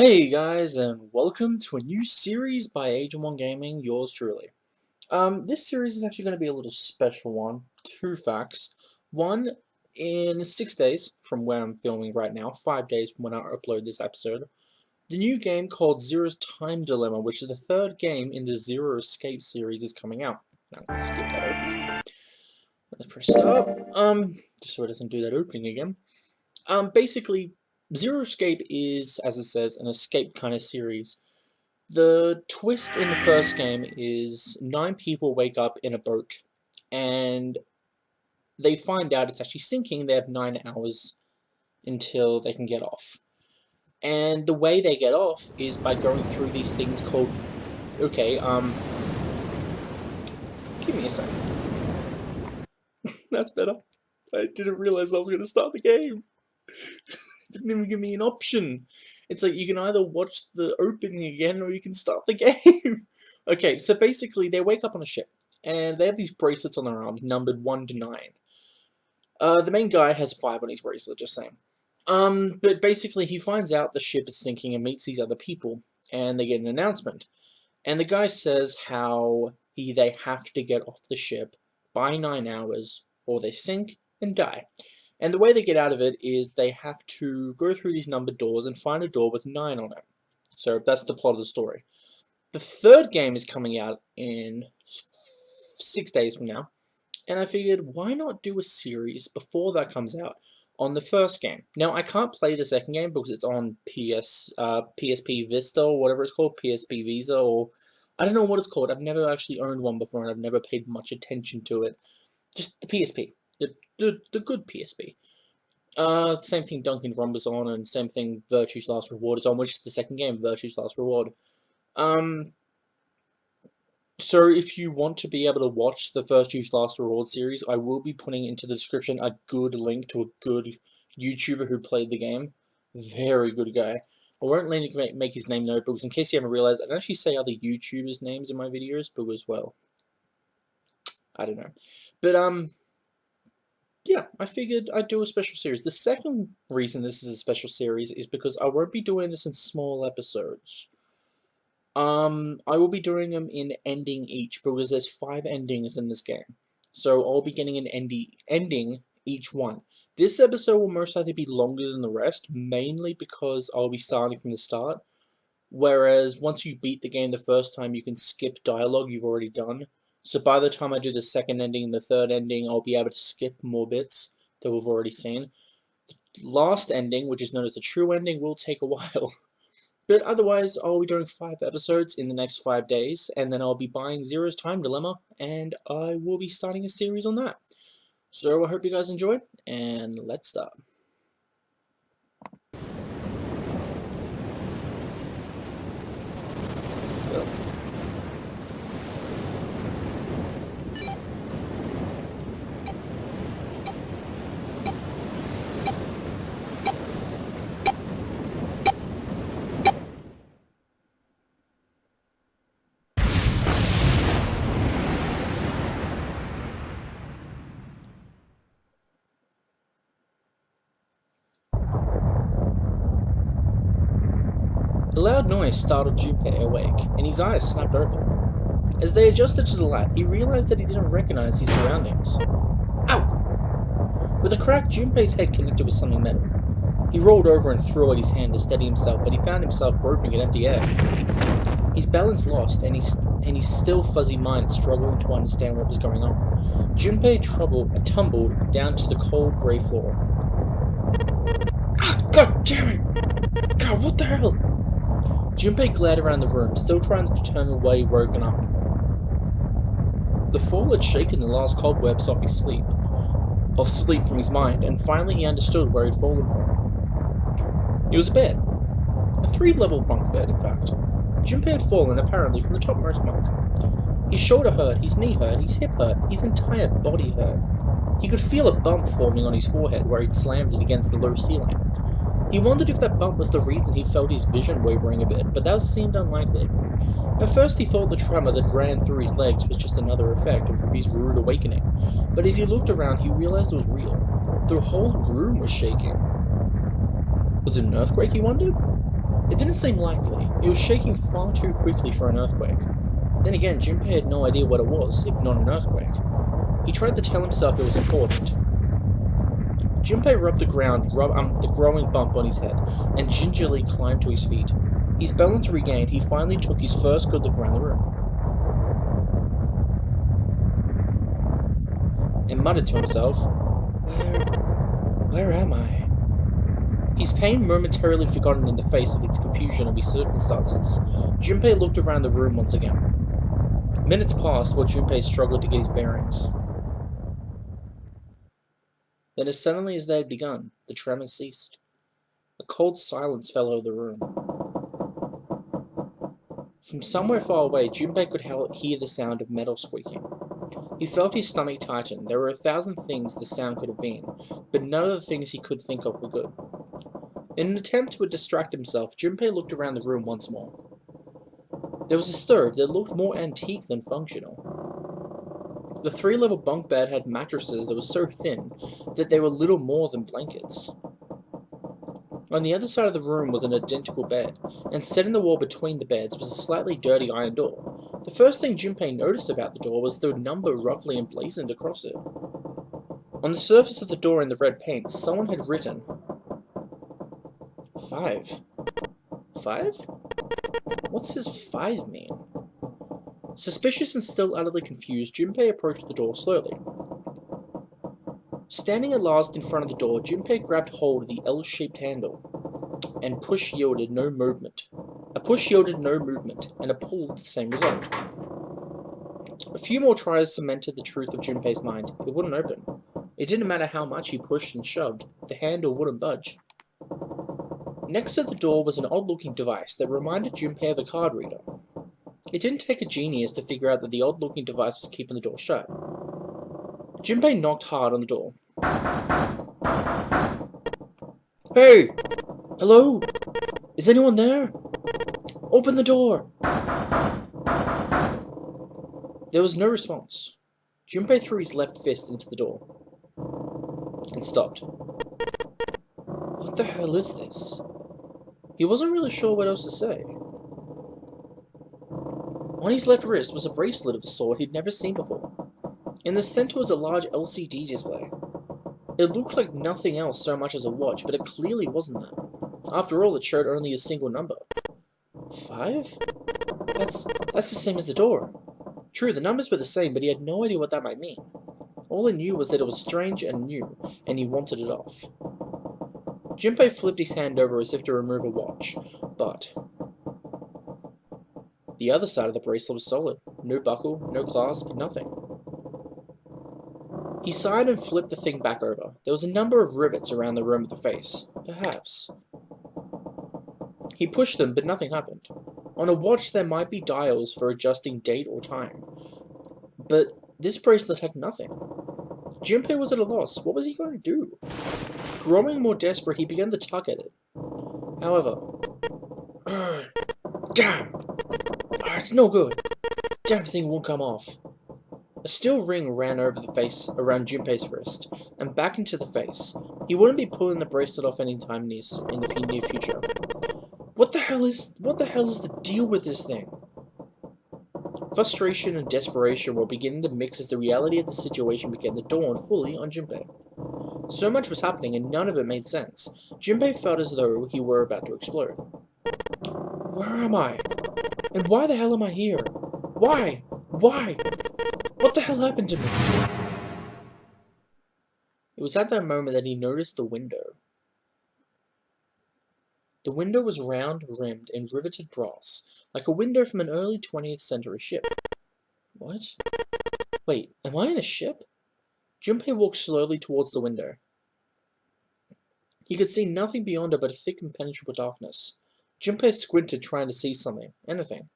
Hey guys, and welcome to a new series by Agent One Gaming, yours truly. This series is actually going to be a little special one. Two facts. One, in 6 days from where I'm filming right now, 5 days from when I upload this episode, the new game called Zero's Time Dilemma, which is the third game in the Zero Escape series, is coming out. Now, I'm going to skip that opening. Let's press start. Just so it doesn't do that opening again. Basically, Zero Escape is, as it says, an escape kind of series. The twist in the first game is 9 people wake up in a boat, and they find out it's actually sinking. They have 9 hours until they can get off. And the way they get off is by going through these things called... Okay, give me a second. That's better. I didn't realize I was going to start the game. Didn't even give me an option. It's like you can either watch the opening again or you can start the game. Okay, so basically they wake up on a ship and they have these bracelets on their arms numbered 1 to 9. The main guy has a 5 on his bracelet, just saying. But basically he finds out the ship is sinking and meets these other people and they get an announcement. And the guy says how they have to get off the ship by 9 hours or they sink and die. And the way they get out of it is they have to go through these numbered doors and find a door with 9 on it. So that's the plot of the story. The third game is coming out in 6 days from now. And I figured, why not do a series before that comes out on the first game? Now, I can't play the second game because it's on PSP Vista or whatever it's called, PSP Visa, or I don't know what it's called. I've never actually owned one before and I've never paid much attention to it. Just the PSP. The good PSP. Same thing Duncan Rumba's on, and same thing Virtue's Last Reward is on, which is the second game, Virtue's Last Reward. So if you want to be able to watch the Virtue's Last Reward series, I will be putting into the description a good link to a good YouTuber who played the game. Very good guy. I won't make his name known, because in case you haven't realized, I don't actually say other YouTubers' names in my videos, because, well, I don't know. But, yeah, I figured I'd do a special series. The second reason this is a special series is because I won't be doing this in small episodes. I will be doing them in ending each, because there's 5 endings in this game. So I'll be getting an ending each one. This episode will most likely be longer than the rest, mainly because I'll be starting from the start. Whereas once you beat the game the first time, you can skip dialogue you've already done. So by the time I do the second ending and the third ending, I'll be able to skip more bits that we've already seen. The last ending, which is known as the true ending, will take a while. But otherwise, I'll be doing 5 episodes in the next 5 days, and then I'll be buying Zero's Time Dilemma, and I will be starting a series on that. So I hope you guys enjoyed, and let's start. So. A loud noise startled Junpei awake, and his eyes snapped open. As they adjusted to the light, he realized that he didn't recognize his surroundings. Ow! With a crack, Junpei's head connected with something metal. He rolled over and threw out his hand to steady himself, but he found himself groping at empty air. His balance lost, and his still fuzzy mind struggling to understand what was going on. Junpei tumbled down to the cold grey floor. Ah, God damn it! God, what the hell? Junpei glared around the room, still trying to determine where he'd woken up. The fall had shaken the last cobwebs off sleep from his mind, and finally he understood where he'd fallen from. It was a bed. A 3-level bunk bed, in fact. Junpei had fallen, apparently, from the topmost bunk. His shoulder hurt, his knee hurt, his hip hurt, his entire body hurt. He could feel a bump forming on his forehead where he'd slammed it against the low ceiling. He wondered if that bump was the reason he felt his vision wavering a bit, but that seemed unlikely. At first he thought the tremor that ran through his legs was just another effect of his rude awakening, but as he looked around he realized it was real. The whole room was shaking. Was it an earthquake, he wondered? It didn't seem likely. It was shaking far too quickly for an earthquake. Then again, Junpei had no idea what it was, if not an earthquake. He tried to tell himself it was important. Junpei rubbed the growing bump on his head, and gingerly climbed to his feet. His balance regained, he finally took his first good look around the room, and muttered to himself, Where am I? His pain momentarily forgotten in the face of the confusion of his circumstances, Junpei looked around the room once again. Minutes passed while Junpei struggled to get his bearings. Then as suddenly as they had begun, the tremors ceased. A cold silence fell over the room. From somewhere far away, Junpei could hear the sound of metal squeaking. He felt his stomach tighten. There were 1,000 things the sound could have been, but none of the things he could think of were good. In an attempt to distract himself, Junpei looked around the room once more. There was a stove that looked more antique than functional. The 3-level bunk bed had mattresses that were so thin that they were little more than blankets. On the other side of the room was an identical bed, and set in the wall between the beds was a slightly dirty iron door. The first thing Junpei noticed about the door was the number roughly emblazoned across it. On the surface of the door in the red paint, someone had written 5. 5? What's his 5 mean? Suspicious and still utterly confused, Junpei approached the door slowly. Standing at last in front of the door, Junpei grabbed hold of the L-shaped handle, and a push yielded no movement, and a pull the same result. A few more tries cemented the truth of Junpei's mind. It wouldn't open. It didn't matter how much he pushed and shoved, the handle wouldn't budge. Next to the door was an odd-looking device that reminded Junpei of a card reader. It didn't take a genius to figure out that the odd-looking device was keeping the door shut. Junpei knocked hard on the door. Hey! Hello? Is anyone there? Open the door! There was no response. Junpei threw his left fist into the door and stopped. What the hell is this? He wasn't really sure what else to say. On his left wrist was a bracelet of a sort he'd never seen before. In the center was a large LCD display. It looked like nothing else so much as a watch, but it clearly wasn't that. After all, it showed only a single number. 5? That's the same as the door. True, the numbers were the same, but he had no idea what that might mean. All he knew was that it was strange and new, and he wanted it off. Junpei flipped his hand over as if to remove a watch, but the other side of the bracelet was solid. No buckle, no clasp, nothing. He sighed and flipped the thing back over. There was a number of rivets around the rim of the face. Perhaps. He pushed them, but nothing happened. On a watch there might be dials for adjusting date or time, but this bracelet had nothing. Junpei was at a loss. What was he going to do? Growing more desperate, he began to tug at it. However, damn! It's no good. Damn thing won't come off. A steel ring ran over the face around Junpei's wrist, and back into the face. He wouldn't be pulling the bracelet off any time in the near future. What the hell is the deal with this thing? Frustration and desperation were beginning to mix as the reality of the situation began to dawn fully on Junpei. So much was happening and none of it made sense. Junpei felt as though he were about to explode. Where am I? And why the hell am I here? Why? Why? What the hell happened to me? It was at that moment that he noticed the window. The window was round, rimmed, and riveted brass, like a window from an early 20th century ship. What? Wait, am I in a ship? Junpei walked slowly towards the window. He could see nothing beyond it but a thick impenetrable darkness. Junpei squinted, trying to see something, anything.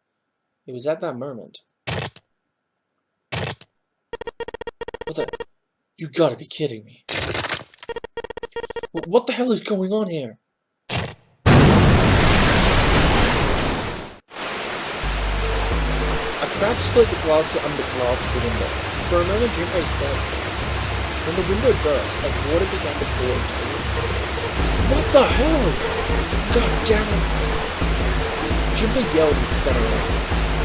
It was at that moment. What the? You gotta be kidding me. What the hell is going on here? A crack split the glass of the window. For a moment, Junpei stared. When the window burst, like water began to pour into the room. What the hell? God damn it! Junpei yelled and spun around.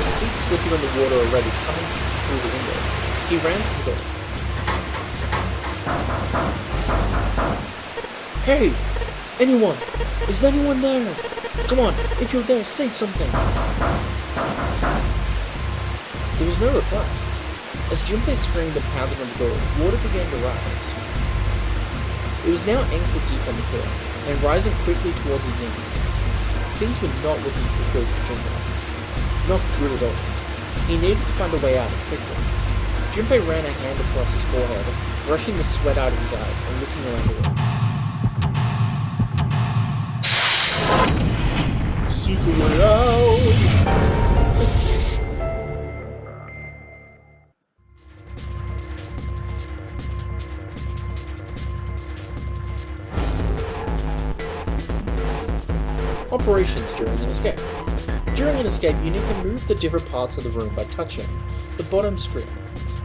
His feet slipping on the water already, coming through the window. He ran for the door. Hey! Anyone! Is anyone there? Come on, if you're there, say something! There was no reply. As Junpei screamed and pounded on the door, water began to rise. It was now ankle deep on the floor, and rising quickly towards his knees. Things were not looking good for Junpei. Not good at all. He needed to find a way out quickly. Junpei ran a hand across his forehead, brushing the sweat out of his eyes and looking around the room. Secret way out! Operations during an escape. During an escape, you need to move the different parts of the room by touching the bottom screen.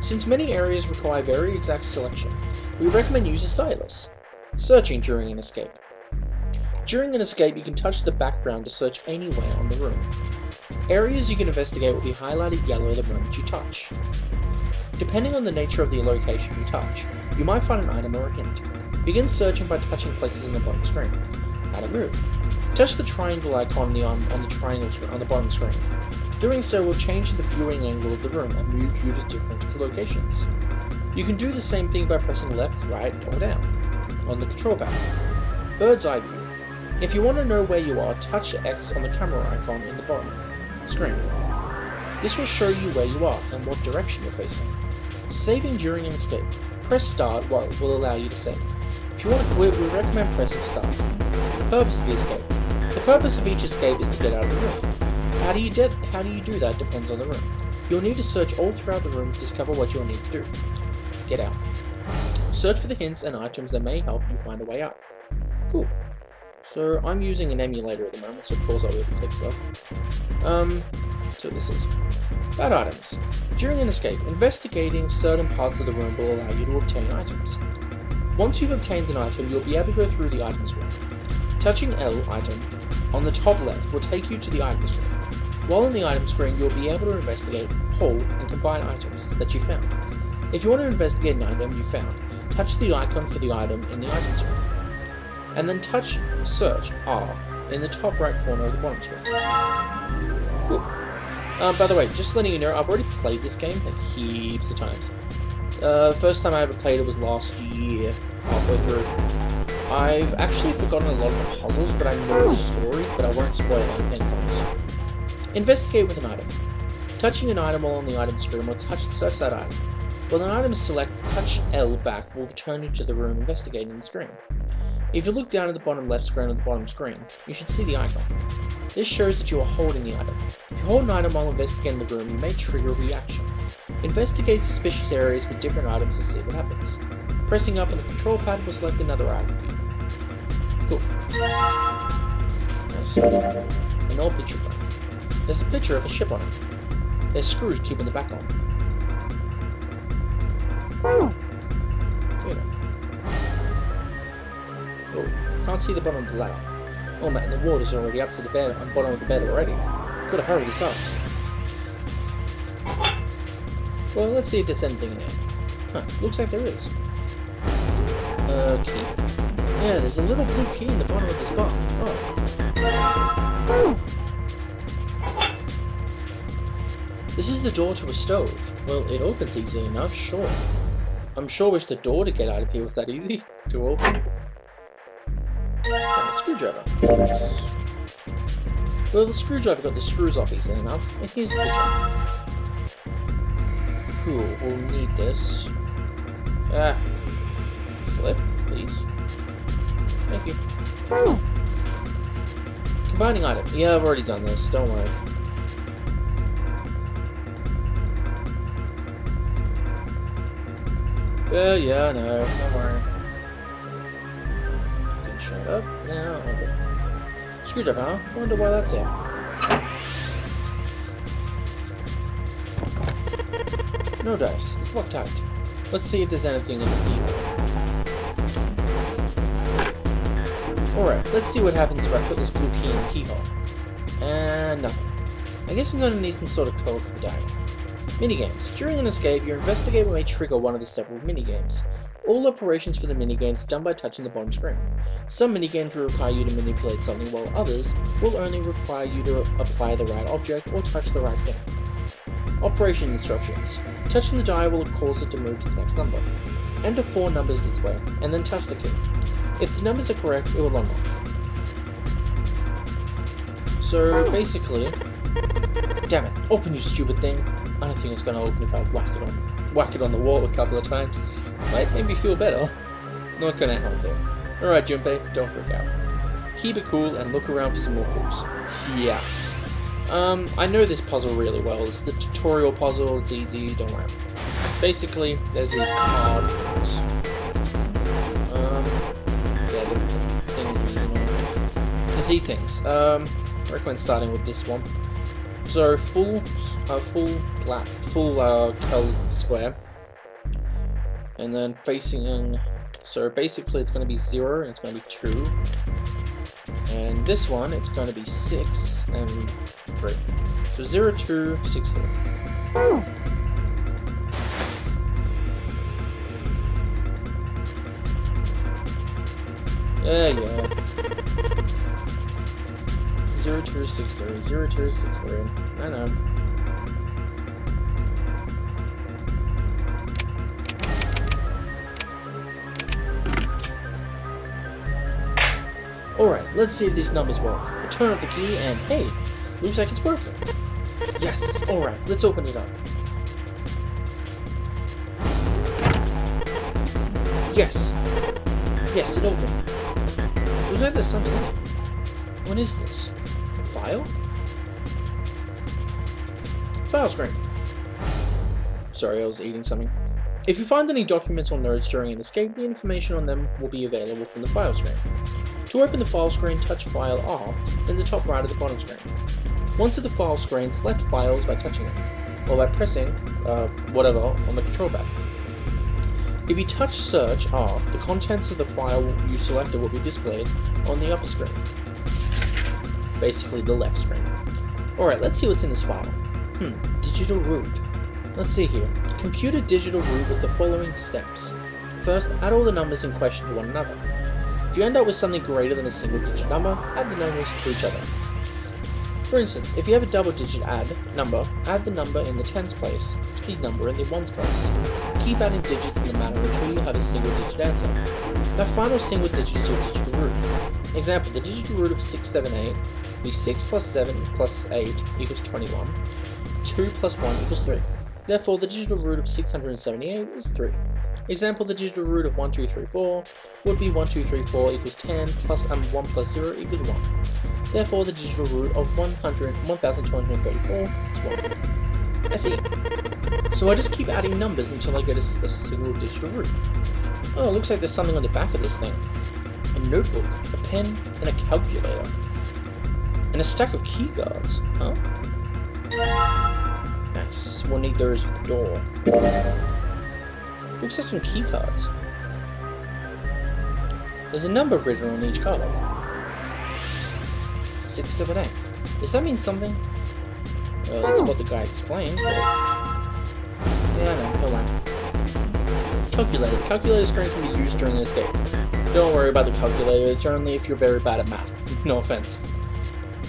Since many areas require very exact selection, we recommend use a stylus. Searching during an escape. During an escape, you can touch the background to search anywhere on the room. Areas you can investigate will be highlighted yellow the moment you touch. Depending on the nature of the location you touch, you might find an item or a hint. Begin searching by touching places on the bottom screen. How to move. Touch the triangle icon on the triangle screen on the bottom screen. Doing so will change the viewing angle of the room and move you to different locations. You can do the same thing by pressing left, right, or down on the control panel. Bird's eye view. If you want to know where you are, touch X on the camera icon in the bottom screen. This will show you where you are and what direction you're facing. Saving during an escape. Press start while it will allow you to save. If you want to quit, we recommend pressing start. The purpose of the escape. The purpose of each escape is to get out of the room. How do you do that depends on the room. You'll need to search all throughout the room to discover what you'll need to do. Get out. Search for the hints and items that may help you find a way out. Cool. So I'm using an emulator at the moment, so of course I'll be able to click stuff. So this is bad items. During an escape, investigating certain parts of the room will allow you to obtain items. Once you've obtained an item, you'll be able to go through the item screen. Touching L item on the top left will take you to the item screen. While in the item screen, you'll be able to investigate, hold, and combine items that you found. If you want to investigate an item you found, touch the icon for the item in the item screen. And then touch Search R in the top right corner of the bottom screen. Cool. By the way, just letting you know, I've already played this game like heaps of times. First time I ever played it was last year, halfway through. I've actually forgotten a lot of the puzzles, but I know the story, but I won't spoil anything else. Investigate with an item. Touching an item while on the item screen will search that item. While an item is selected, touch L back will return you to the room investigating the screen. If you look down at the bottom left screen of the bottom screen, you should see the icon. This shows that you are holding the item. If you hold an item while investigating the room, you may trigger a reaction. Investigate suspicious areas with different items to see what happens. Pressing up on the control pad will select another item for you. Cool. Nice. An old picture frame. There's a picture of a ship on it. There's screws keeping the back on. Good. Oh, can't see the bottom of the ladder. Oh man, the water's already up to the bed, on the bottom of the bed already. Gotta hurry this up. Well, let's see if there's anything in there. Huh, looks like there is. Key. Yeah, there's a little blue key in the bottom of this bar. Oh. This is the door to a stove. Well, it opens easy enough, sure. I'm sure wish the door to get out of here was that easy to open. And a screwdriver. Nice. Well, the screwdriver got the screws off easily enough, and here's the picture. Cool, we'll need this. Flip, please. Thank you. Combining item. Yeah, I've already done this, don't worry. Yeah, no, don't worry. You can shut up now. Okay. Screwdriver, huh? I wonder why that's here. No dice. It's locked tight. Let's see if there's anything in the keyhole. Alright, let's see what happens if I put this blue key in the keyhole. And nothing. I guess I'm going to need some sort of code for the diagram. Minigames. During an escape, your investigator may trigger one of the several minigames. All operations for the minigames done by touching the bottom screen. Some minigames will require you to manipulate something, while others will only require you to apply the right object or touch the right thing. Operation instructions. Touching the die will cause it to move to the next number. Enter 4 numbers this way, and then touch the key. If the numbers are correct, it will unlock. So basically, damn it, open you stupid thing. I don't think it's gonna open if I whack it on the wall a couple of times. Might make me feel better. Not gonna help though. Alright Junpei, don't freak out. Keep it cool and look around for some more clues. Yeah. I know this puzzle really well. It's the tutorial puzzle, it's easy, don't worry. Basically, there's these card things. Yeah, the thing there's these things. I recommend starting with this one. So full square, and then facing in. So basically, it's going to be 0 and it's going to be 2, and this one it's going to be 6 and 3. So 0, 2, 6, 3. Yeah. 0263, 0263, I know. Alright, let's see if these numbers work. I turn off the key and hey, looks like it's working. Yes, alright, let's open it up. Yes! Yes, it opened. Looks like there's something in it. What is this? A file? File screen. Sorry, I was eating something. If you find any documents or notes during an escape, the information on them will be available from the file screen. To open the file screen, touch File R in the top right of the bottom screen. Once at the file screen, select Files by touching it, or by pressing whatever on the control pad. If you touch Search R, the contents of the file you selected will be displayed on the upper screen. Basically the left screen. Alright, let's see what's in this file. Digital root. Let's see here. Computer digital root with the following steps. First, add all the numbers in question to one another. If you end up with something greater than a single digit number, add the numbers to each other. For instance, if you have a double digit number, add the number in the tens place to the number in the ones place. Keep adding digits in the manner until you have a single digit answer. That final single digit is your digital root. Example, the digital root of 678 will be 6 plus 7 plus 8 equals 21. 2 plus 1 equals 3. Therefore, the digital root of 678 is 3. Example, the digital root of 1234 would be 1234 equals 10 plus 1 plus 0 equals 1. Therefore, the digital root of 1234 is 1. I see. So I just keep adding numbers until I get a single digital root. Oh, it looks like there's something on the back of this thing. A notebook, a pen, and a calculator. And a stack of key guards, huh? Nice. We'll need those for the door. Looks like some key cards. There's a number written on each card. 678. Does that mean something? That's what the guy explained, but... yeah, no, don't worry. Calculator. The calculator screen can be used during an escape. Don't worry about the calculator, it's only if you're very bad at math. No offense.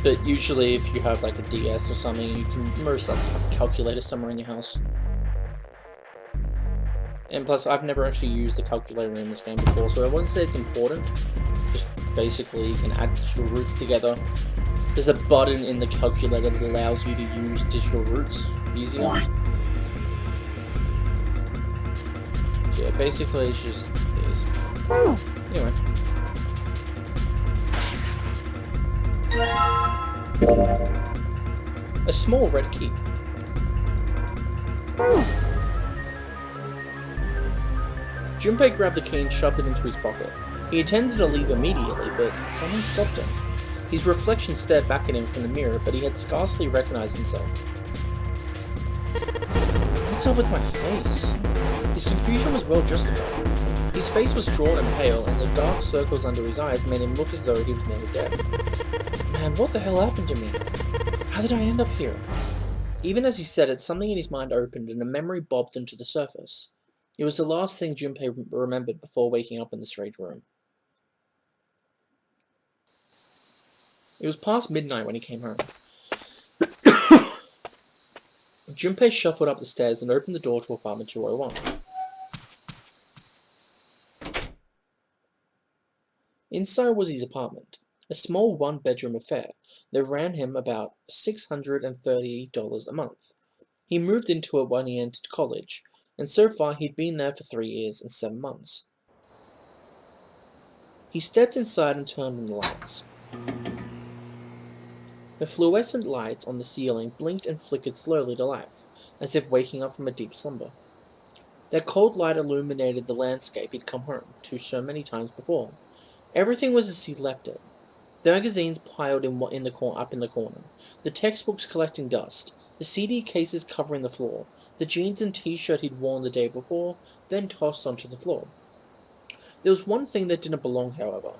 But usually if you have like a DS or something, you can most likely have a calculator somewhere in your house. And plus, I've never actually used the calculator in this game before, so I wouldn't say it's important. Just basically, you can add digital roots together. There's a button in the calculator that allows you to use digital roots easier. So yeah, basically it's just these. Anyway. A small red key. Junpei grabbed the key and shoved it into his pocket. He intended to leave immediately, but someone stopped him. His reflection stared back at him from the mirror, but he had scarcely recognized himself. What's up with my face? His confusion was well justified. His face was drawn and pale, and the dark circles under his eyes made him look as though he was nearly dead. man, what the hell happened to me? How did I end up here? Even as he said it, something in his mind opened and a memory bobbed into the surface. It was the last thing Junpei remembered before waking up in the strange room. It was past midnight when he came home. Junpei shuffled up the stairs and opened the door to apartment 201. Inside was his apartment, a small one-bedroom affair that ran him about $630 a month. He moved into it when he entered college, and so far he'd been there for 3 years and 7 months. He stepped inside and turned on the lights. The fluorescent lights on the ceiling blinked and flickered slowly to life, as if waking up from a deep slumber. Their cold light illuminated the landscape he'd come home to so many times before. Everything was as he left it. The magazines piled up in the corner, the textbooks collecting dust, the CD cases covering the floor, the jeans and t-shirt he'd worn the day before, then tossed onto the floor. There was one thing that didn't belong, however.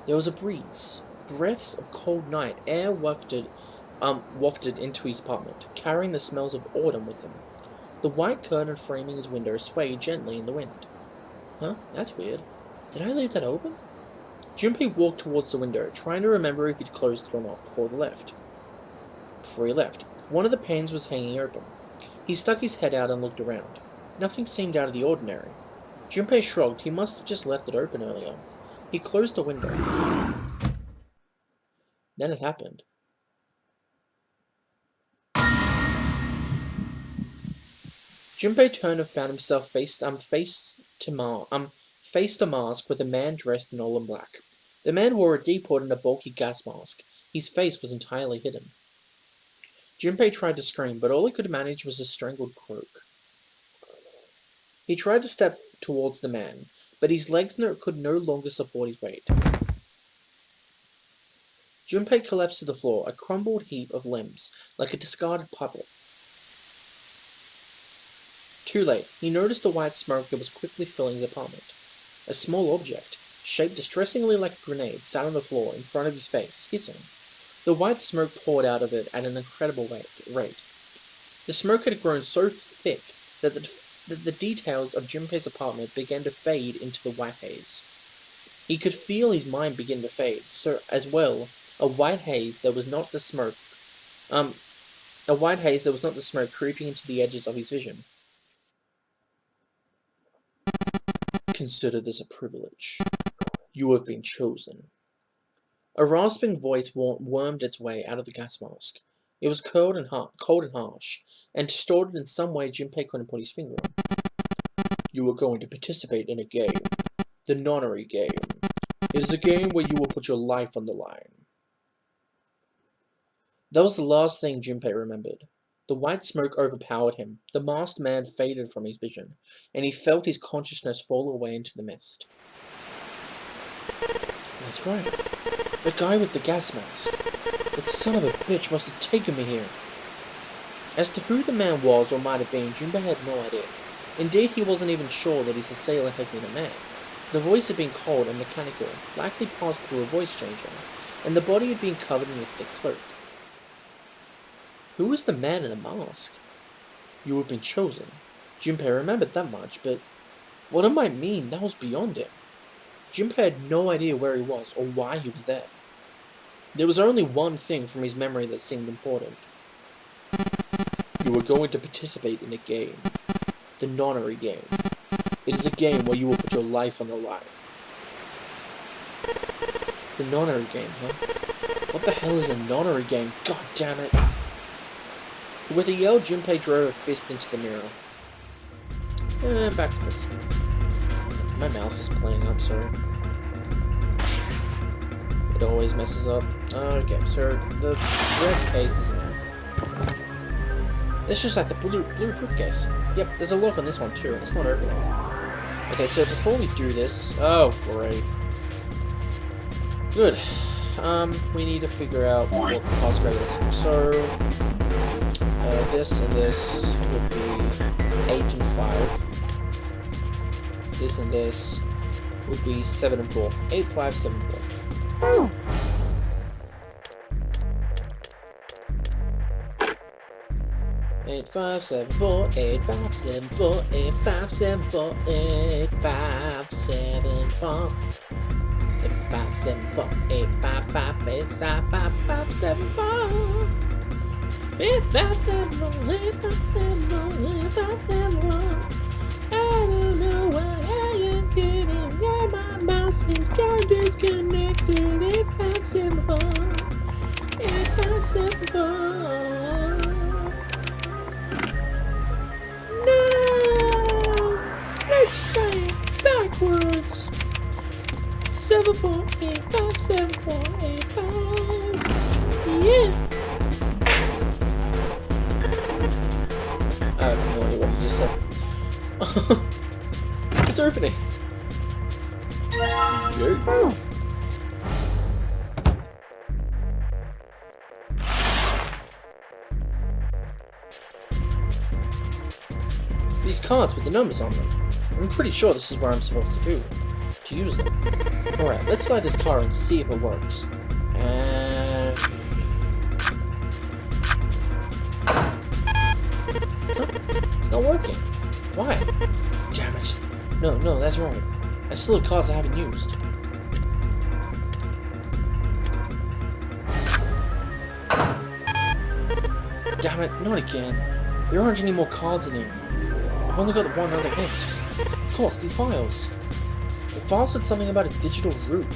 There was a breeze. Breaths of cold night air wafted into his apartment, carrying the smells of autumn with them. The white curtain framing his window swayed gently in the wind. Huh? That's weird. Did I leave that open? Junpei walked towards the window, trying to remember if he'd closed it or not before he left. One of the panes was hanging open. He stuck his head out and looked around. Nothing seemed out of the ordinary. Junpei shrugged. He must have just left it open earlier. He closed the window. Then it happened. Junpei turned and found himself faced a mask with a man dressed in all in black. The man wore a depot and a bulky gas mask. His face was entirely hidden. Junpei tried to scream, but all he could manage was a strangled croak. He tried to step towards the man, but his legs could no longer support his weight. Junpei collapsed to the floor, a crumbled heap of limbs, like a discarded puppet. Too late, he noticed the white smoke that was quickly filling his apartment. A small object, shaped distressingly like a grenade, sat on the floor in front of his face, hissing. The white smoke poured out of it at an incredible rate. The smoke had grown so thick that the details of Junpei's apartment began to fade into the white haze. He could feel his mind begin to fade, so as well, a white haze that was not the smoke creeping into the edges of his vision. Consider this a privilege. You have been chosen. A rasping voice wormed its way out of the gas mask. It was cold and harsh, and distorted in some way Junpei couldn't put his finger on. You are going to participate in a game. The nonary game. It is a game where you will put your life on the line. That was the last thing Junpei remembered. The white smoke overpowered him, the masked man faded from his vision, and he felt his consciousness fall away into the mist. That's right. The guy with the gas mask. That son of a bitch must have taken me here. As to who the man was or might have been, Junpei had no idea. Indeed, he wasn't even sure that his assailant had been a man. The voice had been cold and mechanical, likely passed through a voice changer, and the body had been covered in a thick cloak. Who was the man in the mask? You have been chosen. Junpei remembered that much, but what it might mean, that was beyond him. Junpei had no idea where he was or why he was there. There was only one thing from his memory that seemed important. You are going to participate in a game. The nonary game. It is a game where you will put your life on the line. The nonary game, huh? What the hell is a nonary game? God damn it! With a yell, Junpei drove a fist into the mirror. Back to this. My mouse is playing up, sorry. It always messes up. Okay, so the red case is in. It's just like the blue briefcase. Yep, there's a lock on this one too, and it's not opening. Okay, so before we do this... Oh, great. Good. We need to figure out what the passcode is. So... this and this would be 8 and 5. This and this would be 7 and 4. 8, 5, 7, 4. 5 7 4 8 5 7 4 8 5 7 4 8 5 7 4 8 5 7 4 8 5 5 8 5 5 7 4 8 5 7 4 8 5 7 4 8 5 7 4. I don't know why I am kidding. Yeah, my mouse is got disconnected. 8 5 7 4 8 5 7 4. No! Let's try it backwards. 7 4 8 5 7 4 8 5. Yeah. I have no idea what you just said. It's opening. Yay. These cards with the numbers on them. I'm pretty sure this is what I'm supposed to use them. Alright, let's slide this card and see if it works. And... Huh? It's not working. Why? Damn it. No, that's right. I still have cards I haven't used. Damn it, not again. There aren't any more cards in here. I've only got one other hint. Of course, these files. The file said something about a digital root.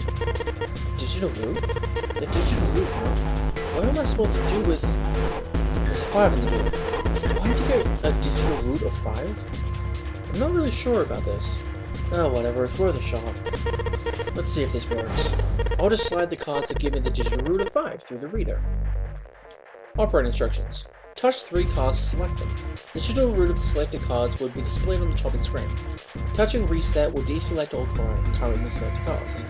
Digital root? A digital root, huh? What am I supposed to do with... There's a 5 in the door. Do I need to get a digital root of 5? I'm not really sure about this. Oh, whatever, it's worth a shot. Let's see if this works. I'll just slide the cards that give me the digital root of 5 through the reader. Operating instructions. Touch 3 cards to select them. The digital root of the selected cards would be displayed on the top of the screen. Touching reset will deselect all currently selected cards.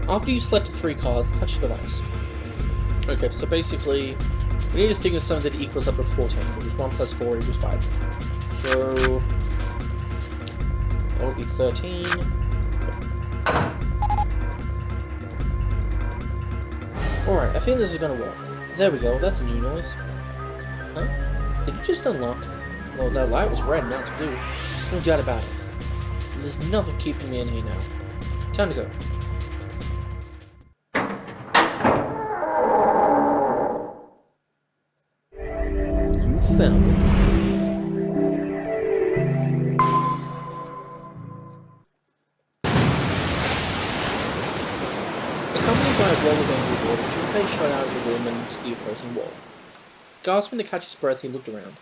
After you selected 3 cards, touch the device. Okay, so basically, we need to think of something that equals up to 14, because 1 plus 4 equals 5. So, that would be 13. Alright, I think this is gonna work. There we go, that's a new noise. Huh? Did you just unlock? Well, that light was red, now it's blue. No doubt about it. There's nothing keeping me in here now. Time to go. You found it. Accompanied by a roll of angry water, Junpei shot out of the room and into the opposing wall. Gasping to catch his breath, he looked around.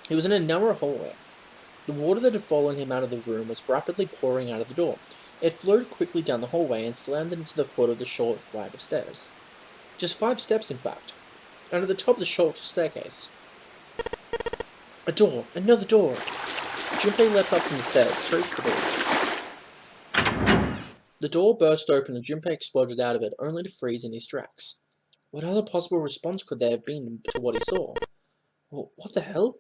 He was in a narrow hallway. The water that had fallen him out of the room was rapidly pouring out of the door. It flowed quickly down the hallway and slammed into the foot of the short flight of stairs. Just 5 steps, in fact. And at the top of the short staircase. A door! Another door! Junpei leapt up from the stairs, straight to the door. The door burst open and Junpei exploded out of it, only to freeze in his tracks. What other possible response could there have been to what he saw? Well, what the hell?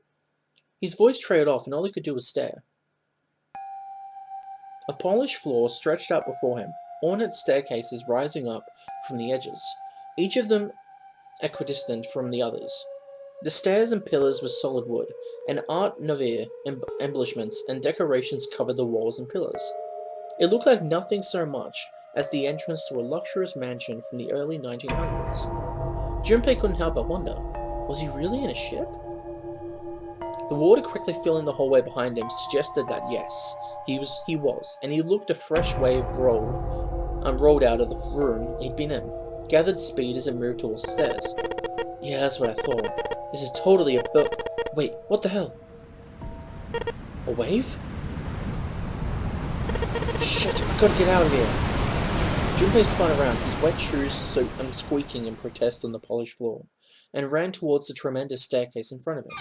His voice trailed off and all he could do was stare. A polished floor stretched out before him, ornate staircases rising up from the edges, each of them equidistant from the others. The stairs and pillars were solid wood, and Art Nouveau embellishments and decorations covered the walls and pillars. It looked like nothing so much as the entrance to a luxurious mansion from the early 1900s. Junpei couldn't help but wonder, was he really in a ship? The water quickly filling the hallway behind him suggested that yes, he was, and he looked a fresh wave rolled out of the room he'd been in, gathered speed as it moved towards the stairs. Yeah, that's what I thought. This is totally a boat. Wait, what the hell? A wave? Shit, I gotta get out of here. Junpei spun around, his wet shoes squeaking in protest on the polished floor, and ran towards the tremendous staircase in front of him.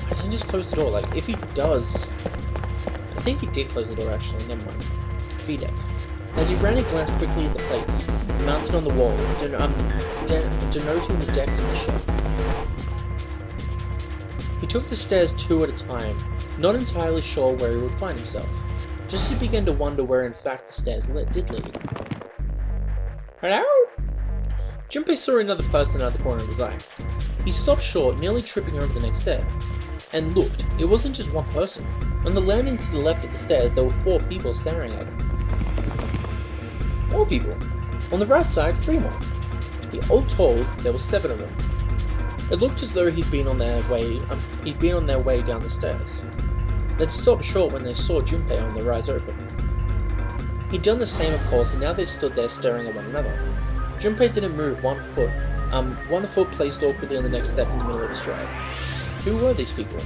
Why doesn't he just close the door? Like, if he does... I think he did close the door, actually, never mind. B-deck. As he ran, he glanced quickly at the plates, mounted on the wall, denoting the decks of the ship. He took the stairs 2 at a time, not entirely sure where he would find himself, just as he began to wonder where in fact the stairs did lead. Hello? Junpei saw another person out of the corner of his eye. He stopped short, nearly tripping over the next stair, and looked. It wasn't just one person. On the landing to the left of the stairs, there were 4 people staring at him. More people. On the right side, 3 more. All told, there were 7 of them. It looked as though he'd been on their way down the stairs. They'd stopped short when they saw Junpei on their eyes open. He'd done the same, of course, and now they stood there staring at one another. Junpei didn't move one foot placed awkwardly on the next step in the middle of his stride. Who were these people?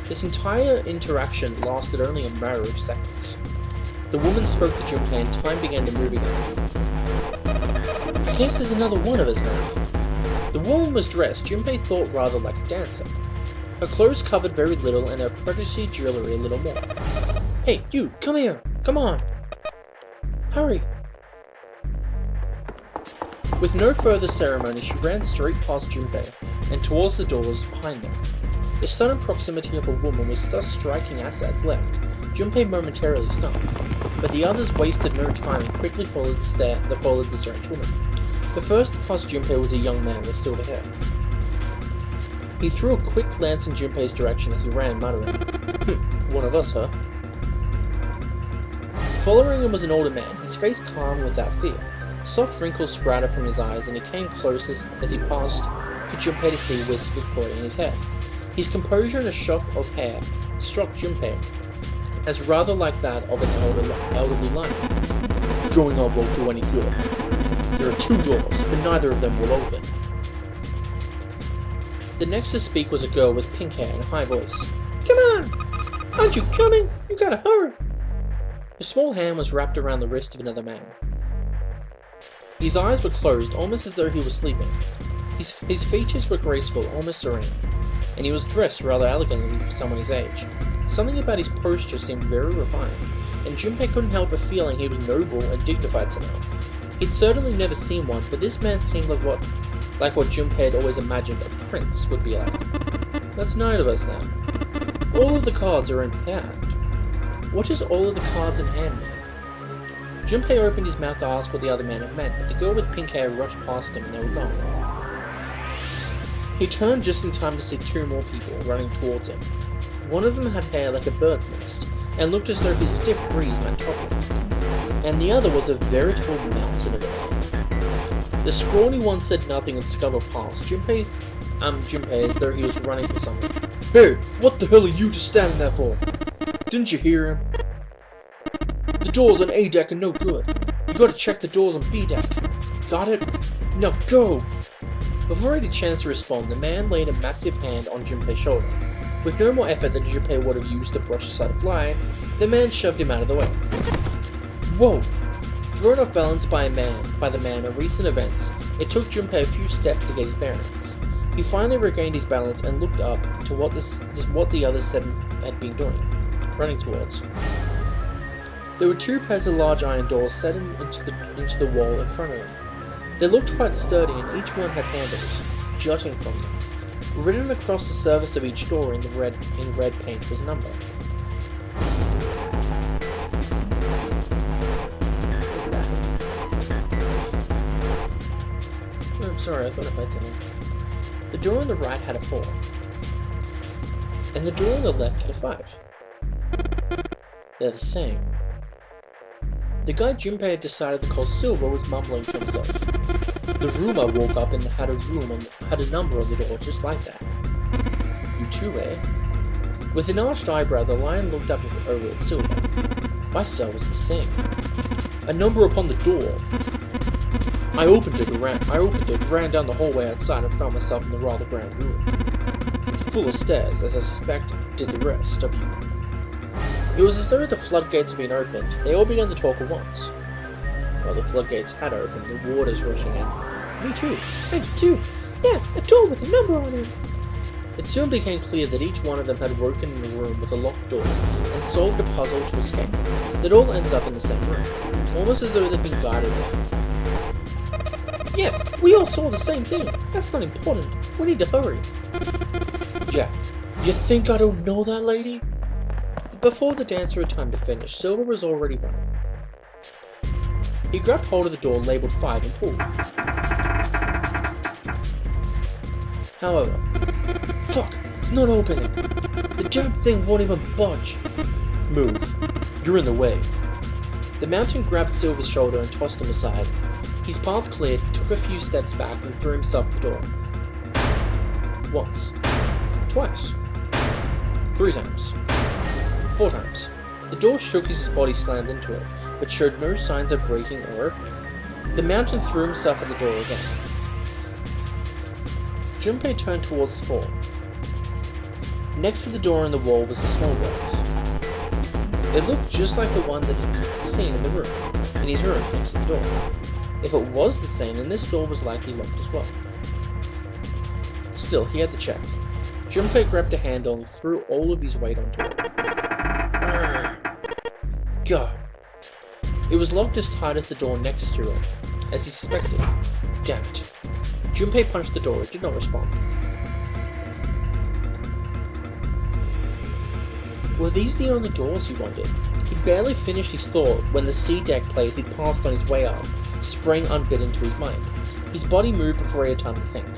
This entire interaction lasted only a matter of seconds. The woman spoke to Junpei and time began to move again. I guess there's another one of us now. The woman was dressed, Junpei thought, rather like a dancer. Her clothes covered very little and her precious jewellery a little more. Hey, you, come here! Come on! Hurry! With no further ceremony, she ran straight past Junpei and towards the doors behind them. The sudden proximity of a woman with such striking assets left Junpei momentarily stunned, but the others wasted no time and quickly followed the strange woman. The first to pass Junpei was a young man with silver hair. He threw a quick glance in Junpei's direction as he ran, muttering, one of us, huh? Following him was an older man, his face calm without fear. Soft wrinkles sprouted from his eyes, and he came close as he passed for Junpei to see wisps of gray in his hair. His composure and a shock of hair struck Junpei as rather like that of an elderly lion. Going up won't do any good. There are 2 doors, but neither of them will open. The next to speak was a girl with pink hair and a high voice. Come on! Aren't you coming? You gotta hurry! Her small hand was wrapped around the wrist of another man. His eyes were closed, almost as though he was sleeping. His features were graceful, almost serene, and he was dressed rather elegantly for someone his age. Something about his posture seemed very refined, and Junpei couldn't help but feeling he was noble and dignified somehow. He'd certainly never seen one, but this man seemed like what Junpei had always imagined a prince would be like. That's 9 of us now. All of the cards are in hand. What does all of the cards in hand mean? Junpei opened his mouth to ask what the other man had meant, but the girl with pink hair rushed past him and they were gone. He turned just in time to see 2 more people running towards him. One of them had hair like a bird's nest, and looked as though his stiff breeze might top him. And the other was a veritable mountain of a man. The scrawny one said nothing and scuttled past Junpei as though he was running from something. Hey, what the hell are you just standing there for? Didn't you hear him? The doors on A deck are no good. You gotta check the doors on B deck. Got it? Now go! Before he had a chance to respond, the man laid a massive hand on Junpei's shoulder. With no more effort than Junpei would have used to brush aside a fly, the man shoved him out of the way. Whoa! Thrown off balance by the man of recent events, it took Junpei a few steps to get his bearings. He finally regained his balance and looked up to what the others had been doing, running towards. There were 2 pairs of large iron doors set into the wall in front of them. They looked quite sturdy, and each one had handles jutting from them. Written across the surface of each door in red paint was a number. What's that? Oh, I'm sorry, I thought I heard something. The door on the right had a 4, and the door on the left had a 5. They're the same. The guy Junpei had decided to call Silver was mumbling to himself. The room I woke up in had a number on the door just like that. You too, eh? With an arched eyebrow, the lion looked up over at Silver. My cell was the same. A number upon the door. I opened it, ran down the hallway outside, and found myself in the rather grand room. Full of stairs, as I suspect did the rest of you. It was as though the floodgates had been opened. They all began to talk at once. Well, the floodgates had opened, the waters rushing in. Me too. And you too. Yeah, a door with a number on it. It soon became clear that each one of them had woken in a room with a locked door and solved a puzzle to escape. They'd all ended up in the same room, almost as though they'd been guided there. Yes, we all saw the same thing. That's not important. We need to hurry. Yeah, you think I don't know that, lady? Before the dancer had time to finish, Silver was already running. He grabbed hold of the door labelled 5 and pulled. However, fuck, it's not opening. The damn thing won't even budge. Move. You're in the way. The mountain grabbed Silver's shoulder and tossed him aside. His path cleared, he took a few steps back and threw himself at the door. Once. Twice. 3 times. 4 times. The door shook as his body slammed into it, but showed no signs of breaking or opening. The mountain threw himself at the door again. Junpei turned towards the fall. Next to the door on the wall was a small box. It looked just like the one that he had seen in his room next to the door. If it was the same, then this door was likely locked as well. Still, he had to check. Junpei grabbed a handle and threw all of his weight onto it. God. It was locked as tight as the door next to it, as he suspected. Damn it. Junpei punched the door, it did not respond. Were these the only doors, he wondered? He barely finished his thought when the sea deck plate he'd passed on his way up sprang unbidden to his mind. His body moved before he had time to think.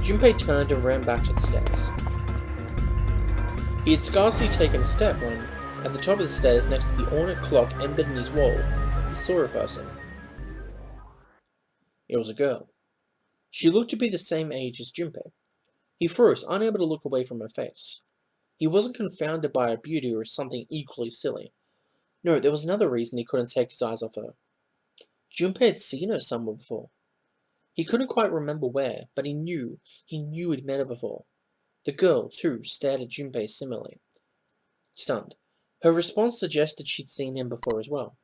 Junpei turned and ran back to the stairs. He had scarcely taken a step when, at the top of the stairs next to the ornate clock embedded in his wall, he saw a person. It was a girl. She looked to be the same age as Junpei. He froze, unable to look away from her face. He wasn't confounded by her beauty or something equally silly. No, there was another reason he couldn't take his eyes off her. Junpei had seen her somewhere before. He couldn't quite remember where, but he knew he'd met her before. The girl, too, stared at Junpei similarly. Stunned. Her response suggested she'd seen him before as well.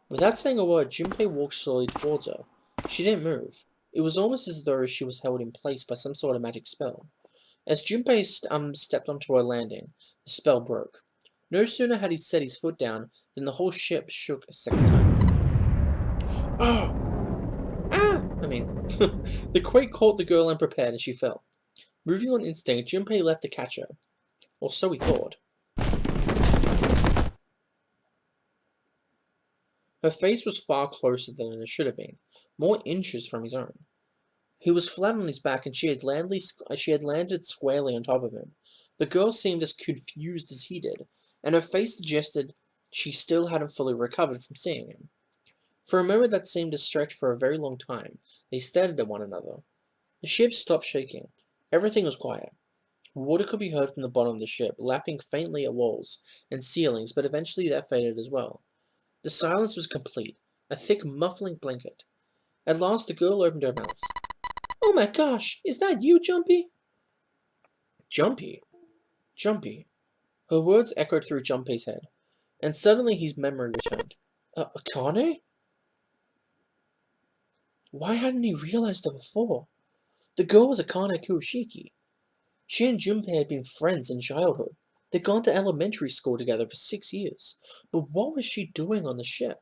Without saying a word, Junpei walked slowly towards her. She didn't move. It was almost as though she was held in place by some sort of magic spell. As Junpei stepped onto her landing, the spell broke. No sooner had he set his foot down than the whole ship shook a second time. Oh! Ah! The quake caught the girl unprepared and she fell. Moving on instinct, Junpei left to catch her. Or so he thought. Her face was far closer than it should have been, more inches from his own. He was flat on his back and she had landed squarely on top of him. The girl seemed as confused as he did, and her face suggested she still hadn't fully recovered from seeing him. For a moment that seemed to stretch for a very long time, they stared at one another. The ship stopped shaking. Everything was quiet. Water could be heard from the bottom of the ship, lapping faintly at walls and ceilings, but eventually that faded as well. The silence was complete, a thick muffling blanket. At last the girl opened her mouth. Oh my gosh, is that you, Jumpy? Jumpy? Jumpy? Her words echoed through Junpei's head, and suddenly his memory returned. Akane? Why hadn't he realized her before? The girl was Akane Kuroshiki. She and Junpei had been friends in childhood. They'd gone to elementary school together for 6 years. But what was she doing on the ship?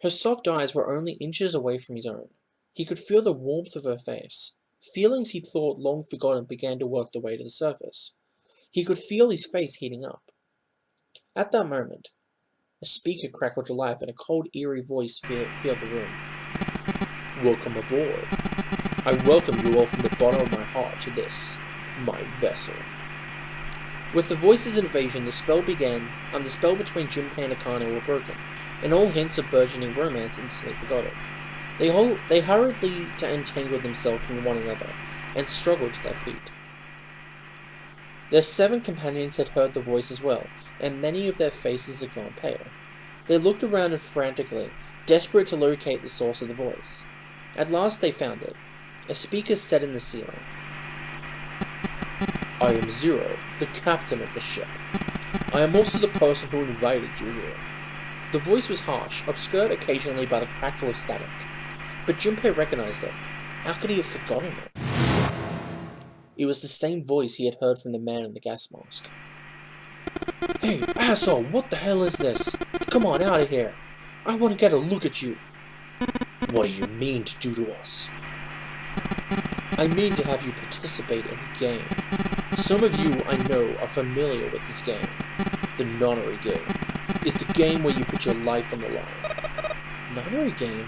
Her soft eyes were only inches away from his own. He could feel the warmth of her face. Feelings he'd thought long forgotten began to work their way to the surface. He could feel his face heating up. At that moment, a speaker crackled to life and a cold, eerie voice filled the room. Welcome aboard. I welcome you all from the bottom of my heart to this, my vessel. With the voice's invasion, the spell between Junpei and Akane were broken, and all hints of burgeoning romance instantly forgotten. They hurriedly entangled themselves from one another, and struggled to their feet. Their 7 companions had heard the voice as well, and many of their faces had gone pale. They looked around frantically, desperate to locate the source of the voice. At last they found it. A speaker set in the ceiling. I am Zero, the captain of the ship. I am also the person who invited you here. The voice was harsh, obscured occasionally by the crackle of static. But Junpei recognized it. How could he have forgotten it? It was the same voice he had heard from the man in the gas mask. Hey, asshole, what the hell is this? Come on out of here. I want to get a look at you. What do you mean to do to us? I mean to have you participate in a game. Some of you, I know, are familiar with this game. The nonary game. It's a game where you put your life on the line. Nunnery game?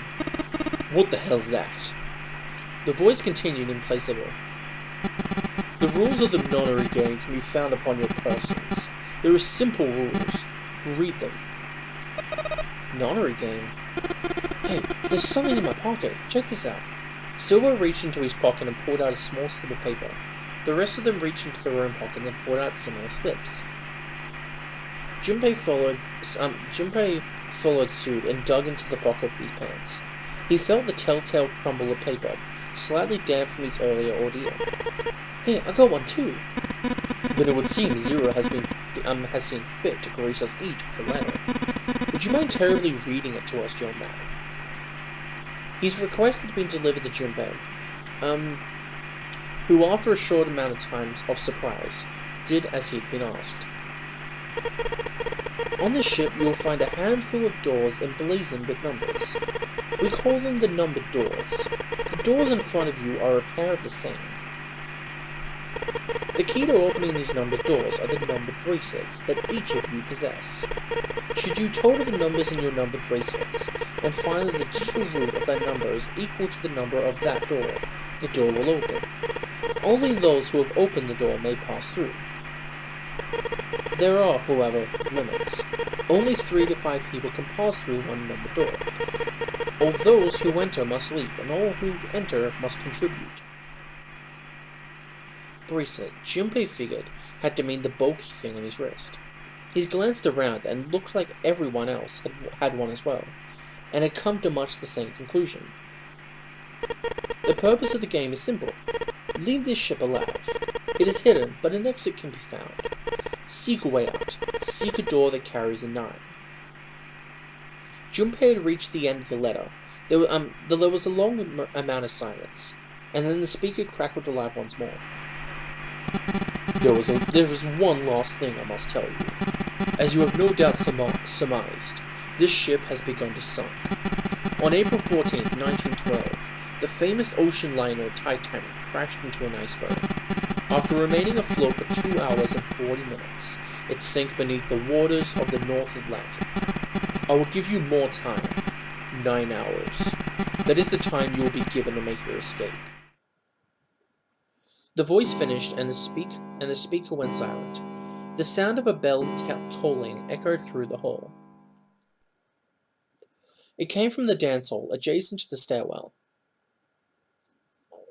What the hell's that? The voice continued implacable. The rules of the nunnery game can be found upon your persons. There are simple rules. Read them. Nunnery game? Hey, there's something in my pocket. Check this out. Silver reached into his pocket and pulled out a small slip of paper. The rest of them reached into their own pocket and pulled out similar slips. Junpei followed suit and dug into the pocket of his pants. He felt the telltale crumble of paper, slightly damp from his earlier ordeal. Hey, I got one too! Then it would seem Zero has seen fit to grace us each with a letter. Would you mind terribly reading it to us, young man? His request had been delivered to Junpei, who after a short amount of time of surprise, did as he had been asked. On the ship you will find a handful of doors emblazoned with numbers. We call them the numbered doors. The doors in front of you are a pair of the same. The key to opening these numbered doors are the numbered bracelets that each of you possess. Should you total the numbers in your numbered bracelets, and find that the digital root of that number is equal to the number of that door, the door will open. Only those who have opened the door may pass through. There are, however, limits. Only 3 to 5 people can pass through one numbered door. All those who enter must leave, and all who enter must contribute. Bracelet, Junpei figured, had to mean the bulky thing on his wrist. He glanced around and looked like everyone else had one as well, and had come to much the same conclusion. The purpose of the game is simple. Leave this ship alive. It is hidden, but an exit can be found. Seek a way out. Seek a door that carries a 9. Junpei had reached the end of the letter. There was a long amount of silence, and then the speaker crackled alive once more. There was one last thing I must tell you. As you have no doubt surmised, this ship has begun to sink. On April 14th, 1912, the famous ocean liner Titanic crashed into an iceberg. After remaining afloat for 2 hours and 40 minutes, it sank beneath the waters of the North Atlantic. I will give you more time. 9 hours. That is the time you will be given to make your escape. The voice finished, and the speaker went silent. The sound of a bell tolling echoed through the hall. It came from the dance hall, adjacent to the stairwell.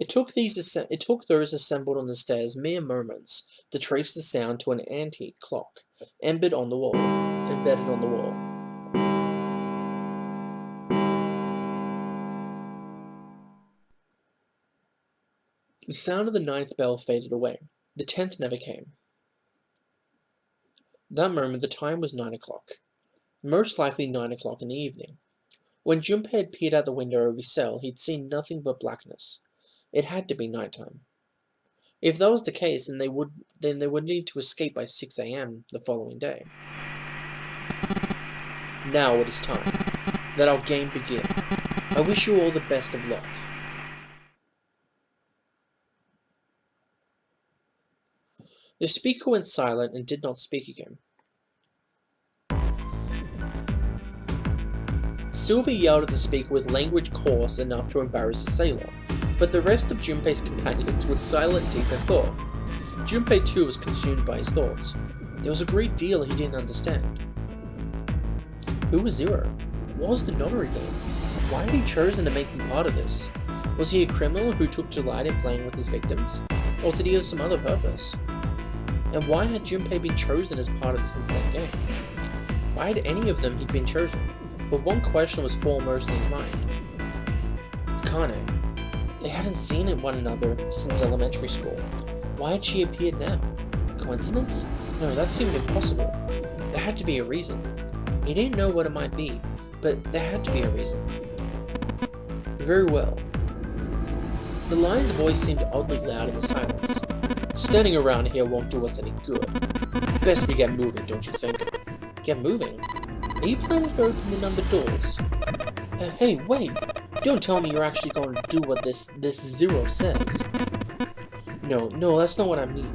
It took those assembled on the stairs mere moments to trace the sound to an antique clock, embedded on the wall. The sound of the 9th bell faded away. The 10th never came. That moment the time was 9 o'clock. Most likely 9 o'clock in the evening. When Junpei had peered out the window of his cell, he'd seen nothing but blackness. It had to be nighttime. If that was the case, then they would need to escape by 6 a.m. the following day. Now it is time. Let our game begin. I wish you all the best of luck. The speaker went silent and did not speak again. Silver yelled at the speaker with language coarse enough to embarrass a sailor, but the rest of Junpei's companions were silent, deep in thought. Junpei too was consumed by his thoughts. There was a great deal he didn't understand. Who was Zero? What was the nunnery game? Why had he chosen to make them part of this? Was he a criminal who took delight in playing with his victims? Or did he have some other purpose? And why had Junpei been chosen as part of this insane game? Why had any of them he'd been chosen? But one question was foremost in his mind. Akane. They hadn't seen one another since elementary school. Why had she appeared now? Coincidence? No, that seemed impossible. There had to be a reason. He didn't know what it might be, but there had to be a reason. Very well. The lion's voice seemed oddly loud in the silence. Standing around here won't do us any good. Best we get moving, don't you think? Get moving? Are you planning to open the numbered doors? Hey, wait! Don't tell me you're actually going to do what this Zero says. No, that's not what I mean.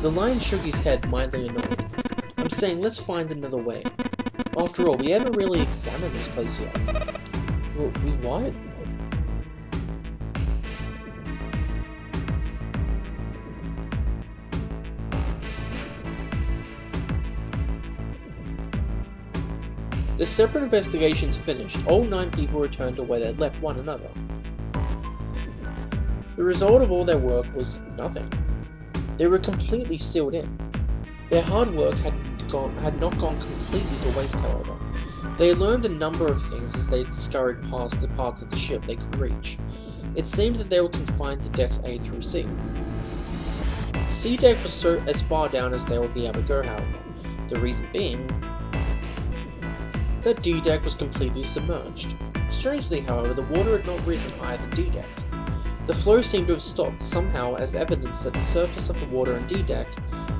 The lion shook his head, mildly annoyed. I'm saying let's find another way. After all, we haven't really examined this place yet. We what? The separate investigations finished, all 9 people returned to where they'd left one another. The result of all their work was nothing. They were completely sealed in. Their hard work had not gone completely to waste, however. They had learned a number of things as they had scurried past the parts of the ship they could reach. It seemed that they were confined to decks A through C. C deck was as far down as they would be able to go, however. The reason being that D deck was completely submerged. Strangely, however, the water had not risen higher than D deck. The flow seemed to have stopped somehow, as evidence that the surface of the water in D deck,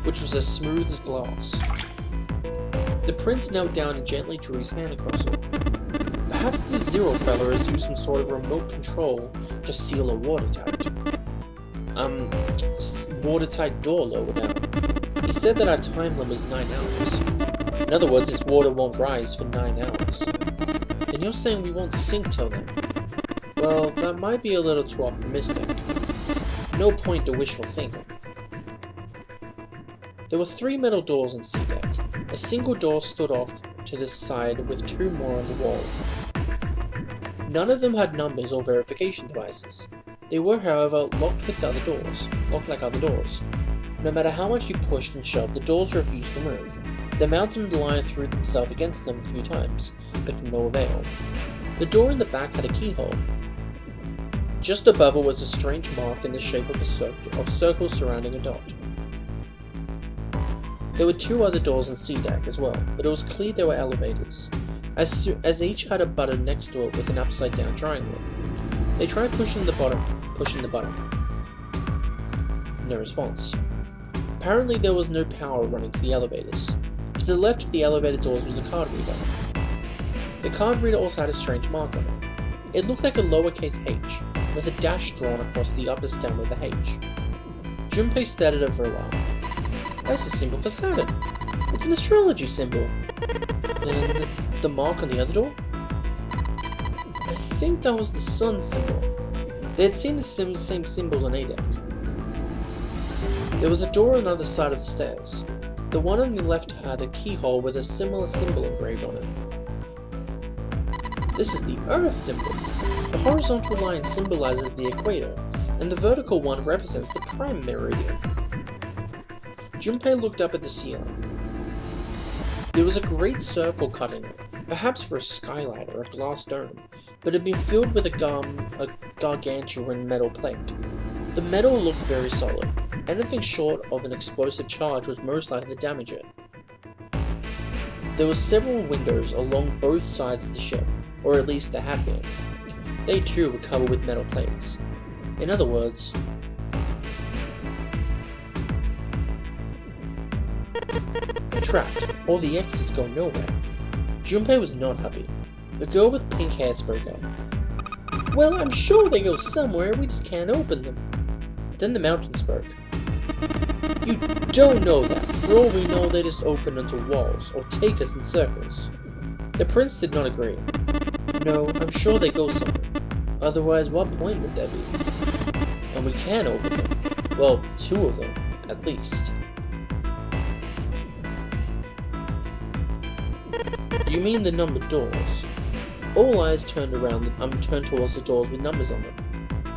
which was as smooth as glass. The prince knelt down and gently drew his hand across it. Perhaps this Zero fella has used some sort of remote control to seal a watertight. Watertight door lower down. He said that our time limit was 9 hours. In other words, this water won't rise for 9 hours. Then you're saying we won't sink till then? Well, that might be a little too optimistic. No point to wishful thinking. There were 3 metal doors on C deck. A single door stood off to the side with 2 more on the wall. None of them had numbers or verification devices. They were, however, locked like other doors. No matter how much you pushed and shoved, the doors refused to move. The mountain and the lion threw themselves against them a few times, but to no avail. The door in the back had a keyhole. Just above it was a strange mark in the shape of a circle surrounding a dot. There were 2 other doors on C deck as well, but it was clear they were elevators, as each had a button next to it with an upside-down triangle. They tried pushing the button. No response. Apparently there was no power running to the elevators. To the left of the elevator doors was a card reader. The card reader also had a strange mark on it. It looked like a lowercase h, with a dash drawn across the upper stem of the h. Junpei stared at it for a while. That's a symbol for Saturn. It's an astrology symbol. And the mark on the other door? I think that was the sun symbol. They had seen the same symbols on A deck. There was a door on the other side of the stairs. The one on the left had a keyhole with a similar symbol engraved on it. This is the Earth symbol. The horizontal line symbolizes the equator, and the vertical one represents the prime meridian. Junpei looked up at the ceiling. There was a great circle cut in it, perhaps for a skylight or a glass dome, but it had been filled with a gargantuan metal plate. The metal looked very solid. Anything short of an explosive charge was most likely to damage it. There were several windows along both sides of the ship, or at least there had been. They too were covered with metal plates. In other words, trapped. All the exits go nowhere. Junpei was not happy. The girl with pink hair spoke up. Well, I'm sure they go somewhere, we just can't open them. Then the mountain spoke. You don't know that. For all we know, they just open into walls, or take us in circles. The prince did not agree. No, I'm sure they go somewhere. Otherwise, what point would there be? And we can open them. Well, 2 of them, at least. You mean the numbered doors? All eyes turned towards the doors with numbers on them.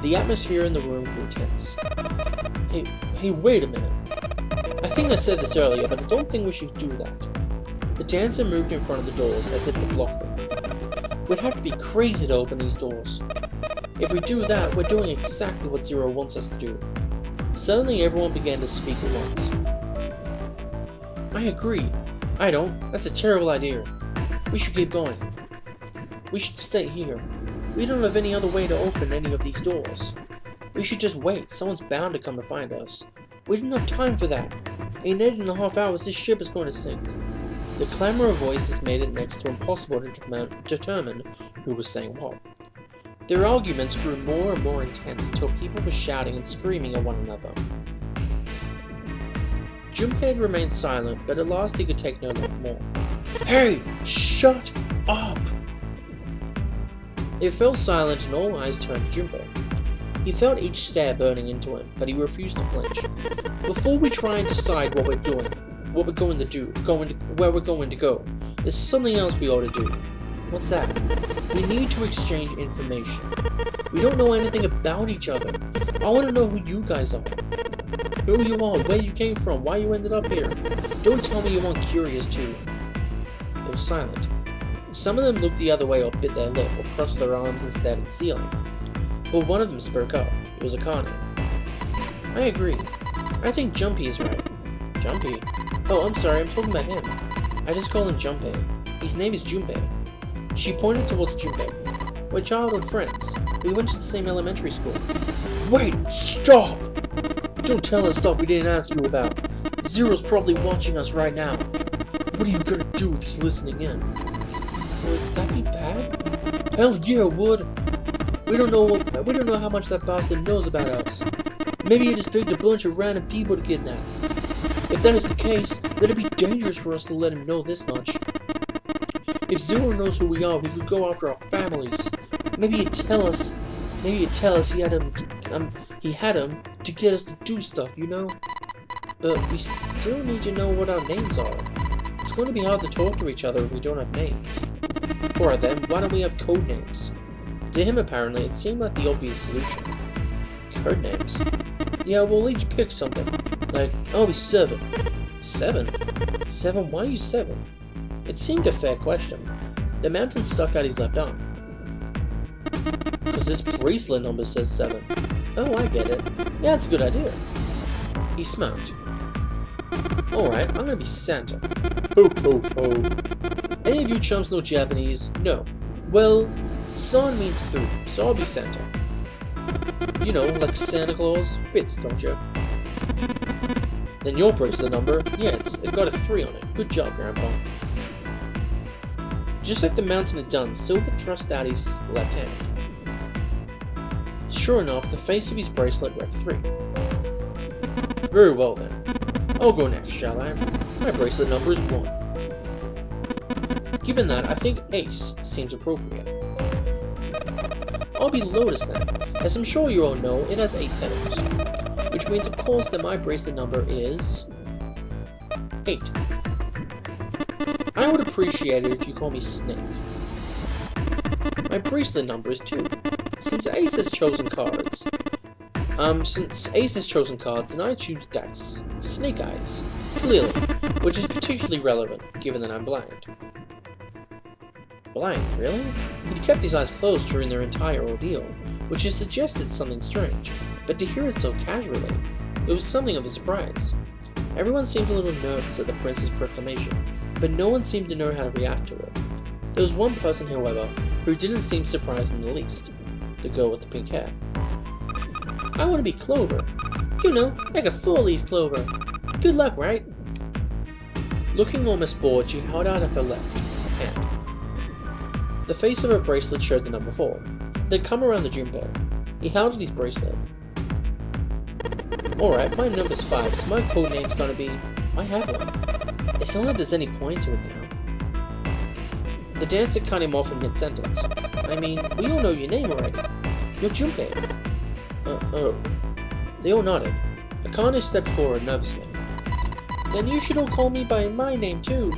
The atmosphere in the room grew tense. Hey, wait a minute. I think I said this earlier, but I don't think we should do that. The dancer moved in front of the doors as if to block them. We'd have to be crazy to open these doors. If we do that, we're doing exactly what Zero wants us to do. Suddenly everyone began to speak at once. I agree. I don't. That's a terrible idea. We should keep going. We should stay here. We don't have any other way to open any of these doors. We should just wait. Someone's bound to come to find us. We don't have time for that. In 8.5 hours, this ship is going to sink. The clamor of voices made it next to impossible to determine who was saying what. Their arguments grew more and more intense until people were shouting and screaming at one another. Junpei had remained silent, but at last he could take no more. Hey! Shh! Shut up! It fell silent and all eyes turned to Junpei. He felt each stare burning into him, but he refused to flinch. Before we try and decide what we're doing, what we're going to do, where we're going to go, there's something else we ought to do. What's that? We need to exchange information. We don't know anything about each other. I want to know who you guys are. Who you are, where you came from, why you ended up here. Don't tell me you weren't curious too. It was silent. Some of them looked the other way or bit their lip or crossed their arms and stared at the ceiling. But one of them spoke up. It was Akane. I agree. I think Jumpy is right. Jumpy? Oh, I'm sorry, I'm talking about him. I just call him Junpei. His name is Junpei. She pointed towards Junpei. We're childhood friends. We went to the same elementary school. Wait! Stop! Don't tell us stuff we didn't ask you about. Zero's probably watching us right now. What are you gonna do if he's listening in? Would that be bad? Hell yeah, it would! We don't know how much that bastard knows about us. Maybe he just picked a bunch of random people to kidnap. If that is the case, then it'd be dangerous for us to let him know this much. If Zero knows who we are, we could go after our families. Maybe he'd tell us he had him to get us to do stuff, you know? But we still need to know what our names are. It's going to be hard to talk to each other if we don't have names. Alright then, why don't we have code names? To him, apparently, it seemed like the obvious solution. Code names? Yeah, we'll each pick something. Like, I'll be 7. 7? 7? Why are you 7? It seemed a fair question. The mountain stuck out his left arm. Because this bracelet number says 7. Oh, I get it. Yeah, that's a good idea. He smoked. Alright, I'm gonna be Santa. Ho ho ho. Any of you chumps know Japanese? No. Well, San means 3, so I'll be Santa. You know, like Santa Claus. Fits, don't you? Then your bracelet number, yeah, it got a 3 on it. Good job, Grandpa. Just like the mountain had done, Silver thrust out his left hand. Sure enough, the face of his bracelet read 3. Very well then. I'll go next, shall I? My bracelet number is 1. Given that, I think Ace seems appropriate. I'll be Lotus then. As I'm sure you all know, it has 8 petals. Which means, of course, that my bracelet number is 8. I would appreciate it if you call me Snake. My bracelet number is 2. Since Ace has chosen cards, and I choose dice. Snake Eyes. Clearly. Which is particularly relevant, given that I'm blind. Blind, really? He'd kept his eyes closed during their entire ordeal, which has suggested something strange, but to hear it so casually, it was something of a surprise. Everyone seemed a little nervous at the prince's proclamation, but no one seemed to know how to react to it. There was one person, however, who didn't seem surprised in the least. The girl with the pink hair. I want to be Clover. You know, like a 4-leaf clover. Good luck, right? Looking almost bored, she held out her left hand. The face of her bracelet showed the number 4. They'd come around the Junpei. He held at his bracelet. Alright, my number's 5, so my code name's gonna be... I have one. It's not like there's any point to it now. The dancer cut him off in mid-sentence. I mean, we all know your name already. You're Junpei. Oh. They all nodded. Akane stepped forward nervously. Then you should all call me by my name too.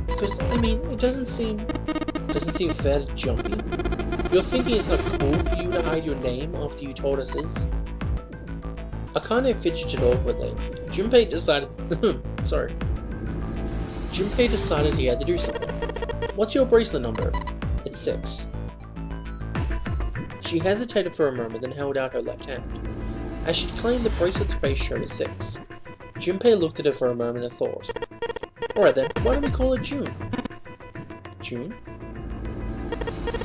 Because, I mean, it doesn't seem fair to Jumpy. You're thinking it's not cool for you to hide your name after you told us his? Akane fidgeted awkwardly. Junpei decided he had to do something. What's your bracelet number? It's 6. She hesitated for a moment, then held out her left hand. As she'd claimed, the bracelet's face showed a 6. Junpei looked at her for a moment and thought. Alright then, why don't we call it June? June?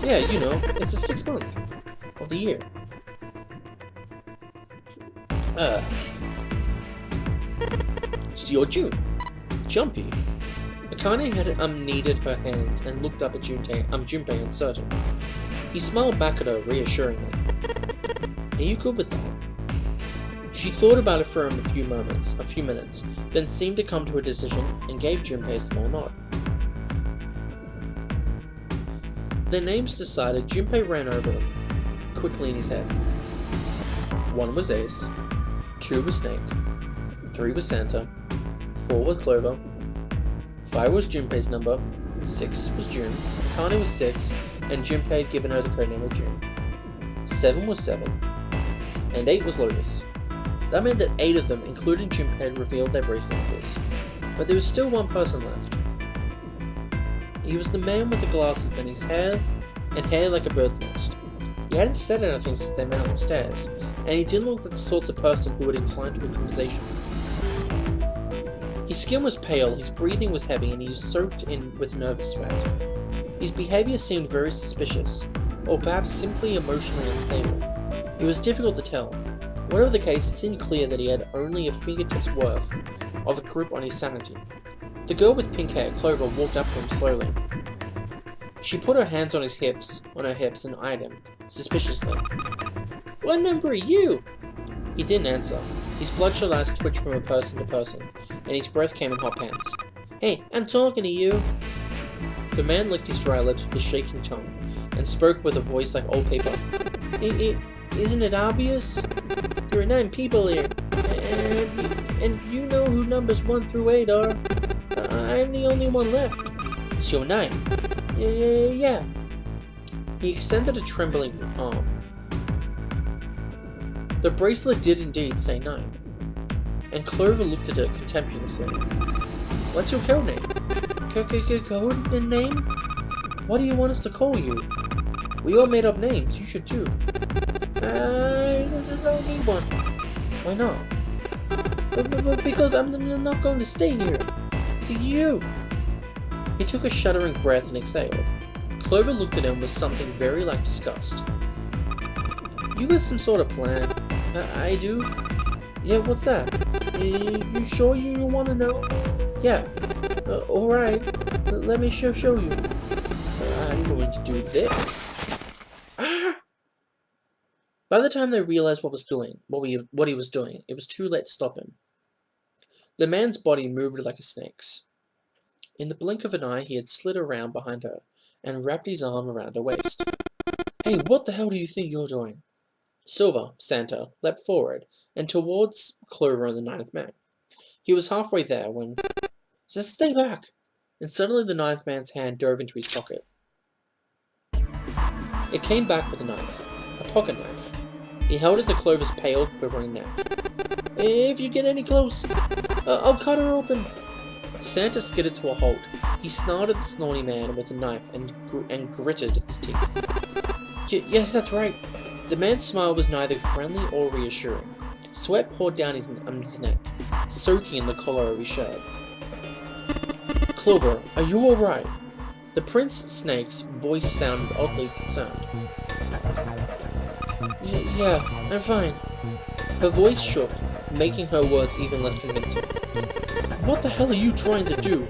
Yeah, you know, it's the 6th month of the year. So you're June. Jumpy. Akane had kneaded her hands and looked up at Junpei uncertain. He smiled back at her reassuringly. Are you good with that? She thought about it for a few minutes, then seemed to come to a decision and gave Junpei a small nod. their names decided, Junpei ran over them, quickly in his head. 1 was Ace, 2 was Snake, 3 was Santa, 4 was Clover, 5 was Junpei's number, 6 was June, Akane was 6, and Junpei had given her the code name of June. 7 was 7, and 8 was Lotus. That meant that 8 of them, including Junpei, had revealed their bracelet numbers. But there was still one person left. He was the man with the glasses and his hair like a bird's nest. He hadn't said anything since they met on the stairs, and he didn't look like the sort of person who would incline to a conversation. His skin was pale, his breathing was heavy, and he was soaked in with nervous sweat. His behavior seemed very suspicious, or perhaps simply emotionally unstable. It was difficult to tell. Whatever the case, it seemed clear that he had only a fingertip's worth of a grip on his sanity. The girl with pink hair, Clover, walked up to him slowly. She put her hands on her hips, and eyed him, suspiciously. "What number are you?" He didn't answer. His bloodshot eyes twitched from person to person, and his breath came in hot pants. "Hey, I'm talking to you!" The man licked his dry lips with a shaking tongue, and spoke with a voice like old paper. Isn't it obvious? There are 9 people here, and you know who numbers 1 through 8 are. I'm the only one left. So 9. Yeah. He extended a trembling arm. The bracelet did indeed say 9, and Clover looked at it contemptuously. "What's your code name?" Code name? What do you want us to call you? We all made up names, you should too. I don't need one. Why not? Because I'm not going to stay here. To you. He took a shuddering breath and exhaled. Clover looked at him with something very like disgust. "You got some sort of plan?" I do. "Yeah, what's that? You sure you want to know?" "Yeah. Alright. Let me show you. I'm going to do this." By the time they realized what he was doing, it was too late to stop him. The man's body moved like a snake's. In the blink of an eye, he had slid around behind her and wrapped his arm around her waist. "Hey, what the hell do you think you're doing?" Silver, Santa, leapt forward and towards Clover and the 9th man. He was halfway there when... "Stay back!" And suddenly the 9th man's hand dove into his pocket. It came back with a knife, a pocket knife. He held it to Clover's pale, quivering neck. "If you get any close, I'll cut her open." Santa skidded to a halt. He snarled at the snorty man with a knife and gritted his teeth. Yes, that's right." The man's smile was neither friendly or reassuring. Sweat poured down his neck, soaking in the collar of his shirt. "Clover, are you alright?" The Prince Snake's voice sounded oddly concerned. Yeah, I'm fine." Her voice shook, making her words even less convincing. "What the hell are you trying to do?"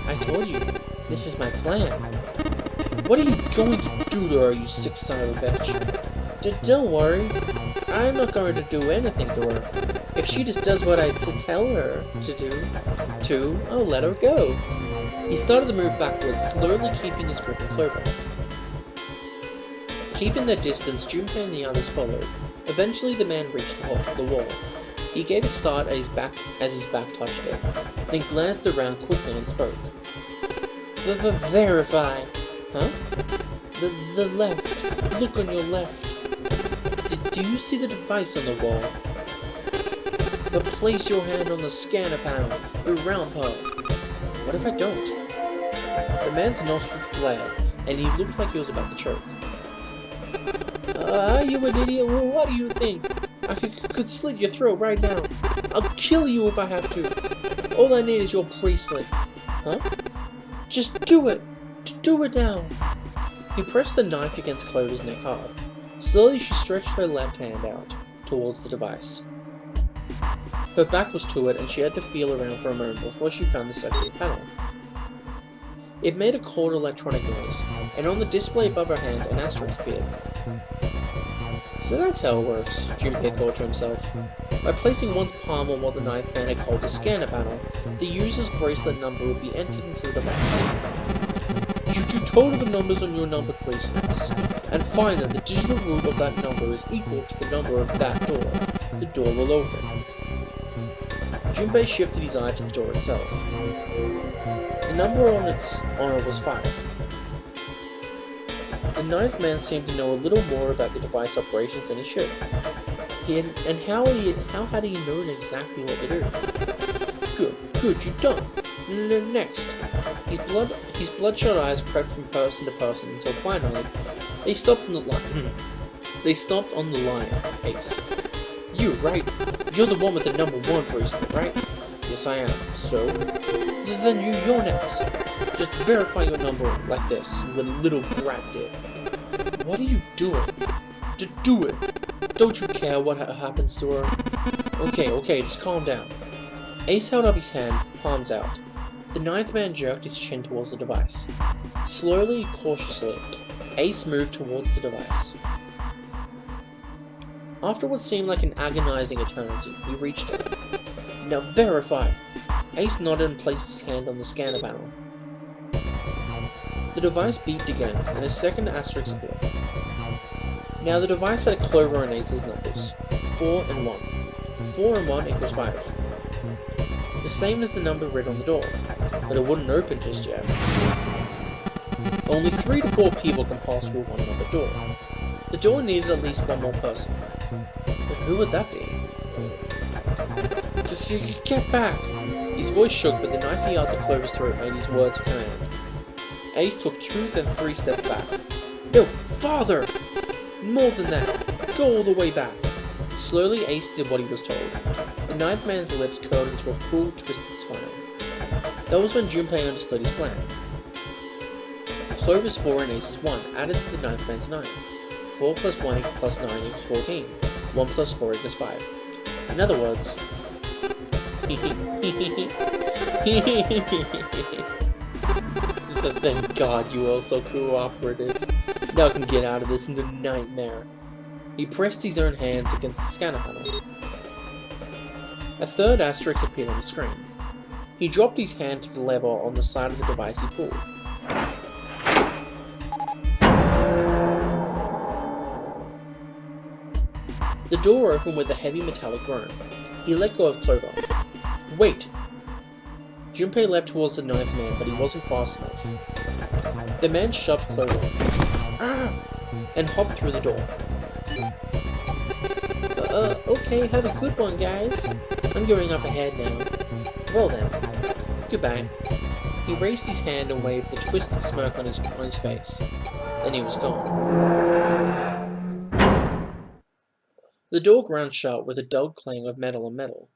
I told you, this is my plan." "What are you going to do to her, you sick son of a bitch?" Don't worry, I'm not going to do anything to her. If she just does what I tell her to do, I'll let her go." He started to move backwards, slowly keeping his grip on Clover. Keeping their distance, Junpei and the others followed. Eventually the man reached the wall. He gave a start as his back touched it, then glanced around quickly and spoke. Verify. Huh? The left. Look on your left. Do you see the device on the wall? But place your hand on the scanner panel, the round part. What if I don't? The man's nostrils flared, and he looked like he was about to choke. Are you an idiot? What do you think? I could slit your throat right now. I'll kill you if I have to. All I need is your bracelet. Huh? Just do it. Do it now. He pressed the knife against Clover's neck hard. Slowly she stretched her left hand out towards the device. Her back was to it, and she had to feel around for a moment before she found the circular panel. It made a cold electronic noise, and on the display above her hand, an asterisk appeared. So that's how it works, Junpei thought to himself. By placing one's palm on what the 9th man had called the scanner panel, the user's bracelet number would be entered into the device. You do total the numbers on your numbered bracelets, and find that the digital root of that number is equal to the number of that door. The door will open. Junpei shifted his eye to the door itself. The number on it was 5. The ninth man seemed to know a little more about the device operations than he should. How had he known exactly what to do? Good, you're done. Next. His bloodshot eyes crept from person to person until finally they stopped on the line. They stopped on the line, Ace. You, right? You're the one with the number 1 bracelet, right? Yes, I am. So? Then you're next. Just verify your number like this, what little brat did. What are you doing? Do it. Don't you care what happens to her? Okay, just calm down. Ace held up his hand, palms out. The ninth man jerked his chin towards the device. Slowly, cautiously, Ace moved towards the device. After what seemed like an agonizing eternity, he reached it. Now verify! Ace nodded and placed his hand on the scanner panel. The device beeped again, and a second asterisk appeared. Now the device had a clover in Ace's numbers. 4 and 1. 4 and 1 equals 5. The same as the number written on the door, but it wouldn't open just yet. Only 3 to 4 people can pass through one numbered door. The door needed at least one more person. But who would that be? Get back! His voice shook, but the knife he held to Clover's throat made his words a command. Ace took 2, then 3 steps back. No, farther! More than that! Go all the way back! Slowly, Ace did what he was told. The ninth man's lips curled into a cruel, twisted smile. That was when Junpei understood his plan. Clover's 4 and Ace's 1 added to the ninth man's 9. 4 plus 1 plus 9 equals 14. 1 plus 4 equals 5. In other words... Thank God you are so cooperative. Now I can get out of this nightmare. He pressed his own hands against the scanner panel. A third asterisk appeared on the screen. He dropped his hand to the lever on the side of the device he pulled. The door opened with a heavy metallic groan. He let go of Clover. Wait! Junpei leapt towards the ninth man, but he wasn't fast enough. The man shoved Clover and hopped through the door. Okay, have a good one, guys. I'm going up ahead now. Well then, goodbye. He raised his hand and waved the twisted smirk on his face. Then he was gone. The door ground shut with a dull clang of metal on metal.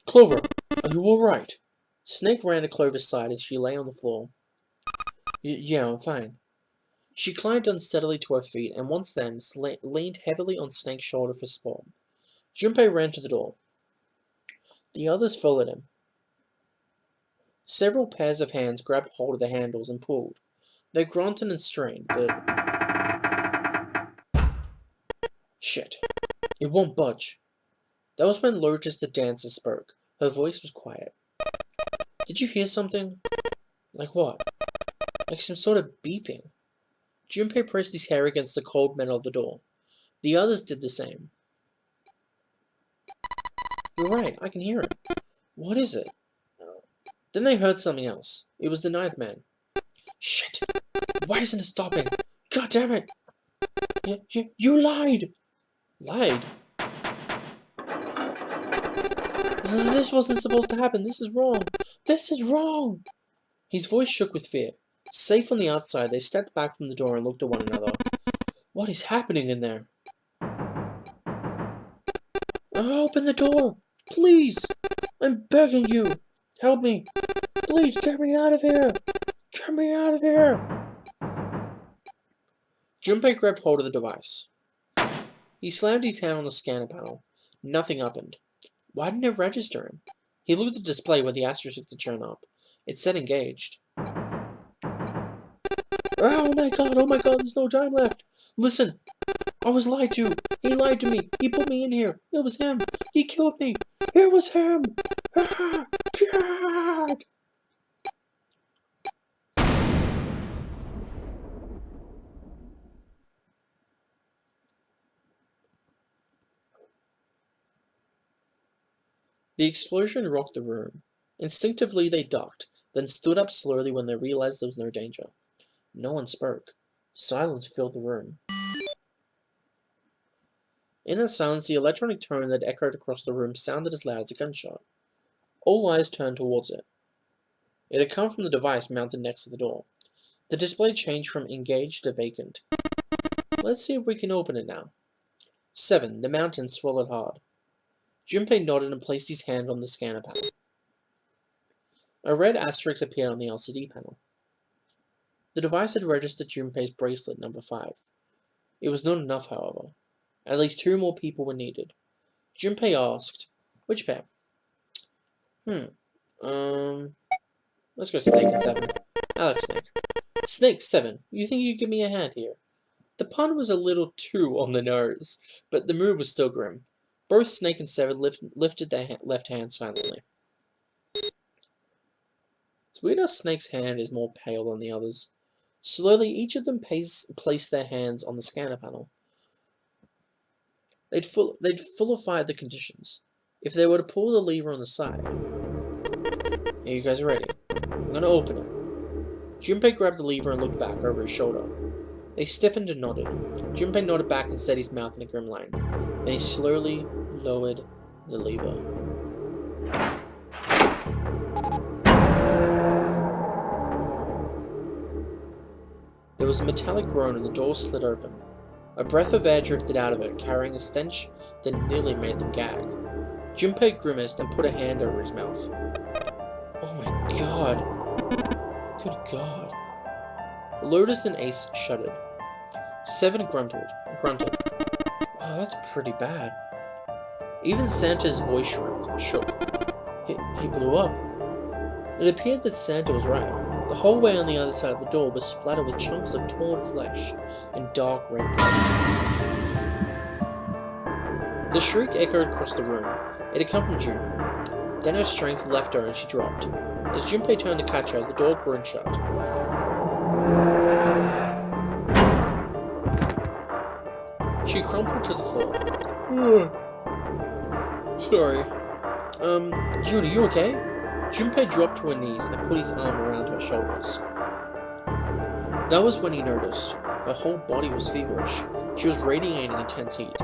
Clover, are you alright? Snake ran to Clover's side as she lay on the floor. Yeah, I'm fine. She climbed unsteadily to her feet and once then leaned heavily on Snake's shoulder for support. Junpei ran to the door. The others followed him. Several pairs of hands grabbed hold of the handles and pulled. They grunted and strained, but... Shit. It won't budge. That was when Lotus the dancer spoke. Her voice was quiet. Did you hear something? Like what? Like some sort of beeping. Junpei pressed his hair against the cold metal of the door. The others did the same. You're right, I can hear it. What is it? Then they heard something else. It was the ninth man. Shit! Why isn't it stopping? God damn it! You lied! Lied? This wasn't supposed to happen. This is wrong. This is wrong! His voice shook with fear. Safe on the outside, they stepped back from the door and looked at one another. What is happening in there? Open the door! Please! I'm begging you! Help me! Please, get me out of here! Get me out of here! Junpei grabbed hold of the device. He slammed his hand on the scanner panel. Nothing opened. Why didn't it register him? He looked at the display where the asterisk had shown up. It said engaged. Oh my god, there's no time left. Listen, I was lied to. He lied to me. He put me in here. It was him. He killed me. It was him. Ah, God. The explosion rocked the room. Instinctively they ducked, then stood up slowly when they realized there was no danger. No one spoke. Silence filled the room. In that silence, the electronic tone that echoed across the room sounded as loud as a gunshot. All eyes turned towards it. It had come from the device mounted next to the door. The display changed from engaged to vacant. Let's see if we can open it now. 7. The mountain swallowed hard. Junpei nodded and placed his hand on the scanner panel. A red asterisk appeared on the LCD panel. The device had registered Junpei's bracelet number 5. It was not enough, however. At least 2 more people were needed. Junpei asked, "Which pair?" Let's go Snake and 7. I like Snake. Snake, 7. You think you could give me a hand here? The pun was a little too on the nose, but the mood was still grim. Both Snake and 7 lifted their left hand silently. It's weird how Snake's hand is more pale than the others. Slowly, each of them placed their hands on the scanner panel. They'd fullified the conditions. If they were to pull the lever on the side... Are you guys ready? I'm gonna open it. Junpei grabbed the lever and looked back over his shoulder. They stiffened and nodded. Junpei nodded back and set his mouth in a grim line. Then he slowly lowered the lever. There was a metallic groan and the door slid open. A breath of air drifted out of it, carrying a stench that nearly made them gag. Junpei grimaced and put a hand over his mouth. Oh my god. Good god. Lotus and Ace shuddered. 7 grunted. Oh, that's pretty bad. Even Santa's voice shook. He blew up. It appeared that Santa was right. The hallway on the other side of the door was splattered with chunks of torn flesh and dark red blood. The shriek echoed across the room. It had come from June. Then her strength left her and she dropped. As Junpei turned to catch her, the door groaned shut. She crumpled to the floor. Sorry. June, are you okay? Junpei dropped to her knees and put his arm around her shoulders. That was when he noticed. Her whole body was feverish. She was radiating intense heat.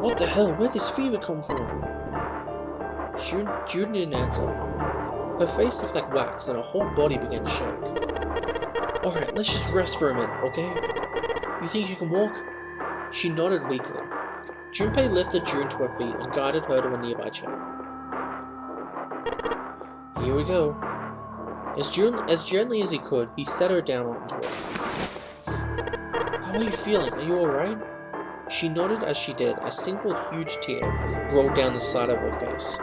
What the hell? Where'd this fever come from? June didn't answer. Her face looked like wax and her whole body began to shake. Alright, let's just rest for a minute, okay? You think you can walk? She nodded weakly. Junpei lifted June to her feet and guided her to a nearby chair. Here we go. As gently as he could, he set her down onto it. How are you feeling? Are you alright? She nodded as she did. A single huge tear rolled down the side of her face.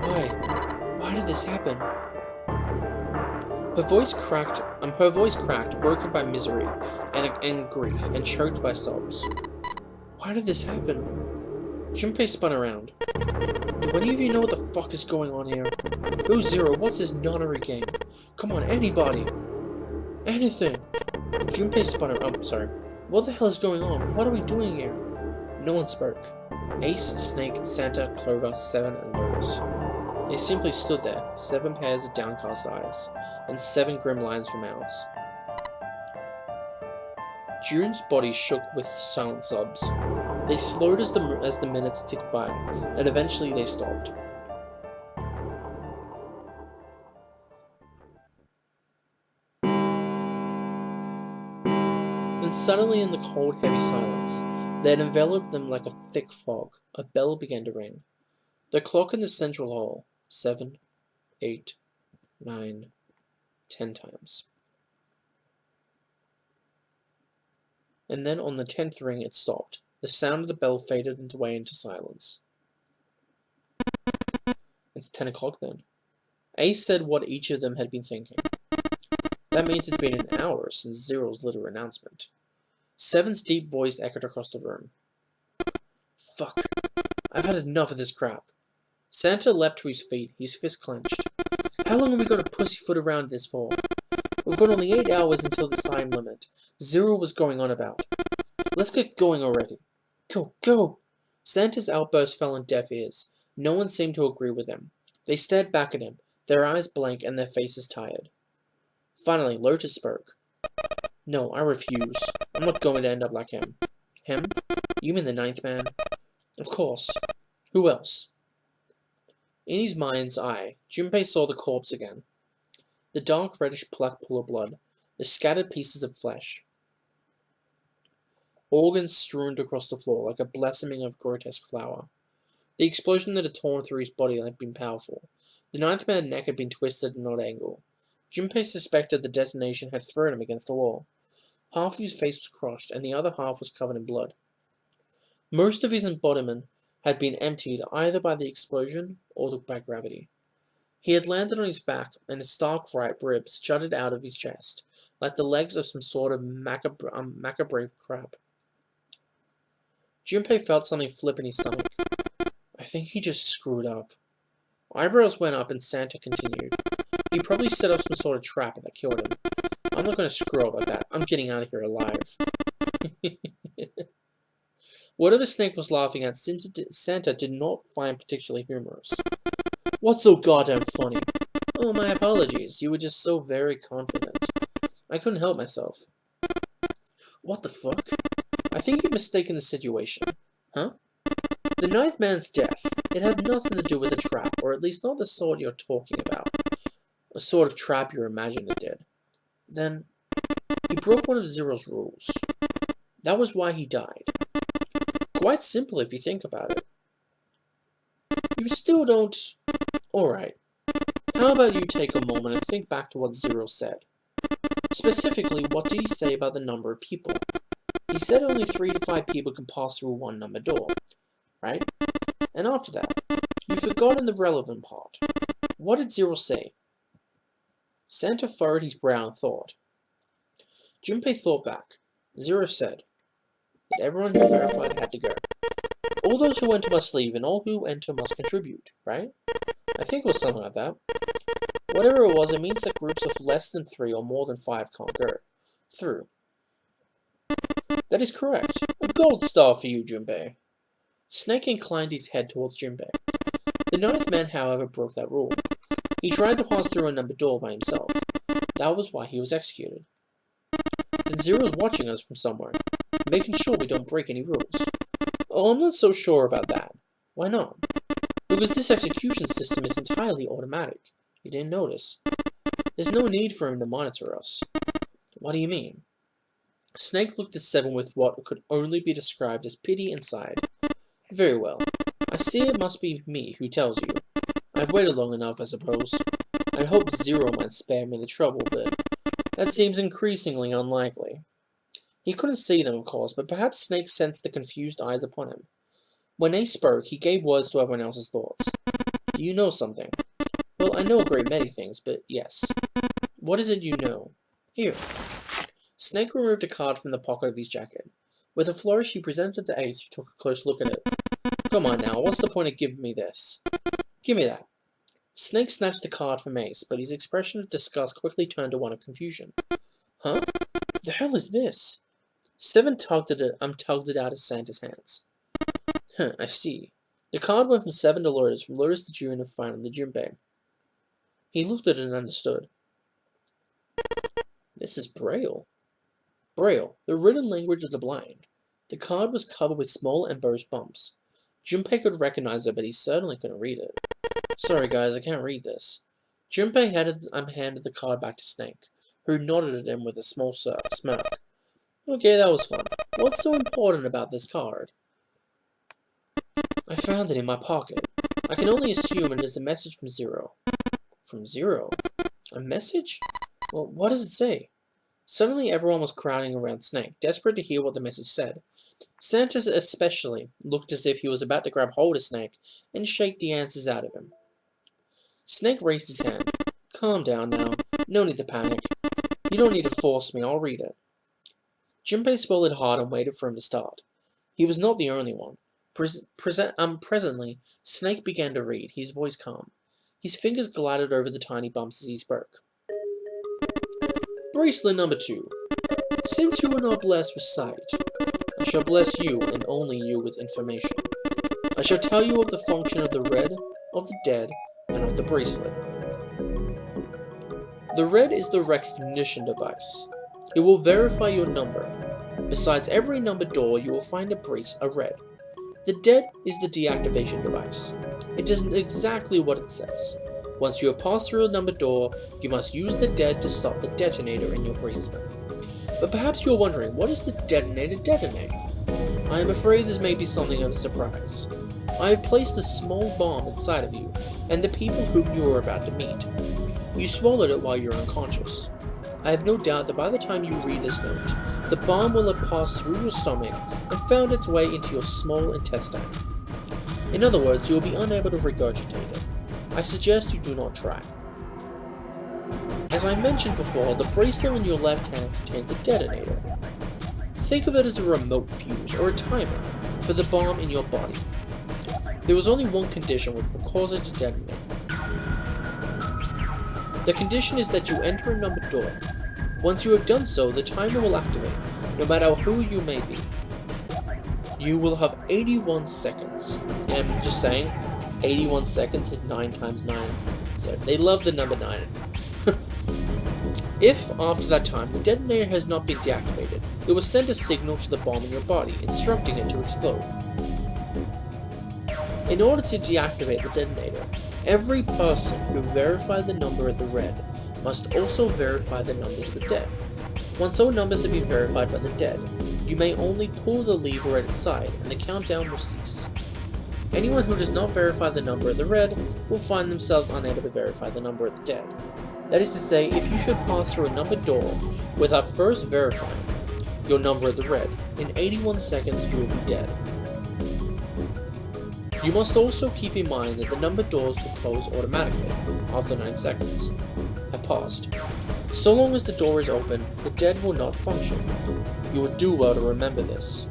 Why? Why did this happen? Her voice cracked, broken by misery and grief, and choked by sobs. Why did this happen? Junpei spun around. Do any of you know what the fuck is going on here? Who's Zero? What's this nonnery game? Come on, anybody! Anything! Junpei spun around. Sorry. What the hell is going on? What are we doing here? No one spoke. Ace, Snake, Santa, Clover, 7, and Lotus. They simply stood there, 7 pairs of downcast eyes, and 7 grim lines for mouths. June's body shook with silent sobs. They slowed as the minutes ticked by, and eventually they stopped. And suddenly in the cold, heavy silence, that had enveloped them like a thick fog, a bell began to ring. The clock in the central hall, 7, 8, 9, 10 times. And then on the 10th ring it stopped. The sound of the bell faded away into silence. It's 10 o'clock then. Ace said what each of them had been thinking. That means it's been an hour since Zero's little announcement. 7's deep voice echoed across the room. Fuck. I've had enough of this crap. Santa leapt to his feet, his fist clenched. How long are we going to pussyfoot around this for? We've got only 8 hours until the time limit. Zero was going on about. Let's get going already. Go, go! Santa's outburst fell on deaf ears. No one seemed to agree with him. They stared back at him, their eyes blank and their faces tired. Finally, Lotus spoke. No, I refuse. I'm not going to end up like him. Him? You mean the ninth man? Of course. Who else? In his mind's eye, Junpei saw the corpse again. The dark reddish black pool of blood, the scattered pieces of flesh. Organs strewn across the floor like a blossoming of grotesque flower. The explosion that had torn through his body had been powerful. The ninth man's neck had been twisted at an odd angle. Junpei suspected the detonation had thrown him against the wall. Half of his face was crushed, and the other half was covered in blood. Most of his embodiment had been emptied either by the explosion or by gravity. He had landed on his back, and his stark right ribs jutted out of his chest, like the legs of some sort of macabre crab. Junpei felt something flip in his stomach. I think he just screwed up. Eyebrows went up and Santa continued. He probably set up some sort of trap that killed him. I'm not going to screw up like that. I'm getting out of here alive. Whatever Snake was laughing at, Santa did not find particularly humorous. What's so goddamn funny? Oh, my apologies. You were just so very confident. I couldn't help myself. What the fuck? I think you've mistaken the situation. Huh? The ninth man's death, it had nothing to do with a trap, or at least not the sort you're talking about. A sort of trap you imagine it did. Then, he broke one of Zero's rules. That was why he died. Quite simple if you think about it. You still don't... Alright. How about you take a moment and think back to what Zero said? Specifically, what did he say about the number of people? He said only 3 to 5 people can pass through one number door, right? And after that, you've forgotten the relevant part. What did Zero say? Santa furrowed his brow and thought. Junpei thought back. Zero said that everyone who verified had to go. All those who enter must leave, and all who enter must contribute, right? I think it was something like that. Whatever it was, it means that groups of less than 3 or more than 5 can't go through. That is correct. A gold star for you, Junpei. Snake inclined his head towards Junpei. The ninth man, however, broke that rule. He tried to pass through a numbered door by himself. That was why he was executed. Then Zero's watching us from somewhere, making sure we don't break any rules. Oh, I'm not so sure about that. Why not? Because this execution system is entirely automatic. You didn't notice. There's no need for him to monitor us. What do you mean? Snake looked at Seven with what could only be described as pity and sighed. Very well. I see it must be me who tells you. I've waited long enough, I suppose. I'd hoped Zero might spare me the trouble, but that seems increasingly unlikely. He couldn't see them, of course, but perhaps Snake sensed the confused eyes upon him. When they spoke, he gave words to everyone else's thoughts. Do you know something? Well, I know a great many things, but yes. What is it you know? Here. Snake removed a card from the pocket of his jacket. With a flourish, he presented it to Ace, who took a close look at it. Come on now, what's the point of giving me this? Give me that. Snake snatched the card from Ace, but his expression of disgust quickly turned to one of confusion. Huh? The hell is this? Seven tugged it out of Santa's hands. Huh, I see. The card went from Seven to Lotus, from Lotus to June, and finally to Junpei. He looked at it and understood. This is Braille. Braille, the written language of the blind. The card was covered with small embossed bumps. Junpei could recognize it, but he certainly couldn't read it. Sorry guys, I can't read this. Junpei handed the card back to Snake, who nodded at him with a small smirk. Okay, that was fun. What's so important about this card? I found it in my pocket. I can only assume it is a message from Zero. From Zero? A message? Well, what does it say? Suddenly everyone was crowding around Snake, desperate to hear what the message said. Santa especially looked as if he was about to grab hold of Snake and shake the answers out of him. Snake raised his hand. Calm down now. No need to panic. You don't need to force me, I'll read it. Junpei swallowed hard and waited for him to start. He was not the only one. Presently, Snake began to read, his voice calm. His fingers glided over the tiny bumps as he spoke. Bracelet number 2. Since you are not blessed with sight, I shall bless you and only you with information. I shall tell you of the function of the red, of the dead, and of the bracelet. The red is the recognition device. It will verify your number. Besides every numbered door, you will find a red. The dead is the deactivation device. It does exactly what it says. Once you have passed through a numbered door, you must use the dead to stop the detonator in your bracelet. But perhaps you're wondering, what does the detonator detonate? I am afraid this may be something of a surprise. I have placed a small bomb inside of you, and the people whom you are about to meet. You swallowed it while you're unconscious. I have no doubt that by the time you read this note, the bomb will have passed through your stomach and found its way into your small intestine. In other words, you will be unable to regurgitate it. I suggest you do not try. As I mentioned before, the bracelet on your left hand contains a detonator. Think of it as a remote fuse or a timer for the bomb in your body. There is only one condition which will cause it to detonate. The condition is that you enter a numbered door. Once you have done so, the timer will activate, no matter who you may be. You will have 81 seconds. And I'm just saying, 81 seconds is 9 times 9. So they love the number 9. If, after that time, the detonator has not been deactivated, it will send a signal to the bomb in your body, instructing it to explode. In order to deactivate the detonator, every person who verified the number of the red must also verify the numbers of the dead. Once all numbers have been verified by the dead, you may only pull the lever at its side and the countdown will cease. Anyone who does not verify the number of the red will find themselves unable to verify the number of the dead. That is to say, if you should pass through a numbered door without first verifying your number of the red, in 81 seconds you will be dead. You must also keep in mind that the numbered doors will close automatically after 9 seconds have passed. So long as the door is open, the dead will not function. You would do well to remember this.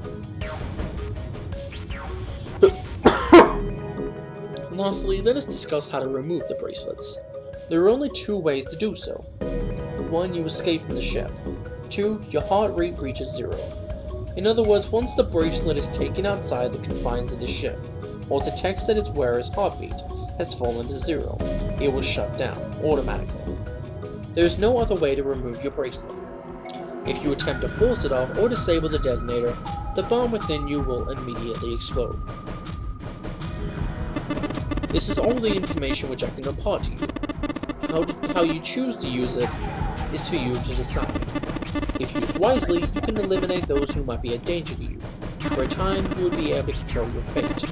Lastly, let us discuss how to remove the bracelets. There are only 2 ways to do so. 1. You escape from the ship. 2. Your heart rate reaches 0. In other words, once the bracelet is taken outside the confines of the ship, or detects that its wearer's heartbeat has fallen to 0, it will shut down automatically. There is no other way to remove your bracelet. If you attempt to force it off or disable the detonator, the bomb within you will immediately explode. This is all the information which I can impart to you. How you choose to use it is for you to decide. If used wisely, you can eliminate those who might be a danger to you. For a time, you will be able to control your fate.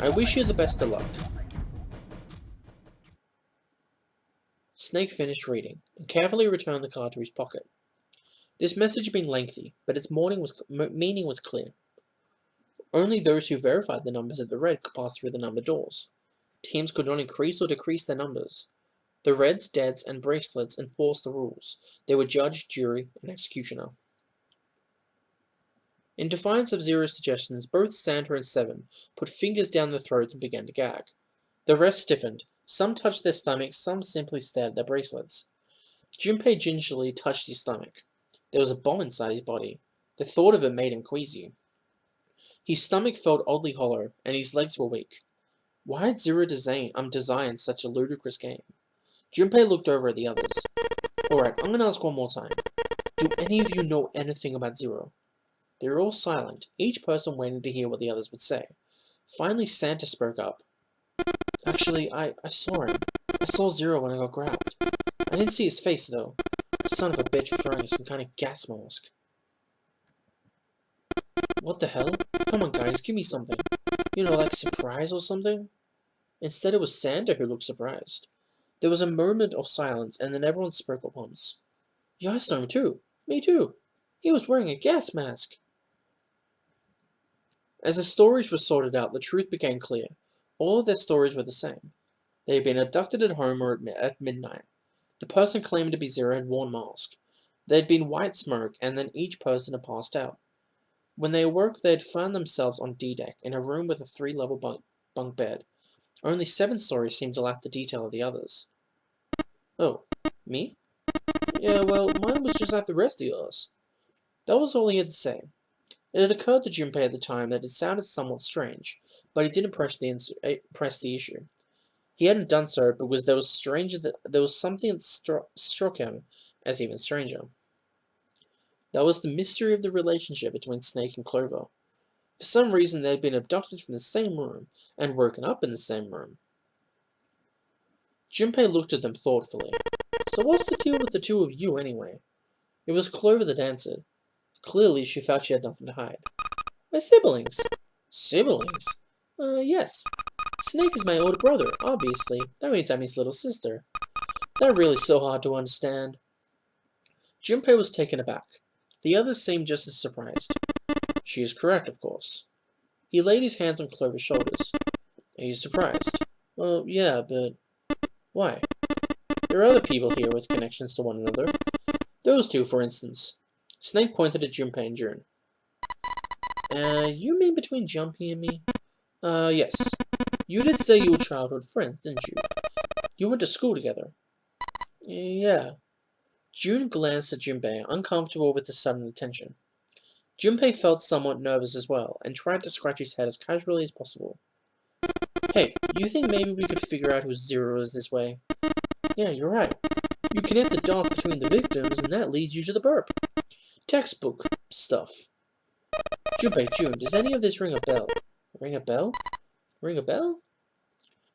I wish you the best of luck. Snake finished reading, and carefully returned the card to his pocket. This message had been lengthy, but its meaning was clear. Only those who verified the numbers of the red could pass through the numbered doors. Teams could not increase or decrease their numbers. The Reds, Deads, and Bracelets enforced the rules. They were judge, jury, and executioner. In defiance of Zero's suggestions, both Santa and Seven put fingers down their throats and began to gag. The rest stiffened. Some touched their stomachs, some simply stared at their bracelets. Junpei gingerly touched his stomach. There was a bomb inside his body. The thought of it made him queasy. His stomach felt oddly hollow, and his legs were weak. Why had Zero designed such a ludicrous game? Junpei looked over at the others. Alright, I'm gonna ask one more time. Do any of you know anything about Zero? They were all silent, each person waiting to hear what the others would say. Finally, Santa spoke up. Actually, I saw him. I saw Zero when I got grabbed. I didn't see his face, though. Son of a bitch was wearing some kind of gas mask. What the hell? Come on, guys, give me something. You know, like surprise or something? Instead, it was Santa who looked surprised. There was a moment of silence, and then everyone spoke at once. Yeah, I saw him too. Me too. He was wearing a gas mask. As the stories were sorted out, the truth became clear. All of their stories were the same. They had been abducted at home or at midnight. The person claiming to be Zero had worn a mask. There had been white smoke, and then each person had passed out. When they awoke, they had found themselves on D-deck, in a room with a 3-level bunk bed. Only 7 stories seemed to lack the detail of the others. Oh, me? Yeah, well, mine was just like the rest of yours. That was all he had to say. It had occurred to Junpei at the time that it sounded somewhat strange, but he didn't press the issue. He hadn't done so because there was something that struck him as even stranger. That was the mystery of the relationship between Snake and Clover. For some reason, they had been abducted from the same room and woken up in the same room. Junpei looked at them thoughtfully. So what's the deal with the two of you, anyway? It was Clover that answered. Clearly, she felt she had nothing to hide. My siblings. Siblings? Yes. Snake is my older brother, obviously. That means I'm his little sister. That really so hard to understand. Junpei was taken aback. The others seemed just as surprised. She is correct, of course. He laid his hands on Clover's shoulders. Are you surprised? Well, yeah, but... Why? There are other people here with connections to one another. Those two, for instance. Snake pointed at Junpei and June. You mean between Junpei and me? Yes. You did say you were childhood friends, didn't you? You went to school together. Yeah. June glanced at Junpei, uncomfortable with the sudden attention. Junpei felt somewhat nervous as well, and tried to scratch his head as casually as possible. Hey, you think maybe we could figure out who Zero is this way? Yeah, you're right. You connect the dots between the victims, and that leads you to the burp. Textbook stuff. Junpei, June, does any of this ring a bell? Ring a bell? Ring a bell?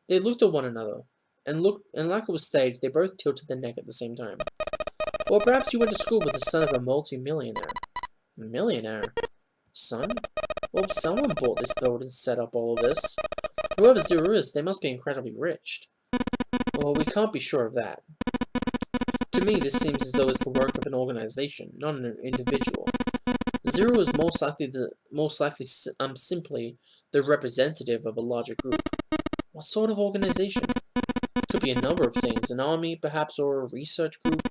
They looked at one another, and like it was staged, they both tilted their neck at the same time. Or perhaps you went to school with the son of a multi-millionaire. Millionaire? Son? Well, someone bought this building and set up all of this. Whoever Zero is, they must be incredibly rich. Well, we can't be sure of that. To me, this seems as though it's the work of an organization, not an individual. Zero is most likely simply the representative of a larger group. What sort of organization? Could be a number of things. An army, perhaps, or a research group.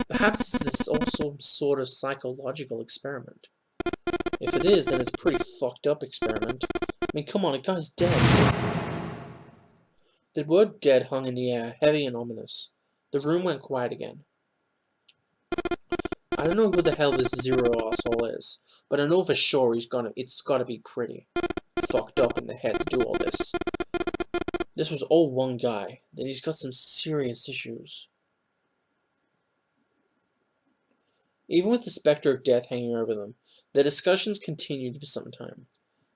Perhaps this is also some sort of psychological experiment. If it is, then it's a pretty fucked up experiment. I mean, come on, a guy's dead. The word dead hung in the air, heavy and ominous. The room went quiet again. I don't know who the hell this Zero asshole is, but I know for sure it's gotta be pretty fucked up in the head to do all this. This was all one guy, then he's got some serious issues. Even with the specter of death hanging over them, the discussions continued for some time.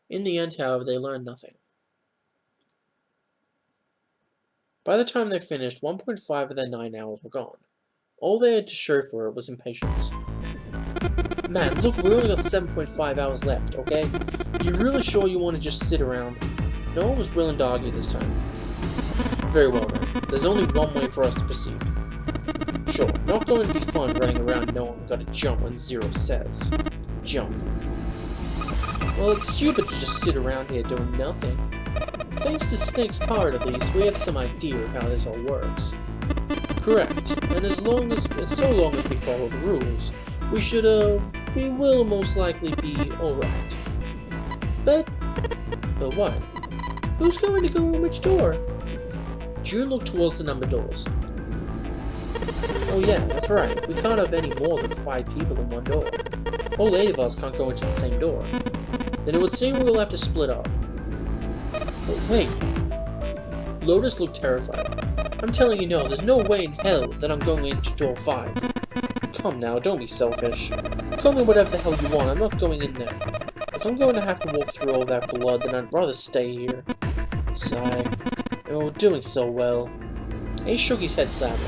In the end, however, they learned nothing. By the time they finished, 1.5 of their 9 hours were gone. All they had to show for it was impatience. Man, look, we only got 7.5 hours left, okay? You really sure you want to just sit around? No one was willing to argue this time. Very well then, there's only one way for us to proceed. Sure, not going to be fun running around knowing we've got to jump when Zero says. Jump. Well, it's stupid to just sit around here doing nothing. Thanks to Snake's card, at least, we have some idea of how this all works. Correct, and so long as we follow the rules, we will most likely be alright. But what? Who's going to go in which door? June looked towards the numbered doors. Oh yeah, that's right, we can't have any more than 5 people in one door. All 8 of us can't go into the same door. Then it would seem we'll have to split up. But wait. Lotus looked terrified. I'm telling you no, there's no way in hell that I'm going into door 5. Come now, don't be selfish. Call me whatever the hell you want, I'm not going in there. If I'm going to have to walk through all that blood, then I'd rather stay here. Sigh. Oh, doing so well. He shook his head sadly.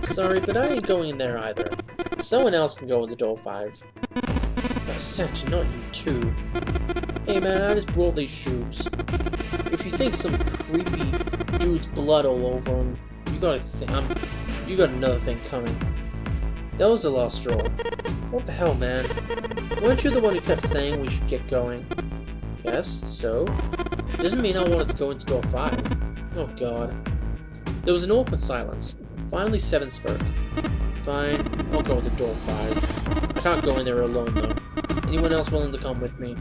Sorry, but I ain't going in there either. Someone else can go into door 5. Santa, not you too. Hey man, I just brought these shoes. If you think some creepy dude's blood all over him, you got another thing coming. That was the last straw. What the hell, man? Weren't you the one who kept saying we should get going? Yes, so? Doesn't mean I wanted to go into door 5. Oh god. There was an awkward silence. Finally, 7 spoke. Fine, I'll go into door 5. I can't go in there alone, though. Anyone else willing to come with me?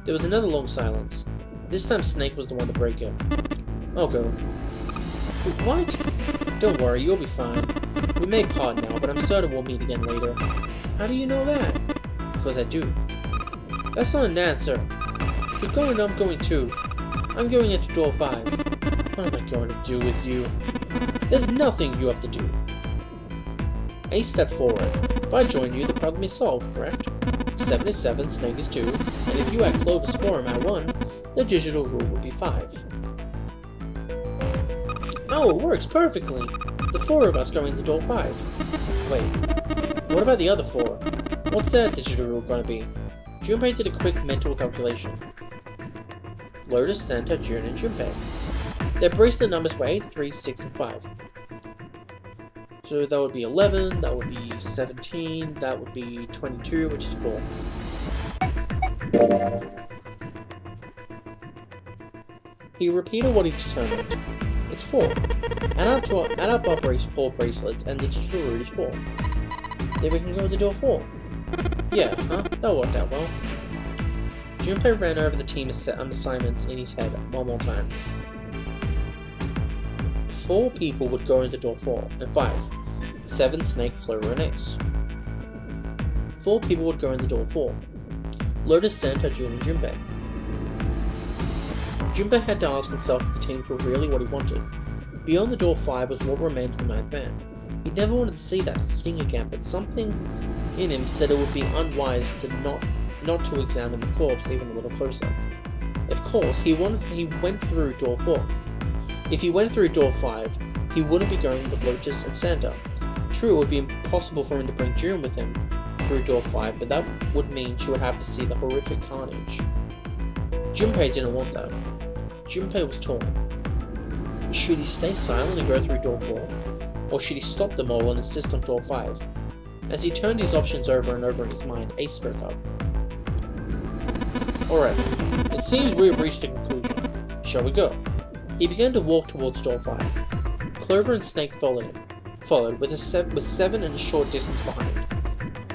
There was another long silence. This time Snake was the one to break it. I'll go. What? Don't worry, you'll be fine. We may part now, but I'm certain we'll meet again later. How do you know that? Because I do. That's not an answer. If you're going, I'm going too. I'm going into door 5. What am I going to do with you? There's nothing you have to do. Ace stepped forward. If I join you, the problem is solved, correct? 7 is 7, Snake is 2, and if you add Clover's 4 and I 1, the digital rule would be 5. Oh, it works perfectly! The 4 of us go into door 5. Wait, what about the other 4? What's their digital rule gonna be? Junpei did a quick mental calculation. Lotus, Santa, June, and Junpei. Their bracelet numbers were 8, 3, 6, and 5. So that would be 11, that would be 17, that would be 22, which is 4. He repeated what he determined. It's 4. Add up our 4 bracelets and the digital root is 4. Then we can go to door 4. Yeah, huh? That worked out well. Junpei ran over the team assignments in his head one more time. 4 people would go into door 4, and 5. 7, Snake, Clover, and Ace. 4 people would go into door 4. Lotus, Santa, June, and Junpei. Junpei had to ask himself if the teams were really what he wanted. Beyond the door 5 was what remained of the 9th man. He never wanted to see that thing again, but something in him said it would be unwise to not to examine the corpse even a little closer. Of course, he went through door 4. If he went through door 5, he wouldn't be going with Lotus and Santa. True, it would be impossible for him to bring June with him through door 5, but that would mean she would have to see the horrific carnage. Junpei didn't want that. Junpei was torn. Should he stay silent and go through door 4, or should he stop them all and insist on door 5? As he turned his options over and over in his mind, Ace spoke up. Alright, it seems we've reached a conclusion. Shall we go? He began to walk towards door 5. Clover and Snake followed with 7 and a short distance behind.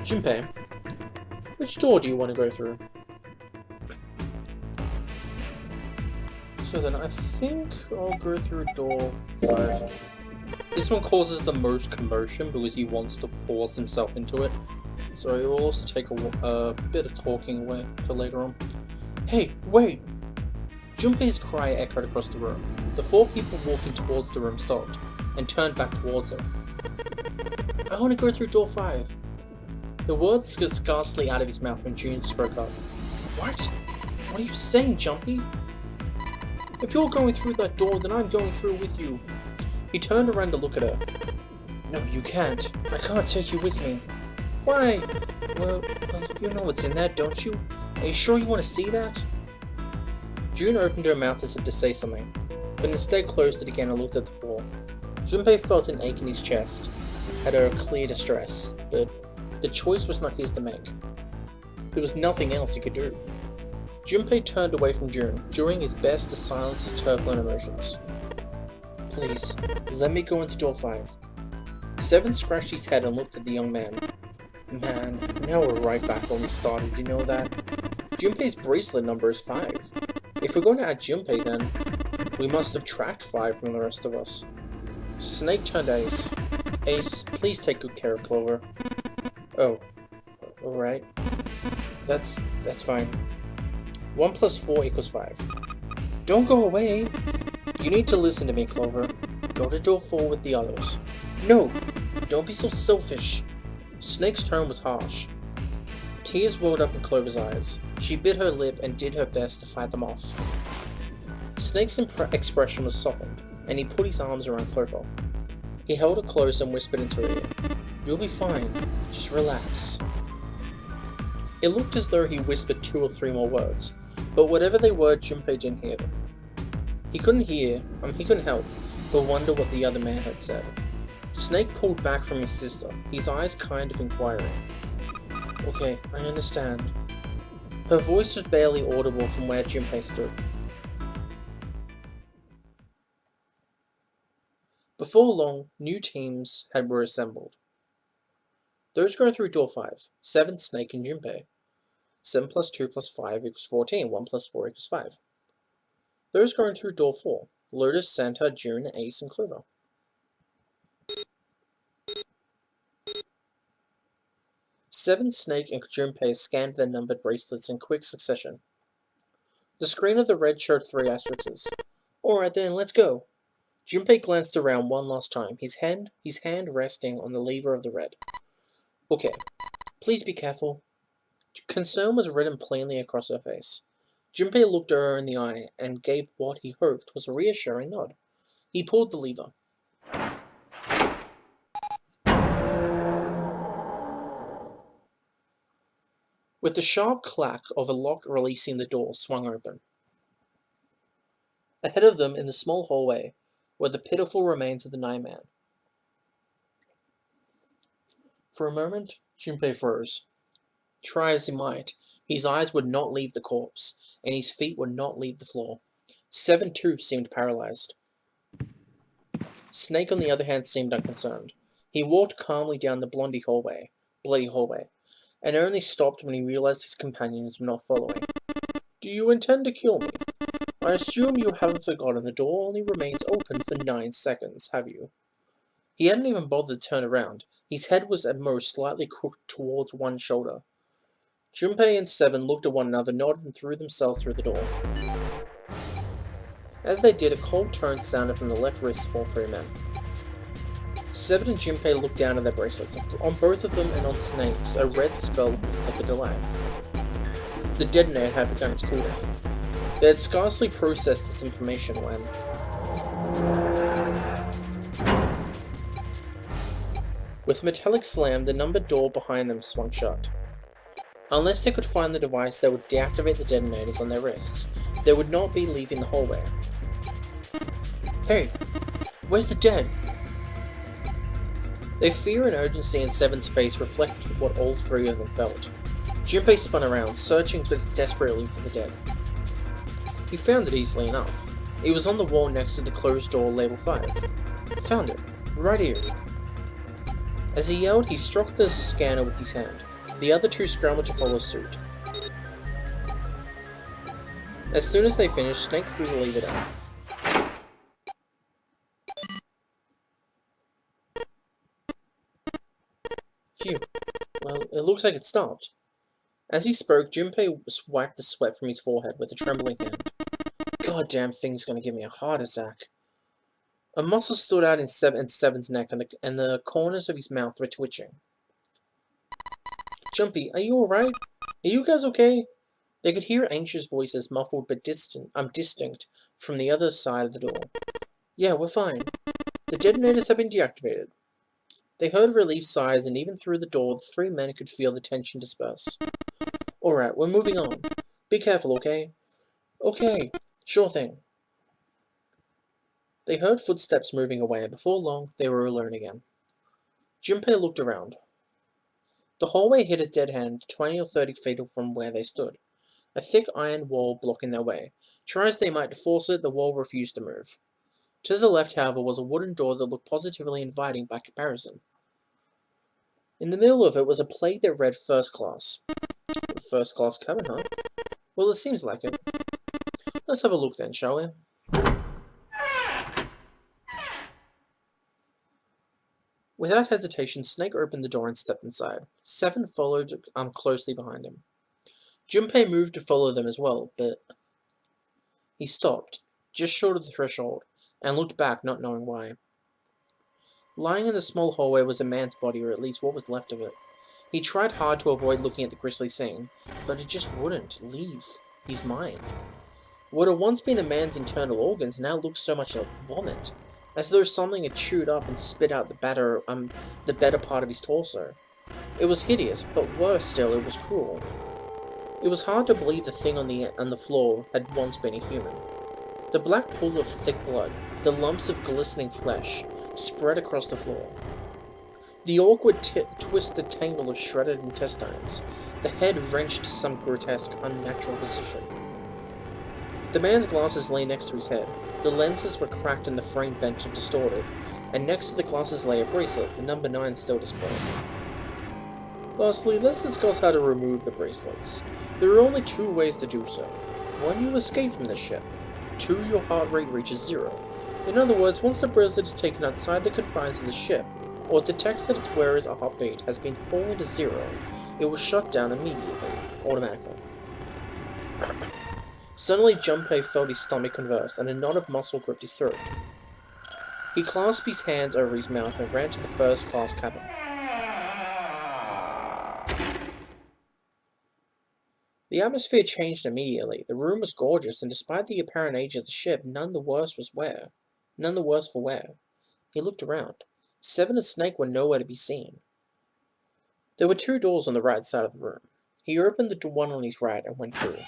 Junpei, which door do you want to go through? So then I think I'll go through door 5. This one causes the most commotion because he wants to force himself into it. So it will also take a bit of talking away for later on. Hey, wait! Junpei's cry echoed across the room. The 4 people walking towards the room stopped and turned back towards him. I want to go through door 5. The words were scarcely out of his mouth when June spoke up. What? What are you saying, Jumpy? If you're going through that door, then I'm going through with you. He turned around to look at her. No, you can't. I can't take you with me. Why? Well, you know what's in there, don't you? Are you sure you want to see that? June opened her mouth as if to say something, but instead closed it again and looked at the floor. Junpei felt an ache in his chest, had a clear distress, but the choice was not his to make. There was nothing else he could do. Junpei turned away from June, doing his best to silence his turbulent emotions. Please, let me go into door 5. 7 scratched his head and looked at the young man. Man, now we're right back where we started, you know that? Junpei's bracelet number is 5. If we're going to add Junpei, then we must subtract 5 from the rest of us. Snake turned to Ace. Ace, please take good care of Clover. Oh, alright. That's fine. 1 plus 4 equals 5. Don't go away! You need to listen to me, Clover. Go to door 4 with the others. No! Don't be so selfish! Snake's tone was harsh. Tears welled up in Clover's eyes. She bit her lip and did her best to fight them off. Snake's expression was softened, and he put his arms around Clover. He held her close and whispered into her ear. You'll be fine. Just relax. It looked as though he whispered 2 or 3 more words, but whatever they were, Junpei didn't hear them. He couldn't help but wonder what the other man had said. Snake pulled back from his sister, his eyes kind of inquiring. Okay, I understand. Her voice was barely audible from where Junpei stood. Before long, new teams were assembled. Those going through door 5, 7, Snake, and Junpei. 7 plus 2 plus 5 equals 14, 1 plus 4 equals 5. Those going through door 4, Lotus, Santa, June, Ace, and Clover. Seven, Snake, and Junpei scanned their numbered bracelets in quick succession. The screen of the red showed 3 asterisks. Alright then, let's go. Junpei glanced around one last time, his hand resting on the lever of the red. Okay, please be careful. Concern was written plainly across her face. Junpei looked her in the eye and gave what he hoped was a reassuring nod. He pulled the lever. With the sharp clack of a lock releasing, the door swung open. Ahead of them, in the small hallway, were the pitiful remains of the 9-man. For a moment, Junpei froze. Try as he might, his eyes would not leave the corpse, and his feet would not leave the floor. 7 too seemed paralyzed. Snake, on the other hand, seemed unconcerned. He walked calmly down the bloody hallway, and only stopped when he realized his companions were not following. Do you intend to kill me? I assume you haven't forgotten the door only remains open for 9 seconds, have you? He hadn't even bothered to turn around. His head was at most slightly crooked towards one shoulder. Junpei and 7 looked at one another, nodded, and threw themselves through the door. As they did, a cold tone sounded from the left wrist of all 3 men. 7 and Junpei looked down at their bracelets. On both of them and on Snake's, a red skull flickered to life. The detonator had begun its cooldown. They had scarcely processed this information when... With a metallic slam, the numbered door behind them swung shut. Unless they could find the device that would deactivate the detonators on their wrists, they would not be leaving the hallway. Hey, where's the dead? Their fear and urgency in 7's face reflected what all 3 of them felt. Junpei spun around, searching desperately for the dead. He found it easily enough. It was on the wall next to the closed door labeled 5. Found it. Right here. As he yelled, he struck the scanner with his hand. The other 2 scrambled to follow suit. As soon as they finished, Snake threw the lever down. Phew. Well, it looks like it stopped. As he spoke, Junpei wiped the sweat from his forehead with a trembling hand. Goddamn thing's gonna give me a heart attack. A muscle stood out in 7's neck, and the corners of his mouth were twitching. Jumpy, are you alright? Are you guys okay? They could hear anxious voices, muffled but distinct, from the other side of the door. Yeah, we're fine. The detonators have been deactivated. They heard relieved sighs, and even through the door, the 3 men could feel the tension disperse. Alright, we're moving on. Be careful, okay? Okay, sure thing. They heard footsteps moving away, and before long, they were alone again. Junpei looked around. The hallway hit a dead end, 20 or 30 feet from where they stood. A thick iron wall blocking their way. Try as they might to force it, the wall refused to move. To the left, however, was a wooden door that looked positively inviting by comparison. In the middle of it was a plate that read First Class. First class cabin, huh? Well, it seems like it. Let's have a look then, shall we? Without hesitation, Snake opened the door and stepped inside. 7 followed closely behind him. Junpei moved to follow them as well, but he stopped, just short of the threshold, and looked back, not knowing why. Lying in the small hallway was a man's body, or at least what was left of it. He tried hard to avoid looking at the grisly scene, but it just wouldn't leave his mind. What had once been a man's internal organs now looked so much like vomit, as though something had chewed up and spit out the better part of his torso. It was hideous, but worse still, it was cruel. It was hard to believe the thing on the floor had once been a human. The black pool of thick blood, the lumps of glistening flesh, spread across the floor. The awkward twisted tangle of shredded intestines, the head wrenched to some grotesque, unnatural position. The man's glasses lay next to his head. The lenses were cracked and the frame bent and distorted, and next to the glasses lay a bracelet, the number 9 still displayed. Lastly, let's discuss how to remove the bracelets. There are only 2 ways to do so. 1, you escape from the ship. 2, your heart rate reaches 0. In other words, once the bracelet is taken outside the confines of the ship, or detects that its wearer's heartbeat has been fallen to 0, it will shut down immediately, automatically. Suddenly, Junpei felt his stomach convulse, and a knot of muscle gripped his throat. He clasped his hands over his mouth and ran to the first-class cabin. The atmosphere changed immediately. The room was gorgeous, and despite the apparent age of the ship, none the worse for wear. He looked around. Seven and Snake were nowhere to be seen. There were 2 doors on the right side of the room. He opened the one on his right and went through.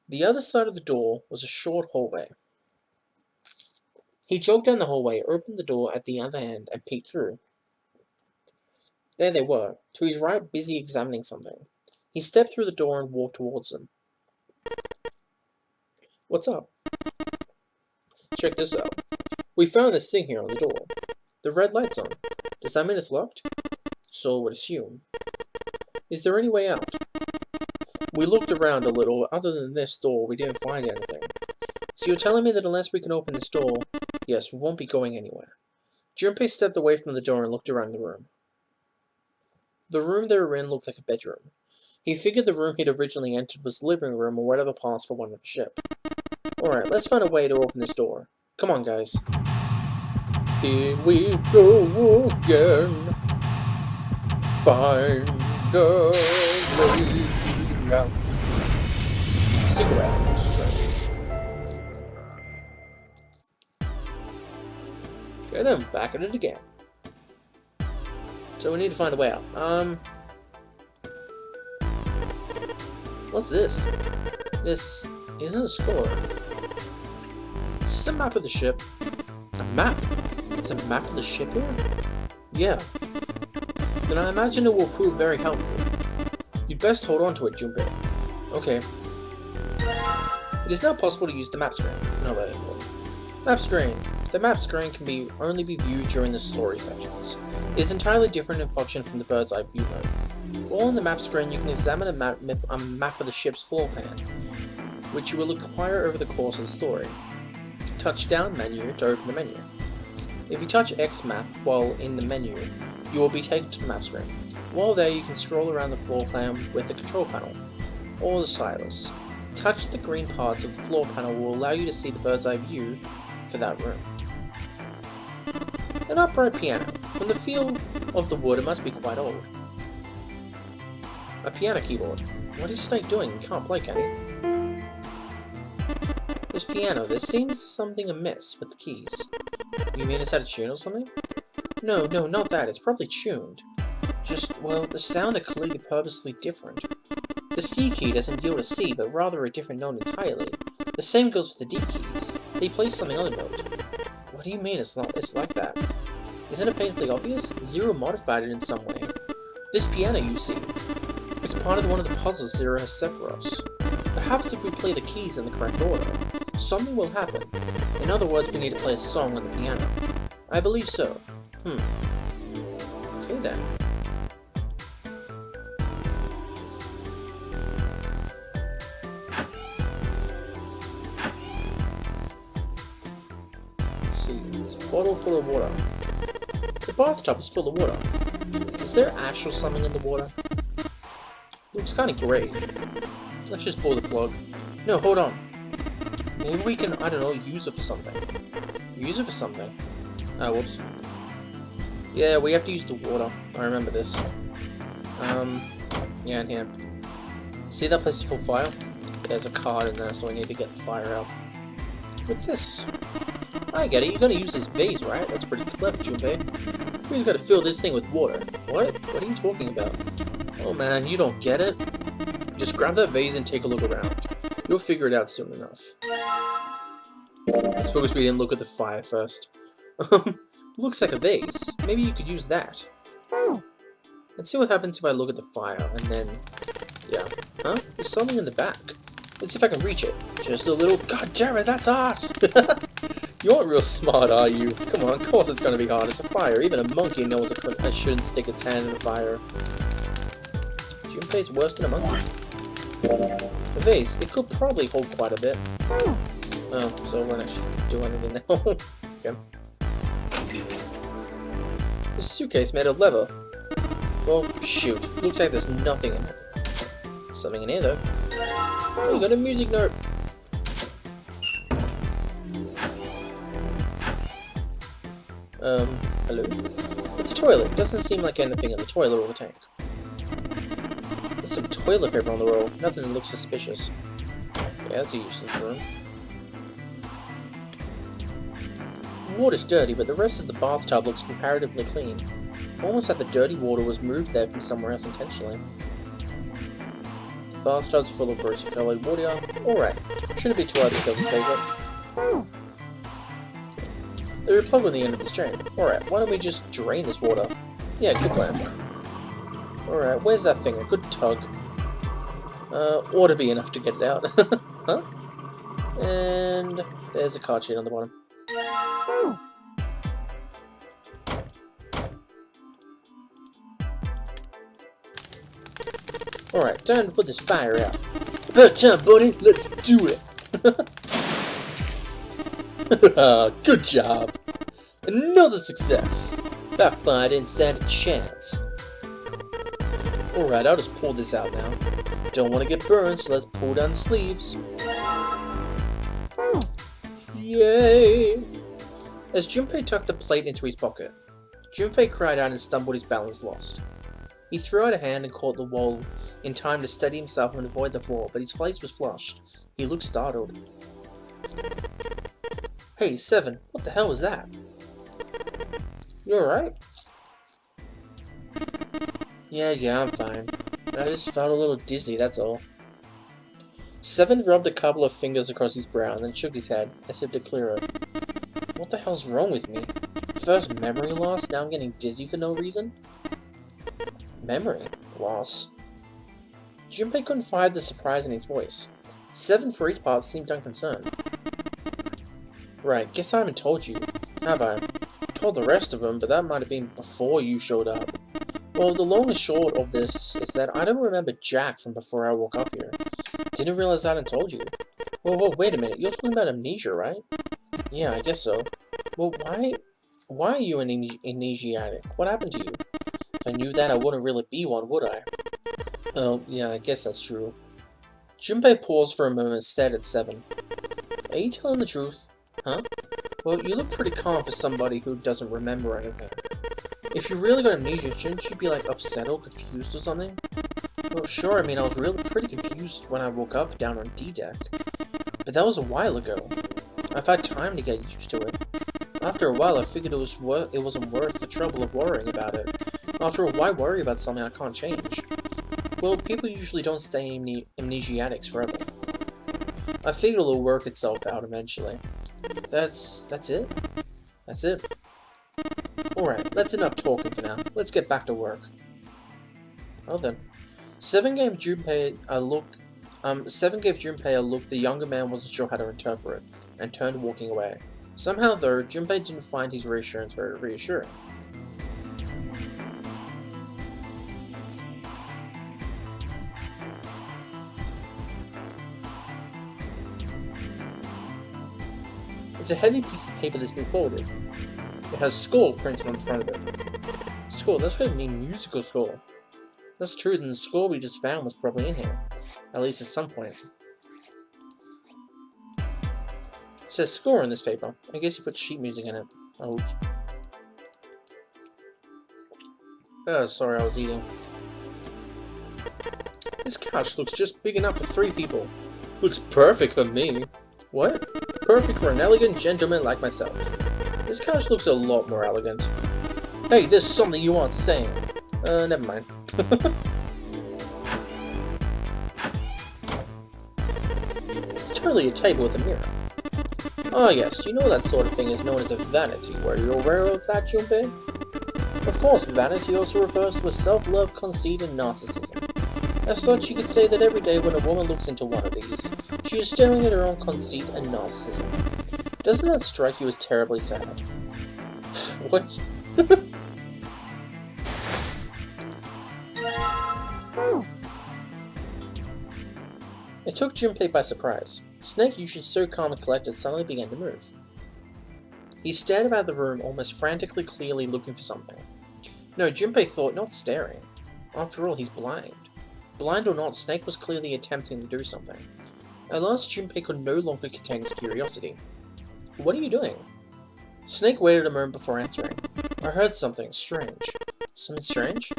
The other side of the door was a short hallway. He jogged down the hallway, opened the door at the other end, and peeked through. There they were, to his right, busy examining something. He stepped through the door and walked towards them. "What's up?" "Check this out. We found this thing here on the door. The red light's on. Does that mean it's locked?" "So I would assume." "Is there any way out?" "We looked around a little. Other than this door, we didn't find anything." "So you're telling me that unless we can open this door..." "Yes, we won't be going anywhere." Junpei stepped away from the door and looked around the room. The room they were in looked like a bedroom. He figured the room he'd originally entered was the living room or whatever passed for one of the ship. "Alright, let's find a way to open this door. Come on, guys." Here we go again. Find a way out. Cigarettes. Okay, then back at it again. So we need to find a way out. What's this? This isn't a score. Is this a map of the ship? A map? Is a map of the ship here? Yeah. Then I imagine it will prove very helpful. You'd best hold on to it, Junpei. Okay. It is now possible to use the map screen. No way. Map screen. The map screen can only be viewed during the story sections. It is entirely different in function from the bird's eye view mode. While on the map screen, you can examine a map of the ship's floor plan, which you will acquire over the course of the story. Touch down menu to open the menu. If you touch X map while in the menu, you will be taken to the map screen. While there, you can scroll around the floor plan with the control panel, or the stylus. Touch the green parts of the floor panel will allow you to see the bird's eye view for that room. An upright piano. From the feel of the wood, it must be quite old. A piano keyboard. What is Snake doing? He can't play, can he? This piano. There seems something amiss with the keys. You mean it's out of tune or something? No, not that. It's probably tuned. Just, well, the sound are clearly purposely different. The C key doesn't yield a C, but rather a different note entirely. The same goes with the D keys. They play something other note. What do you mean it's like that? Isn't it painfully obvious? Zero modified it in some way. This piano, you see, it's part of one of the puzzles Zero has set for us. Perhaps if we play the keys in the correct order, something will happen. In other words, we need to play a song on the piano. I believe so. Okay then. Let's see, it's a bottle full of water. The bathtub is full of water. Is there actual something in the water? Looks kinda grey. Let's just pull the plug. No, hold on. Maybe we can, I don't know, use it for something. Use it for something. Oh, whoops. Yeah, we have to use the water. I remember this. Yeah, in here. See that place is full of fire? There's a card in there, so we need to get the fire out. What's this? I get it, you're gonna use this vase, right? That's pretty clever, Junpei. We just gotta fill this thing with water. What? What are you talking about? Oh man, you don't get it? Just grab that vase and take a look around. You'll figure it out soon enough. I suppose we didn't look at the fire first. Looks like a vase. Maybe you could use that. Let's see what happens if I look at the fire, and then... yeah. Huh? There's something in the back. Let's see if I can reach it. Just a little... God damn it, that's art! You aren't real smart, are you? Come on, of course it's gonna be hard. It's a fire. Even a monkey knows it shouldn't stick its hand in the fire. Junpei's worse than a monkey. A vase. It could probably hold quite a bit. Oh, so we're not actually doing anything now. Okay. This suitcase made of leather. Well, shoot. Looks like there's nothing in it. Something in here, though. Oh, you got a music note. Hello? It's a toilet. Doesn't seem like anything in the toilet or the tank. There's some toilet paper on the roll. Nothing that looks suspicious. Yeah, that's a useless room. The water's dirty, but the rest of the bathtub looks comparatively clean. Almost like the dirty water was moved there from somewhere else intentionally. The bathtub's full of grossly colored water. Alright. Shouldn't be too hard to fill this space up. There's a plug on the end of this drain. Alright, why don't we just drain this water? Yeah, good plan. Alright, where's that thing? A good tug. Ought to be enough to get it out. Huh? And there's a card sheet on the bottom. Alright, time to put this fire out. About time, buddy! Let's do it! Good job! Another success! That fire didn't stand a chance. Alright, I'll just pull this out now. Don't want to get burned, so let's pull down the sleeves. Yay! As Junpei tucked the plate into his pocket, Junpei cried out and stumbled, his balance lost. He threw out a hand and caught the wall in time to steady himself and avoid the floor, but his face was flushed. He looked startled. Hey, Seven, what the hell was that? You alright? Yeah, I'm fine. I just felt a little dizzy, that's all. Seven rubbed a couple of fingers across his brow and then shook his head, as if to clear it. What the hell's wrong with me? First memory loss, now I'm getting dizzy for no reason? Memory loss? Junpei couldn't find the surprise in his voice. Seven, for his part, seemed unconcerned. Right, guess I haven't told you, have I? Told the rest of them, but that might have been before you showed up. Well, the long and short of this is that I don't remember Jack from before I woke up here. Didn't realize I hadn't told you. Whoa, wait a minute, you're talking about amnesia, right? Yeah, I guess so. Well, why are you an amnesiac? What happened to you? If I knew that, I wouldn't really be one, would I? Oh, yeah, I guess that's true. Junpei paused for a moment and stared at Seven. Are you telling the truth? Huh? Well, you look pretty calm for somebody who doesn't remember anything. If you really got amnesia, shouldn't you be, like, upset or confused or something? Well, sure, I mean, I was really pretty confused when I woke up down on D-deck. But that was a while ago. I've had time to get used to it. After a while, I figured it wasn't worth the trouble of worrying about it. After all, why worry about something I can't change? Well, people usually don't stay amnesiatics forever. I figured it'll work itself out eventually. That's it? That's it. Alright, that's enough talking for now. Let's get back to work. Oh then. Seven gave Junpei a look the younger man wasn't sure how to interpret, and turned walking away. Somehow though, Junpei didn't find his reassurance very reassuring. It's a heavy piece of paper that's been folded. It has "Score" printed on the front of it. Score, that's going to mean musical score. That's true, then the score we just found was probably in here. At least at some point. It says "Score" in this paper. I guess you put sheet music in it. Oh, sorry, I was eating. This couch looks just big enough for 3 people. Looks perfect for me. What? Perfect for an elegant gentleman like myself. This couch looks a lot more elegant. Hey, there's something you aren't saying. Never mind. It's totally a table with a mirror. Ah yes, you know that sort of thing is known as a vanity. Were you aware of that, Junpei? Of course, vanity also refers to a self-love, conceit, and narcissism. As such, you could say that every day when a woman looks into one of these, she is staring at her own conceit and narcissism. Doesn't that strike you as terribly sad? What? It took Junpei by surprise. Snake, usually so calm and collected, suddenly began to move. He stared about the room, almost frantically clearly looking for something. No, Junpei thought, not staring. After all, he's blind. Blind or not, Snake was clearly attempting to do something. At last, Junpei could no longer contain his curiosity. What are you doing? Snake waited a moment before answering. I heard something strange. Something strange?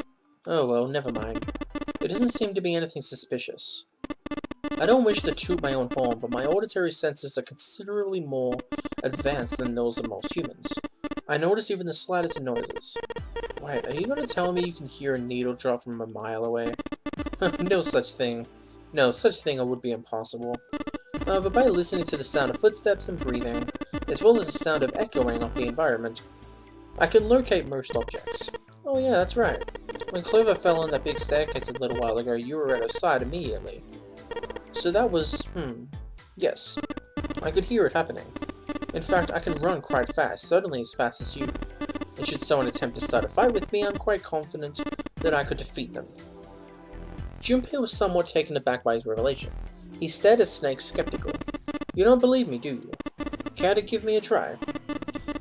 Oh well, never mind. There doesn't seem to be anything suspicious. I don't wish to toot my own horn, but my auditory senses are considerably more advanced than those of most humans. I notice even the slightest noises. Wait, are you going to tell me you can hear a needle drop from a mile away? No such thing. No, such thing would be impossible. But by listening to the sound of footsteps and breathing, as well as the sound of echoing of the environment, I can locate most objects. Oh yeah, that's right. When Clover fell on that big staircase a little while ago, you were at her side immediately. So that was, yes. I could hear it happening. In fact, I can run quite fast, certainly as fast as you. And should someone attempt to start a fight with me, I'm quite confident that I could defeat them. Junpei was somewhat taken aback by his revelation. He stared at Snake skeptically. You don't believe me, do you? Care to give me a try?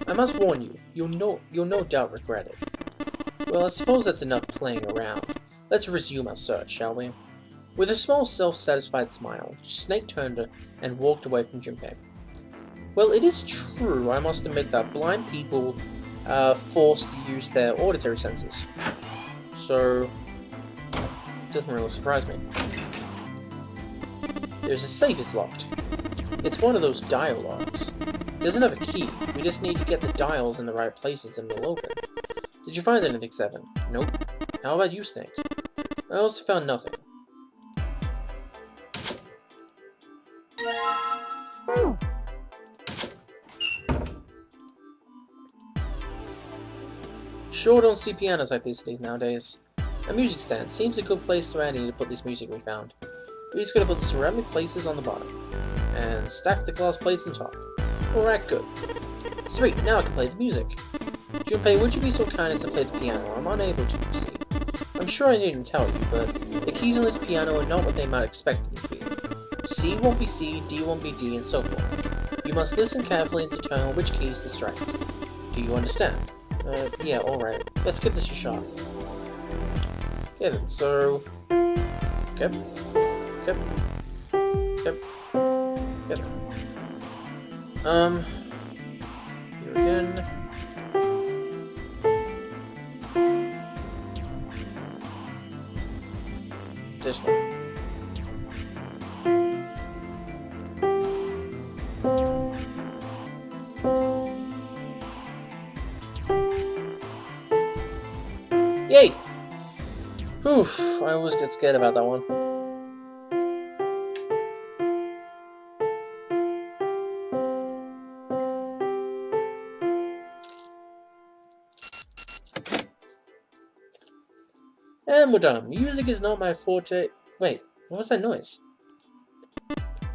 I must warn you, you'll no doubt regret it. Well, I suppose that's enough playing around. Let's resume our search, shall we? With a small self-satisfied smile, Snake turned and walked away from Junpei. Well, it is true, I must admit, that blind people are forced to use their auditory senses. So, it doesn't really surprise me. There's a safe is locked. It's one of those dial locks. It doesn't have a key, we just need to get the dials in the right places and it'll open. Did you find anything, Seven? Nope. How about you, Snake? I also found nothing. Sure don't see pianos like these nowadays. A music stand seems a good place to to put this music we found. We're just gonna put the ceramic places on the bottom, and stack the glass plates on top. Alright, good. Sweet, now I can play the music. Junpei, would you be so kind as to play the piano? I'm unable to proceed. I'm sure I needn't tell you, but the keys on this piano are not what they might expect them to be. C won't be C, D won't be D, and so forth. You must listen carefully and determine which keys to strike. Do you understand? Yeah, alright. Let's give this a shot. Yeah then, so... Okay. Yeah then. Here again. This one. Yay! Oof, I always get scared about that one. And we're done. Music is not my forte. Wait, what was that noise?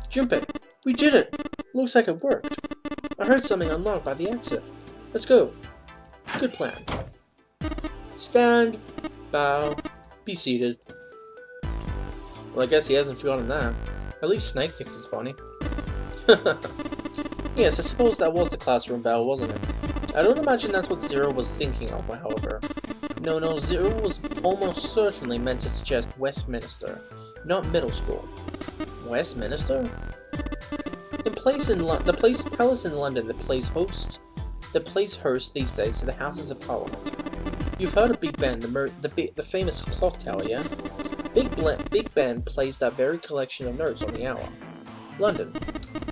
Junpei, we did it! Looks like it worked. I heard something unlocked by the exit. Let's go. Good plan. Stand, bow, be seated. Well, I guess he hasn't forgotten that. At least Snake thinks it's funny. Yes, I suppose that was the classroom bell, wasn't it? I don't imagine that's what Zero was thinking of, however. No, Zero was almost certainly meant to suggest Westminster, not middle school. Westminster? The palace in London that plays host these days to the Houses of Parliament. You've heard of Big Ben, the famous clock tower, yeah? Big Ben plays that very collection of notes on the hour. London,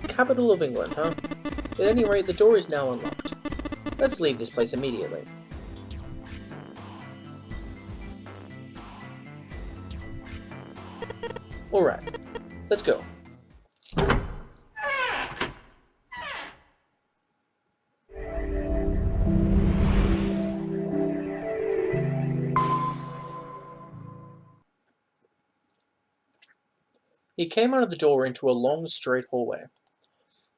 capital of England, huh? At any rate, the door is now unlocked. Let's leave this place immediately. Alright, let's go. He came out of the door into a long, straight hallway.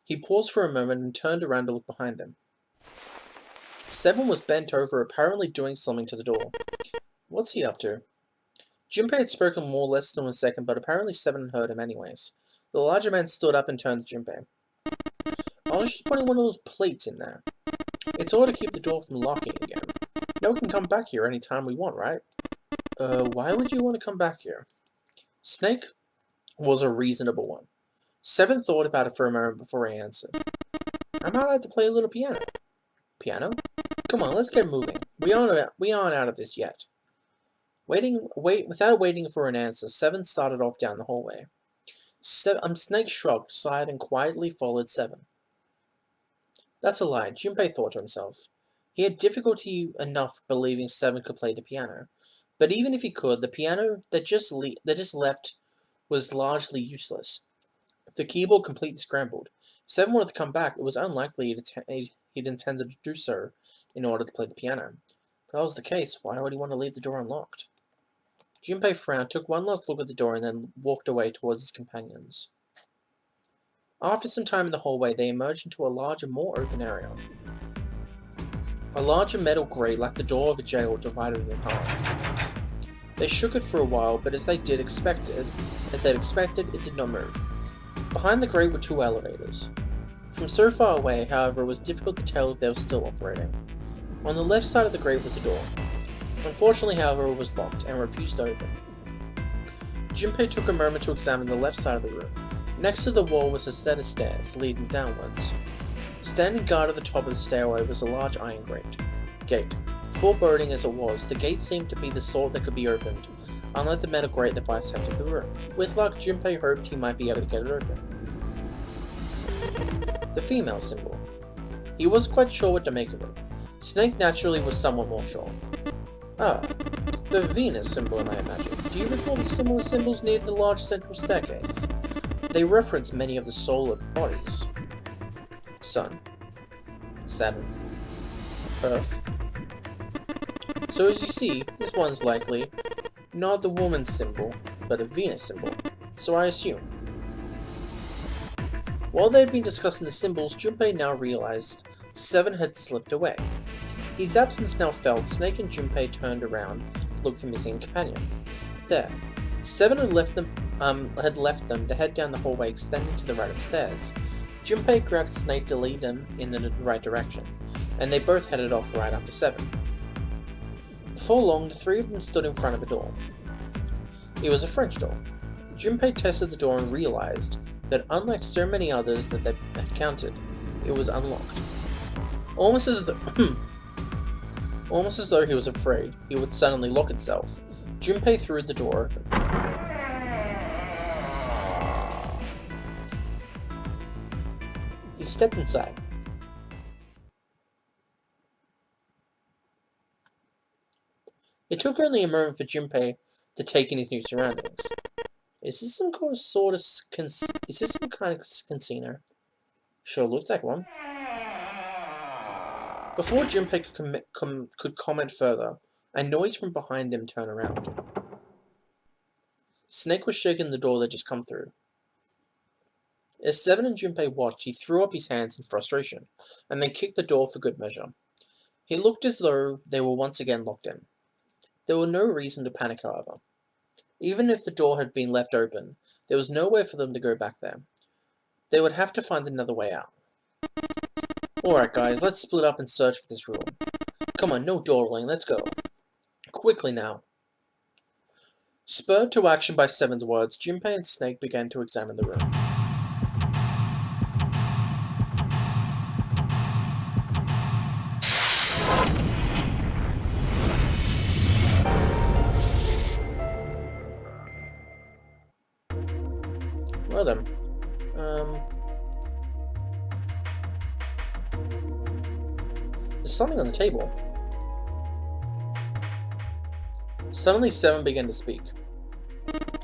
He paused for a moment and turned around to look behind him. Seven was bent over, apparently doing something to the door. What's he up to? Junpei had spoken more less than 1 second, but apparently Seven heard him anyways. The larger man stood up and turned to Junpei. I was just putting one of those plates in there. It's all to keep the door from locking again. Now we can come back here anytime we want, right? Why would you want to come back here? Snake was a reasonable one. Seven thought about it for a moment before he answered. I might like to play a little piano. Piano? Come on, let's get moving. We aren't out of this yet. Without waiting for an answer, Seven started off down the hallway. Snake shrugged, sighed, and quietly followed Seven. That's a lie, Junpei thought to himself. He had difficulty enough believing Seven could play the piano. But even if he could, the piano that just left was largely useless. If the keyboard completely scrambled, if Seven wanted to come back, it was unlikely he'd intended to do so in order to play the piano. If that was the case, why would he want to leave the door unlocked? Junpei frowned, took one last look at the door, and then walked away towards his companions. After some time in the hallway, they emerged into a larger, more open area. A larger metal grate, like the door of a jail, divided it in half. They shook it for a while, but as they'd expected, it did not move. Behind the grate were two elevators. From so far away, however, it was difficult to tell if they were still operating. On the left side of the grate was a door. Unfortunately, however, it was locked and refused to open. Junpei took a moment to examine the left side of the room. Next to the wall was a set of stairs, leading downwards. Standing guard at the top of the stairway was a large iron gate. Foreboding as it was, the gate seemed to be the sort that could be opened, unlike the metal grate that bisected the room. With luck, Junpei hoped he might be able to get it open. The female symbol. He wasn't quite sure what to make of it. Snake naturally was somewhat more sure. Ah, the Venus symbol, I imagine. Do you recall the similar symbols near the large central staircase? They reference many of the solar bodies. Sun, Saturn, Earth. So as you see, this one's likely not the woman's symbol, but a Venus symbol. So I assume. While they had been discussing the symbols, Junpei now realized Seven had slipped away. His absence now felt, Snake and Junpei turned around to look for missing companion. There. Seven had left them to head down the hallway extending to the right of the stairs. Junpei grabbed Snake to lead them in the right direction, and they both headed off right after Seven. Before long, the three of them stood in front of a door. It was a French door. Junpei tested the door and realized that unlike so many others that they had counted, it was unlocked. Almost as though he was afraid it would suddenly lock itself, Junpei threw the door open. He stepped inside. It took only a moment for Junpei to take in his new surroundings. Is this some kind of casino? Sure looks like one. Before Junpei could comment further, a noise from behind him turned around. Snake was shaking the door that just come through. As Seven and Junpei watched, he threw up his hands in frustration, and then kicked the door for good measure. He looked as though they were once again locked in. There was no reason to panic, however. Even if the door had been left open, there was nowhere for them to go back there. They would have to find another way out. Alright guys, let's split up and search for this room. Come on, no dawdling, let's go. Quickly now. Spurred to action by Seven's words, Junpei and Snake began to examine the room. Well then, there's something on the table. Suddenly, Seven began to speak.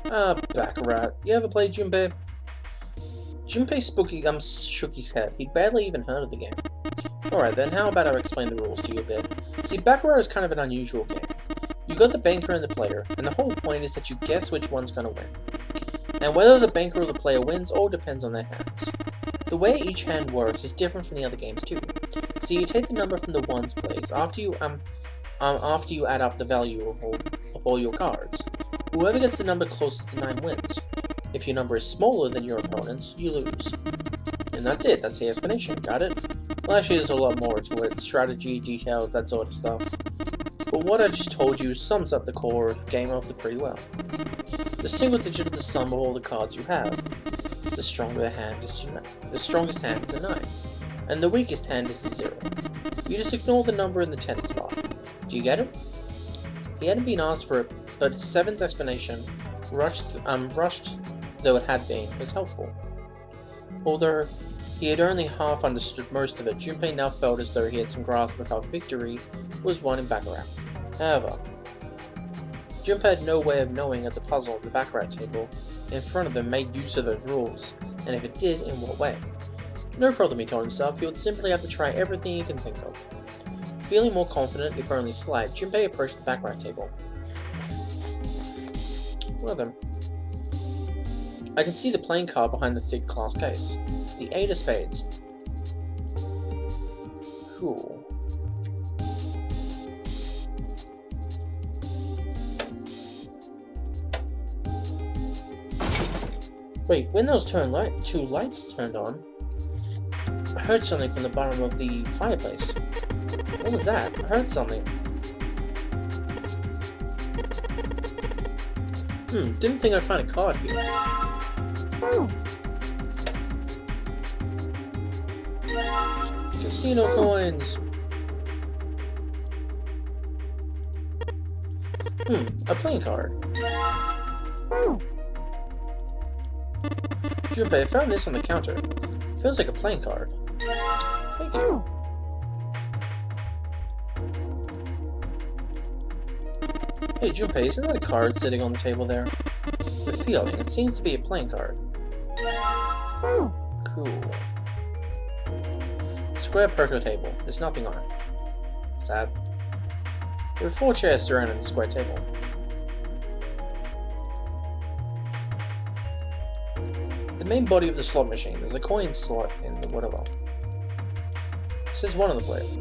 Baccarat. You ever played Junpei? Junpei shook his head. He'd barely even heard of the game. Alright then, how about I explain the rules to you a bit? See, Baccarat is kind of an unusual game. You got the banker and the player, and the whole point is that you guess which one's gonna win. And whether the banker or the player wins all depends on their hands. The way each hand works is different from the other games too. So you take the number from the ones place after you add up the value of all your cards. Whoever gets the number closest to 9 wins. If your number is smaller than your opponent's, you lose. And that's it, that's the explanation, got it? Well, actually there's a lot more to it, strategy, details, that sort of stuff. But what I just told you sums up the core game of pretty well. The single digit of the sum of all the cards you have. The strongest hand is a 9, and the weakest hand is a 0. You just ignore the number in the 10th spot. Do you get it? He hadn't been asked for it, but 7's explanation, rushed though it had been, was helpful. Although he had only half understood most of it, Junpei now felt as though he had some grasp of how victory was won in Baccarat. However, Junpei had no way of knowing if the puzzle of the Baccarat table in front of them made use of those rules, and if it did, in what way. No problem, he told himself, he would simply have to try everything he can think of. Feeling more confident, if only slight, Junpei approached the Baccarat table. Well then. I can see the playing card behind the thick glass case. It's the 8 of spades. Cool. Wait, when those two lights turned on, I heard something from the bottom of the fireplace. What was that? I heard something. Didn't think I'd find a card here. Casino coins! A playing card. Junpei, I found this on the counter. Feels like a playing card. Thank you. Hey Junpei, isn't that a card sitting on the table there? The feeling, it seems to be a playing card. Cool. Square poker table. There's nothing on it. Sad. There are 4 chairs surrounding the square table. The main body of the slot machine. There's a coin slot in the whatever. It says 1 on the plate.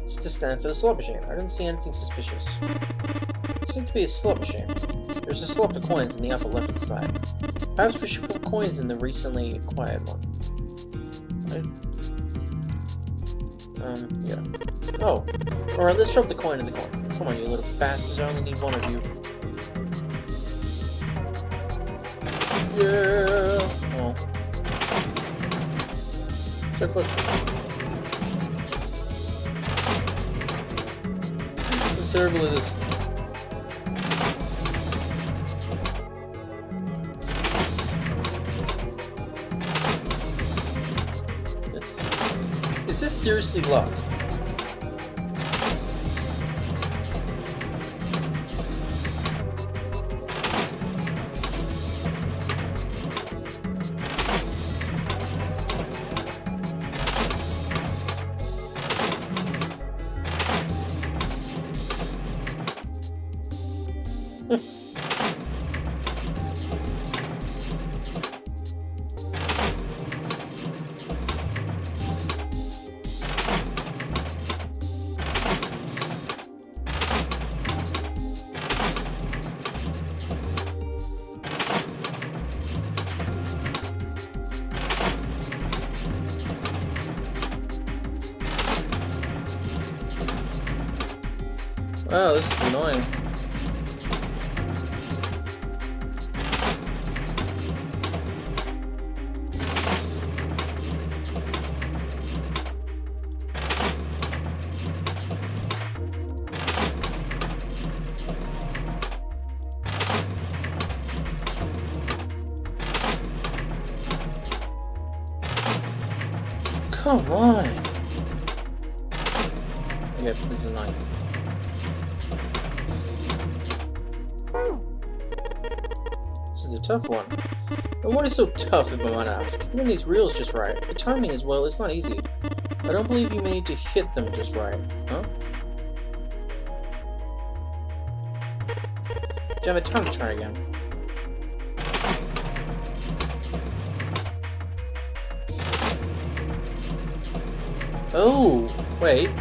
It's to stand for the slot machine. I didn't see anything suspicious. It seems to be a slot machine. There's a slot for coins in the upper left side. Perhaps we should put coins in the recently acquired one. Right? Yeah. Oh. Alright, let's drop the coin in the coin. Come on, you little bastards, I only need 1 of you. Yeah! Oh. So close. I'm terrible at this. Is this seriously luck? Oh, this is annoying. Come on! Okay, this is annoying. This is a tough one. But what is so tough, if I might ask? Hitting these reels just right. The timing as well, it's not easy. I don't believe you need to hit them just right, huh? Do you have a time to try again? Oh, wait.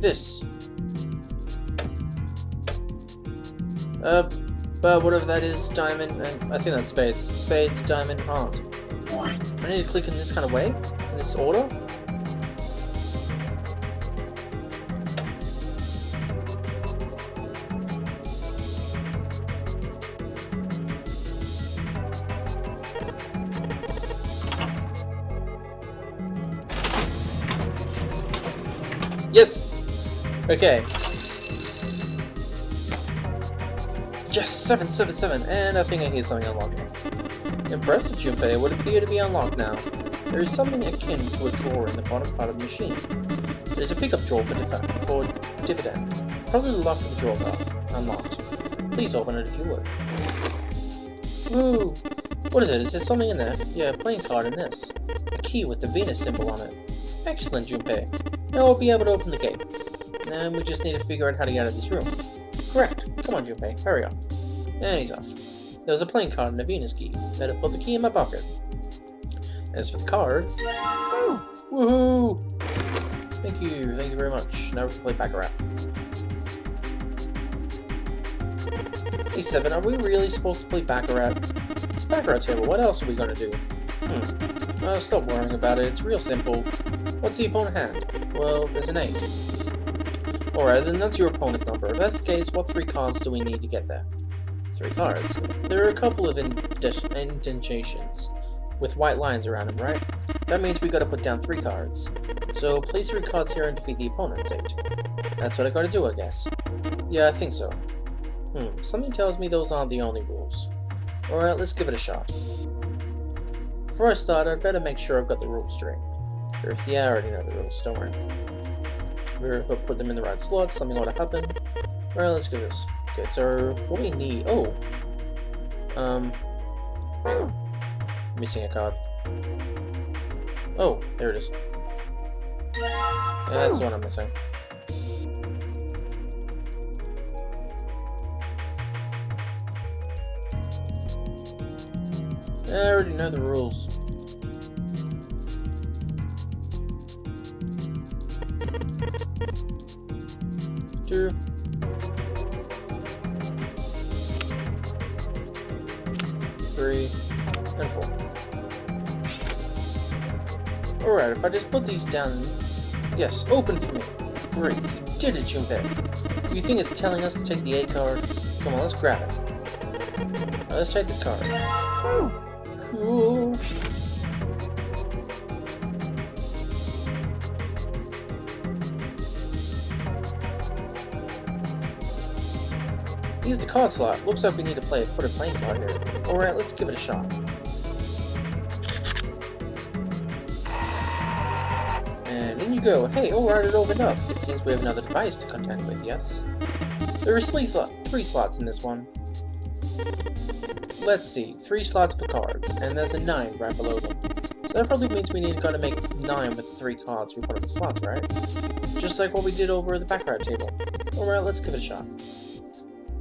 This. But whatever that is, diamond, and I think that's spades. Spades, diamond, heart. I need to click in this kind of way? In this order? Yes! Okay. Yes! 777! And I think I hear something unlocking. Impressive, Junpei. It would appear to be unlocked now. There is something akin to a drawer in the bottom part of the machine. There's a pickup drawer for dividend. Probably the lock for the drawer bar. Unlocked. Please open it if you would. Ooh! What is it? Is there something in there? Yeah, a playing card in this. A key with the Venus symbol on it. Excellent, Junpei. Now we'll be able to open the gate. And we just need to figure out how to get out of this room. Correct. Come on, Junpei. Hurry up. And he's off. There's a playing card and a Venus key. Better put the key in my pocket. As for the card... Woohoo! Thank you very much. Now we can play Baccarat. Hey Seven, are we really supposed to play Baccarat? It's a Baccarat table, what else are we gonna do? Stop worrying about it, it's real simple. What's the opponent hand? Well, there's an 8. Alright, then that's your opponent's number. If that's the case, what 3 cards do we need to get there? 3 cards. There are a couple of indentations with white lines around them, right? That means we gotta put down 3 cards. So place 3 cards here and defeat the opponent's 8. That's what I gotta do, I guess. Yeah, I think so. Something tells me those aren't the only rules. Alright, let's give it a shot. Before I start, I'd better make sure I've got the rules straight. Yeah, I already know the rules, don't worry. We'll put them in the right slots, something ought to happen. Alright, let's do this. Okay, so what we need... Oh! Hang on. Missing a card. Oh, there it is. Yeah, that's the one I'm missing. I already know the rules. Two. 3. And 4. Alright, if I just put these down... Yes, open for me. Great, you did it, Junpei. You think it's telling us to take the 8 card? Come on, let's grab it. Alright, let's take this card. Cool. Use the card slot. Looks like we need to put a playing card here. Alright, let's give it a shot. And in you go. Hey, alright, it opened up. It seems we have another device to contend with, yes? There are 3 slots in this one. Let's see, 3 slots for cards, and there's a 9 right below them. So that probably means we gotta make 9 with the 3 cards we put on the slots, right? Just like what we did over the Baccarat table. Alright, let's give it a shot.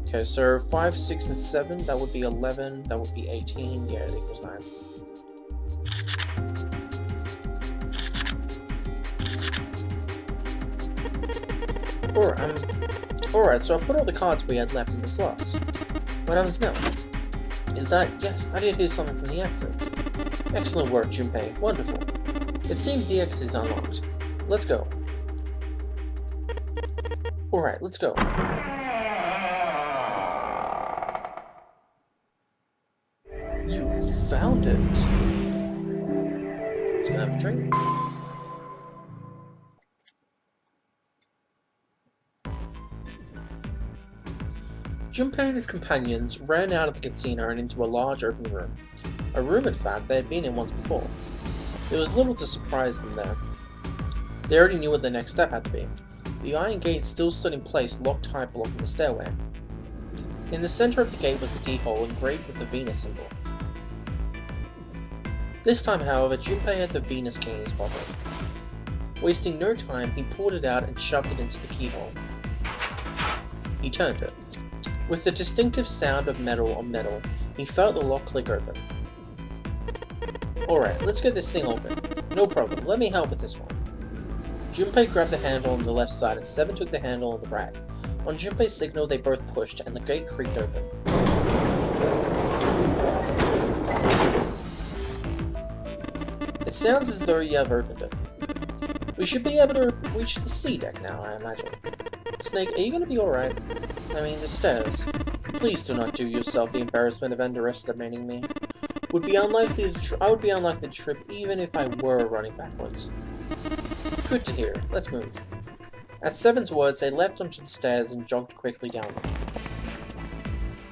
Okay, so 5, 6, and 7, that would be 11, that would be 18, yeah, it equals 9. Alright, so I put all the cards we had left in the slots. What happens now? Is that... Yes, I did hear something from the exit. Excellent work, Junpei. Wonderful. It seems the exit is unlocked. Let's go. Alright, let's go. You found it. Just gonna have a drink. Junpei and his companions ran out of the casino and into a large open room. A room, in fact, they had been in once before. There was little to surprise them there. They already knew what the next step had to be. The iron gate still stood in place, locked tight, blocking the stairway. In the center of the gate was the keyhole engraved with the Venus symbol. This time, however, Junpei had the Venus key in his pocket. Wasting no time, he pulled it out and shoved it into the keyhole. He turned it. With the distinctive sound of metal on metal, he felt the lock click open. Alright, let's get this thing open. No problem, let me help with this one. Junpei grabbed the handle on the left side and Seven took the handle on the right. On Junpei's signal, they both pushed and the gate creaked open. sounds as though you have opened it. We should be able to reach the sea deck now, I imagine. Snake, are you going to be alright? I mean, the stairs. Please do not do yourself the embarrassment of underestimating me. I would be unlikely to trip even if I were running backwards. Good to hear. Let's move. At Seven's words, they leapt onto the stairs and jogged quickly down them.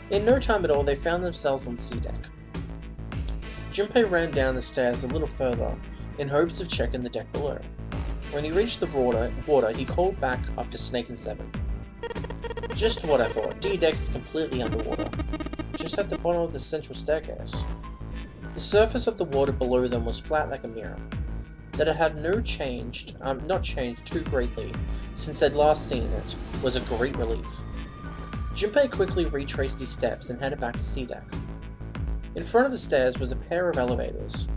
In no time at all, they found themselves on the sea deck. Junpei ran down the stairs a little further, in hopes of checking the deck below. When he reached the water, he called back up to Snake and Seven. Just what I thought. D-deck is completely underwater. Just at the bottom of the central staircase. The surface of the water below them was flat like a mirror. That it had not changed too greatly since they'd last seen it was a great relief. Junpei quickly retraced his steps and headed back to sea deck. In front of the stairs was a pair of elevators.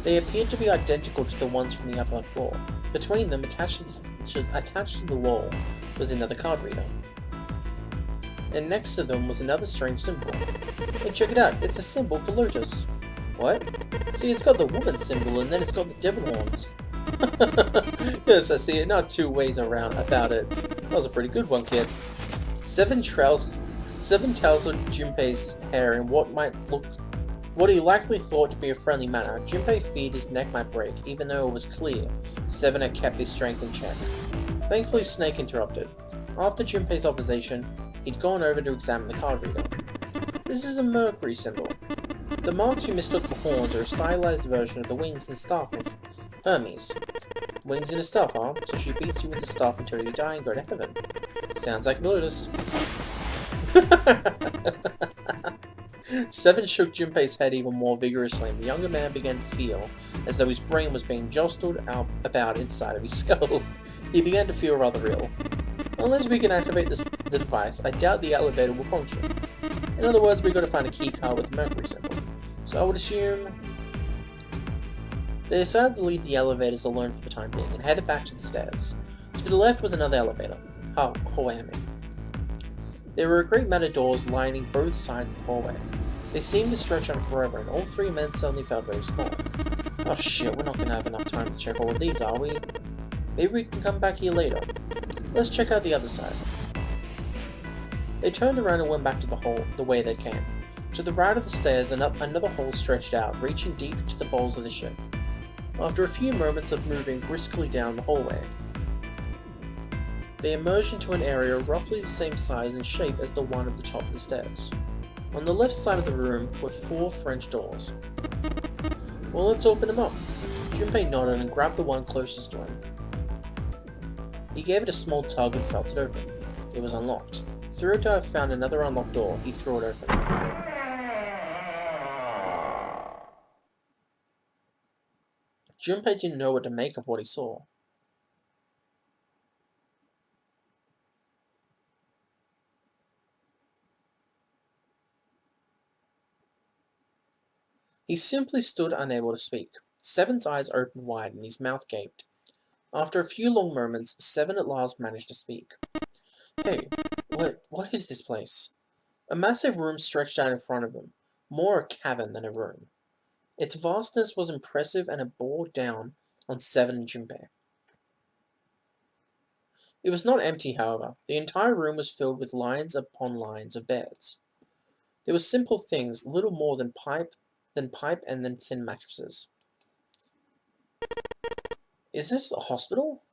They appeared to be identical to the ones from the upper floor. Between them, attached to the wall, was another card reader. And next to them was another strange symbol. Hey, check it out, it's a symbol for Lotus. What? See, it's got the woman symbol and then it's got the devil horns. Yes, I see it, not two ways around about it. That was a pretty good one, kid. Seven tousled Junpei's hair in what he likely thought to be a friendly manner. Junpei feared his neck might break, even though it was clear Seven had kept his strength in check. Thankfully, Snake interrupted. After Junpei's observation, he'd gone over to examine the card reader. This is a Mercury symbol. The marks you mistook for horns are a stylized version of the wings and staff of Hermes. Wings and a staff, huh? So she beats you with the staff until you die and go to heaven. Sounds like Lotus. Seven shook Junpei's head even more vigorously, and the younger man began to feel as though his brain was being jostled about inside of his skull. He began to feel rather ill. Unless we can activate the device, I doubt the elevator will function. In other words, we've got to find a key card with a Mercury symbol. So I would assume... They decided to leave the elevators alone for the time being, and headed back to the stairs. To the left was another elevator. Hallway. There were a great many doors lining both sides of the hallway. They seemed to stretch on forever, and all three men suddenly felt very small. Oh shit, we're not gonna have enough time to check all of these, are we? Maybe we can come back here later. Let's check out the other side. They turned around and went back to the way they came. To the right of the stairs, another hole stretched out, reaching deep into the bowels of the ship. After a few moments of moving briskly down the hallway, they emerged into an area roughly the same size and shape as the one at the top of the stairs. On the left side of the room were 4 French doors. Well, let's open them up. Junpei nodded and grabbed the one closest to him. He gave it a small tug and felt it open. It was unlocked. Through to have found another unlocked door, he threw it open. Junpei didn't know what to make of what he saw. He simply stood unable to speak. Seven's eyes opened wide and his mouth gaped. After a few long moments, Seven at last managed to speak. Hey, what is this place? A massive room stretched out in front of them, more a cavern than a room. Its vastness was impressive and it bore down on Seven and Junpei. It was not empty, however. The entire room was filled with lines upon lines of beds. There were simple things, little more than pipe and then thin mattresses. Is this a hospital?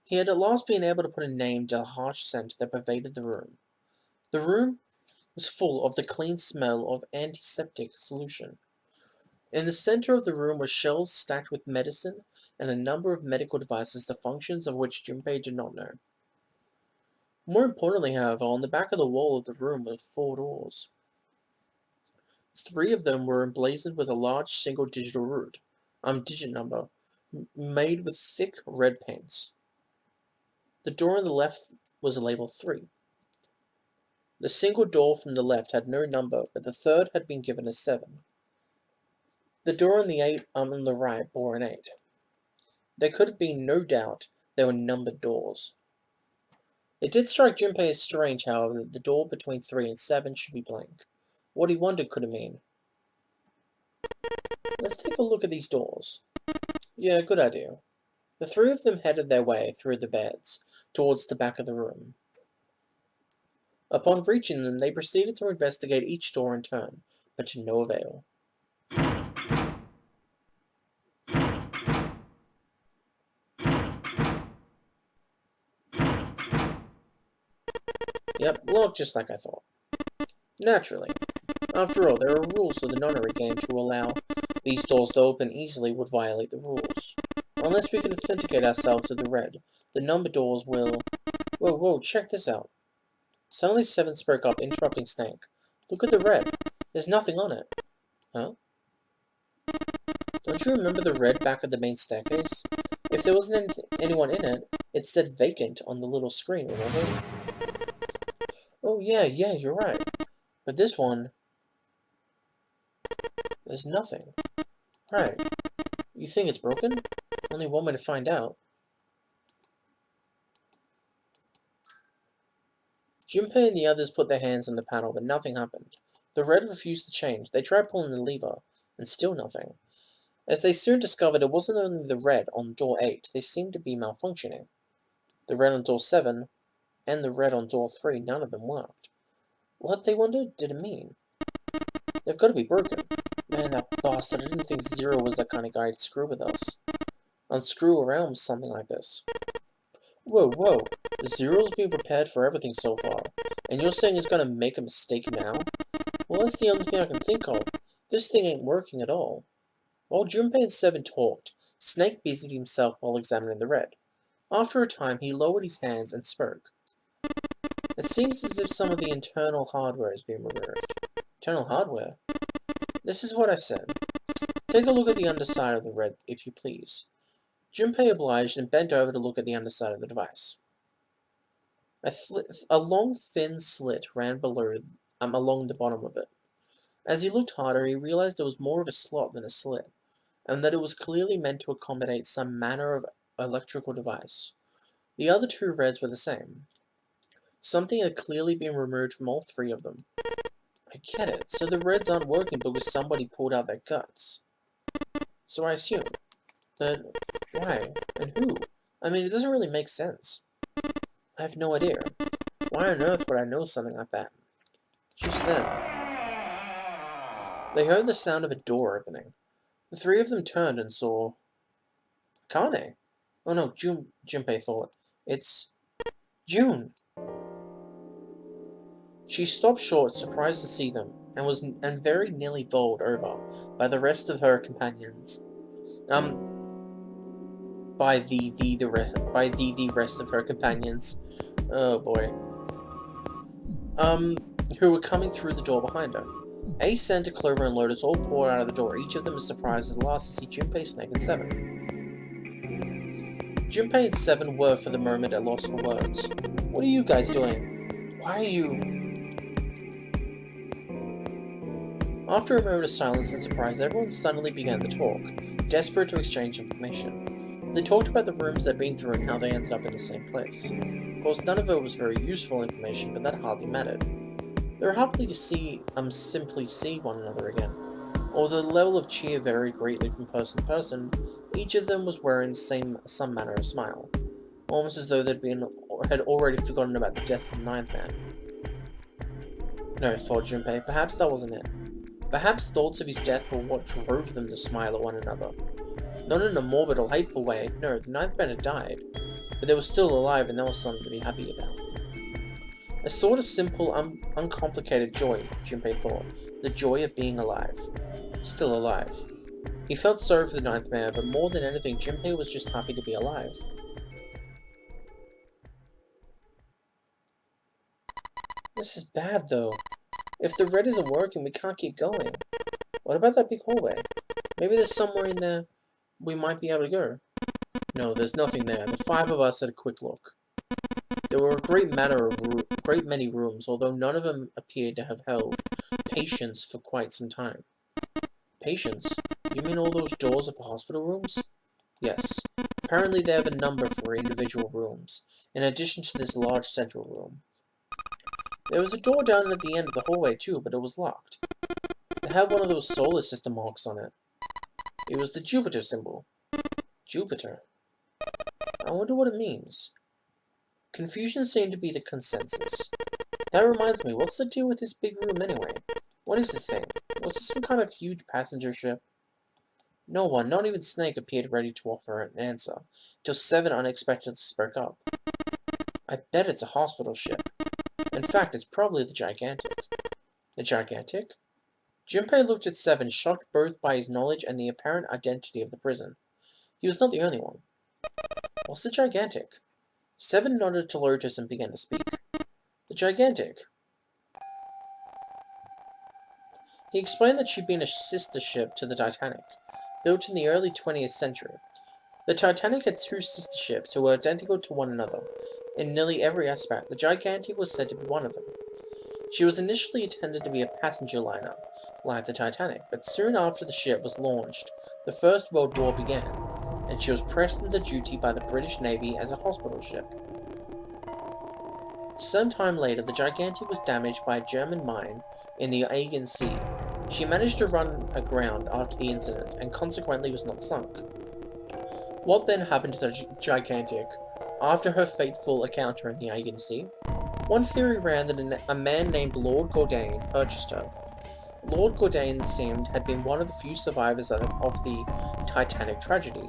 He had at last been able to put a name to the harsh scent that pervaded the room. The room was full of the clean smell of antiseptic solution. In the center of the room were shelves stacked with medicine and a number of medical devices, the functions of which Junpei did not know. More importantly, however, on the back of the wall of the room were 4 doors. 3 of them were emblazoned with a large single digit number, made with thick red paints. The door on the left was labeled 3. The single door from the left had no number, but the third had been given a 7. The door on the right bore an 8. There could have been no doubt they were numbered doors. It did strike Junpei as strange, however, that the door between 3 and 7 should be blank. What he wondered could it mean. Let's take a look at these doors. Yeah, good idea. The three of them headed their way through the beds, towards the back of the room. Upon reaching them, they proceeded to investigate each door in turn, but to no avail. Yep, locked just like I thought. Naturally. After all, there are rules to the nonary game to allow these doors to open easily would violate the rules. Unless we can authenticate ourselves to the red, the number doors will... Whoa, check this out. Suddenly Seven spoke up, interrupting Snake. Look at the red. There's nothing on it. Huh? Don't you remember the red back of the main staircase? If there wasn't anyone in it, it said vacant on the little screen, remember? Oh yeah, you're right. But this one... there's nothing. Right. You think it's broken? Only one way to find out. Junpei and the others put their hands on the panel, but nothing happened. The red refused to change. They tried pulling the lever, and still nothing. As they soon discovered, it wasn't only the red on door 8, they seemed to be malfunctioning. The red on door 7, and the red on door 3, none of them worked. What, they wondered, did it mean? They've got to be broken. Man, that bastard, I didn't think Zero was that kind of guy to screw with us. Unscrew around with something like this. Whoa. Zero's been prepared for everything so far, and you're saying he's gonna make a mistake now? Well, that's the only thing I can think of. This thing ain't working at all. While Junpei and Seven talked, Snake busied himself while examining the red. After a time, he lowered his hands and spoke. It seems as if some of the internal hardware has been removed. Internal hardware? This is what I said. Take a look at the underside of the red, if you please. Junpei obliged and bent over to look at the underside of the device. A long, thin slit ran along the bottom of it. As he looked harder, he realized there was more of a slot than a slit, and that it was clearly meant to accommodate some manner of electrical device. The other two reds were the same. Something had clearly been removed from all three of them. I get it. So the reds aren't working because somebody pulled out their guts. So I assume. But why? And who? I mean, it doesn't really make sense. I have no idea. Why on earth would I know something like that? Just then, they heard the sound of a door opening. The three of them turned and saw... Kane! Oh no, Junpei thought. It's... June! She stopped short, surprised to see them, and very nearly bowled over by the rest of her companions. By the rest of her companions. Oh boy. Who were coming through the door behind her. Ace, Santa, Clover, and Lotus all poured out of the door, each of them as surprised as the last to see Junpei, Snake, and Seven. Junpei and Seven were, for the moment, at loss for words. What are you guys doing? Why are you... After a moment of silence and surprise, everyone suddenly began to talk, desperate to exchange information. They talked about the rooms they'd been through and how they ended up in the same place. Of course, none of it was very useful information, but that hardly mattered. They were happy to simply see one another again. Although the level of cheer varied greatly from person to person, each of them was wearing some manner of smile, almost as though had already forgotten about the death of the ninth man. No, thought Junpei, perhaps that wasn't it. Perhaps thoughts of his death were what drove them to smile at one another. Not in a morbid or hateful way, no, the ninth man had died, but they were still alive and that was something to be happy about. A sort of simple, uncomplicated joy, Junpei thought, the joy of being alive. Still alive. He felt sorry for the ninth man, but more than anything, Junpei was just happy to be alive. This is bad, though. If the red isn't working, we can't keep going. What about that big hallway? Maybe there's somewhere in there we might be able to go. No, there's nothing there. The five of us had a quick look. There were a great many rooms, although none of them appeared to have held patients for quite some time. Patients? You mean all those doors of the hospital rooms? Yes. Apparently they have a number for individual rooms, in addition to this large central room. There was a door down at the end of the hallway too, but it was locked. It had one of those solar system marks on it. It was the Jupiter symbol. Jupiter. I wonder what it means. Confusion seemed to be the consensus. That reminds me, what's the deal with this big room anyway? What is this thing? Was this some kind of huge passenger ship? No one, not even Snake, appeared ready to offer an answer, till Seven unexpectedly spoke up. I bet it's a hospital ship. In fact, it's probably the Gigantic. The Gigantic? Junpei looked at Seven, shocked both by his knowledge and the apparent identity of the prison. He was not the only one. What's the Gigantic? Seven nodded to Lotus and began to speak. The Gigantic. He explained that she'd been a sister ship to the Titanic, built in the early 20th century. The Titanic had two sister ships who were identical to one another in nearly every aspect. The Gigantic was said to be one of them. She was initially intended to be a passenger liner, like the Titanic, but soon after the ship was launched, the First World War began, and she was pressed into duty by the British Navy as a hospital ship. Some time later, the Gigantic was damaged by a German mine in the Aegean Sea. She managed to run aground after the incident, and consequently was not sunk. What then happened to the Gigantic after her fateful encounter in the Aegean Sea? One theory ran that a man named Lord Gordain purchased her. Lord Gordain had been one of the few survivors of the Titanic tragedy,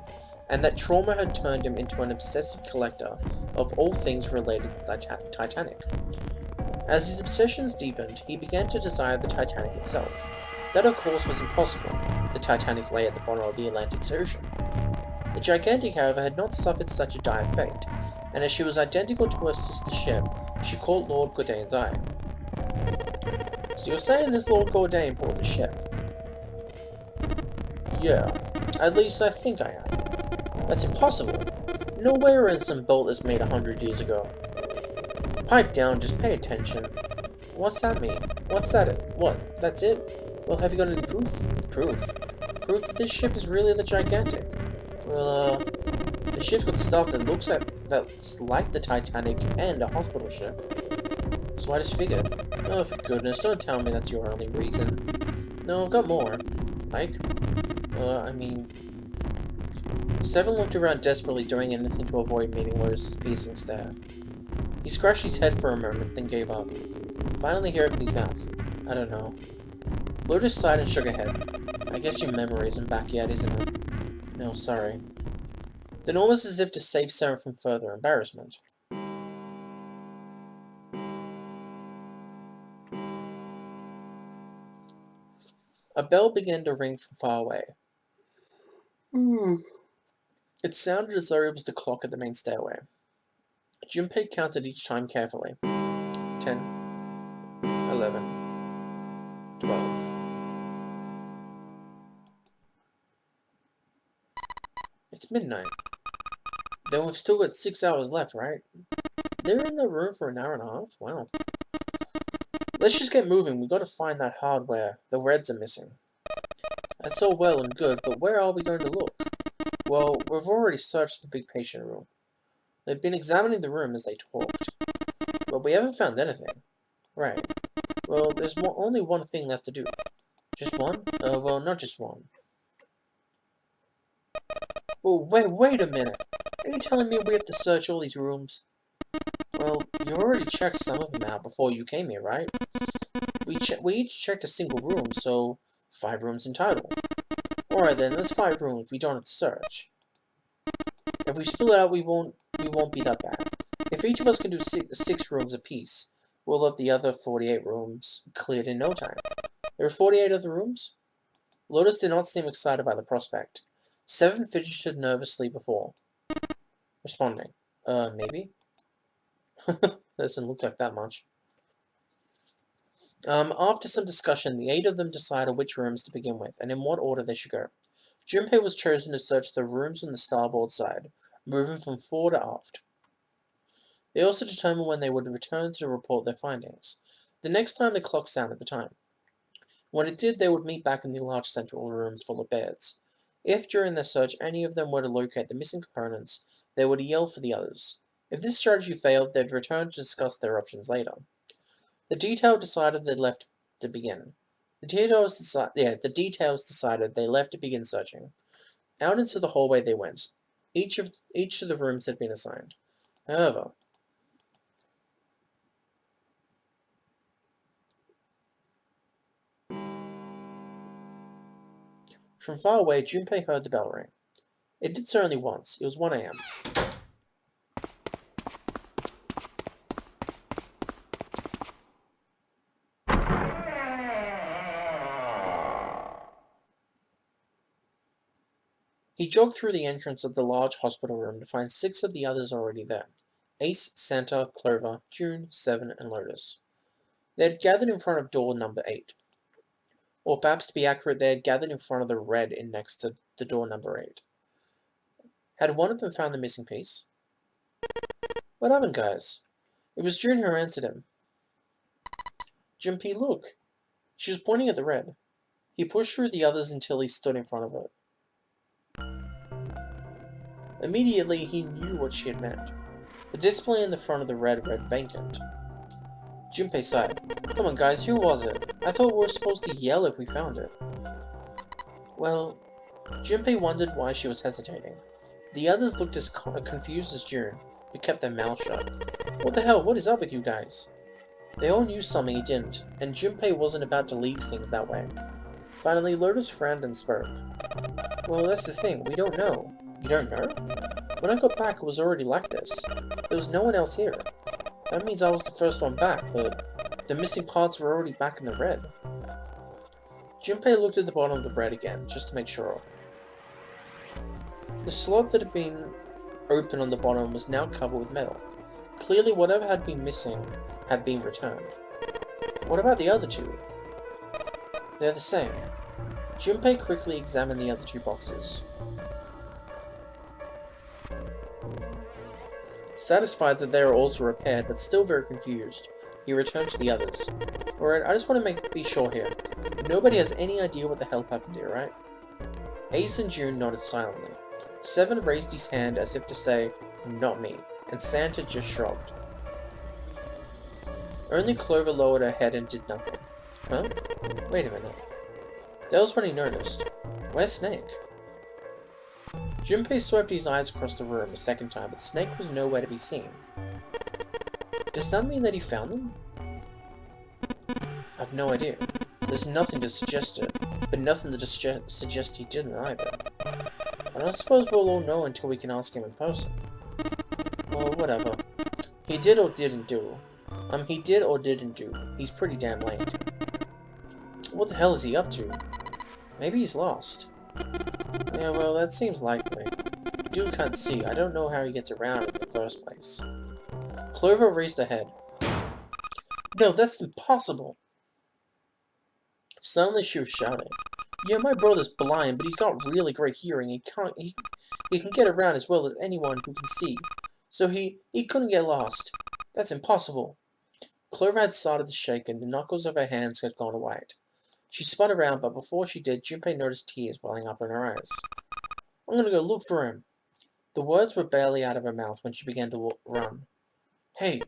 and that trauma had turned him into an obsessive collector of all things related to the Titanic. As his obsessions deepened, he began to desire the Titanic itself. That, of course, was impossible. The Titanic lay at the bottom of the Atlantic Ocean. The Gigantic, however, had not suffered such a dire fate, and as she was identical to her sister ship, she caught Lord Gordain's eye. So you're saying this Lord Gordain bought the ship? Yeah, at least I think I am. That's impossible. No way we're in some boat that's made 100 years ago. Pipe down, just pay attention. What's that mean? What's that? What? That's it? Well, have you got any proof? Proof? Proof that this ship is really the Gigantic? Well, the ship's got stuff that's like the Titanic and a hospital ship. So I just figured. Oh, for goodness, don't tell me that's your only reason. No, I've got more. Like? I mean... Seven looked around desperately, doing anything to avoid meeting Lotus's piercing stare. He scratched his head for a moment, then gave up. Finally, he opened his mouth. I don't know. Lotus sighed and shook her head. I guess your memory isn't back yet, isn't it? No, sorry. Then almost as if to save Seven from further embarrassment. A bell began to ring from far away. It sounded as though it was the clock at the main stairway. Junpei counted each time carefully. 10, 11, 12. It's midnight. Then we've still got 6 hours left, right? They're in the room for an hour and a half? Wow. Let's just get moving. We gotta find that hardware. The Reds are missing. That's all well and good, but where are we going to look? Well, we've already searched the big patient room. They've been examining the room as they talked. But we haven't found anything. Right. Well, there's only one thing left to do. Just one? Well, not just one. Oh, wait a minute. Are you telling me we have to search all these rooms? Well, you already checked some of them out before you came here, right? We each checked a single room, so 5 rooms in total. Alright then, that's 5 rooms we don't have to search. If we split it out, we won't be that bad. If each of us can do 6 rooms apiece, we'll have the other 48 rooms cleared in no time. There are 48 other rooms? Lotus did not seem excited by the prospect. Seven fidgeted nervously before responding. Maybe? Doesn't look like that much. After some discussion, the 8 of them decided which rooms to begin with, and in what order they should go. Junpei was chosen to search the rooms on the starboard side, moving from fore to aft. They also determined when they would return to report their findings, the next time the clock sounded the time. When it did, they would meet back in the large central room full of beds. If, during their search, any of them were to locate the missing components, they would yell for the others. If this strategy failed, they'd return to discuss their options later. The detail decided they left to begin. The details decided they left to begin searching. Out into the hallway they went. Each of the rooms had been assigned. However, from far away, Junpei heard the bell ring. It did so only once. It was 1 a.m. He jogged through the entrance of the large hospital room to find 6 of the others already there. Ace, Santa, Clover, June, Seven, and Lotus. They had gathered in front of door number 8. Or perhaps to be accurate, they had gathered in front of the red in next to the door number 8. Had one of them found the missing piece? What happened, guys? It was June who answered him. Junpei, look. She was pointing at the red. He pushed through the others until he stood in front of it. Immediately, he knew what she had meant. The display in the front of the red read vacant. Junpei sighed. Come on, guys, who was it? I thought we were supposed to yell if we found it. Well, Junpei wondered why she was hesitating. The others looked as confused as June, but kept their mouths shut. What the hell? What is up with you guys? They all knew something he didn't, and Junpei wasn't about to leave things that way. Finally, Lotus frowned and spoke. Well, that's the thing. We don't know. You don't know? When I got back, it was already like this. There was no one else here. That means I was the first one back, but the missing parts were already back in the red. Junpei looked at the bottom of the red again, just to make sure. The slot that had been open on the bottom was now covered with metal. Clearly, whatever had been missing had been returned. What about the other 2? They're the same. Junpei quickly examined the other 2 boxes. Satisfied that they were also repaired, but still very confused, he returned to the others. Alright, I just want to be sure here. Nobody has any idea what the hell happened here, right? Ace and June nodded silently. Seven raised his hand as if to say, not me, and Santa just shrugged. Only Clover lowered her head and did nothing. Huh? Wait a minute. That was when he noticed. Where's Snake? Junpei swept his eyes across the room a second time, but Snake was nowhere to be seen. Does that mean that he found them? I've no idea. There's nothing to suggest it, but nothing to suggest he didn't either. I don't suppose we'll all know until we can ask him in person. Well, whatever. He did or didn't do. He's pretty damn late. What the hell is he up to? Maybe he's lost. Yeah, well, that seems likely. Dude can't see. I don't know how he gets around in the first place. Clover raised her head. No, that's impossible! Suddenly she was shouting. Yeah, my brother's blind, but he's got really great hearing. He can get around as well as anyone who can see. So he couldn't get lost. That's impossible. Clover had started to shake and the knuckles of her hands had gone white. She spun around, but before she did, Junpei noticed tears welling up in her eyes. I'm gonna go look for him. The words were barely out of her mouth when she began to run. Hey,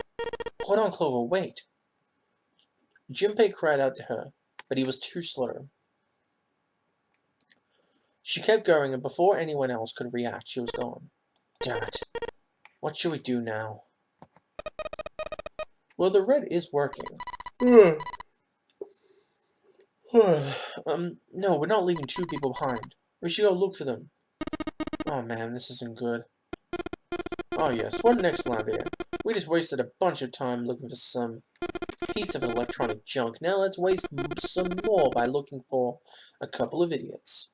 hold on, Clover, wait. Junpei cried out to her, but he was too slow. She kept going, and before anyone else could react, she was gone. Damn it. What should we do now? Well, the red is working. No, we're not leaving 2 people behind. We should go look for them. Oh man, this isn't good. Oh yes, what an excellent idea. We just wasted a bunch of time looking for some piece of electronic junk. Now let's waste some more by looking for a couple of idiots.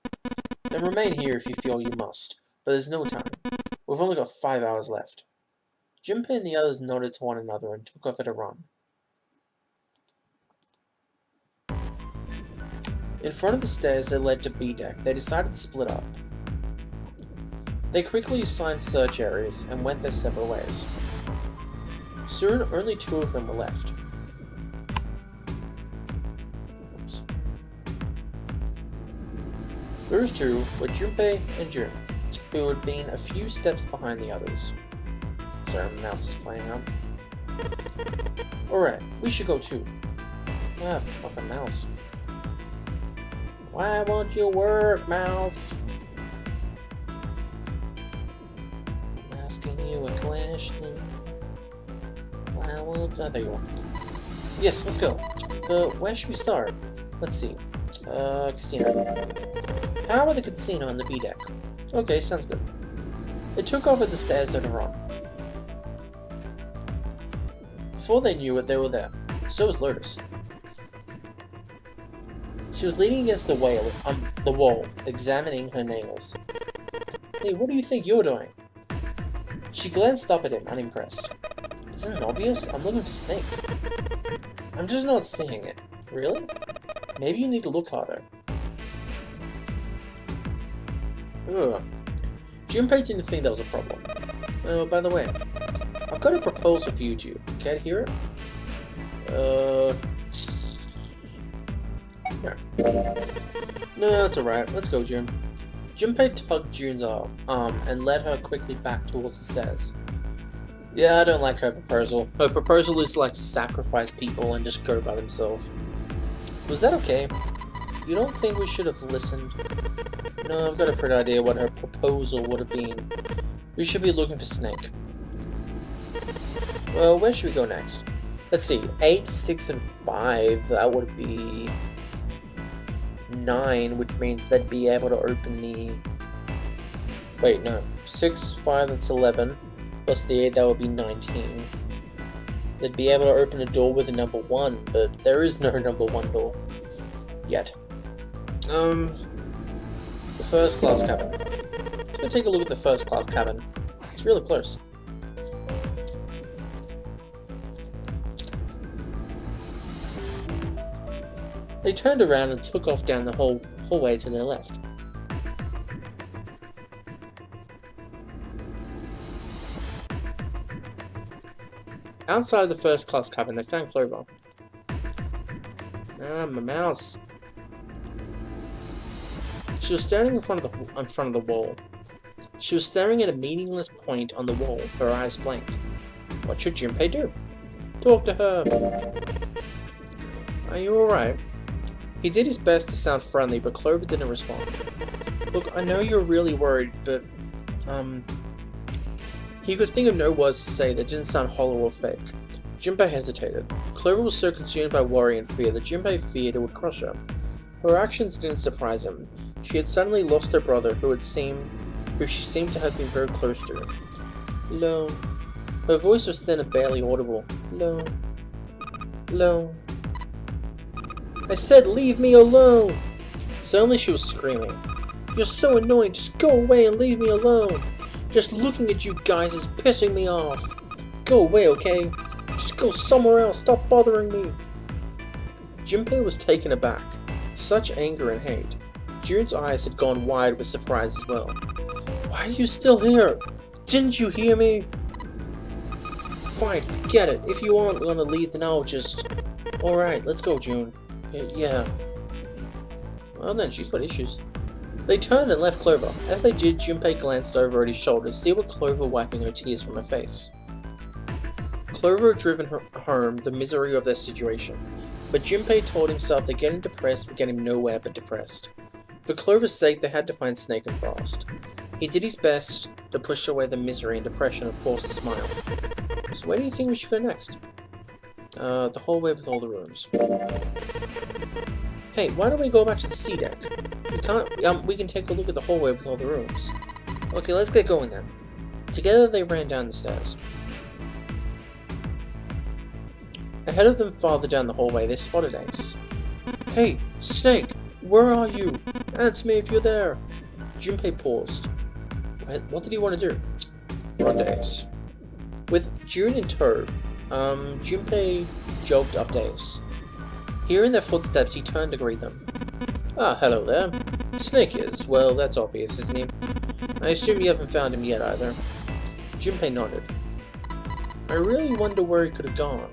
Then remain here if you feel you must, but there's no time. We've only got 5 hours left. Junpei and the others nodded to one another and took off at a run. In front of the stairs that led to B deck, they decided to split up. They quickly assigned search areas and went their separate ways. Soon, only 2 of them were left. Oops. Those 2 were Junpei and June, who had been a few steps behind the others. Sorry, my mouse is playing up. Alright, we should go too. Ah, fucking mouse. Why won't you work, mouse? asking you a question. Well, oh, there you are. Yes, let's go. Where should we start? Let's see. Casino. How about the casino on the B deck? Okay, sounds good. They took off at the stairs on a run. Before they knew it, they were there. So was Lotus. She was leaning against the wall, examining her nails. Hey, what do you think you're doing? She glanced up at him, unimpressed. Isn't it obvious? I'm looking for Snake. I'm just not seeing it. Really? Maybe you need to look harder. Ugh. Junpei didn't think that was a problem. Oh, by the way, I've got a proposal for you two. Care to hear it? Yeah. No, that's alright. Let's go, Jun. Junpei tugged Jun's arm and led her quickly back towards the stairs. Yeah, I don't like her proposal. Her proposal is to, like, sacrifice people and just go by themselves. Was that okay? You don't think we should have listened? No, I've got a pretty idea what her proposal would have been. We should be looking for Snake. Well, where should we go next? Let's see. 8, 6, and 5. That would be 9, which means they'd be able to open the... Wait, no. 6, 5, that's 11. Plus the 8, that would be 19. They'd be able to open a door with a number 1, but there is no number 1 door. Yet. The first class cabin. Let's go take a look at the first class cabin. It's really close. They turned around and took off down the hallway to their left. Outside of the first class cabin, they found Clover. Ah, my mouse. She was standing in front of the wall. She was staring at a meaningless point on the wall, her eyes blank. What should Junpei do? Talk to her. Are you alright? He did his best to sound friendly, but Clover didn't respond. Look, I know you're really worried, but, he could think of no words to say that didn't sound hollow or fake. Junpei hesitated. Clover was so consumed by worry and fear that Junpei feared it would crush her. Her actions didn't surprise him. She had suddenly lost her brother, who she seemed to have been very close to. Hello. Her voice was thin and barely audible. Hello. Hello. I said leave me alone! Suddenly she was screaming. You're so annoying, just go away and leave me alone! Just looking at you guys is pissing me off! Go away, okay? Just go somewhere else, stop bothering me! Junpei was taken aback. Such anger and hate. Jun's eyes had gone wide with surprise as well. Why are you still here? Didn't you hear me? Fine, forget it. If you aren't gonna leave, then I'll just... Alright, let's go, Jun. Yeah. Well then, she's got issues. They turned and left Clover. As they did, Junpei glanced over at his shoulder to see what Clover wiping her tears from her face. Clover had driven home the misery of their situation, but Junpei told himself that getting depressed would get him nowhere but depressed. For Clover's sake, they had to find Snake and fast. He did his best to push away the misery and depression and force a smile. So where do you think we should go next? The hallway with all the rooms. Hey, why don't we go back to the C deck? We can take a look at the hallway with all the rooms. Okay, let's get going then. Together they ran down the stairs. Ahead of them, farther down the hallway, they spotted Ace. Hey, Snake! Where are you? Answer me if you're there! Junpei paused. What did he want to do? Run to Ace. With Jun in tow, Junpei jogged up to Ace. Hearing their footsteps, he turned to greet them. Ah, hello there. Snake is. Well, that's obvious, isn't he? I assume you haven't found him yet, either. Junpei nodded. I really wonder where he could have gone.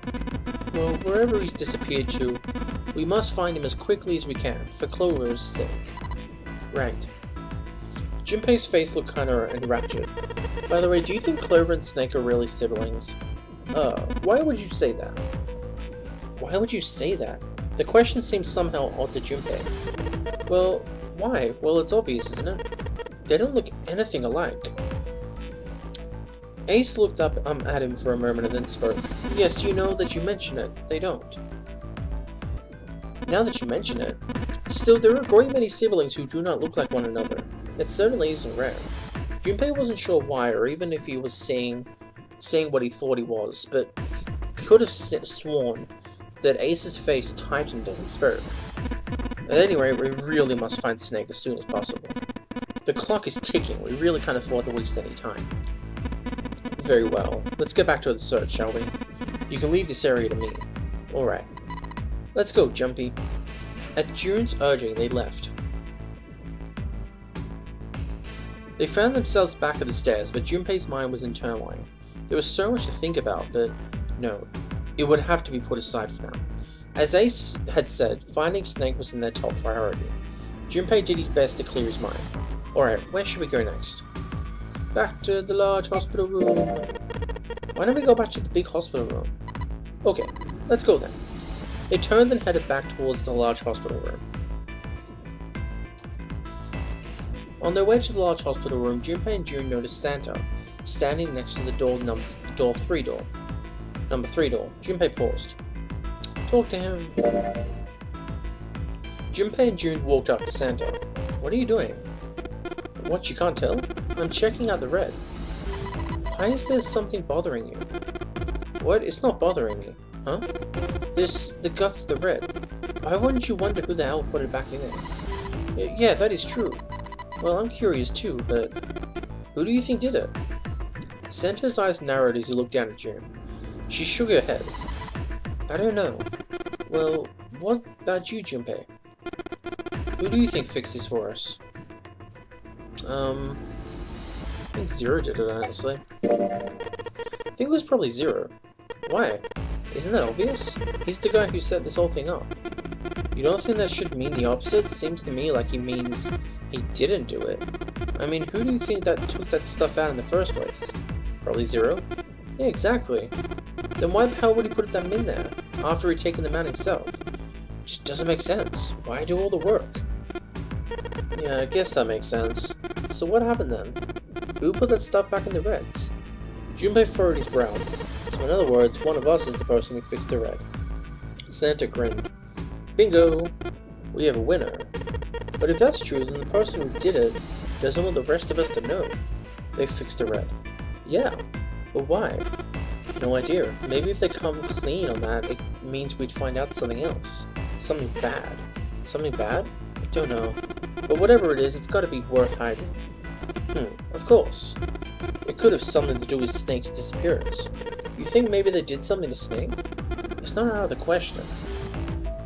Well, wherever he's disappeared to, we must find him as quickly as we can, for Clover's sake. Right. Junpei's face looked kinda enraptured. By the way, do you think Clover and Snake are really siblings? Why would you say that? Why would you say that? The question seems somehow odd to Junpei. Well, why? Well, it's obvious, isn't it? They don't look anything alike. Ace looked up at him for a moment and then spoke. Yes, you know that you mention it. They don't. Now that you mention it. Still, there are a great many siblings who do not look like one another. It certainly isn't rare. Junpei wasn't sure why, or even if he was saying what he thought he was, but he could have sworn that Ace's face tightened as he spoke. At any rate, we really must find Snake as soon as possible. The clock is ticking, we really can't afford to waste any time. Very well, let's get back to the search, shall we? You can leave this area to me. Alright. Let's go, Jumpy. At June's urging, they left. They found themselves back at the stairs, but Junpei's mind was in turmoil. There was so much to think about, but no, it would have to be put aside for now. As Ace had said, finding Snake was in their top priority. Junpei did his best to clear his mind. Alright, where should we go next? Back to the large hospital room. Why don't we go back to the big hospital room? Okay, let's go then. They turned and headed back towards the large hospital room. On their way to the large hospital room, Junpei and June noticed Santa standing next to the door number 3 door. Junpei paused. Talk to him. Junpei and June walked up to Santa. What are you doing? What, you can't tell? I'm checking out the red. Why is there something bothering you? What? It's not bothering me. Huh? The guts of the red. Why wouldn't you wonder who the hell put it back in there? Yeah, that is true. Well, I'm curious too, but who do you think did it? Santa's eyes narrowed as he looked down at June. She shook her head. I don't know. Well, what about you, Junpei? Who do you think fixed this for us? I think Zero did it, honestly. I think it was probably Zero. Why? Isn't that obvious? He's the guy who set this whole thing up. You don't think that should mean the opposite? Seems to me like he means he didn't do it. I mean, who do you think that took that stuff out in the first place? Probably Zero? Yeah, exactly. Then why the hell would he put them in there, after he'd taken them out himself? Just doesn't make sense. Why do all the work? Yeah, I guess that makes sense. So what happened then? Who put that stuff back in the reds? Junpei furrowed his brow. So in other words, one of us is the person who fixed the red. Santa grinned. Bingo! We have a winner. But if that's true, then the person who did it doesn't want the rest of us to know. They fixed the red. Yeah, but why? No idea. Maybe if they come clean on that, it means we'd find out something else. Something bad. Something bad? I don't know. But whatever it is, it's gotta be worth hiding. Of course. It could have something to do with Snake's disappearance. You think maybe they did something to Snake? It's not out of the question.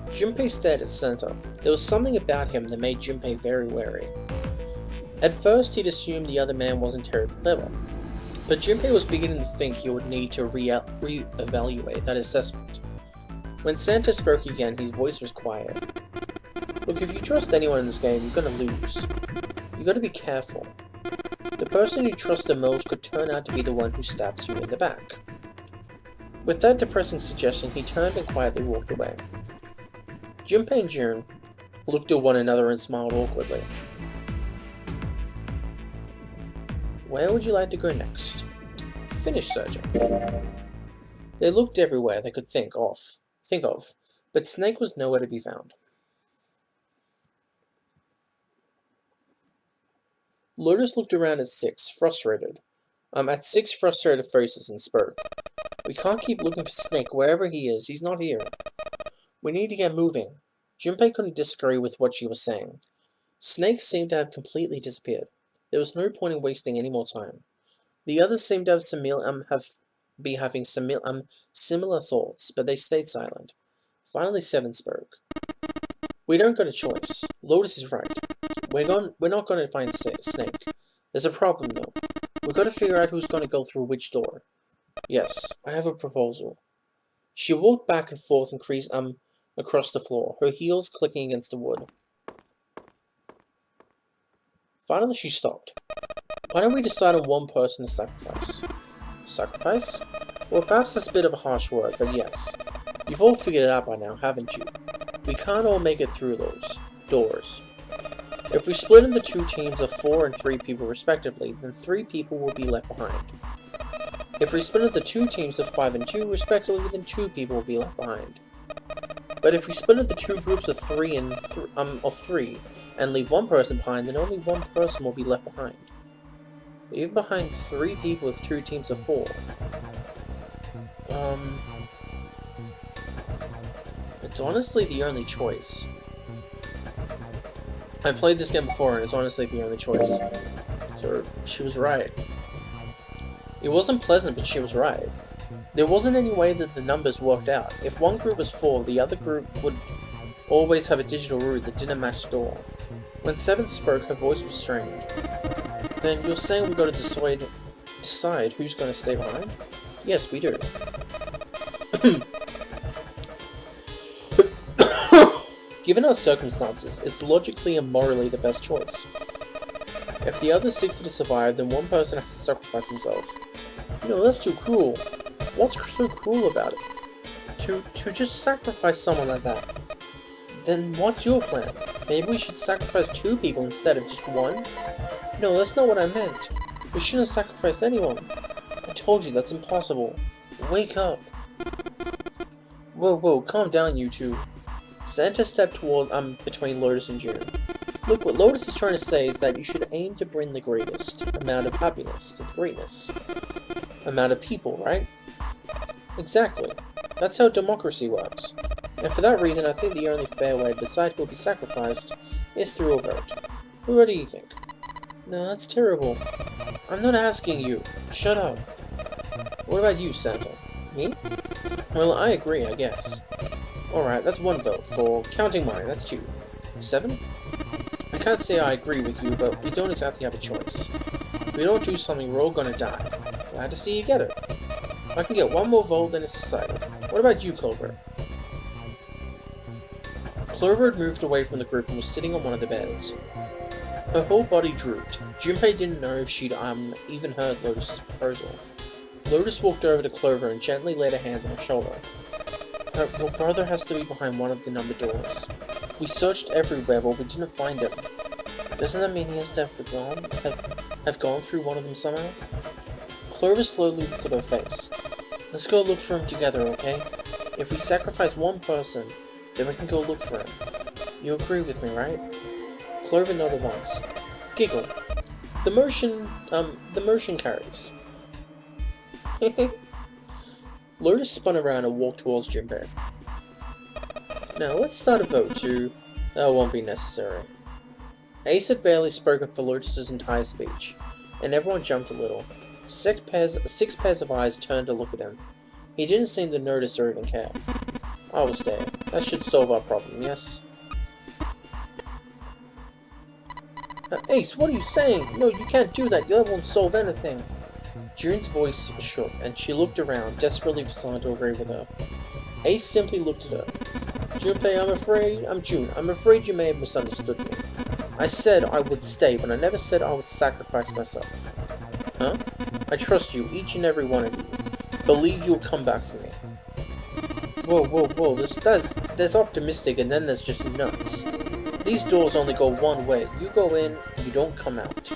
Junpei stared at Santa. There was something about him that made Junpei very wary. At first, he'd assumed the other man wasn't terribly clever, but Junpei was beginning to think he would need to re-evaluate that assessment. When Santa spoke again, his voice was quiet. Look, if you trust anyone in this game, you're gonna lose. You gotta be careful. The person you trust the most could turn out to be the one who stabs you in the back. With that depressing suggestion, he turned and quietly walked away. Junpei and June looked at one another and smiled awkwardly. Where would you like to go next? Finish searching. They looked everywhere they could think of, but Snake was nowhere to be found. Lotus looked around at six frustrated faces and spoke. We can't keep looking for Snake wherever he is. He's not here. We need to get moving. Junpei couldn't disagree with what she was saying. Snake seemed to have completely disappeared. There was no point in wasting any more time. The others seemed to be having similar thoughts, but they stayed silent. Finally, Seven spoke. We don't got a choice. Lotus is right. We're not going to find Snake. There's a problem, though. We've got to figure out who's going to go through which door. Yes, I have a proposal. She walked back and forth across the floor, her heels clicking against the wood. Finally, she stopped. Why don't we decide on one person to sacrifice? Sacrifice? Well, perhaps that's a bit of a harsh word, but yes. You've all figured it out by now, haven't you? We can't all make it through those doors. If we split into two teams of 4 and 3 people respectively, then 3 people will be left behind. If we split into 2 teams of 5 and 2, respectively, then 2 people will be left behind. But if we split into 2 groups of 3 and leave 1 person behind, then only 1 person will be left behind. Leave behind 3 people with 2 teams of 4. It's honestly the only choice. I've played this game before, and it's honestly the only choice. So, she was right. It wasn't pleasant, but she was right. There wasn't any way that the numbers worked out. If one group was 4, the other group would always have a digital route that didn't match the door. When Seven spoke, her voice was strained. Then you're saying we gotta decide who's gonna stay behind? Yes, we do. Given our circumstances, it's logically and morally the best choice. If the other 6 are to survive, then one person has to sacrifice himself. No, that's too cruel. What's so cruel about it? To just sacrifice someone like that. Then what's your plan? Maybe we should sacrifice 2 people instead of just 1? No, that's not what I meant. We shouldn't have sacrificed anyone. I told you that's impossible. Wake up. Whoa, calm down, you two. Santa stepped toward between Lotus and June. Look, what Lotus is trying to say is that you should aim to bring the greatest amount of happiness to the greatness amount of people, right? Exactly. That's how democracy works. And for that reason, I think the only fair way to decide who will be sacrificed is through a vote. What do you think? No, that's terrible. I'm not asking you. Shut up. What about you, Santa? Me? Well, I agree, I guess. Alright, that's 1 vote. For counting mine, that's 2. 7? I can't say I agree with you, but we don't exactly have a choice. If we don't do something, we're all gonna die. Glad to see you get it. If I can get 1 more vote, then it's decided. What about you, Clover? Clover had moved away from the group and was sitting on one of the beds. Her whole body drooped. Junpei didn't know if she'd even heard Lotus's proposal. Lotus walked over to Clover and gently laid a hand on her shoulder. Your brother has to be behind one of the numbered doors. We searched everywhere, but we didn't find him. Doesn't that mean he has to have gone through one of them somehow? Clover slowly lifted her face. Let's go look for him together, okay? If we sacrifice 1 person, then we can go look for him. You agree with me, right? Clover nodded once. Giggle. The motion carries. Lotus spun around and walked towards Junpei. Now let's start a vote to... That won't be necessary. Ace had barely spoken for Lotus's entire speech, and everyone jumped a little. 6 pairs of eyes turned to look at him. He didn't seem to notice or even care. I will stay. That should solve our problem, yes? Ace, what are you saying? No, you can't do that. That won't solve anything. June's voice shook, and she looked around, desperately for someone to agree with her. Ace simply looked at her. Junpei, I'm afraid you may have misunderstood me. I said I would stay, but I never said I would sacrifice myself. Huh? I trust you, each and every one of you. Believe you'll come back for me. Whoa, there's optimistic and then there's just nuts. These doors only go one way. You go in, you don't come out.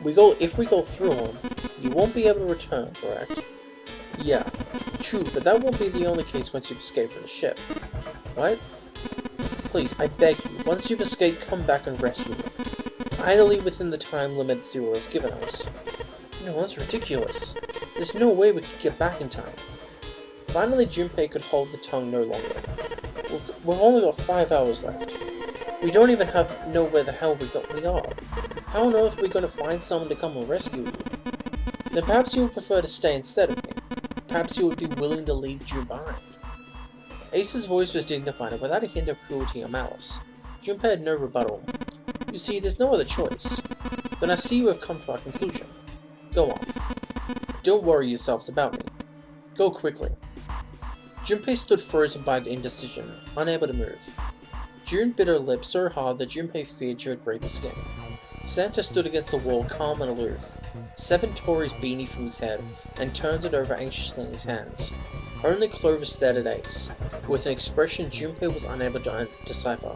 If we go through them, you won't be able to return, correct? Yeah, true, but that won't be the only case once you've escaped from the ship. What? Please, I beg you, once you've escaped, come back and rescue me. Idly within the time limit Zero has given us. No, that's ridiculous. There's no way we could get back in time. Finally, Junpei could hold the tongue no longer. We've only got 5 hours left. We don't even know where the hell we are. How on earth are we going to find someone to come and rescue you? Then perhaps you would prefer to stay instead of me. Perhaps you would be willing to leave June behind. Ace's voice was dignified and without a hint of cruelty or malice. Junpei had no rebuttal. You see, there's no other choice. Then I see you have come to our conclusion. Go on. Don't worry yourselves about me. Go quickly. Junpei stood frozen by indecision, unable to move. June bit her lip so hard that Junpei feared she would break the skin. Santa stood against the wall, calm and aloof. Seven tore his beanie from his head and turned it over anxiously in his hands. Only Clover stared at Ace, with an expression Junpei was unable to decipher.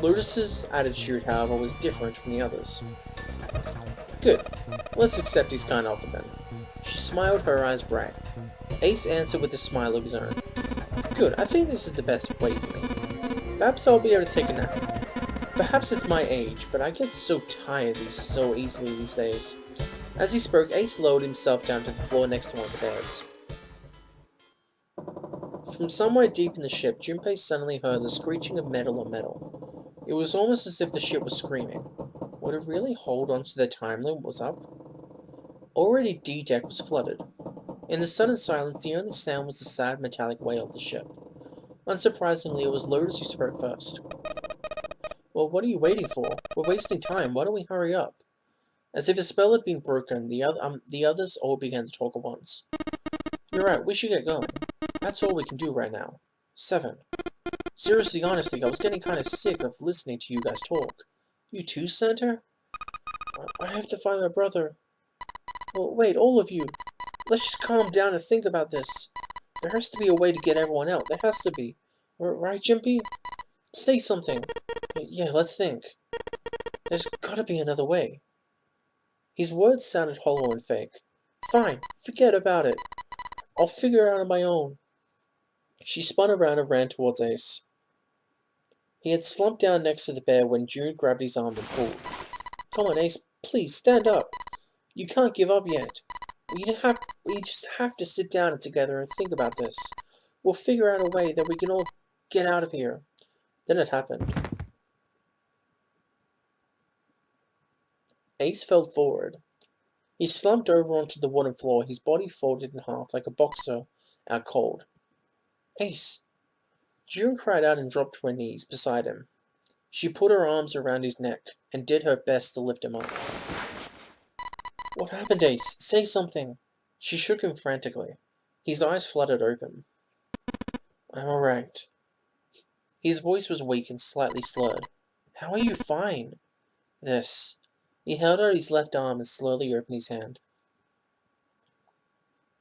Lotus's attitude, however, was different from the others. Good. Let's accept his kind offer then. She smiled, her eyes bright. Ace answered with a smile of his own. Good, I think this is the best way for me. Perhaps I'll be able to take a nap. Perhaps it's my age, but I get so tired so easily these days. As he spoke, Ace lowered himself down to the floor next to one of the beds. From somewhere deep in the ship, Junpei suddenly heard the screeching of metal on metal. It was almost as if the ship was screaming. Would it really hold on to the time limit was up? Already D-deck was flooded. In the sudden silence, the only sound was the sad metallic wail of the ship. Unsurprisingly, it was Lotus who spoke first. Well, what are you waiting for? We're wasting time. Why don't we hurry up? As if a spell had been broken, the others all began to talk at once. You're right, we should get going. That's all we can do right now. 7. Seriously, honestly, I was getting kind of sick of listening to you guys talk. You too, Center? I have to find my brother. Well, wait, all of you. Let's just calm down and think about this. There has to be a way to get everyone out. There has to be. Right, Jimpy? Say something. Yeah, let's think. There's gotta be another way. His words sounded hollow and fake. Fine, forget about it. I'll figure it out on my own. She spun around and ran towards Ace. He had slumped down next to the bed when June grabbed his arm and pulled. Come on, Ace, please, stand up. You can't give up yet. We just have to sit down together and think about this. We'll figure out a way that we can all get out of here. Then it happened. Ace fell forward. He slumped over onto the wooden floor, his body folded in half like a boxer out cold. Ace! June cried out and dropped to her knees beside him. She put her arms around his neck and did her best to lift him up. What happened, Ace? Say something! She shook him frantically. His eyes fluttered open. I'm alright. His voice was weak and slightly slurred. How are you fine? This. He held out his left arm and slowly opened his hand.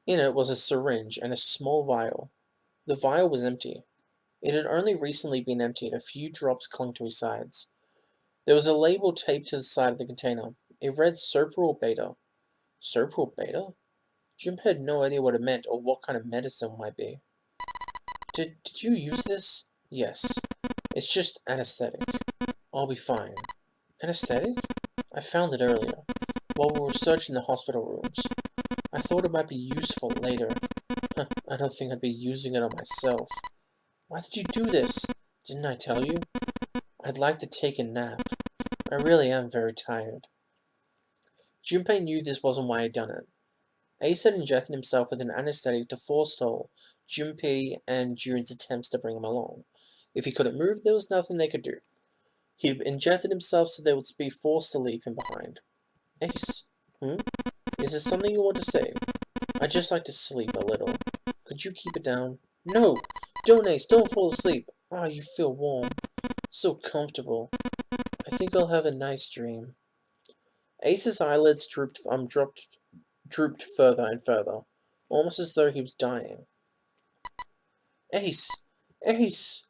In it was a syringe and a small vial. The vial was empty. It had only recently been emptied. A few drops clung to his sides. There was a label taped to the side of the container. It read Serpral Beta. Serpral Beta? Jim had no idea what it meant or what kind of medicine it might be. Did you use this? Yes. It's just anesthetic. I'll be fine. Anesthetic? I found it earlier, while we were searching the hospital rooms. I thought it might be useful later. I don't think I'd be using it on myself. Why did you do this? Didn't I tell you? I'd like to take a nap. I really am very tired. Junpei knew this wasn't why he'd done it. Ace had injected himself with an anesthetic to forestall Junpei and June's attempts to bring him along. If he couldn't move, there was nothing they could do. He injected himself so they would be forced to leave him behind. Ace, Is there something you want to say? I'd just like to sleep a little. Could you keep it down? No! Don't, Ace, don't fall asleep. Ah, you feel warm. So comfortable. I think I'll have a nice dream. Ace's eyelids drooped further and further, almost as though he was dying. Ace! Ace!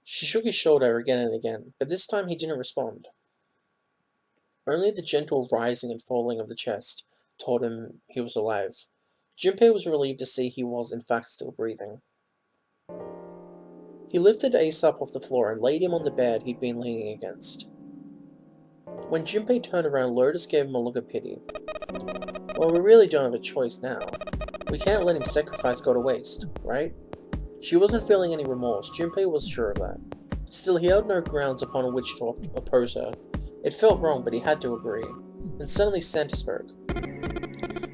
She shook his shoulder again and again, but this time he didn't respond. Only the gentle rising and falling of the chest told him he was alive. Junpei was relieved to see he was in fact still breathing. He lifted Ace up off the floor and laid him on the bed he'd been leaning against. When Junpei turned around, Lotus gave him a look of pity. Well, we really don't have a choice now. We can't let him sacrifice go to waste, right? She wasn't feeling any remorse. Junpei was sure of that. Still, he held no grounds upon which to oppose her. It felt wrong, but he had to agree. And suddenly Santa spoke.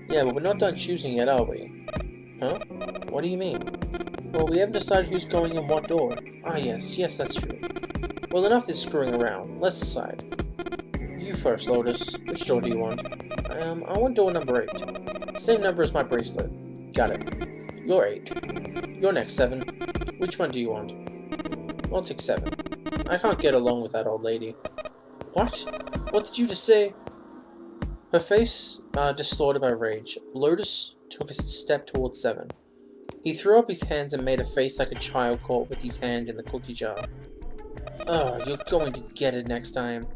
Yeah, but we're not done choosing yet, are we? Huh? What do you mean? Well, we haven't decided who's going in what door. Ah, yes, that's true. Well, enough this screwing around. Let's decide. You first, Lotus. Which door do you want? I want door number 8. Same number as my bracelet. Got it. You're 8. You're next, 7. Which one do you want? I'll take 7. I can't get along with that old lady. What? What did you just say? Her face distorted by rage. Lotus took a step towards 7. He threw up his hands and made a face like a child caught with his hand in the cookie jar. Oh, you're going to get it next time.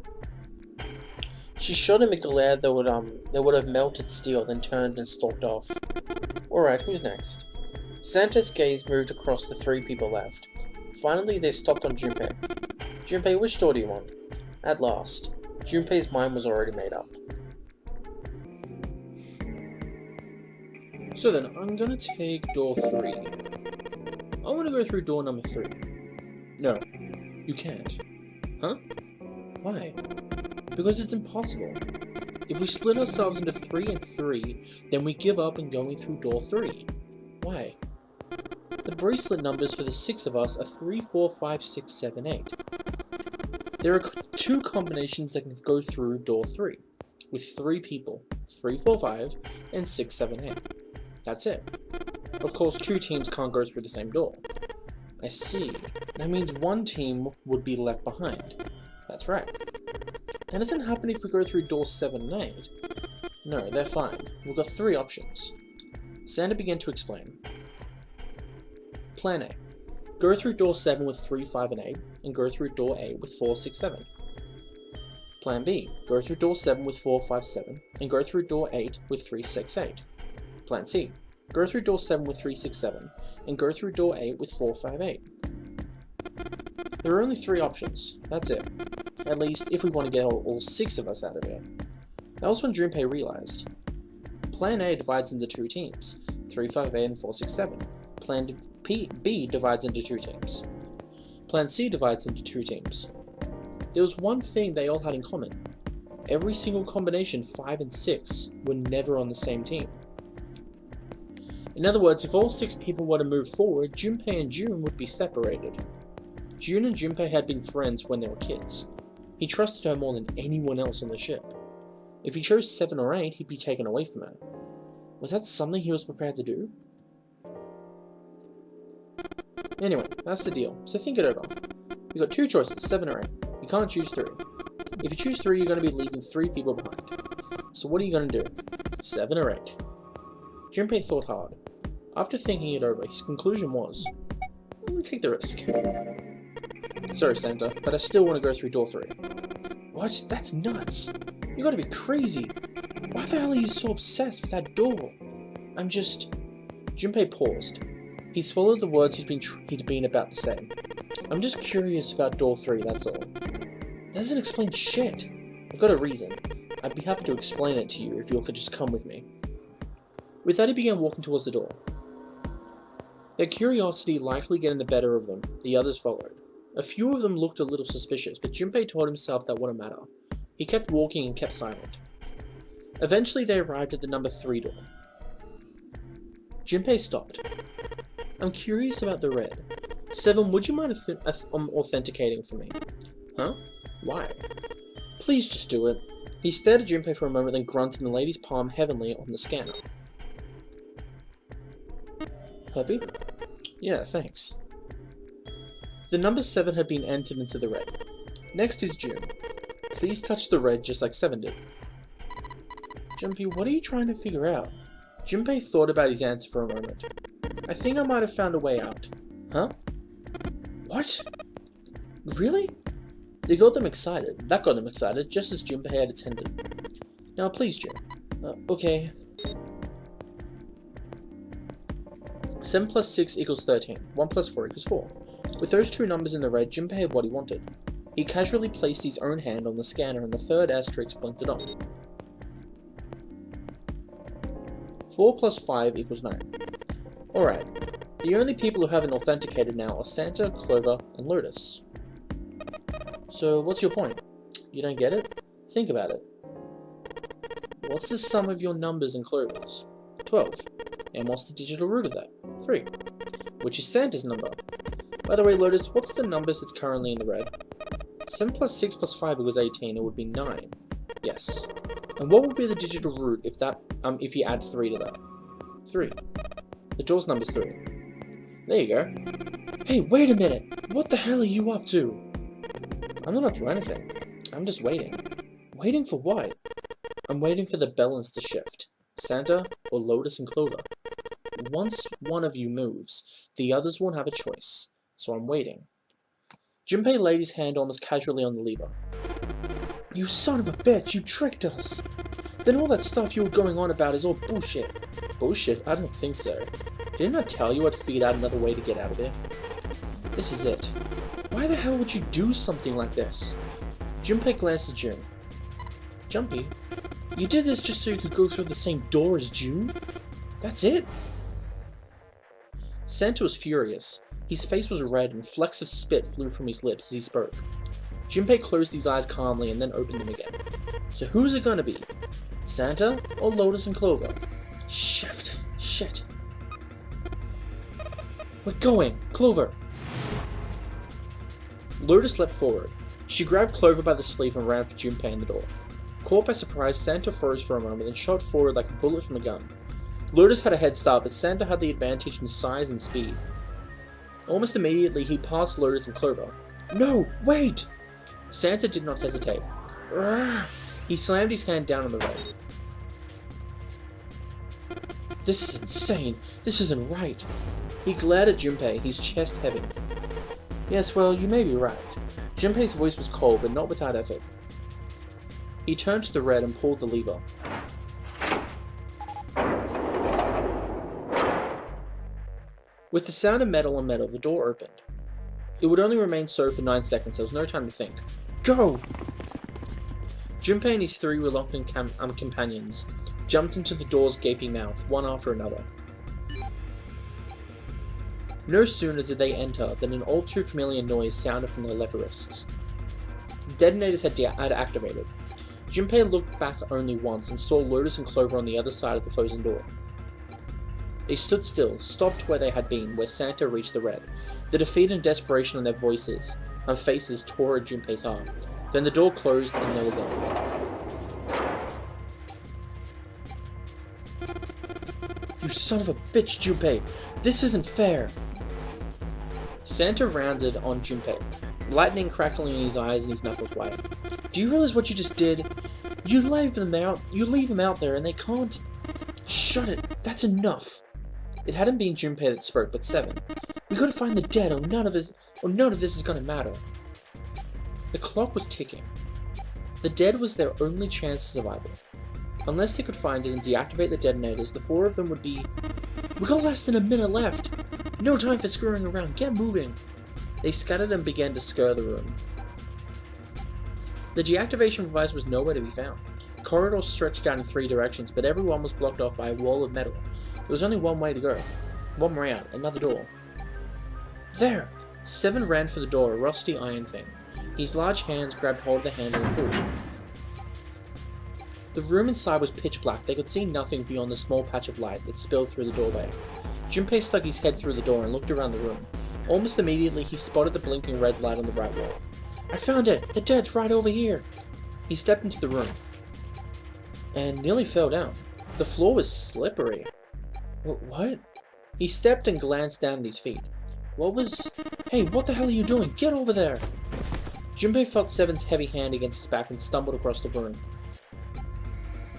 She shot him a glare that would have melted steel, then turned and stalked off. Alright, who's next? Santa's gaze moved across the three people left. Finally, they stopped on Junpei. Junpei, which door do you want? At last. Junpei's mind was already made up. So then, I'm gonna take door 3. I wanna go through door number 3. No, you can't. Huh? Why? Because it's impossible. If we split ourselves into 3 and 3, then we give up on going through door 3. Why? The bracelet numbers for the 6 of us are 3, 4, 5, 6, 7, 8. There are 2 combinations that can go through door 3, with 3 people, 3, 4, 5, and 6, 7, 8. That's it. Of course, 2 teams can't go through the same door. I see. That means 1 team would be left behind. That's right. That doesn't happen if we go through doors 7 and 8. No, they're fine. We've got 3 options. Santa began to explain. Plan A. Go through door 7 with 3, 5, and 8, and go through door 8 with 4, 6, 7. Plan B. Go through door 7 with 4, 5, 7, and go through door 8 with 3, 6, 8. Plan C. Go through door 7 with 3, 6, 7, and go through door 8 with 4, 5, 8. There are only 3 options. That's it. At least, if we want to get all 6 of us out of here. That was when Junpei realized. Plan A divides into 2 teams, 3, 5, 8, and 4, 6, 7. Plan B divides into 2 teams. Plan C divides into 2 teams. There was one thing they all had in common. Every single combination 5 and 6 were never on the same team. In other words, if all 6 people were to move forward, Junpei and June would be separated. June and Junpei had been friends when they were kids. He trusted her more than anyone else on the ship. If he chose 7 or 8, he'd be taken away from her. Was that something he was prepared to do? Anyway, that's the deal, so think it over. You've got 2 choices, 7 or 8. You can't choose 3. If you choose 3, you're going to be leaving 3 people behind. So what are you going to do? 7 or 8? Junpei thought hard. After thinking it over, his conclusion was, take the risk. Sorry, Santa, but I still want to go through door 3. What? That's nuts. You gotta be crazy. Why the hell are you so obsessed with that door? I'm just... Junpei paused. He swallowed the words he'd been about to say. I'm just curious about door 3, that's all. That doesn't explain shit. I've got a reason. I'd be happy to explain it to you if you could just come with me. With that, he began walking towards the door. Their curiosity likely getting the better of them, the others followed. A few of them looked a little suspicious, but Junpei told himself that wouldn't matter. He kept walking and kept silent. Eventually they arrived at the number 3 door. Junpei stopped. I'm curious about the red. 7, would you mind authenticating for me? Huh? Why? Please just do it. He stared at Junpei for a moment, then grunted and laid his palm heavenly on the scanner. Happy? Yeah, thanks. The number 7 had been entered into the red. Next is June. Please touch the red just like 7 did. Junpei, what are you trying to figure out? Junpei thought about his answer for a moment. I think I might have found a way out. Huh? What? Really? They got them excited. That got them excited, just as Junpei had intended. Now please, June. Okay. 7 plus 6 equals 13. 1 plus 4 equals 4. With those 2 numbers in the red, Junpei had what he wanted. He casually placed his own hand on the scanner and the third asterisk blinked it on. 4 plus 5 equals 9. Alright, the only people who haven't authenticated now are Santa, Clover, and Lotus. So what's your point? You don't get it? Think about it. What's the sum of your numbers and Clover's? 12. And what's the digital root of that? 3. Which is Santa's number. By the way, Lotus, what's the numbers that's currently in the red? 7 plus 6 plus 5 equals 18, it would be 9. Yes. And what would be the digital root if you add 3 to that? 3. The door's number's 3. There you go. Hey, wait a minute! What the hell are you up to? I'm not up to anything. I'm just waiting. Waiting for what? I'm waiting for the balance to shift. Santa, or Lotus and Clover. Once one of you moves, the others won't have a choice. So I'm waiting. Junpei laid his hand almost casually on the lever. You son of a bitch, you tricked us! Then all that stuff you were going on about is all bullshit. Bullshit? I don't think so. Didn't I tell you I'd figured out another way to get out of here? This is it. Why the hell would you do something like this? Junpei glanced at June. Jumpy, you did this just so you could go through the same door as June? That's it? Santa was furious. His face was red and flecks of spit flew from his lips as he spoke. Junpei closed his eyes calmly and then opened them again. So who's it gonna be? Santa or Lotus and Clover? Shit. We're going! Clover! Lotus leapt forward. She grabbed Clover by the sleeve and ran for Junpei in the door. Caught by surprise, Santa froze for a moment and shot forward like a bullet from a gun. Lotus had a head start, but Santa had the advantage in size and speed. Almost immediately, he passed Lotus and Clover. No, wait! Santa did not hesitate. He slammed his hand down on the red. This is insane. This isn't right. He glared at Junpei, his chest heavy. Yes, well, you may be right. Junpei's voice was cold, but not without effort. He turned to the red and pulled the lever. With the sound of metal on metal, the door opened. It would only remain so for 9 seconds, there was no time to think. Go! Junpei and his 3 reluctant companions jumped into the door's gaping mouth, one after another. No sooner did they enter than an all too familiar noise sounded from their lever wrists. Detonators had activated. Junpei looked back only once and saw Lotus and Clover on the other side of the closing door. They stood still, stopped where they had been, where Santa reached the red. The defeat and desperation on their faces tore at Junpei's heart. Then the door closed and they were gone. You son of a bitch, Junpei! This isn't fair! Santa rounded on Junpei, lightning crackling in his eyes and his knuckles white. Do you realize what you just did? You leave them out there and they can't... Shut it! That's enough! It hadn't been Junpei that spoke, but Seven. We gotta find the dead or none of this is gonna matter. The clock was ticking. The dead was their only chance of survival. Unless they could find it and deactivate the detonators, the 4 of them would be... We got less than a minute left! No time for screwing around, get moving! They scattered and began to scurry the room. The deactivation device was nowhere to be found. Corridors stretched out in 3 directions, but everyone was blocked off by a wall of metal. There was only one way to go. One way out, another door. There! Seven ran for the door, a rusty iron thing. His large hands grabbed hold of the handle and pulled. The room inside was pitch black. They could see nothing beyond the small patch of light that spilled through the doorway. Junpei stuck his head through the door and looked around the room. Almost immediately, he spotted the blinking red light on the right wall. I found it! The dead's right over here! He stepped into the room and nearly fell down. The floor was slippery. What? He stepped and glanced down at his feet. Hey, what the hell are you doing? Get over there! Junpei felt Seven's heavy hand against his back and stumbled across the room.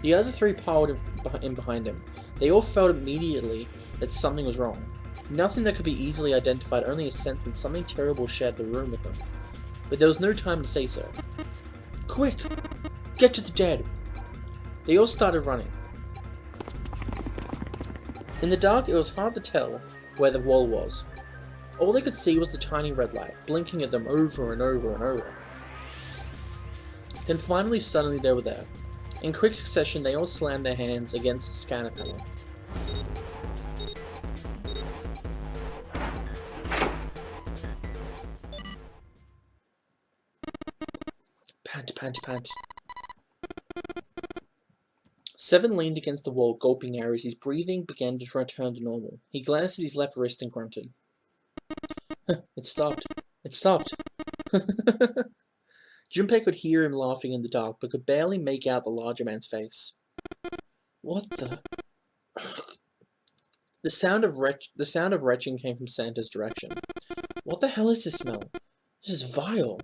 The other 3 piled in behind him. They all felt immediately that something was wrong. Nothing that could be easily identified, only a sense that something terrible shared the room with them. But there was no time to say so. Quick! Get to the dead! They all started running. In the dark, it was hard to tell where the wall was. All they could see was the tiny red light, blinking at them over and over and over. Then finally, suddenly they were there. In quick succession, they all slammed their hands against the scanner panel. Pant, pant, pant. Seven leaned against the wall, gulping air as his breathing began to return to normal. He glanced at his left wrist and grunted. It stopped. It stopped. Junpei could hear him laughing in the dark, but could barely make out the larger man's face. What the... The sound of retching came from Santa's direction. What the hell is this smell? This is vile.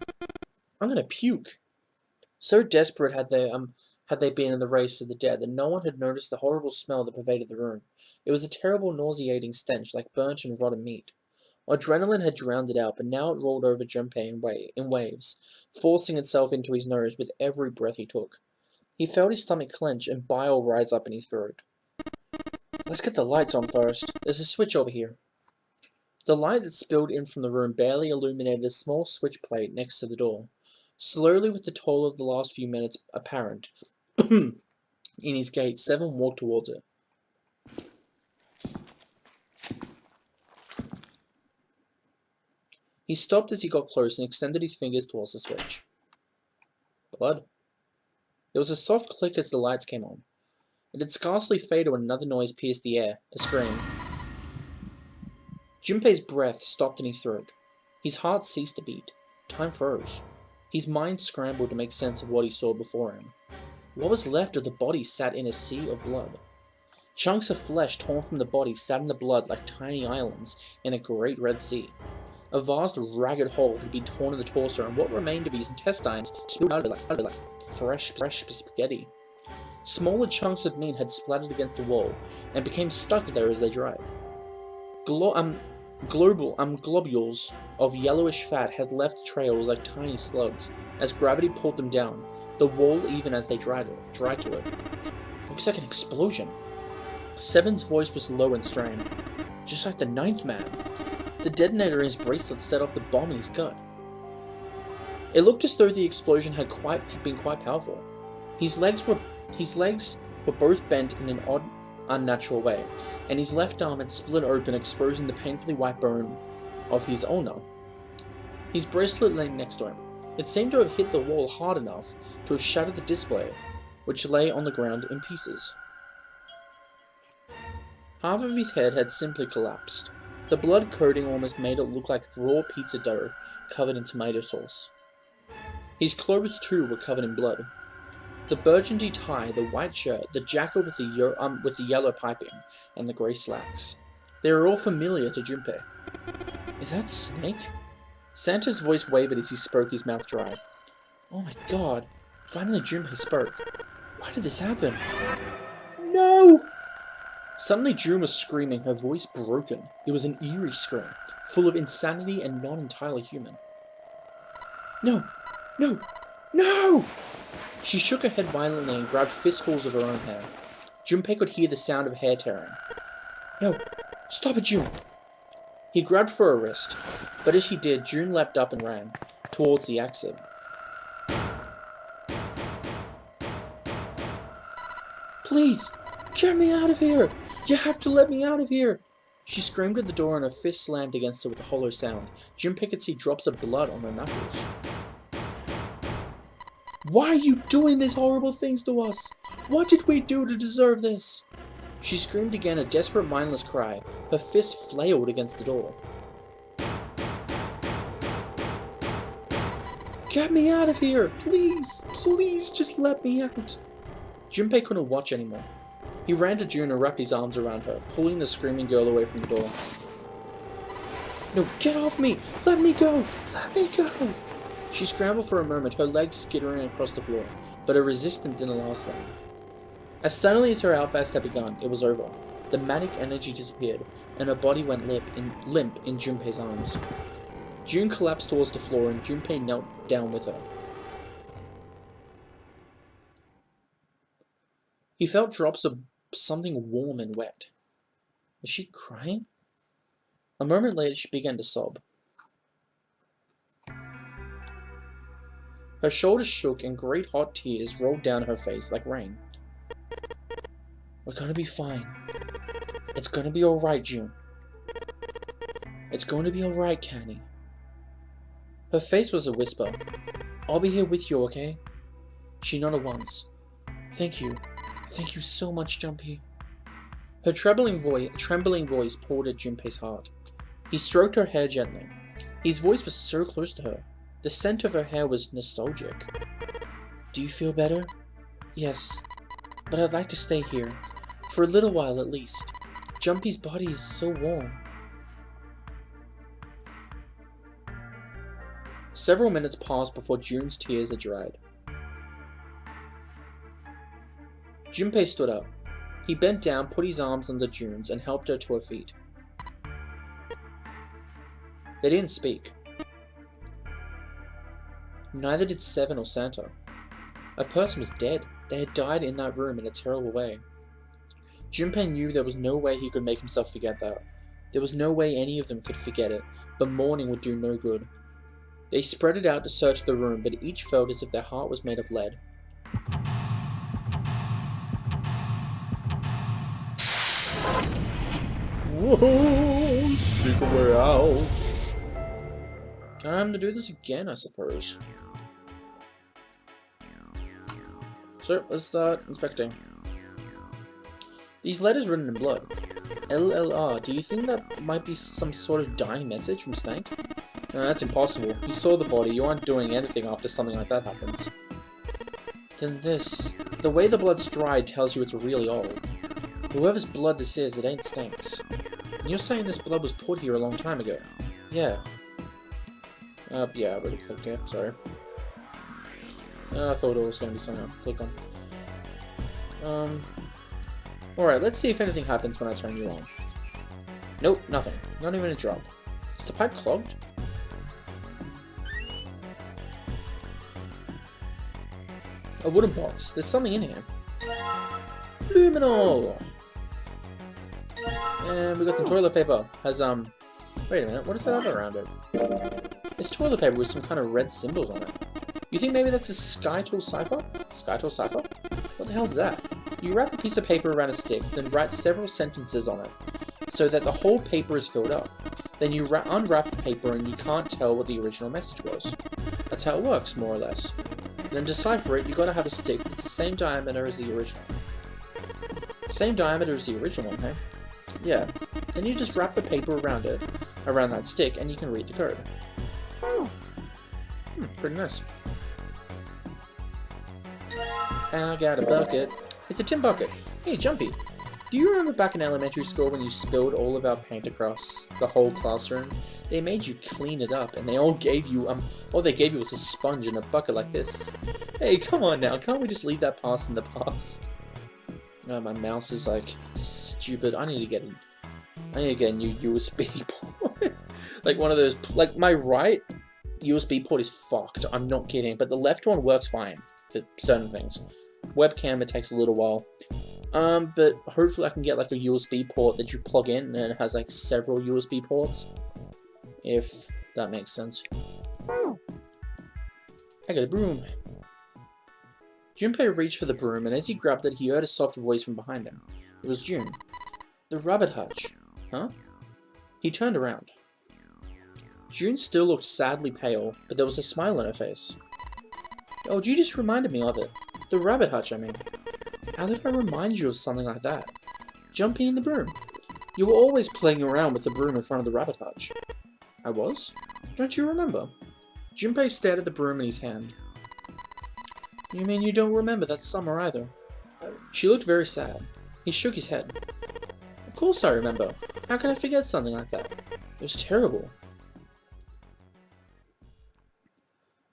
I'm gonna puke. So desperate had they been in the race to the dead that no one had noticed the horrible smell that pervaded the room. It was a terrible, nauseating stench, like burnt and rotten meat. Adrenaline had drowned it out, but now it rolled over Junpei in waves, forcing itself into his nose with every breath he took. He felt his stomach clench and bile rise up in his throat. Let's get the lights on first. There's a switch over here. The light that spilled in from the room barely illuminated a small switch plate next to the door. Slowly, with the toll of the last few minutes apparent in his gait, Seven walked towards it. He stopped as he got close and extended his fingers towards the switch. Blood. There was a soft click as the lights came on. It had scarcely faded when another noise pierced the air, a scream. Junpei's breath stopped in his throat. His heart ceased to beat. Time froze. His mind scrambled to make sense of what he saw before him. What was left of the body sat in a sea of blood. Chunks of flesh torn from the body sat in the blood like tiny islands in a great red sea. A vast, ragged hole had been torn in the torso, and what remained of his intestines spilled out like fresh spaghetti. Smaller chunks of meat had splattered against the wall, and became stuck there as they dried. Globules of yellowish fat had left trails like tiny slugs, as gravity pulled them down, the wall even as they dried to it. Looks like an explosion. Seven's voice was low and strained. Just like the ninth man. The detonator in his bracelet set off the bomb in his gut. It looked as though the explosion had been quite powerful. His legs were both bent in an odd, unnatural way, and his left arm had split open, exposing the painfully white bone of his ulna. His bracelet lay next to him. It seemed to have hit the wall hard enough to have shattered the display, which lay on the ground in pieces. Half of his head had simply collapsed. The blood coating almost made it look like raw pizza dough covered in tomato sauce. His clothes too were covered in blood. The burgundy tie, the white shirt, the jacket with the yellow piping, and the grey slacks. They were all familiar to Junpei. Is that Snake? Santa's voice wavered as he spoke, his mouth dry. Oh my god, finally Junpei spoke. Why did this happen? No! Suddenly June was screaming, her voice broken. It was an eerie scream, full of insanity and not entirely human. No! No! No! She shook her head violently and grabbed fistfuls of her own hair. Junpei could hear the sound of hair tearing. No! Stop it, June! He grabbed for her wrist, but as he did, June leapt up and ran, towards the exit. Please! Get me out of here! You have to let me out of here! She screamed at the door and her fist slammed against it with a hollow sound. Junpei could see drops of blood on her knuckles. Why are you doing these horrible things to us? What did we do to deserve this? She screamed again, a desperate, mindless cry. Her fist flailed against the door. Get me out of here! Please! Please just let me out! Junpei couldn't watch anymore. He ran to June and wrapped his arms around her, pulling the screaming girl away from the door. No, get off me! Let me go! Let me go! She scrambled for a moment, her legs skittering across the floor, but her resistance didn't last long. As suddenly as her outburst had begun, it was over. The manic energy disappeared, and her body went limp in Junpei's arms. June collapsed towards the floor, and Junpei knelt down with her. He felt drops of something warm and wet. Was she crying? A moment later, she began to sob. Her shoulders shook and great hot tears rolled down her face like rain. We're gonna be fine. It's gonna be alright, June. It's gonna be alright, Canny. Her face was a whisper. I'll be here with you, okay? She nodded once. Thank you. Thank you so much, Junpei. Her trembling voice poured at Junpei's heart. He stroked her hair gently. His voice was so close to her. The scent of her hair was nostalgic. Do you feel better? Yes, but I'd like to stay here. For a little while at least. Junpei's body is so warm. Several minutes passed before June's tears had dried. Junpei stood up. He bent down, put his arms under June's, and helped her to her feet. They didn't speak. Neither did Seven or Santa. A person was dead. They had died in that room in a terrible way. Junpei knew there was no way he could make himself forget that. There was no way any of them could forget it, but mourning would do no good. They spread it out to search the room, but each felt as if their heart was made of lead. Whoa, secret way out. Time to do this again, I suppose. So, let's start inspecting. These letters written in blood. LLR, do you think that might be some sort of dying message from Stank? No, that's impossible. You saw the body, you aren't doing anything after something like that happens. Then this. The way the blood's dried tells you it's really old. Whoever's blood this is, it ain't Stank's. And you're saying this blood was put here a long time ago? Yeah. Yeah, I already clicked here, sorry. I thought it was going to be something I could click on. Alright, let's see if anything happens when I turn you on. Nope, nothing. Not even a drop. Is the pipe clogged? A wooden box. There's something in here. Luminol! And we got some toilet paper. Has, wait a minute, what is that other around it? It's toilet paper with some kind of red symbols on it. You think maybe that's a Skytool cipher? Skytool cipher? What the hell is that? You wrap a piece of paper around a stick, then write several sentences on it, so that the whole paper is filled up. Then you unwrap the paper and you can't tell what the original message was. That's how it works, more or less. Then to decipher it, you gotta have a stick that's the same diameter as the original. Same diameter as the original one, hey? Yeah. Then you just wrap the paper around it, around that stick, and you can read the code. Pretty nice. I got a bucket. It's a tin bucket. Hey, Jumpy. Do you remember back in elementary school when you spilled all of our paint across the whole classroom? They made you clean it up, and they all gave you, all they gave you was a sponge and a bucket like this. Hey, come on now, can't we just leave that past in the past? No, my mouse is like stupid. I need to get a new USB port. Like one of those, like my right USB port is fucked. I'm not kidding, but the left one works fine for certain things. Webcam, it takes a little while. But hopefully I can get like a USB port that you plug in and it has like several USB ports. If that makes sense. I got a broom. Junpei reached for the broom, and as he grabbed it, he heard a soft voice from behind him. It was June. The rabbit hutch. Huh? He turned around. June still looked sadly pale, but there was a smile on her face. Oh, you just reminded me of it. The rabbit hutch, I mean. How did I remind you of something like that? Jumpy in the broom. You were always playing around with the broom in front of the rabbit hutch. I was? Don't you remember? Junpei stared at the broom in his hand. You mean you don't remember that summer either? She looked very sad. He shook his head. Of course I remember. How can I forget something like that? It was terrible.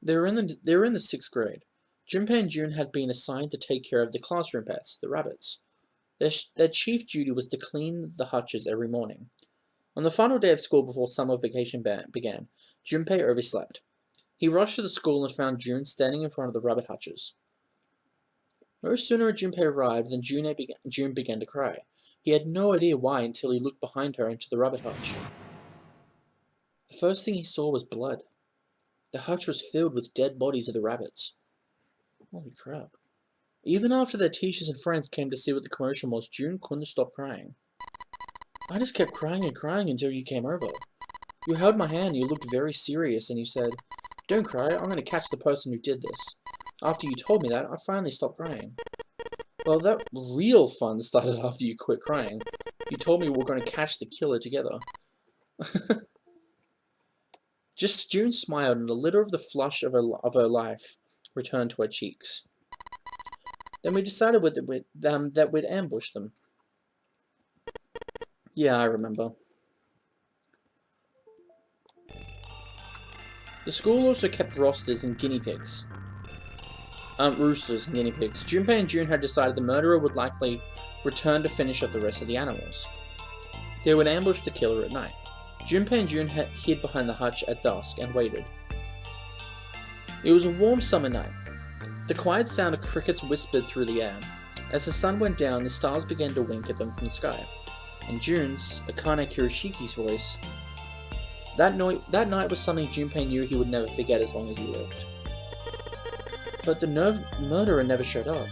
They were in the 6th grade. Junpei and June had been assigned to take care of the classroom pets, the rabbits. Their chief duty was to clean the hutches every morning. On the final day of school before summer vacation began, Junpei overslept. He rushed to the school and found June standing in front of the rabbit hutches. No sooner had Junpei arrived than June began to cry. He had no idea why until he looked behind her into the rabbit hutch. The first thing he saw was blood. The hutch was filled with dead bodies of the rabbits. Holy crap. Even after their teachers and friends came to see what the commotion was, June couldn't stop crying. I just kept crying and crying until you came over. You held my hand and you looked very serious and you said, "Don't cry, I'm going to catch the person who did this." After you told me that, I finally stopped crying. Well, that real fun started after you quit crying. You told me we were going to catch the killer together. June smiled and a little of the flush of her life returned to her cheeks. Then we decided that we'd ambush them. Yeah, I remember. The school also kept roosters and guinea pigs. Roosters and guinea pigs. Junpei and June had decided the murderer would likely return to finish off the rest of the animals. They would ambush the killer at night. Junpei and June hid behind the hutch at dusk and waited. It was a warm summer night. The quiet sound of crickets whispered through the air. As the sun went down, the stars began to wink at them from the sky. And June's, Akane Kuroshiki's voice, that night was something Junpei knew he would never forget as long as he lived. But the murderer never showed up.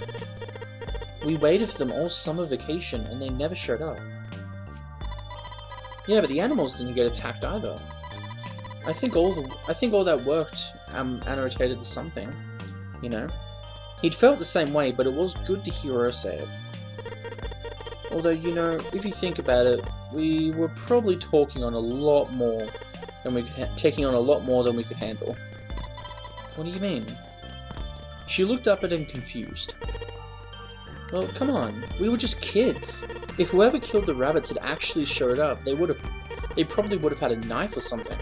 We waited for them all summer vacation, and they never showed up. Yeah, but the animals didn't get attacked either. I think all that worked annotated to something, you know. He'd felt the same way, but it was good to hear her say it. Although, you know, if you think about it, we were probably taking on a lot more than we could handle. What do you mean? She looked up at him confused. Well, come on, we were just kids. If whoever killed the rabbits had actually showed up, they probably would have had a knife or something.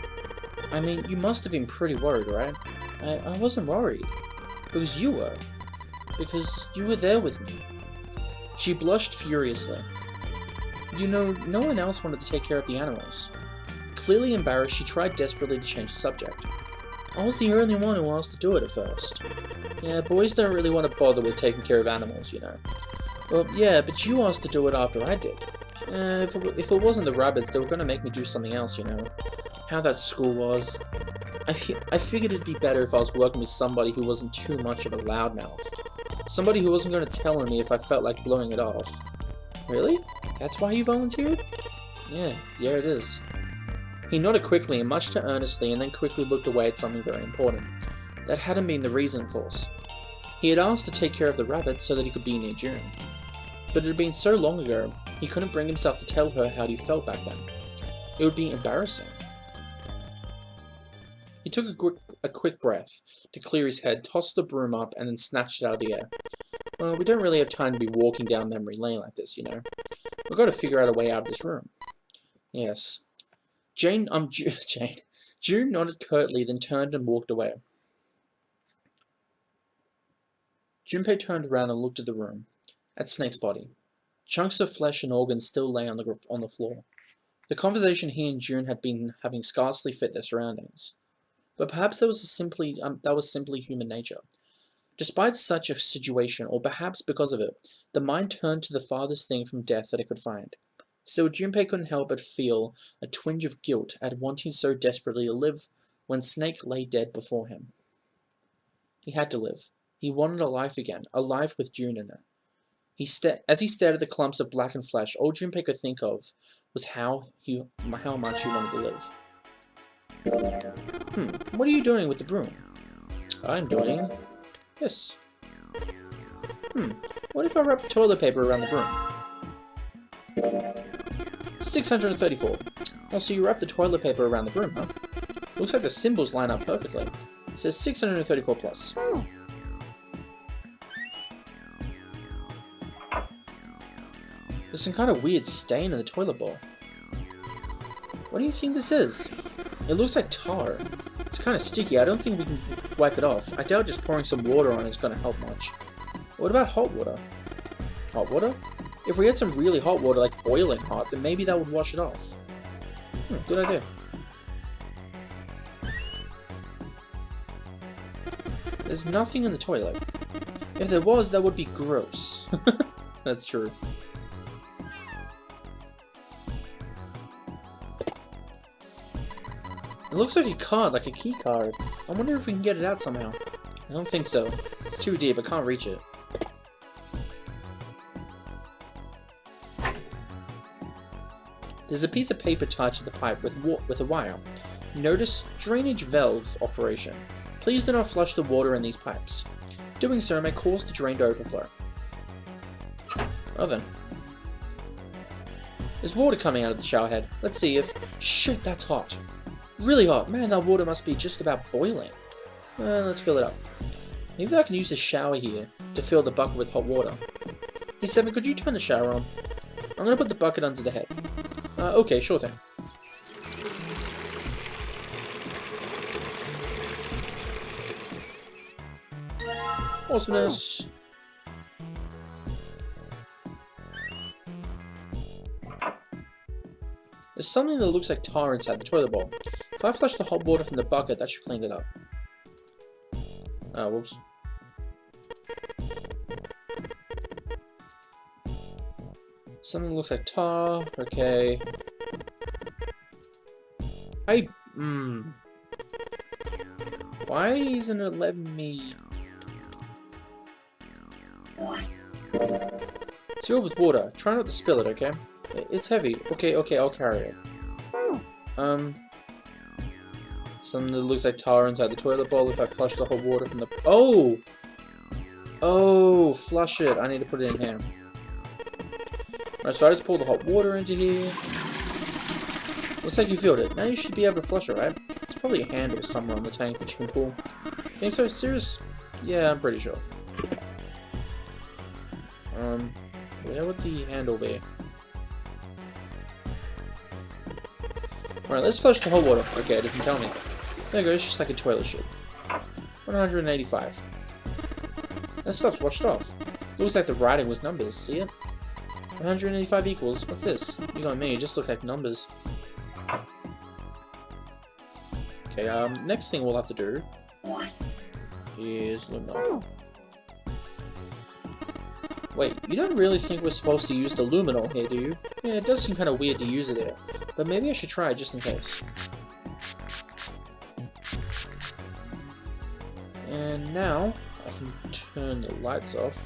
I mean, you must have been pretty worried, right? I wasn't worried. Because you were. Because you were there with me. She blushed furiously. You know, no one else wanted to take care of the animals. Clearly embarrassed, she tried desperately to change the subject. I was the only one who asked to do it at first. Yeah, boys don't really want to bother with taking care of animals, you know. Well, yeah, but you asked to do it after I did. If it wasn't the rabbits, they were going to make me do something else, you know. How that school was. I figured it'd be better if I was working with somebody who wasn't too much of a loudmouth. Somebody who wasn't going to tell on me if I felt like blowing it off. Really? That's why you volunteered? Yeah, it is. He nodded quickly and much too earnestly, and then quickly looked away at something very important. That hadn't been the reason, of course. He had asked to take care of the rabbits so that he could be near June. But it had been so long ago, he couldn't bring himself to tell her how he felt back then. It would be embarrassing. He took a quick breath to clear his head, tossed the broom up, and then snatched it out of the air. Well, we don't really have time to be walking down memory lane like this, you know. We've got to figure out a way out of this room. Yes. June nodded curtly, then turned and walked away. Junpei turned around and looked at the room, at Snake's body. Chunks of flesh and organs still lay on the floor. The conversation he and June had been having scarcely fit their surroundings. But perhaps that was simply human nature. Despite such a situation, or perhaps because of it, the mind turned to the farthest thing from death that it could find. Still, Junpei couldn't help but feel a twinge of guilt at wanting so desperately to live when Snake lay dead before him. He had to live. He wanted a life again, a life with June in it. As he stared at the clumps of blackened flesh, all Junpei could think of was how much he wanted to live. What are you doing with the broom? I'm doing this. What if I wrap the toilet paper around the broom? 634. Oh, so you wrap the toilet paper around the broom, huh? Looks like the symbols line up perfectly. It says 634 plus. There's some kind of weird stain in the toilet bowl. What do you think this is? It looks like tar. It's kind of sticky. I don't think we can wipe it off. I doubt just pouring some water on it's going to help much. What about hot water? Hot water? If we had some really hot water, like boiling hot, then maybe that would wash it off. Good idea. There's nothing in the toilet. If there was, that would be gross. That's true. It looks like a card, like a key card. I wonder if we can get it out somehow. I don't think so. It's too deep, I can't reach it. There's a piece of paper tied to the pipe with a wire. Notice drainage valve operation. Please do not flush the water in these pipes. Doing so may cause the drain to overflow. Oven. There's water coming out of the shower head. Let's see if... Shit, that's hot. Really hot. Man, that water must be just about boiling. Let's fill it up. Maybe I can use the shower here to fill the bucket with hot water. Hey, Seven, could you turn the shower on? I'm going to put the bucket under the head. Okay, sure thing. Awesomeness. There's something that looks like tar inside the toilet bowl. If I flush the hot water from the bucket, that should clean it up. Oh, whoops. Something that looks like tar. Okay. Why isn't it letting me... It's filled with water. Try not to spill it, okay? It's heavy. Okay, I'll carry it. Something that looks like tar inside the toilet bowl if I flush the hot water from the... Oh! Oh, flush it. I need to put it in here. Alright, so I just pour the hot water into here. Looks like you filled it. Now you should be able to flush it, right? There's probably a handle somewhere on the tank that you can pull. Think so? Serious? Yeah, I'm pretty sure. Where would the handle be? Alright, let's flush the hot water. Okay, it doesn't tell me. There it goes, just like a toilet should. 185. That stuff's washed off. Looks like the writing was numbers, see it? 185 equals, what's this? You got me, it just looks like numbers. Okay, next thing we'll have to do is luminol. Wait, you don't really think we're supposed to use the luminol here, do you? Yeah, it does seem kind of weird to use it here, but maybe I should try it just in case. And now, I can turn the lights off.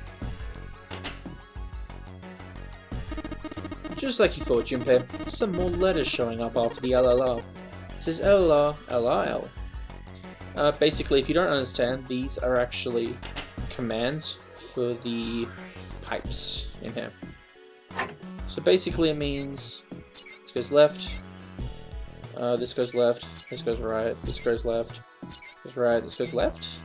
Just like you thought, Junpei, some more letters showing up after the LLR. It says LLR, LRL. Basically, if you don't understand, these are actually commands for the pipes in here. So basically it means this goes left, this goes left, this goes right, this goes left, this goes right, this goes left.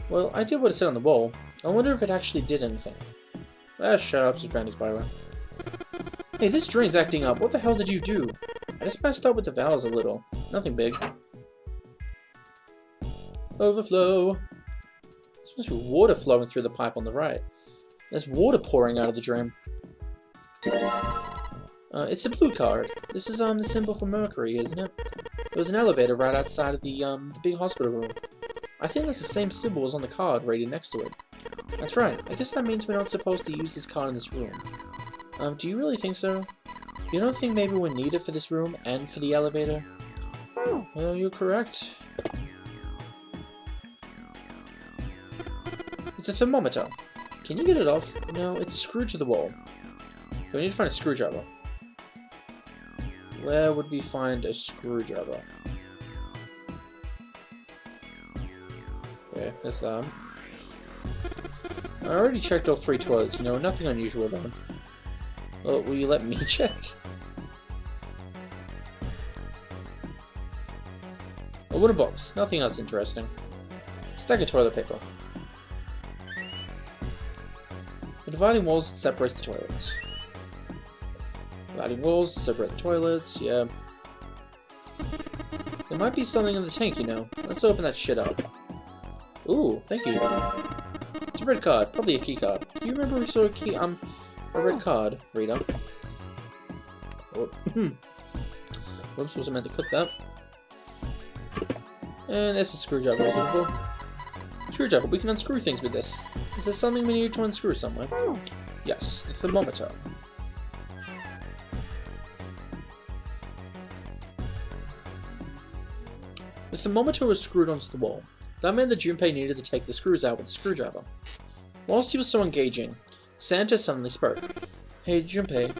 Well, I did what it said on the wall. I wonder if it actually did anything. Ah, shut up, Submarine Spyro. Hey, this drain's acting up. What the hell did you do? I just messed up with the valves a little. Nothing big. Overflow. There's supposed to be water flowing through the pipe on the right. There's water pouring out of the drain. It's a blue card. This is the symbol for Mercury, isn't it? There was an elevator right outside of the big hospital room. I think that's the same symbol as on the card rated next to it. That's right. I guess that means we're not supposed to use this card in this room. Do you really think so? You don't think maybe we need it for this room and for the elevator? Well, you're correct. It's a thermometer. Can you get it off? No, it's screwed to the wall. We need to find a screwdriver. Where would we find a screwdriver? Okay, there's that. I already checked all 3 toilets, you know, nothing unusual about them. Well, will you let me check? A wooden box, nothing else interesting. Stack of toilet paper. The dividing walls that separates the toilets. Dividing walls separate the toilets, yeah. There might be something in the tank, you know. Let's open that shit up. Ooh, thank you. It's a red card, probably a key card. Do you remember we saw a red card, Rita? Oh. Whoops, wasn't meant to click that. And there's a screwdriver I was looking for. Screwdriver, we can unscrew things with this. Is there something we need to unscrew somewhere? Yes, the thermometer. The thermometer was screwed onto the wall. That meant that Junpei needed to take the screws out with the screwdriver. Whilst he was so engaging, Santa suddenly spoke. Hey Junpei,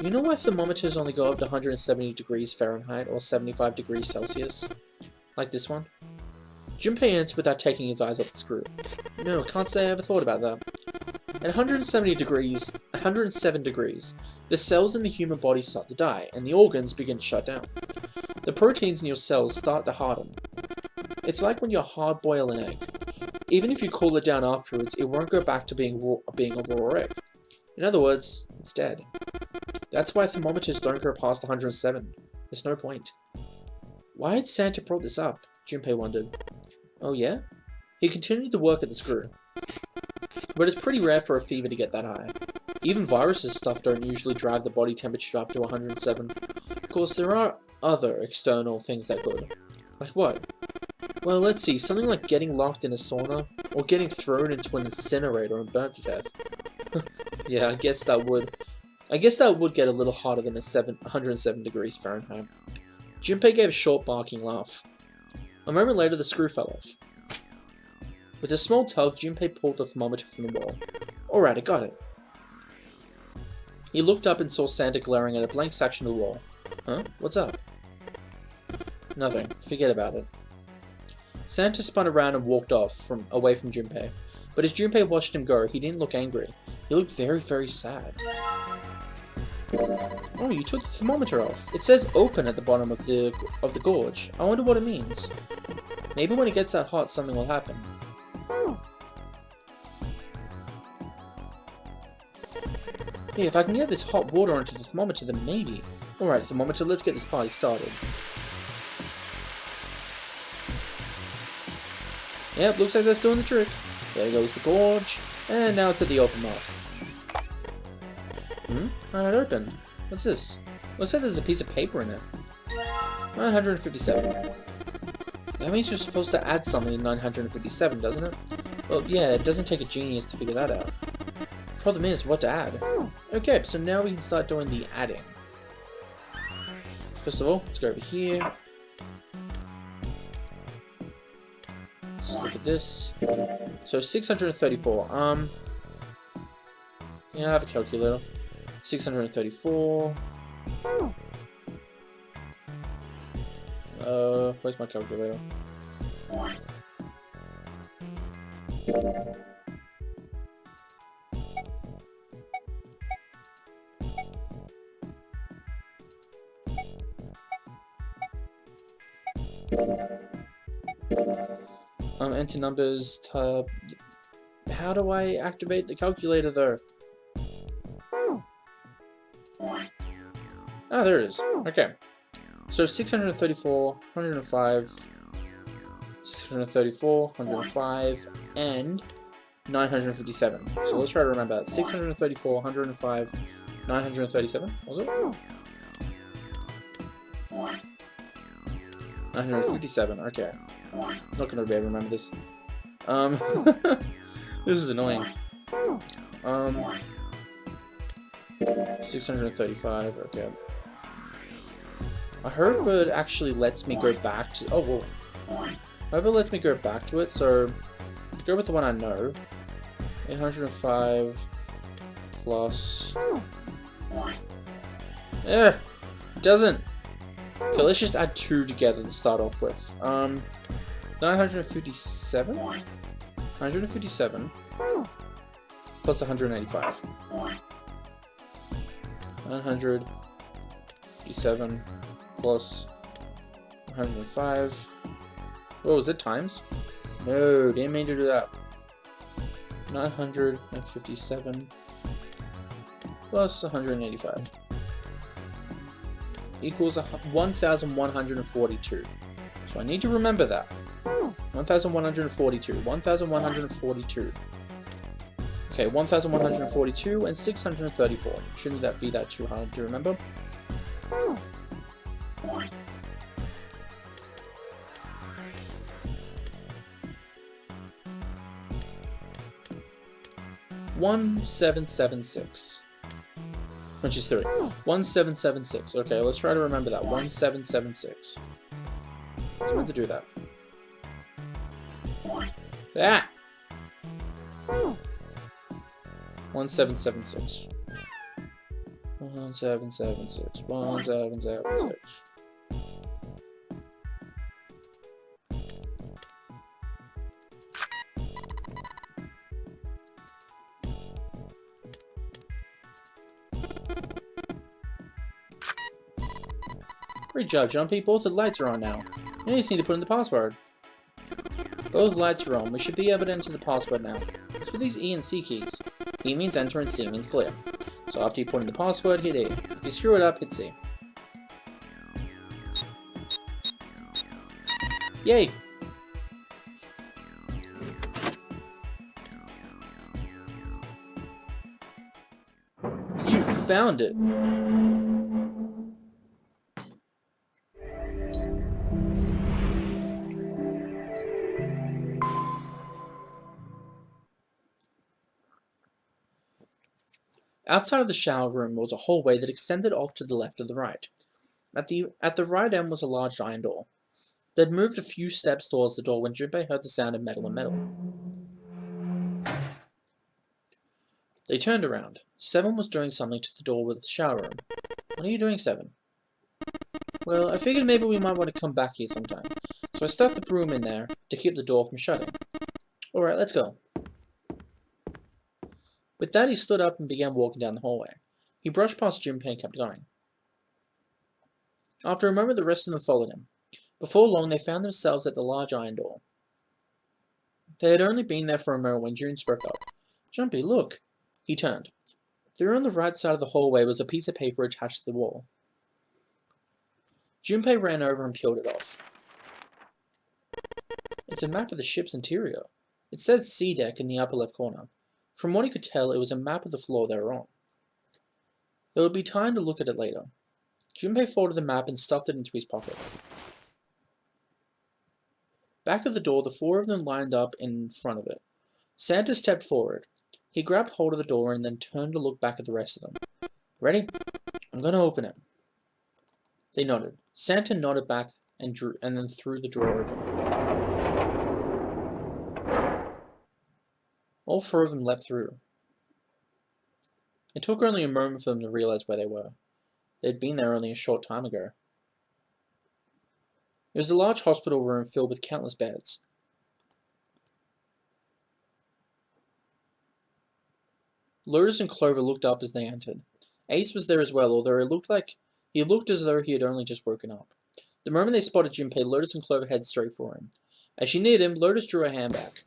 you know why thermometers only go up to 170 degrees Fahrenheit or 75 degrees Celsius? Like this one? Junpei answered without taking his eyes off the screw. No, can't say I ever thought about that. At 107 degrees, the cells in the human body start to die, and the organs begin to shut down. The proteins in your cells start to harden. It's like when you hard-boil an egg. Even if you cool it down afterwards, it won't go back to being a raw egg. In other words, it's dead. That's why thermometers don't go past 107. There's no point. Why had Santa brought this up? Junpei wondered. Oh yeah? He continued to work at the screw. But it's pretty rare for a fever to get that high. Even viruses stuff don't usually drive the body temperature up to 107. Of course, there are other external things that could. Like what? Well, let's see, something like getting locked in a sauna, or getting thrown into an incinerator and burnt to death. Yeah, I guess that would get a little hotter than 107 degrees Fahrenheit. Junpei gave a short barking laugh. A moment later, the screw fell off. With a small tug, Junpei pulled the thermometer from the wall. Alright, I got it. He looked up and saw Santa glaring at a blank section of the wall. Huh? What's up? Nothing. Forget about it. Santa spun around and walked off away from Junpei. But as Junpei watched him go, he didn't look angry. He looked very, very sad. Oh, you took the thermometer off. It says open at the bottom of the gorge. I wonder what it means. Maybe when it gets that hot, something will happen. Yeah, if I can get this hot water onto the thermometer, then maybe. Alright, thermometer, let's get this party started. Yep, looks like that's doing the trick. There goes the gorge, and now it's at the open mouth. Not open. What's this? Looks like there's a piece of paper in it. 957. That means you're supposed to add something in 957, doesn't it? Well, yeah, it doesn't take a genius to figure that out. Problem is, what to add? Okay, so now we can start doing the adding. First of all, let's go over here. Let's look at this. So 634. Yeah, I have a calculator. 634. Where's my calculator? Enter numbers, tab. How do I activate the calculator though? Ah, there it is. Okay. So 634, 105, 634, 105, and 957. So let's try to remember that. 634, 105, 937, was it? 957, okay. Not gonna be able to remember this. This is annoying. 635, okay. I hope it actually lets me go back to... Oh, whoa. I hope it lets me go back to it, so... Go with the one I know. 805 plus... Yeah, it doesn't. Okay, let's just add 2 together to start off with. 957? 157 plus 185. 957 plus 105. Oh, was it times? No, didn't mean to do that. 957 plus 185 equals 1,142. So I need to remember that. 1,142. 1,142. Okay, 1,142 and 634. Shouldn't that be that too hard to remember? $1776. Which is 3. 1776. Okay, let's try to remember that. 1776. I was meant to do that. Ah! 1776. 1776. 1776. Great job, Jumpy. Both the lights are on now. Now you just need to put in the password. Both lights are on. We should be able to enter the password now. What's with these E and C keys? E means enter and C means clear. So after you put in the password, hit E. If you screw it up, hit C. Yay! found it. Outside of the shower room was a hallway that extended off to the left and the right. At the right end was a large iron door. They'd moved a few steps towards the door when Junpei heard the sound of metal and metal. They turned around. Seven was doing something to the door with the shower room. What are you doing, Seven? Well, I figured maybe we might want to come back here sometime, so I stuck the broom in there to keep the door from shutting. Alright, let's go. With that, he stood up and began walking down the hallway. He brushed past Junpei and kept going. After a moment, the rest of them followed him. Before long, they found themselves at the large iron door. They had only been there for a moment when June spoke up. Junpei, look! He turned. There on the right side of the hallway was a piece of paper attached to the wall. Junpei ran over and peeled it off. It's a map of the ship's interior. It says C deck in the upper left corner. From what he could tell, it was a map of the floor they were on. There would be time to look at it later. Junpei folded the map and stuffed it into his pocket. Back of the door, the four of them lined up in front of it. Santa stepped forward. He grabbed hold of the door and then turned to look back at the rest of them. Ready? I'm going to open it. They nodded. Santa nodded back and then threw the drawer open. All four of them leapt through. It took only a moment for them to realize where they were. They'd been there only a short time ago. It was a large hospital room filled with countless beds. Lotus and Clover looked up as they entered. Ace was there as well, although he looked as though he had only just woken up. The moment they spotted Junpei, Lotus and Clover headed straight for him. As she neared him, Lotus drew her hand back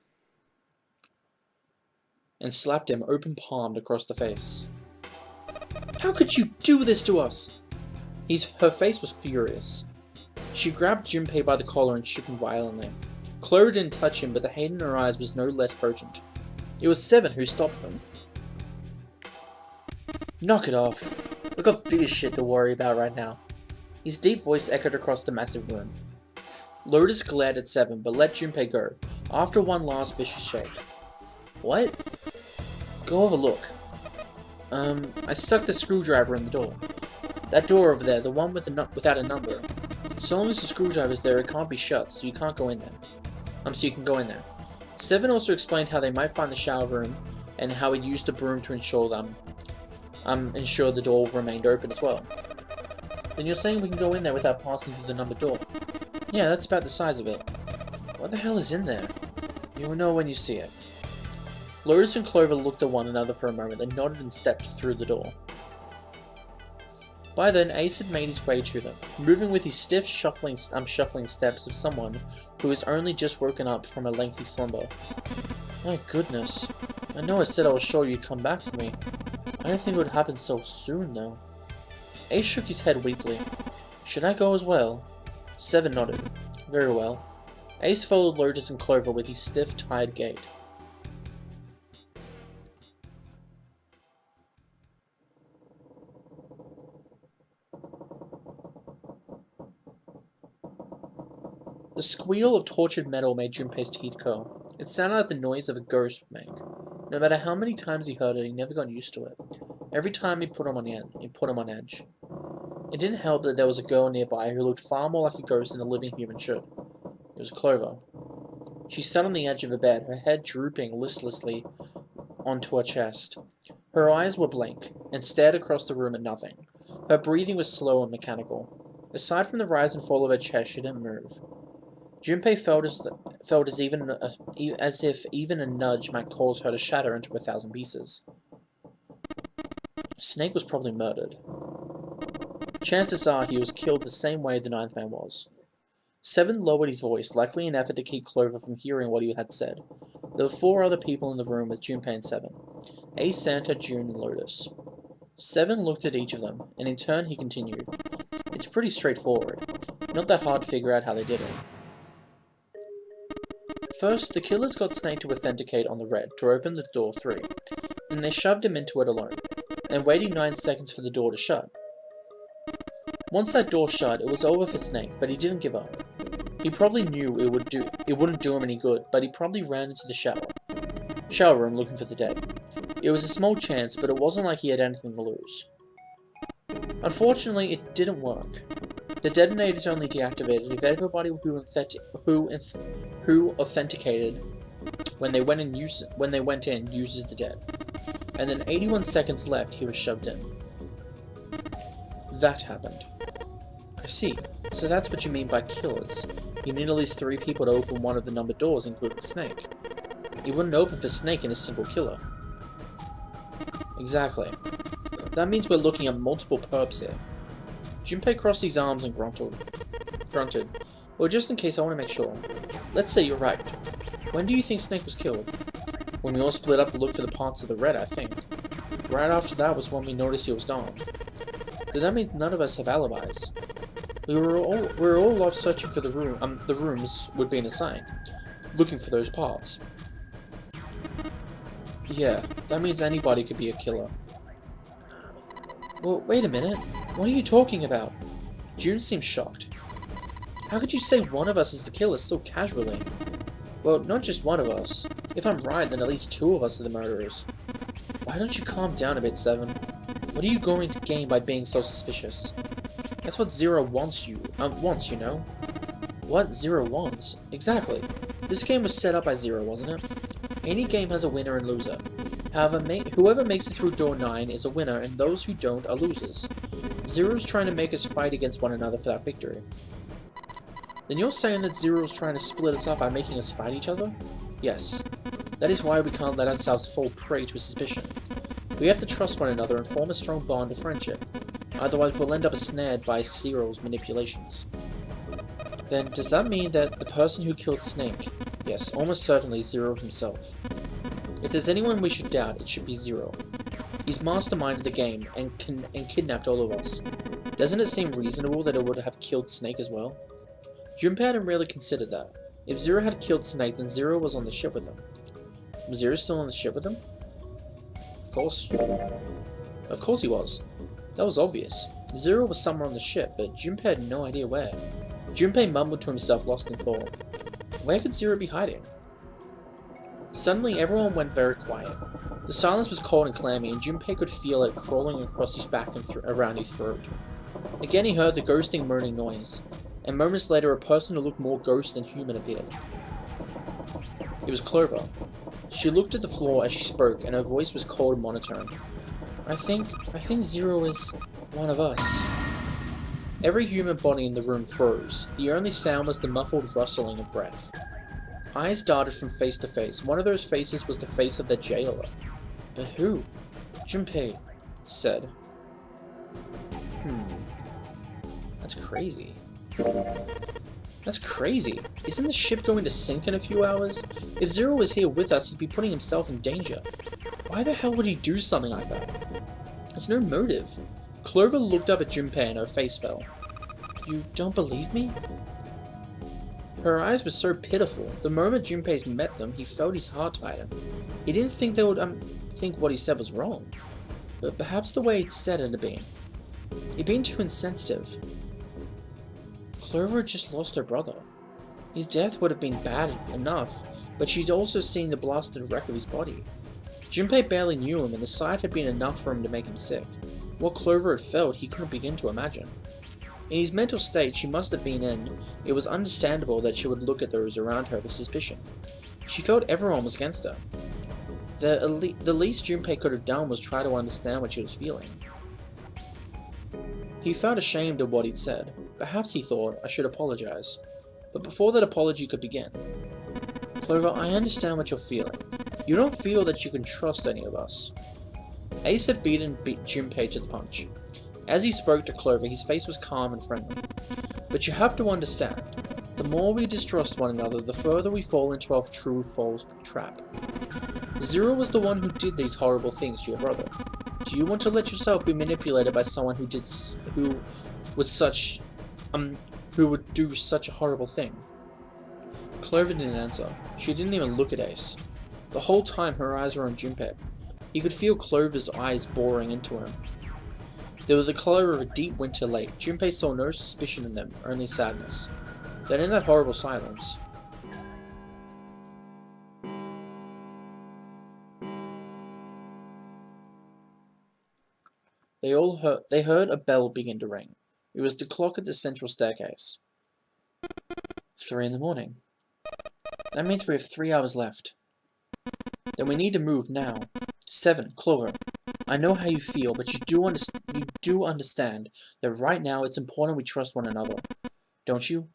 and slapped him open-palmed across the face. How could you do this to us? Her face was furious. She grabbed Junpei by the collar and shook him violently. Clover didn't touch him, but the hate in her eyes was no less potent. It was Seven who stopped them. Knock it off. We've got bigger shit to worry about right now. His deep voice echoed across the massive room. Lotus glared at Seven, but let Junpei go, after one last vicious shake. What? Go have a look. I stuck the screwdriver in the door. That door over there, the one without a number. So long as the screwdriver's there, it can't be shut, so you can't go in there. So you can go in there. Seven also explained how they might find the shower room, and how he used a broom to ensure the door remained open as well. Then you're saying we can go in there without passing through the numbered door? Yeah, that's about the size of it. What the hell is in there? You will know when you see it. Lotus and Clover looked at one another for a moment, then nodded and stepped through the door. By then, Ace had made his way to them, moving with his stiff, shuffling steps of someone who has only just woken up from a lengthy slumber. My goodness. I know I said I was sure you'd come back for me. I didn't think it would happen so soon, though. Ace shook his head weakly. Should I go as well? Seven nodded. Very well. Ace followed Lotus and Clover with his stiff, tired gait. The squeal of tortured metal made Junpei's teeth curl. It sounded like the noise of a ghost would make. No matter how many times he heard it, he never got used to it. Every time it put him on edge. It didn't help that there was a girl nearby who looked far more like a ghost than a living human should. It was Clover. She sat on the edge of a bed, her head drooping listlessly onto her chest. Her eyes were blank, and stared across the room at nothing. Her breathing was slow and mechanical. Aside from the rise and fall of her chest, she didn't move. Junpei felt as if even a nudge might cause her to shatter into 1,000 pieces. Snake was probably murdered. Chances are he was killed the same way the ninth man was. Seven lowered his voice, likely in an effort to keep Clover from hearing what he had said. There were 4 other people in the room with Junpei and Seven. Ace, Santa, June, and Lotus. Seven looked at each of them, and in turn he continued. It's pretty straightforward. Not that hard to figure out how they did it. First, the killers got Snake to authenticate on the red to open the door 3. Then they shoved him into it alone. and waiting 9 seconds for the door to shut. Once that door shut, it was over for Snake, but he didn't give up. He probably knew it wouldn't do him any good, but he probably ran into the shower room looking for the dead. It was a small chance, but it wasn't like he had anything to lose. Unfortunately, it didn't work. The detonator is only deactivated if everybody who authenticated when they went in uses the dead. And then 81 seconds left, he was shoved in. That happened. I see. So that's what you mean by killers. You need at least 3 people to open one of the numbered doors, including Snake. You wouldn't open for Snake in a single killer. Exactly. That means we're looking at multiple perps here. Junpei crossed his arms and grunted. Well, just in case, I want to make sure. Let's say you're right. When do you think Snake was killed? When we all split up to look for the parts of the red, I think. Right after that was when we noticed he was gone. Then that means none of us have alibis. We were all off searching for the rooms would be assigned, looking for those parts. Yeah, that means anybody could be a killer. Well, wait a minute. What are you talking about? June seemed shocked. How could you say one of us is the killer so casually? Well, not just one of us. If I'm right, then at least 2 of us are the murderers. Why don't you calm down a bit, Seven? What are you going to gain by being so suspicious? That's what Zero wants, you know? What Zero wants? Exactly. This game was set up by Zero, wasn't it? Any game has a winner and loser. However, whoever makes it through door 9 is a winner, and those who don't are losers. Zero's trying to make us fight against one another for that victory. Then you're saying that Zero's trying to split us up by making us fight each other? Yes. That is why we can't let ourselves fall prey to suspicion. We have to trust one another and form a strong bond of friendship. Otherwise we'll end up ensnared by Zero's manipulations. Then, does that mean that the person who killed Snake? Yes, almost certainly Zero himself. If there's anyone we should doubt, it should be Zero. He's masterminded the game and kidnapped all of us. Doesn't it seem reasonable that it would have killed Snake as well? Junpei hadn't really considered that. If Zero had killed Snake, then Zero was on the ship with him. Was Zero still on the ship with him? Of course. Of course he was. That was obvious. Zero was somewhere on the ship, but Junpei had no idea where. Junpei mumbled to himself, lost in thought. Where could Zero be hiding? Suddenly, everyone went very quiet. The silence was cold and clammy, and Junpei could feel it crawling across his back and around his throat. Again he heard the ghosting moaning noise, and moments later a person who looked more ghost than human appeared. It was Clover. She looked at the floor as she spoke, and her voice was cold and monotone. I think Zero is one of us. Every human body in the room froze. The only sound was the muffled rustling of breath. Eyes darted from face to face. One of those faces was the face of the jailer. But who? Junpei said. That's crazy. That's crazy. Isn't the ship going to sink in a few hours? If Zero was here with us, he'd be putting himself in danger. Why the hell would he do something like that? There's no motive. Clover looked up at Junpei and her face fell. You don't believe me? Her eyes were so pitiful. The moment Junpei met them, he felt his heart tighten. He didn't think they would think what he said was wrong. But perhaps the way he'd said it had been. He'd been too insensitive. Clover had just lost her brother. His death would have been bad enough, but she'd also seen the blasted wreck of his body. Junpei barely knew him, and the sight had been enough for him to make him sick. What Clover had felt, he couldn't begin to imagine. In his mental state she must have been in, it was understandable that she would look at those around her with suspicion. She felt everyone was against her. The least Junpei could have done was try to understand what she was feeling. He felt ashamed of what he'd said. Perhaps, he thought, I should apologize. But before that apology could begin. Clover, I understand what you're feeling. You don't feel that you can trust any of us. Ace had beat Junpei to the punch. As he spoke to Clover, his face was calm and friendly. But you have to understand, the more we distrust one another, the further we fall into our true false trap. Zero was the one who did these horrible things to your brother. Do you want to let yourself be manipulated by someone who would do such a horrible thing? Clover didn't answer. She didn't even look at Ace. The whole time her eyes were on Junpei. He could feel Clover's eyes boring into him. They were the color of a deep winter lake. Junpei saw no suspicion in them, only sadness. Then in that horrible silence, they heard a bell begin to ring. It was the clock at the central staircase. 3 in the morning. That means we have 3 hours left. Then we need to move now. 7, Clover. I know how you feel, but you do understand that right now it's important we trust one another. Don't you?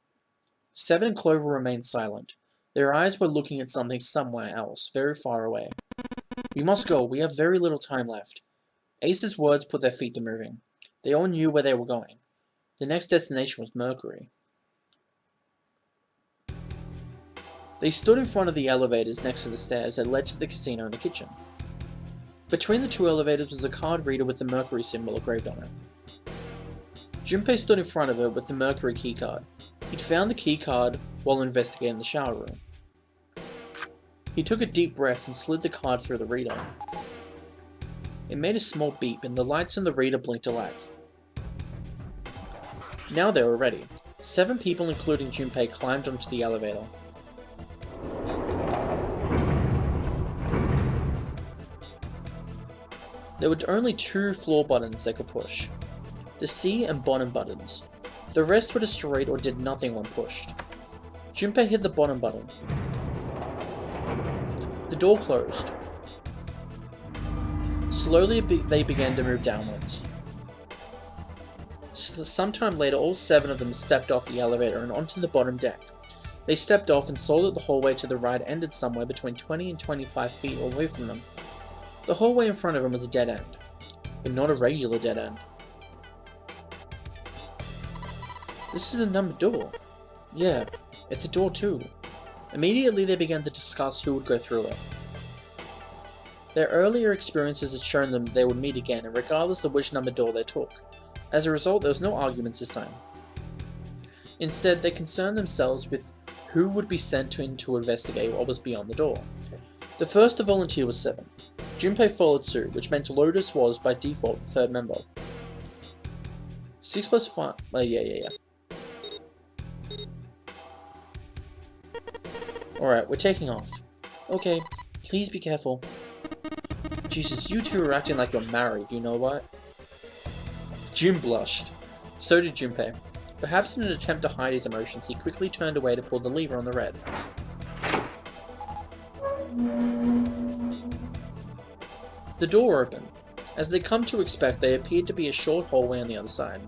7 and Clover remained silent. Their eyes were looking at something somewhere else, very far away. We must go. We have very little time left. Ace's words put their feet to moving. They all knew where they were going. The next destination was Mercury. They stood in front of the elevators next to the stairs that led to the casino and the kitchen. Between the 2 elevators was a card reader with the Mercury symbol engraved on it. Junpei stood in front of it with the Mercury keycard. He'd found the keycard while investigating the shower room. He took a deep breath and slid the card through the reader. It made a small beep and the lights in the reader blinked to life. Now they were ready. 7 people including Junpei climbed onto the elevator. There were only 2 floor buttons they could push. The C and bottom buttons. The rest were destroyed or did nothing when pushed. Junpei hit the bottom button. The door closed. Slowly they began to move downwards. Sometime later all 7 of them stepped off the elevator and onto the bottom deck. They stepped off and saw that the hallway to the right ended somewhere between 20 and 25 feet away from them. The hallway in front of them was a dead end, but not a regular dead end. This is a numbered door. Yeah, it's a door too. Immediately they began to discuss who would go through it. Their earlier experiences had shown them they would meet again, and regardless of which numbered door they took. As a result, there was no arguments this time. Instead, they concerned themselves with who would be sent in to investigate what was beyond the door. The first to volunteer was 7. Junpei followed suit, which meant Lotus was, by default, the 3rd member. 6 plus 5... yeah. Alright, we're taking off. Okay, please be careful. Jesus, you 2 are acting like you're married, you know what? Jun blushed. So did Junpei. Perhaps in an attempt to hide his emotions, he quickly turned away to pull the lever on the red. The door opened. As they come to expect, there appeared to be a short hallway on the other side.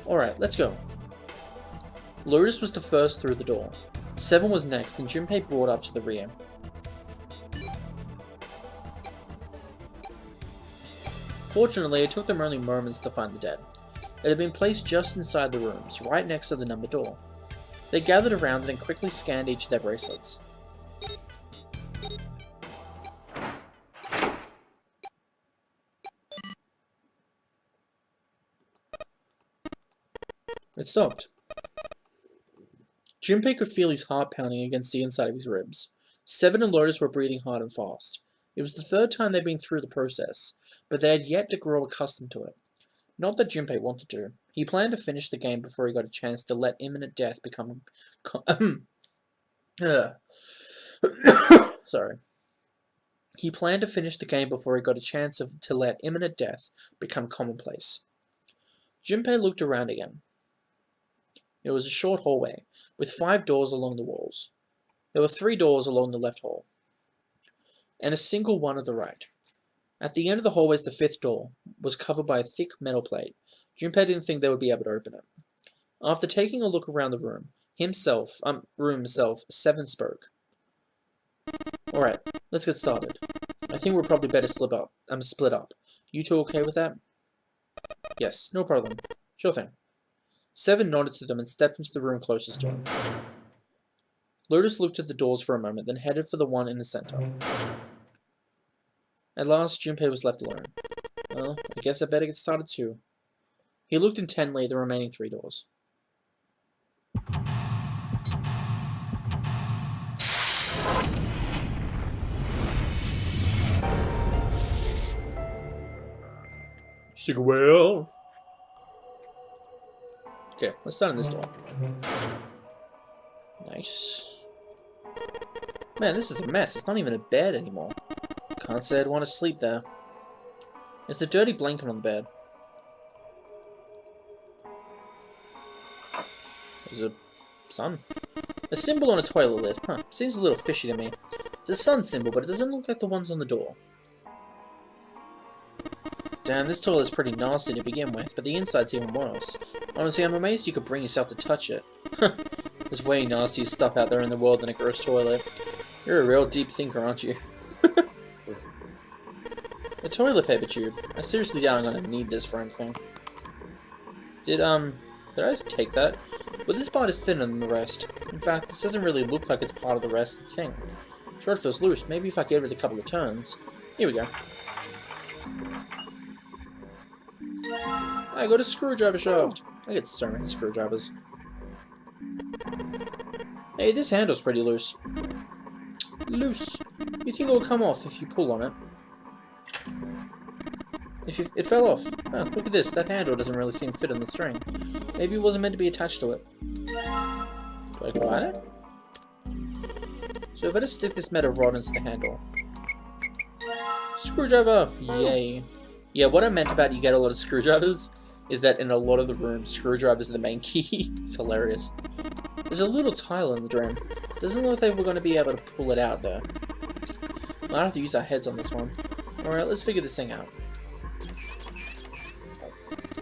Alright, let's go. Lotus was the first through the door. 7 was next, and Junpei brought up to the rear. Fortunately, it took them only moments to find the dead. It had been placed just inside the rooms, right next to the numbered door. They gathered around it and quickly scanned each of their bracelets. It stopped. Junpei could feel his heart pounding against the inside of his ribs. 7 and Lotus were breathing hard and fast. It was the 3rd time they'd been through the process, but they had yet to grow accustomed to it. Not that Junpei wanted to. He planned to finish the game before he got a chance to let imminent death become... Sorry. He planned to finish the game before he got a chance to let imminent death become commonplace. Junpei looked around again. It was a short hallway, with 5 doors along the walls. There were 3 doors along the left hall, and a single one at the right. At the end of the hallways, the 5th door was covered by a thick metal plate. Junpei didn't think they would be able to open it. After taking a look around the room himself, 7 spoke. Alright, let's get started. I think we're probably better split up. You 2 okay with that? Yes, no problem. Sure thing. 7 nodded to them and stepped into the room closest to him. Lotus looked at the doors for a moment, then headed for the one in the center. At last, Junpei was left alone. Well, I guess I better get started too. He looked intently at the remaining 3 doors. Sigwell. Okay, let's start on this door. Nice. Man, this is a mess. It's not even a bed anymore. Can't say I'd want to sleep there. There's a dirty blanket on the bed. There's a sun. A symbol on a toilet lid. Huh, seems a little fishy to me. It's a sun symbol, but it doesn't look like the ones on the door. Damn, this toilet's pretty nasty to begin with, but the inside's even worse. Honestly, I'm amazed you could bring yourself to touch it. There's way nastier stuff out there in the world than a gross toilet. You're a real deep thinker, aren't you? A toilet paper tube. I seriously doubt I'm gonna need this for anything. Did I just take that? But this part is thinner than the rest. In fact, this doesn't really look like it's part of the rest of the thing. Sure, it feels loose. Maybe if I gave it a couple of turns. Here we go. I got a screwdriver shaft. I get so many screwdrivers. Hey, this handle's pretty loose. Loose. You think it will come off if you pull on it? It fell off. Oh, look at this. That handle doesn't really seem fit on the string. Maybe it wasn't meant to be attached to it. Do I combine it? So if I just stick this metal rod into the handle. Screwdriver! Yay. Yeah, what I meant about you get a lot of screwdrivers is that in a lot of the rooms, screwdrivers are the main key. It's hilarious. There's a little tile in the drain. Doesn't look like we're going to be able to pull it out though. Might have to use our heads on this one. Alright, let's figure this thing out.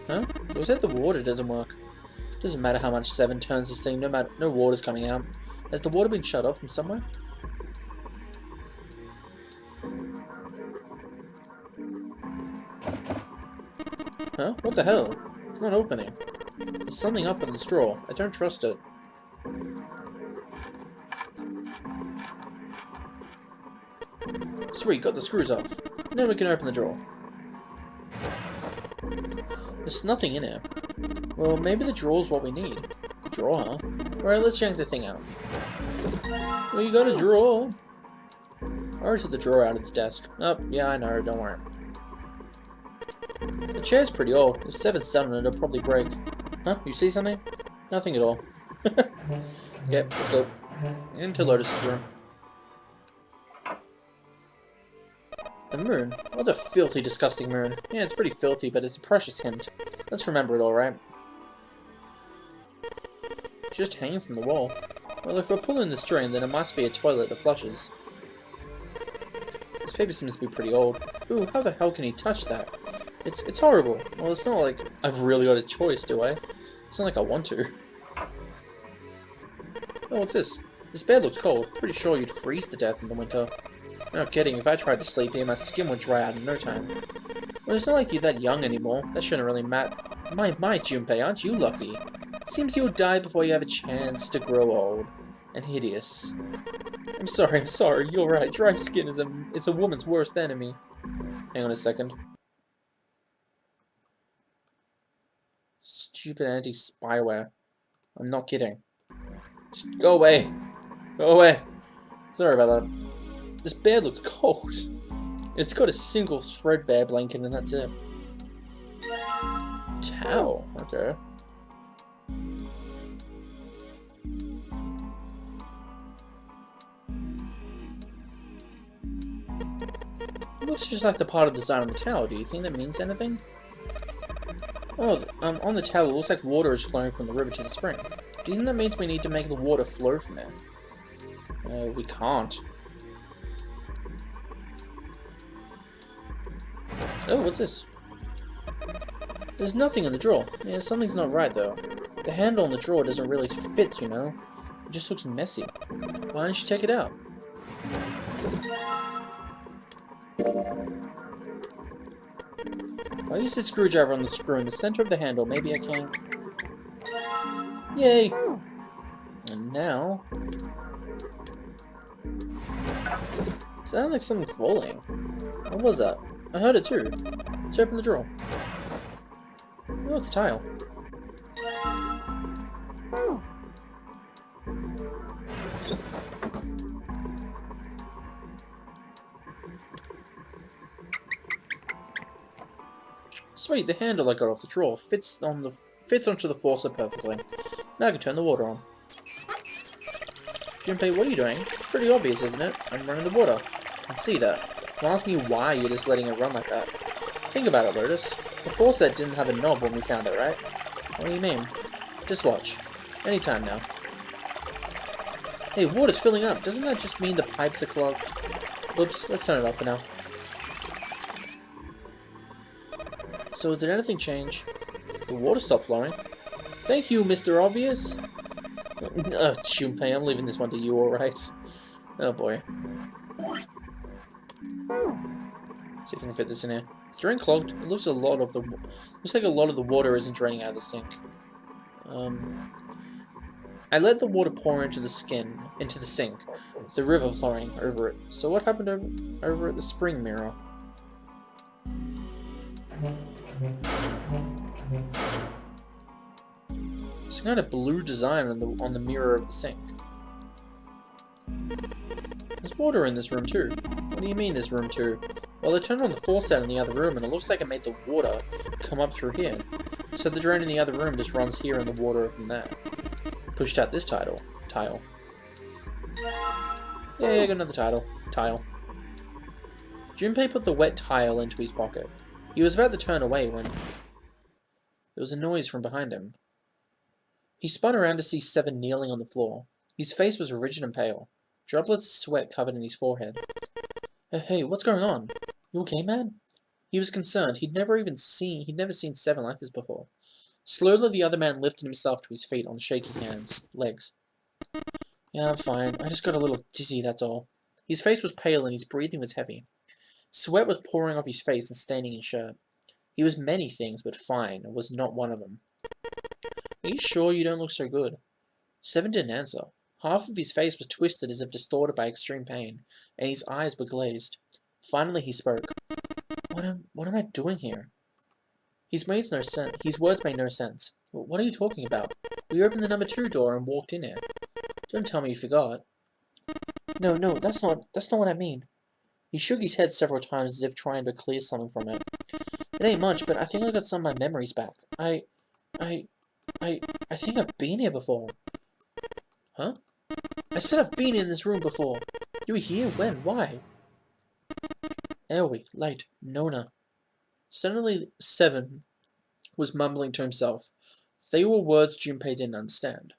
Huh? It was that the water doesn't work. Doesn't matter how much 7 turns this thing, no water's coming out. Has the water been shut off from somewhere? Huh? What the hell? It's not opening. There's something up in this drawer. I don't trust it. Sweet, got the screws off. Now we can open the drawer. There's nothing in here. Well, maybe the drawer's what we need. The drawer, huh? Alright, let's yank the thing out. Well, you got a drawer. I already took the drawer out of its desk. Oh, yeah, I know, don't worry. The chair's pretty old. If 7's sat on it, it'll probably break. Huh? You see something? Nothing at all. Okay, let's go. Into Lotus's room. The moon? What a filthy, disgusting moon. Yeah, it's pretty filthy, but it's a precious hint. Let's remember it, alright? It's just hanging from the wall. Well, if we're pulling this string, then it must be a toilet that flushes. This paper seems to be pretty old. Ooh, how the hell can he touch that? It's horrible. Well, it's not like I've really got a choice, do I? It's not like I want to. Oh, what's this? This bed looks cold. Pretty sure you'd freeze to death in the winter. No kidding, if I tried to sleep here, my skin would dry out in no time. Well, it's not like you're that young anymore. That shouldn't really matter. My, Junpei, aren't you lucky? Seems you'll die before you have a chance to grow old. And hideous. I'm sorry, you're right. Dry skin is a woman's worst enemy. Hang on a second. Stupid anti-spyware. I'm not kidding. Just go away. Go away. Sorry about that. This bed looks cold. It's got a single threadbare blanket and that's it. Towel. Okay. Looks just like the part of the design on the towel. Do you think that means anything? Oh, on the towel, it looks like water is flowing from the river to the spring. Do you think that means we need to make the water flow from there? We can't. Oh, what's this? There's nothing in the drawer. Yeah, something's not right, though. The handle on the drawer doesn't really fit, you know? It just looks messy. Why don't you take it out? I'll use the screwdriver on the screw in the center of the handle. Maybe I can... Yay! And now... It sounded like something falling. What was that? I heard it too. Let's open the drawer. Oh, it's a tile. Sweet, the handle I got off the drawer fits onto the faucet perfectly. Now I can turn the water on. Junpei, what are you doing? It's pretty obvious, isn't it? I'm running the water. I can see that. I'm asking you why you're just letting it run like that. Think about it, Lotus. The faucet didn't have a knob when we found it, right? What do you mean? Just watch. Anytime now. Hey, water's filling up. Doesn't that just mean the pipes are clogged? Oops, let's turn it off for now. So, did anything change? The water stopped flowing. Thank you, Mr. Obvious. Junpei, I'm leaving this one to you, alright? Oh boy. See if I can fit this in here. It's drain clogged. It looks like a lot of the water isn't draining out of the sink. I let the water pour into the sink, the river flowing over it. So what happened over at the spring mirror? Some kind of blue design on the mirror of the sink. There's water in this room too. What do you mean this room too? Well, I turned on the faucet in the other room and it looks like it made the water come up through here. So the drain in the other room just runs here and the water from there. Pushed out this tile. Yeah, I got another tile. Junpei put the wet tile into his pocket. He was about to turn away when there was a noise from behind him. He spun around to see Seven kneeling on the floor. His face was rigid and pale. Droplets of sweat covered in his forehead. Hey, what's going on? You okay, man? He was concerned. He'd never seen Seven like this before. Slowly, the other man lifted himself to his feet on shaky legs. Yeah, I'm fine. I just got a little dizzy, that's all. His face was pale and his breathing was heavy. Sweat was pouring off his face and staining his shirt. He was many things, but fine was not one of them. Are you sure you don't look so good? Seven didn't answer. Half of his face was twisted as if distorted by extreme pain, and his eyes were glazed. Finally he spoke. What am I doing here? His words made no sense. What are you talking about? We opened the number 2 door and walked in here. Don't tell me you forgot. No, that's not what I mean. He shook his head several times as if trying to clear something from it. It ain't much, but I think I got some of my memories back. I think I've been here before. Huh? I said I've been in this room before. You were here? When? Why? Aoi, Light, Nona. Suddenly, Seven was mumbling to himself. They were words Junpei didn't understand.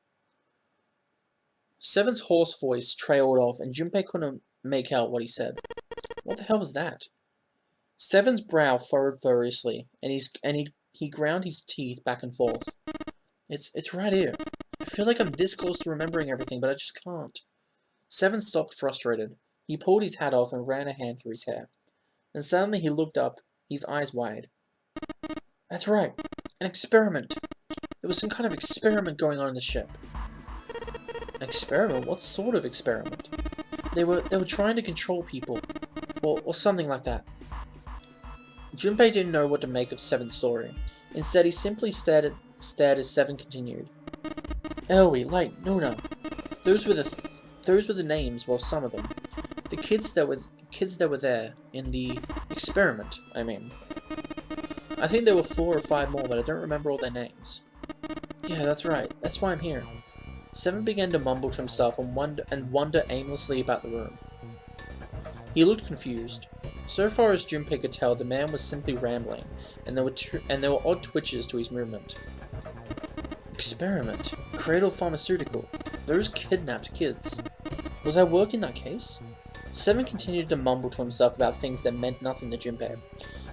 Seven's hoarse voice trailed off, and Junpei couldn't make out what he said. What the hell was that? Seven's brow furrowed furiously, and he ground his teeth back and forth. It's right here. I feel like I'm this close to remembering everything, but I just can't. Seven stopped frustrated. He pulled his hat off and ran a hand through his hair. Then suddenly he looked up, his eyes wide. That's right. An experiment. There was some kind of experiment going on in the ship. An experiment? What sort of experiment? They were trying to control people. Or something like that. Junpei didn't know what to make of Seven's story. Instead, he simply stared as Seven continued. Aoi, Light, Nona. Those were the names, well, some of them. The kids that were there in the experiment, I mean. I think there were 4 or 5 more, but I don't remember all their names. Yeah, that's right. That's why I'm here. Seven began to mumble to himself and wander aimlessly about the room. He looked confused. So far as Junpei could tell, the man was simply rambling, and there were odd twitches to his movement. Experiment. Cradle Pharmaceutical. Those kidnapped kids. Was I work in that case? Seven continued to mumble to himself about things that meant nothing to Junpei.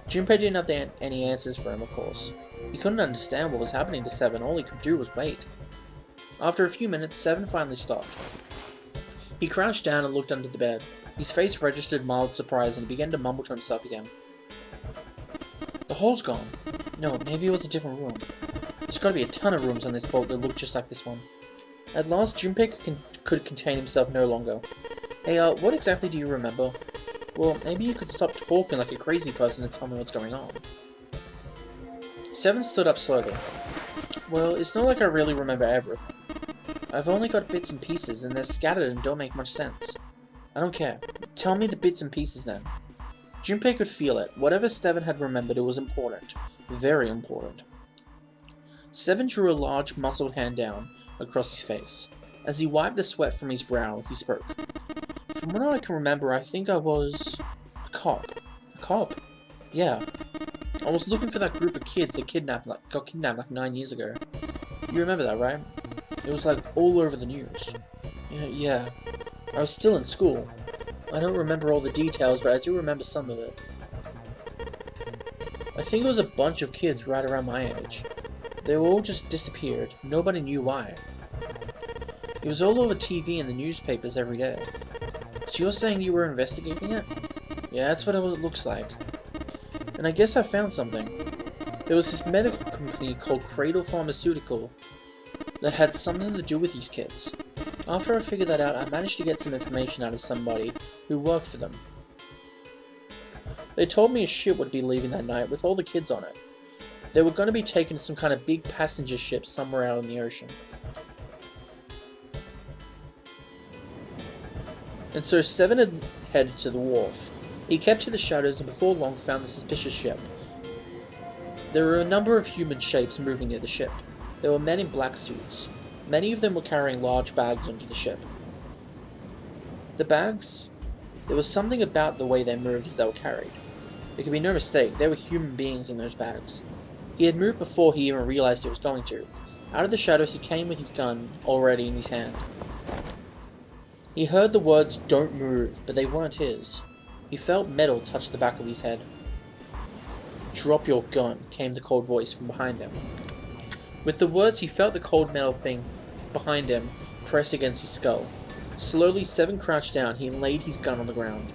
Junpei didn't have any answers for him, of course. He couldn't understand what was happening to Seven. All he could do was wait. After a few minutes, Seven finally stopped. He crouched down and looked under the bed. His face registered mild surprise and he began to mumble to himself again. The hole's gone. No, maybe it was a different room. There's gotta be a ton of rooms on this boat that look just like this one. At last, Junpei could contain himself no longer. Hey, what exactly do you remember? Well, maybe you could stop talking like a crazy person and tell me what's going on. Seven stood up slowly. Well, it's not like I really remember everything. I've only got bits and pieces, and they're scattered and don't make much sense. I don't care. Tell me the bits and pieces then. Junpei could feel it. Whatever Seven had remembered, it was important. Very important. Seven drew a large, muscled hand down across his face. As he wiped the sweat from his brow, he spoke. From what I can remember, I think I was a cop. A cop? Yeah. I was looking for that group of kids that got kidnapped like 9 years ago. You remember that, right? It was like all over the news. Yeah. I was still in school. I don't remember all the details, but I do remember some of it. I think it was a bunch of kids right around my age. They all just disappeared. Nobody knew why. It was all over TV and the newspapers every day. So you're saying you were investigating it? Yeah, that's what it looks like. And I guess I found something. There was this medical company called Cradle Pharmaceutical that had something to do with these kids. After I figured that out, I managed to get some information out of somebody who worked for them. They told me a ship would be leaving that night with all the kids on it. They were going to be taken to some kind of big passenger ship somewhere out in the ocean. And so Seven had headed to the wharf. He kept to the shadows and before long found the suspicious ship. There were a number of human shapes moving near the ship. There were men in black suits. Many of them were carrying large bags onto the ship. The bags? There was something about the way they moved as they were carried. There could be no mistake, there were human beings in those bags. He had moved before he even realized he was going to. Out of the shadows he came with his gun already in his hand. He heard the words, "Don't move," but they weren't his. He felt metal touch the back of his head. "Drop your gun," came the cold voice from behind him. With the words, he felt the cold metal thing behind him press against his skull. Slowly, Seven crouched down. He laid his gun on the ground.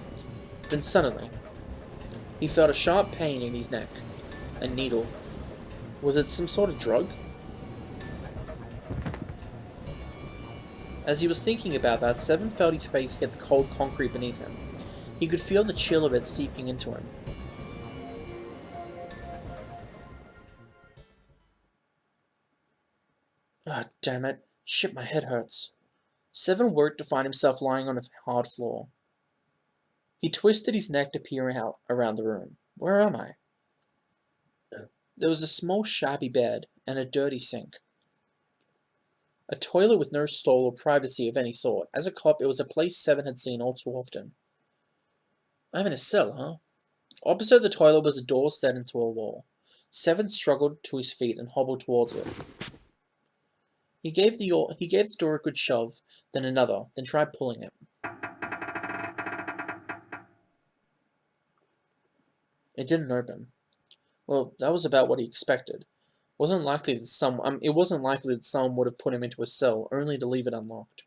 Then suddenly, he felt a sharp pain in his neck. A needle. Was it some sort of drug? As he was thinking about that, Seven felt his face hit the cold concrete beneath him. He could feel the chill of it seeping into him. Ah, damn it. Shit, my head hurts. Seven woke to find himself lying on a hard floor. He twisted his neck to peer out around the room. Where am I? There was a small shabby bed and a dirty sink. A toilet with no stall or privacy of any sort. As a cop, it was a place Seven had seen all too often. I'm in a cell, huh? Opposite the toilet was a door set into a wall. Seven struggled to his feet and hobbled towards it. He gave the door a good shove, then another, then tried pulling it. It didn't open. Well, that was about what he expected. It wasn't likely that someone would have put him into a cell, only to leave it unlocked.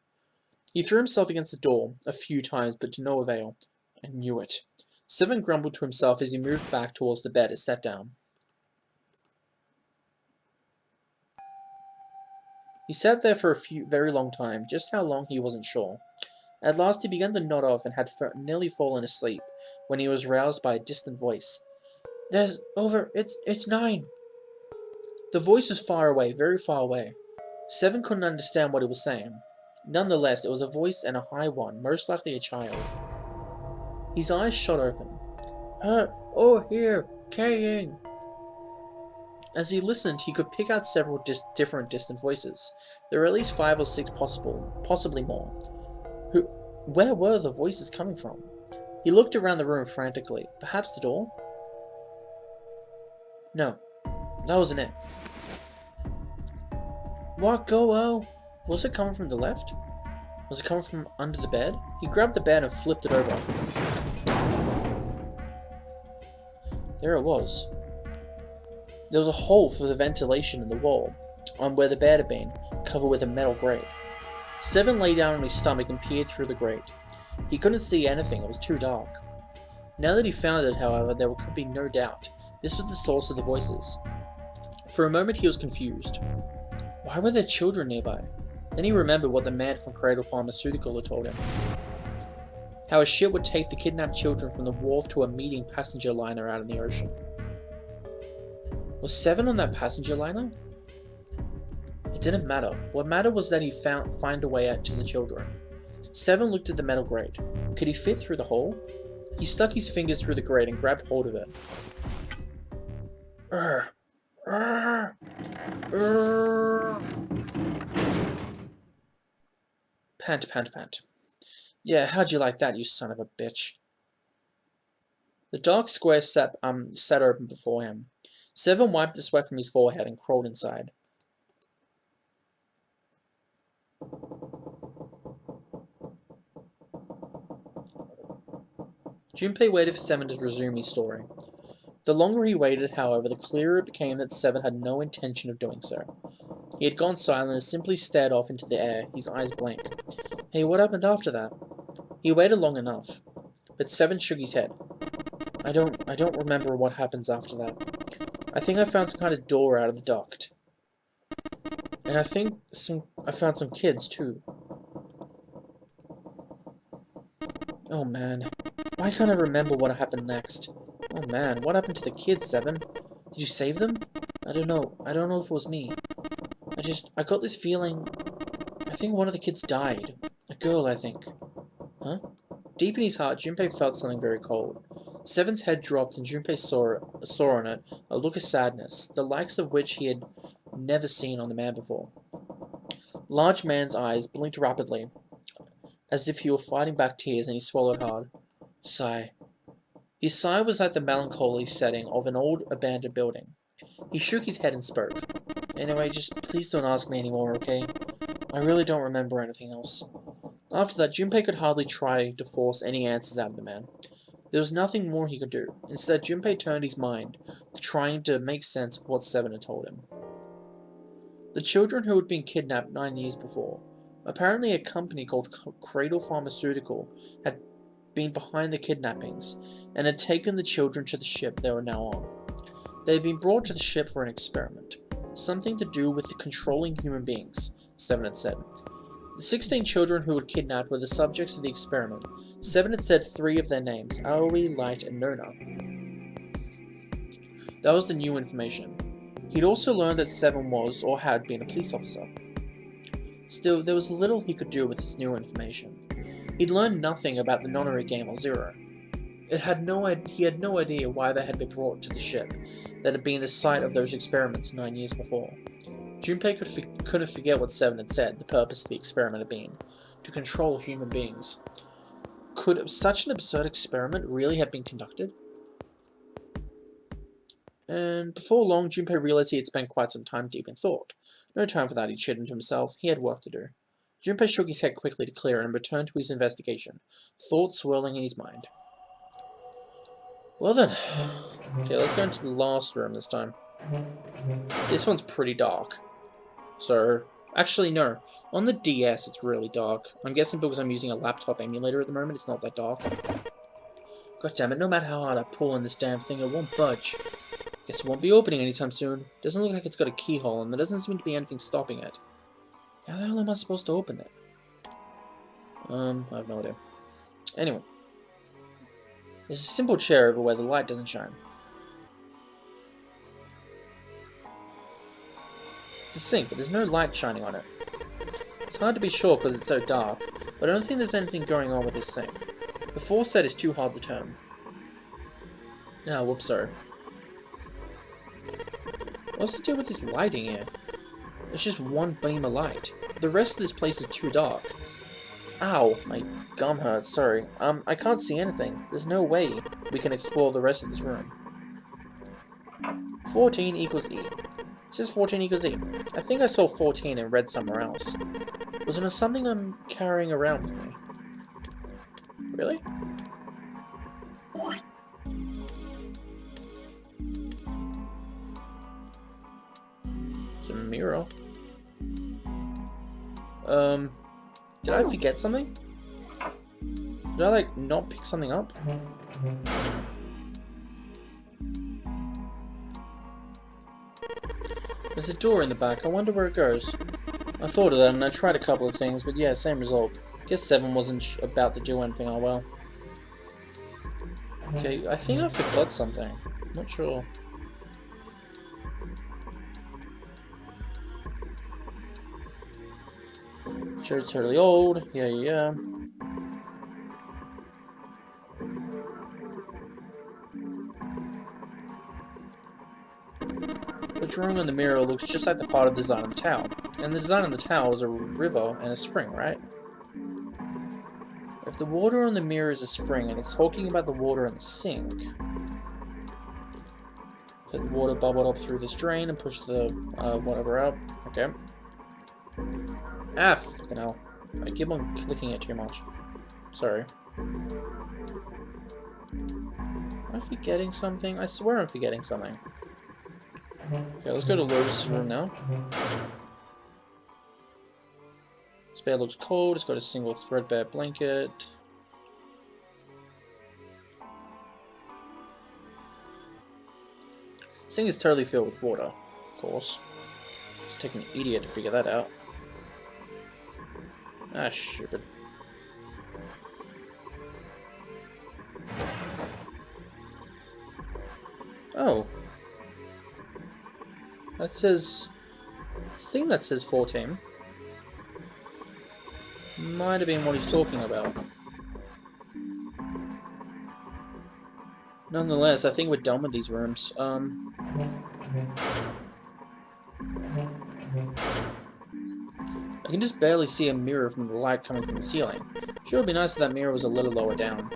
He threw himself against the door a few times, but to no avail. I knew it. Seven grumbled to himself as he moved back towards the bed and sat down. He sat there for a very long time, just how long he wasn't sure. At last he began to nod off and had nearly fallen asleep, when he was roused by a distant voice. It's 9. The voice was far away, very far away. Seven couldn't understand what it was saying. Nonetheless, it was a voice and a high one, most likely a child. His eyes shot open. Here, Kaying. As he listened, he could pick out several different distant voices. There were at least 5 or 6 possibly more. Where were the voices coming from? He looked around the room frantically. Perhaps the door? No, that wasn't it. What go? Was it coming from the left? Was it coming from under the bed? He grabbed the bed and flipped it over. There it was. There was a hole for the ventilation in the wall, on where the bed had been, covered with a metal grate. Seven lay down on his stomach and peered through the grate. He couldn't see anything, it was too dark. Now that he found it, however, there could be no doubt. This was the source of the voices. For a moment he was confused. Why were there children nearby? Then he remembered what the man from Cradle Pharmaceutical had told him. How a ship would take the kidnapped children from the wharf to a meeting passenger liner out in the ocean. Was Seven on that passenger liner? It didn't matter. What mattered was that he find a way out to the children. Seven looked at the metal grate. Could he fit through the hole? He stuck his fingers through the grate and grabbed hold of it. Urgh. Urgh. Urgh. Pant, pant, pant. Yeah, how'd you like that, you son of a bitch? The dark square sat open before him. Seven wiped the sweat from his forehead and crawled inside. Junpei waited for Seven to resume his story. The longer he waited, however, the clearer it became that Seven had no intention of doing so. He had gone silent and simply stared off into the air, his eyes blank. Hey, what happened after that? He waited long enough, but Seven shook his head. I don't remember what happens after that. I think I found some kind of door out of the duct. And I think I found some kids, too. Oh man, why can't I remember what happened next? Oh man, what happened to the kids, Seven? Did you save them? I don't know if it was me. I got this feeling, I think one of the kids died. A girl, I think. Huh? Deep in his heart, Junpei felt something very cold. Seven's head dropped and Junpei saw on it a look of sadness, the likes of which he had never seen on the man before. Large man's eyes blinked rapidly, as if he were fighting back tears, and he swallowed hard. Sigh. His sigh was like the melancholy setting of an old abandoned building. He shook his head and spoke. Anyway, just please don't ask me anymore, okay? I really don't remember anything else. After that, Junpei could hardly try to force any answers out of the man. There was nothing more he could do. Instead, Junpei turned his mind to trying to make sense of what Seven had told him. The children who had been kidnapped 9 years before. Apparently a company called Cradle Pharmaceutical had been behind the kidnappings and had taken the children to the ship they were now on. They had been brought to the ship for an experiment. Something to do with controlling human beings, Seven had said. The 16 children who were kidnapped were the subjects of the experiment. Seven had said 3 of their names, Aoi, Light, and Nona. That was the new information. He'd also learned that Seven was, or had been, a police officer. Still, there was little he could do with this new information. He'd learned nothing about the nonary game or Zero. He had no idea why they had been brought to the ship that had been the site of those experiments 9 years before. Junpei couldn't forget what Seven had said the purpose of the experiment had been, to control human beings. Could such an absurd experiment really have been conducted? And before long, Junpei realized he had spent quite some time deep in thought. No time for that, he chidden to himself. He had work to do. Junpei shook his head quickly to clear it and returned to his investigation, thoughts swirling in his mind. Well then. Okay, let's go into the last room this time. This one's pretty dark. So, actually no. On the DS it's really dark. I'm guessing because I'm using a laptop emulator at the moment, it's not that dark. God damn it, no matter how hard I pull on this damn thing, it won't budge. Guess it won't be opening anytime soon. Doesn't look like it's got a keyhole, and there doesn't seem to be anything stopping it. How the hell am I supposed to open it? I have no idea. Anyway. There's a simple chair over where the light doesn't shine. It's a sink, but there's no light shining on it. It's hard to be sure because it's so dark, but I don't think there's anything going on with this sink. The faucet is too hard to turn. Ah, whoops, sorry. What's the deal with this lighting here? It's just one beam of light. The rest of this place is too dark. Ow, my gum hurts, sorry. I can't see anything. There's no way we can explore the rest of this room. 14 equals E. It says 14 equals E. I think I saw 14 and read somewhere else. Was it something I'm carrying around with me? Really? It's a mirror. Did I forget something? Did I, like, not pick something up? There's a door in the back. I wonder where it goes. I thought of that and I tried a couple of things, but yeah, same result. Guess 7 wasn't about to do anything, oh well. Okay, I think I forgot something. Not sure. Chair's totally old. Yeah. The drawing on the mirror looks just like the part of the design on the towel. And the design on the towel is a river and a spring, right? If the water on the mirror is a spring and it's talking about the water in the sink, let the water bubble up through this drain and push the whatever out. Okay. Ah, fucking hell. I keep on clicking it too much. Sorry. Am I forgetting something? I swear I'm forgetting something. Okay, let's go to Lotus's room now. This bed looks cold. It's got a single threadbare blanket. This thing is totally filled with water, of course. It's taking an idiot to figure that out. Ah, stupid. Oh. That says... I think that says 14. Might have been what he's talking about. Nonetheless, I think we're done with these rooms. I can just barely see a mirror from the light coming from the ceiling. Sure, it'd be nice if that mirror was a little lower down.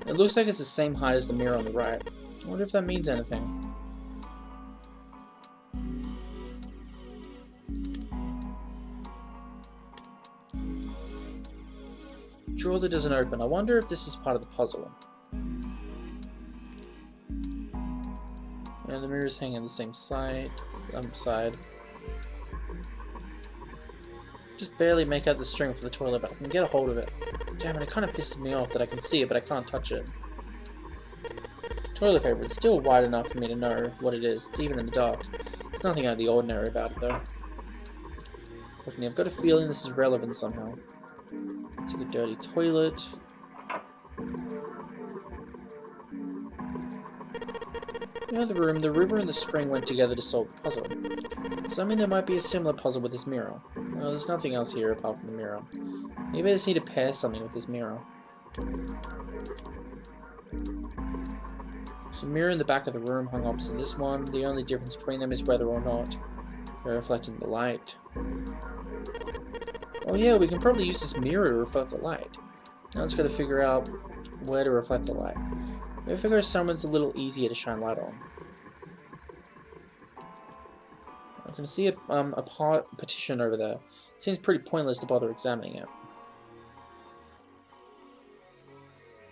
It looks like it's the same height as the mirror on the right. I wonder if that means anything. Drawer that doesn't open. I wonder if this is part of the puzzle. And the mirror's hanging on the same side. Just barely make out the string for the toilet, but I can get a hold of it. Damn it, it kind of pisses me off that I can see it, but I can't touch it. Toilet paper. It's still wide enough for me to know what it is. It's even in the dark. There's nothing out of the ordinary about it, though. Okay, I've got a feeling this is relevant somehow. It's like a dirty toilet. In the other room, the river and the spring went together to solve the puzzle. So I mean there might be a similar puzzle with this mirror. No, there's nothing else here apart from the mirror. Maybe I just need to pair something with this mirror. So mirror in the back of the room hung opposite this one. The only difference between them is whether or not they're reflecting the light. Oh yeah, we can probably use this mirror to reflect the light. Now it's got to figure out where to reflect the light. Maybe figure out somewhere that's a little easier to shine light on. I can see a partition over there. It seems pretty pointless to bother examining it.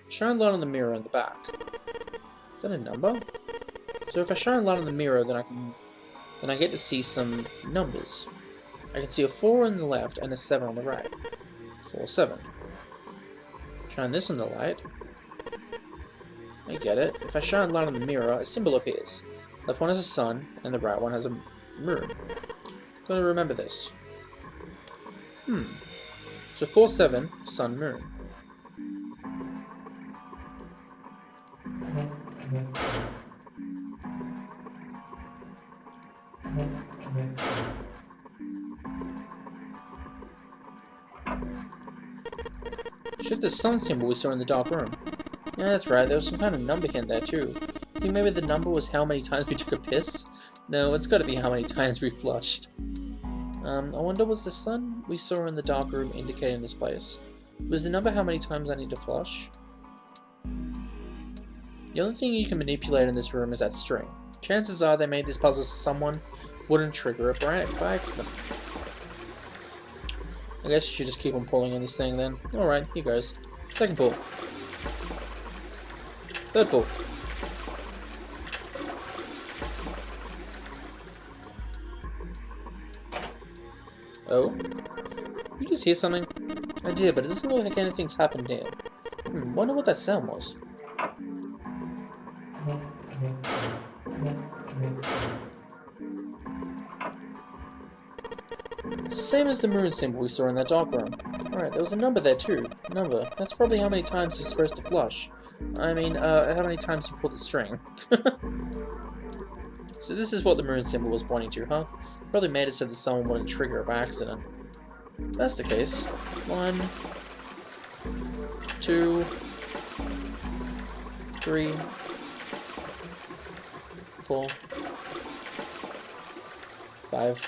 Shine light on the mirror in the back. Is that a number? So if I shine light on the mirror, then I get to see some numbers. I can see a 4 on the left and a 7 on the right. 4, 7. Shine this on the light. I get it. If I shine light on the mirror, a symbol appears. Left one has a sun, and the right one has a moon. Gotta remember this. So 4, 7, sun, moon. Shoot the sun symbol we saw in the dark room. Yeah, that's right, there was some kind of number hidden there too. Think maybe the number was how many times we took a piss? No, it's gotta be how many times we flushed. I wonder, was the sun we saw in the dark room indicating this place? Was the number how many times I need to flush? The only thing you can manipulate in this room is that string. Chances are they made this puzzle so someone wouldn't trigger it by accident. I guess you should just keep on pulling on this thing then. Alright, here goes. Second pull. Third pull. Oh? You just hear something? I did, but it doesn't look like anything's happened here. Wonder what that sound was. Same as the moon symbol we saw in that dark room. Alright, there was a number there too. Number. That's probably how many times you're supposed to flush. I mean, how many times you pull the string. So this is what the moon symbol was pointing to, huh? Probably made it so that someone wouldn't trigger it by accident. If that's the case. 1, 2, 3, 4, 5,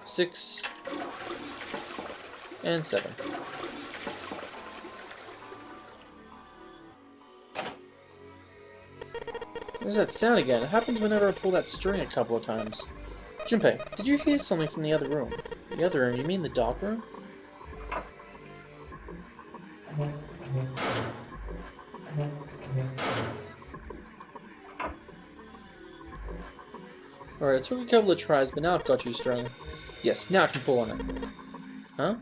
6, and 7. There's that sound again. It happens whenever I pull that string a couple of times. Junpei, did you hear something from the other room? The other room? You mean the dark room? Alright, it took a couple of tries, but now I've got you, string. Yes, now I can pull on it. Huh?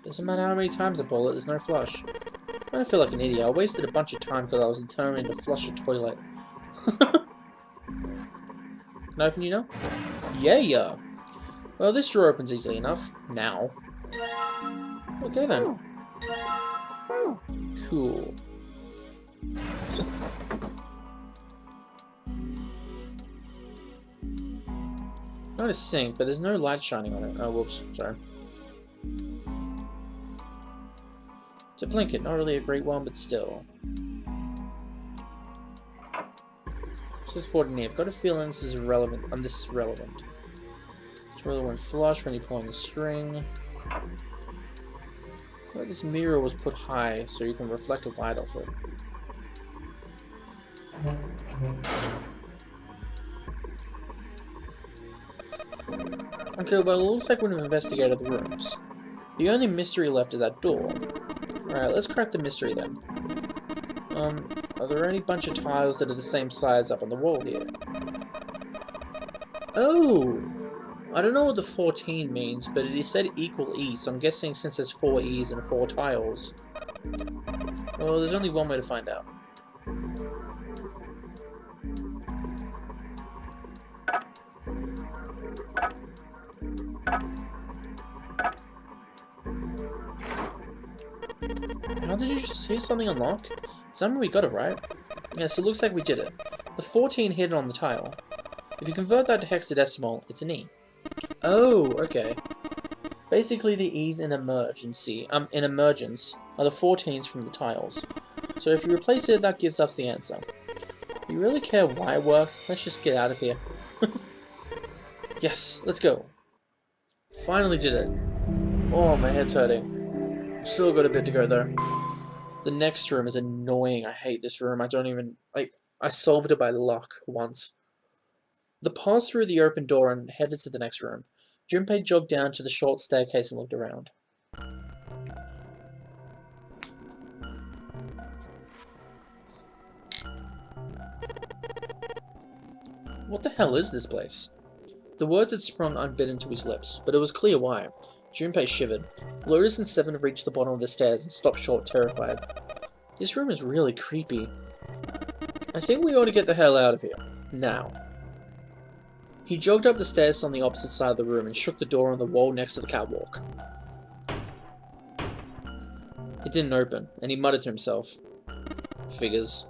Doesn't matter how many times I pull it, there's no flush. I don't feel like an idiot. I wasted a bunch of time because I was determined to flush a toilet. Can I open you now? Yeah! Well, this drawer opens easily enough. Now. Okay then. Cool. Not a sink, but there's no light shining on it. Oh, whoops. Sorry. It's a blanket. Not really a great one, but still. This is 14. I've got a feeling this is relevant. This is relevant. It's really when flush when you pull on the string. Well, this mirror was put high so you can reflect a light off it. Okay, well, it looks like we've investigated the rooms. The only mystery left is that door. Alright, let's crack the mystery then. Are there any bunch of tiles that are the same size up on the wall here? Oh! I don't know what the 14 means, but it said equal E, so I'm guessing since there's 4 E's and 4 tiles. Well, there's only one way to find out. How did you just hear something unlock? Somehow we got it right. Yes, it looks like we did it. The 14 hidden on the tile. If you convert that to hexadecimal, it's an E. Oh, okay. Basically, the E's in emergence are the 14s from the tiles. So if you replace it, that gives us the answer. Do you really care why it worked? Let's just get out of here. Yes, let's go. Finally did it. Oh, my head's hurting. Still got a bit to go though. The next room is annoying. I hate this room. I solved it by luck once. The pass through the open door and headed to the next room. Junpei jogged down to the short staircase and looked around. What the hell is this place? The words had sprung unbidden to his lips, but it was clear why. Junpei shivered. Lotus and Seven reached the bottom of the stairs and stopped short, terrified. This room is really creepy. I think we ought to get the hell out of here. Now. He jogged up the stairs on the opposite side of the room and shook the door on the wall next to the catwalk. It didn't open, and he muttered to himself. Figures.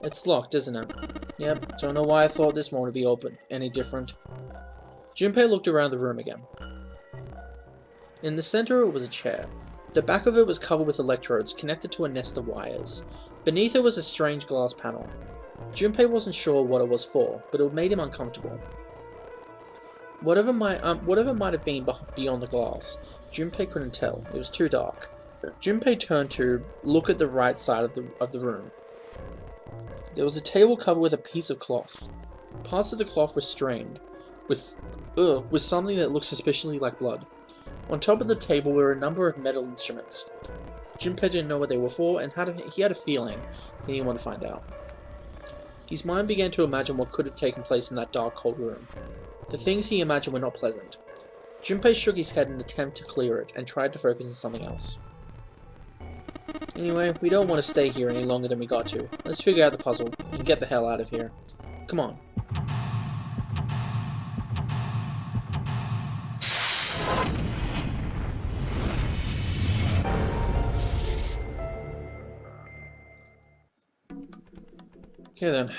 It's locked, isn't it? Yep, don't know why I thought this one would be open. Any different? Junpei looked around the room again. In the center was a chair. The back of it was covered with electrodes connected to a nest of wires. Beneath it was a strange glass panel. Junpei wasn't sure what it was for, but it made him uncomfortable. Whatever might have been beyond the glass, Junpei couldn't tell. It was too dark. Junpei turned to look at the right side of the room. There was a table covered with a piece of cloth. Parts of the cloth were stained with something that looked suspiciously like blood. On top of the table were a number of metal instruments. Junpei didn't know what they were for, and he had a feeling he didn't want to find out. His mind began to imagine what could have taken place in that dark, cold room. The things he imagined were not pleasant. Junpei shook his head in an attempt to clear it, and tried to focus on something else. Anyway, we don't want to stay here any longer than we got to. Let's figure out the puzzle, and get the hell out of here. Come on. Okay then,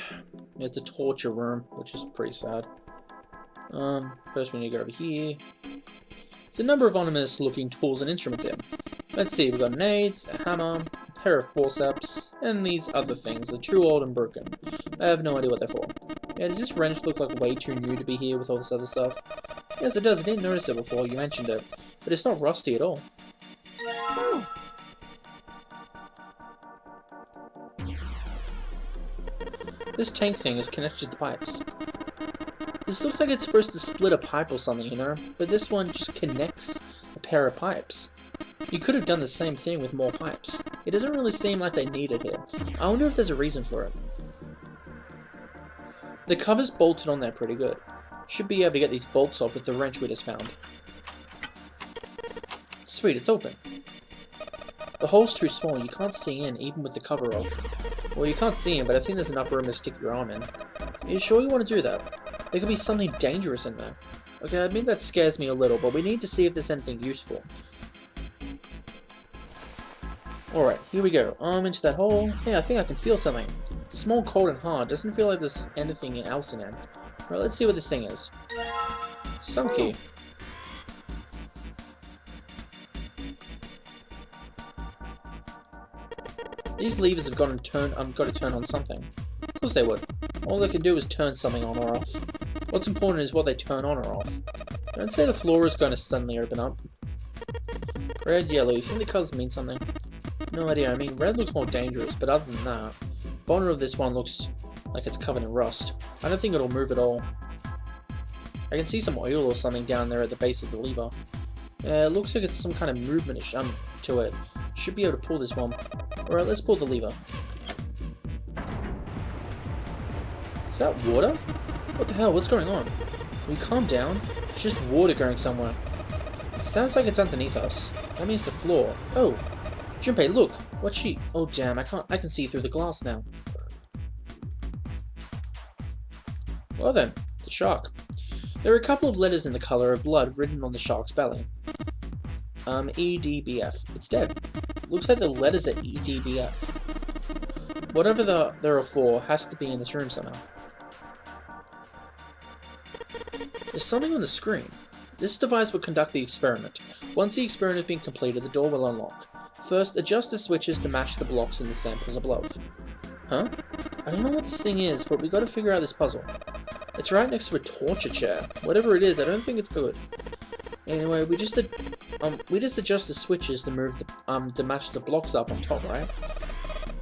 it's a torture room, which is pretty sad. First we need to go over here. There's a number of ominous looking tools and instruments here. Let's see, we've got nades, a hammer, a pair of forceps, and these other things. They're too old and broken. I have no idea what they're for. Yeah, does this wrench look like way too new to be here with all this other stuff? Yes, it does. I didn't notice it before you mentioned it. But it's not rusty at all. This tank thing is connected to the pipes. This looks like it's supposed to split a pipe or something, you know? But this one just connects a pair of pipes. You could have done the same thing with more pipes. It doesn't really seem like they need it here. I wonder if there's a reason for it. The cover's bolted on there pretty good. Should be able to get these bolts off with the wrench we just found. Sweet, it's open. The hole's too small, you can't see in even with the cover off. Well, you can't see in, but I think there's enough room to stick your arm in. Are you sure you want to do that? There could be something dangerous in there. Okay, I mean that scares me a little, but we need to see if there's anything useful. Alright, here we go. Arm into that hole. Hey, I think I can feel something. Small, cold, and hard. Doesn't feel like there's anything else in it. Well, let's see what this thing is. Some key. These levers have got to turn on something. Of course they would. All they can do is turn something on or off. What's important is what they turn on or off. Don't say the floor is going to suddenly open up. Red, yellow. You think the colors mean something? No idea. I mean, red looks more dangerous, but other than that, bottom of this one looks like it's covered in rust. I don't think it'll move at all. I can see some oil or something down there at the base of the lever. Yeah, it looks like it's some kind of movement to it. Should be able to pull this one. Alright, let's pull the lever. Is that water? What the hell? What's going on? Will you calm down? It's just water going somewhere. It sounds like it's underneath us. That means the floor. Oh! Junpei, look! What's she? Oh damn, I can see through the glass now. Well then, the shark. There are a couple of letters in the color of blood written on the shark's belly. EDBF. It's dead. Looks like the letters are EDBF. Whatever there are for has to be in this room somehow. There's something on the screen. This device will conduct the experiment. Once the experiment has been completed, the door will unlock. First, adjust the switches to match the blocks in the samples above. Huh? I don't know what this thing is, but we gotta figure out this puzzle. It's right next to a torture chair. Whatever it is, I don't think it's good. Anyway, we just adjust the switches to move the to match the blocks up on top, right?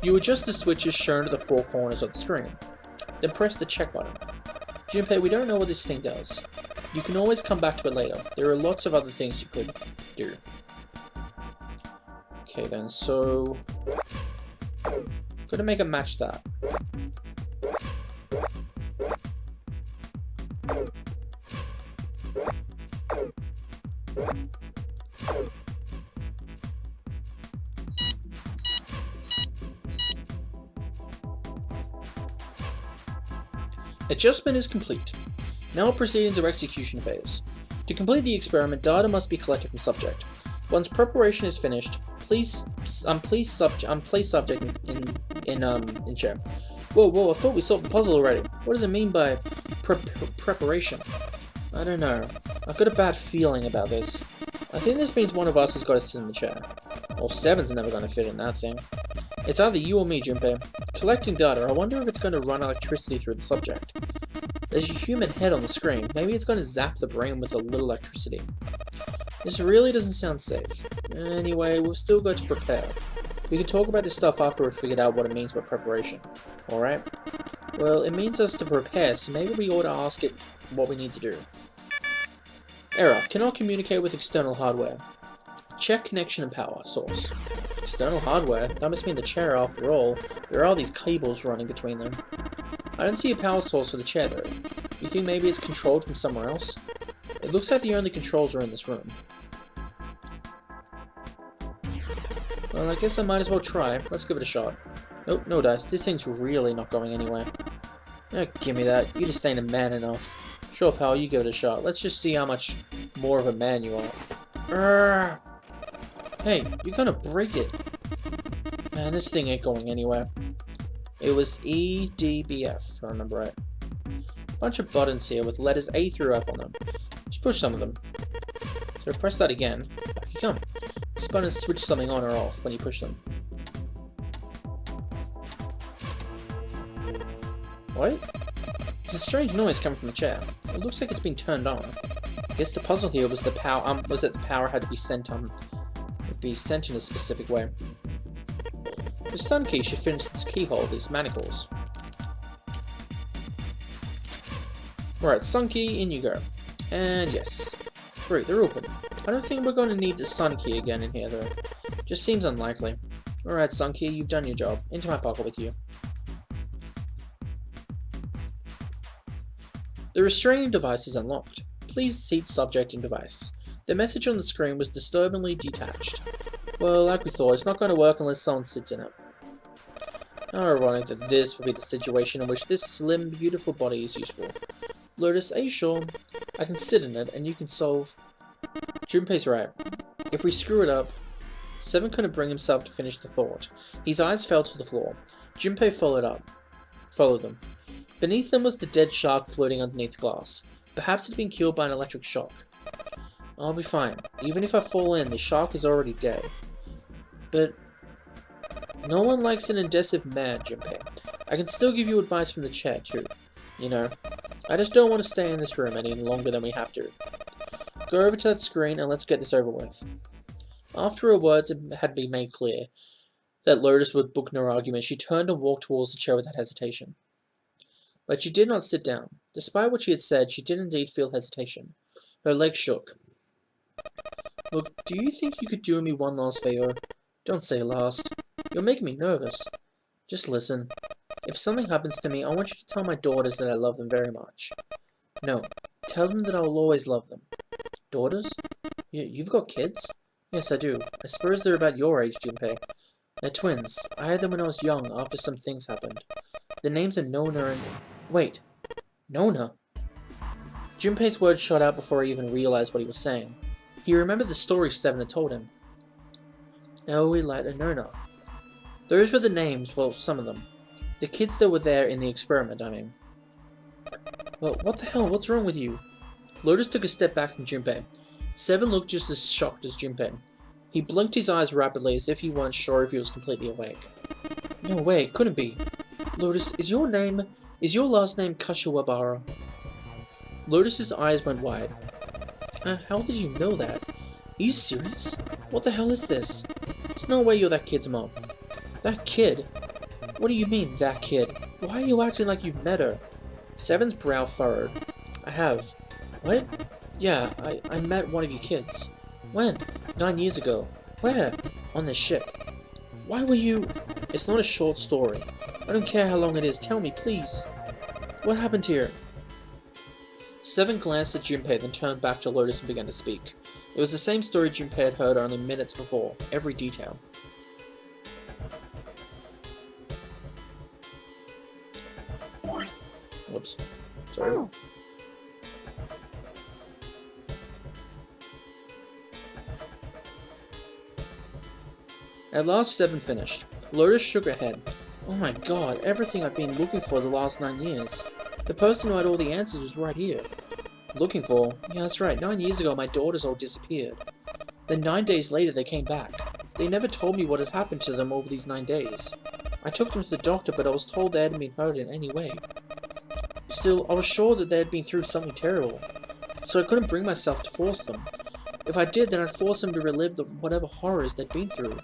You adjust the switches shown at the four corners of the screen. Then press the check button. Junpei, we don't know what this thing does. You can always come back to it later. There are lots of other things you could do. Okay then, so... gotta make it match that. Adjustment is complete. Now proceeding to execution phase. To complete the experiment, data must be collected from subject. Once preparation is finished, place subject in chair. Whoa, I thought we solved the puzzle already. What does it mean by preparation? I don't know. I've got a bad feeling about this. I think this means one of us has got to sit in the chair. Well, seven's never going to fit in that thing. It's either you or me, Junpei. Collecting data, I wonder if it's going to run electricity through the subject. There's a human head on the screen. Maybe it's going to zap the brain with a little electricity. This really doesn't sound safe. Anyway, we've still got to prepare. We can talk about this stuff after we've figured out what it means by preparation. Alright? Well, it means us to prepare, so maybe we ought to ask it what we need to do. Error. Cannot communicate with external hardware. Check connection and power source. External hardware? That must mean the chair after all. There are these cables running between them. I don't see a power source for the chair though. You think maybe it's controlled from somewhere else? It looks like the only controls are in this room. Well, I guess I might as well try. Let's give it a shot. Nope, no dice. This thing's really not going anywhere. Oh, give me that. You just ain't a man enough. Sure, pal, you give it a shot. Let's just see how much more of a man you are. Urgh. Hey, you're gonna break it. Man, this thing ain't going anywhere. It was EDBF, if I remember right. Bunch of buttons here with letters A through F on them. Just push some of them. So press that again. Back you come. These buttons switch something on or off when you push them. What? There's a strange noise coming from the chair. It looks like it's been turned on. I guess the puzzle here was was that the power had to be sent in a specific way. The sun key should fit into this keyhole, these manacles. Alright, sun key, in you go. And yes. Great, they're open. I don't think we're going to need the sun key again in here though. Just seems unlikely. Alright, sun key, you've done your job. Into my pocket with you. The restraining device is unlocked. Please seat subject and device. The message on the screen was disturbingly detached. Well, like we thought, it's not going to work unless someone sits in it. How ironic that this will be the situation in which this slim, beautiful body is useful. Lotus, are you sure? I can sit in it, and you can solve... Junpei's right. If we screw it up... Seven couldn't bring himself to finish the thought. His eyes fell to the floor. Junpei followed them. Beneath them was the dead shark floating underneath glass. Perhaps it had been killed by an electric shock. I'll be fine. Even if I fall in, the shark is already dead. But... no one likes an indecisive man, Junpei. I can still give you advice from the chair, too. You know, I just don't want to stay in this room any longer than we have to. Go over to that screen and let's get this over with. After her words had been made clear that Lotus would book no argument, she turned and walked towards the chair without hesitation. But she did not sit down. Despite what she had said, she did indeed feel hesitation. Her legs shook. Look, do you think you could do me one last favor? Don't say last. You're making me nervous. Just listen. If something happens to me, I want you to tell my daughters that I love them very much. No, tell them that I will always love them. Daughters? You've got kids? Yes, I do. I suppose they're about your age, Junpei. They're twins. I had them when I was young, after some things happened. Their names are Nona and... Wait. Nona? Junpei's words shot out before he even realized what he was saying. He remembered the story Seven had told him. Aoi, Light, and Nona. Those were the names, well, some of them. The kids that were there in the experiment, I mean. Well, what the hell? What's wrong with you? Lotus took a step back from Junpei. Seven looked just as shocked as Junpei. He blinked his eyes rapidly as if he weren't sure if he was completely awake. No way, it couldn't be. Lotus, is your last name Kashiwabara? Lotus's eyes went wide. How did you know that? Are you serious? What the hell is this? There's no way you're that kid's mom. That kid? What do you mean, that kid? Why are you acting like you've met her? Seven's brow furrowed. I have. What? Yeah, I met one of you kids. When? 9 years ago. Where? On this ship. Why were you... It's not a short story. I don't care how long it is. Tell me, please. What happened here? Seven glanced at Junpei, then turned back to Lotus and began to speak. It was the same story Junpei had heard only minutes before. Every detail. Whoops. Sorry. At last, Seven finished. Lotus shook her head. Oh my god, everything I've been looking for the last 9 years. The person who had all the answers was right here. Looking for? Yeah, that's right. 9 years ago, my daughters all disappeared. Then 9 days later, they came back. They never told me what had happened to them over these 9 days. I took them to the doctor, but I was told they hadn't been hurt in any way. Still, I was sure that they had been through something terrible, so I couldn't bring myself to force them. If I did, then I'd force them to relive whatever horrors they'd been through.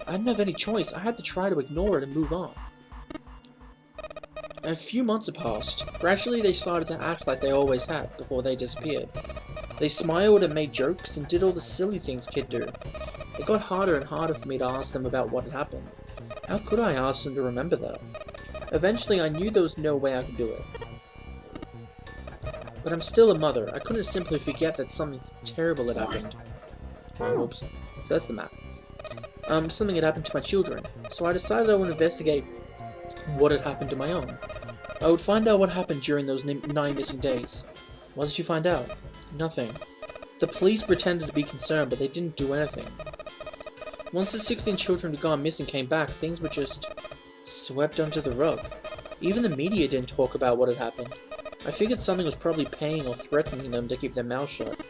I didn't have any choice. I had to try to ignore it and move on. A few months had passed. Gradually, they started to act like they always had, before they disappeared. They smiled and made jokes and did all the silly things kids do. It got harder and harder for me to ask them about what had happened. How could I ask them to remember that? Eventually, I knew there was no way I could do it. But I'm still a mother. I couldn't simply forget that something terrible had happened. Oh, whoops. So that's the map. Something had happened to my children. So I decided I would investigate what had happened to my own. I would find out what happened during those 9 missing days. What did you find out? Nothing. The police pretended to be concerned, but they didn't do anything. Once the 16 children who gone missing came back, things were just swept under the rug. Even the media didn't talk about what had happened. I figured something was probably paying or threatening them to keep their mouths shut.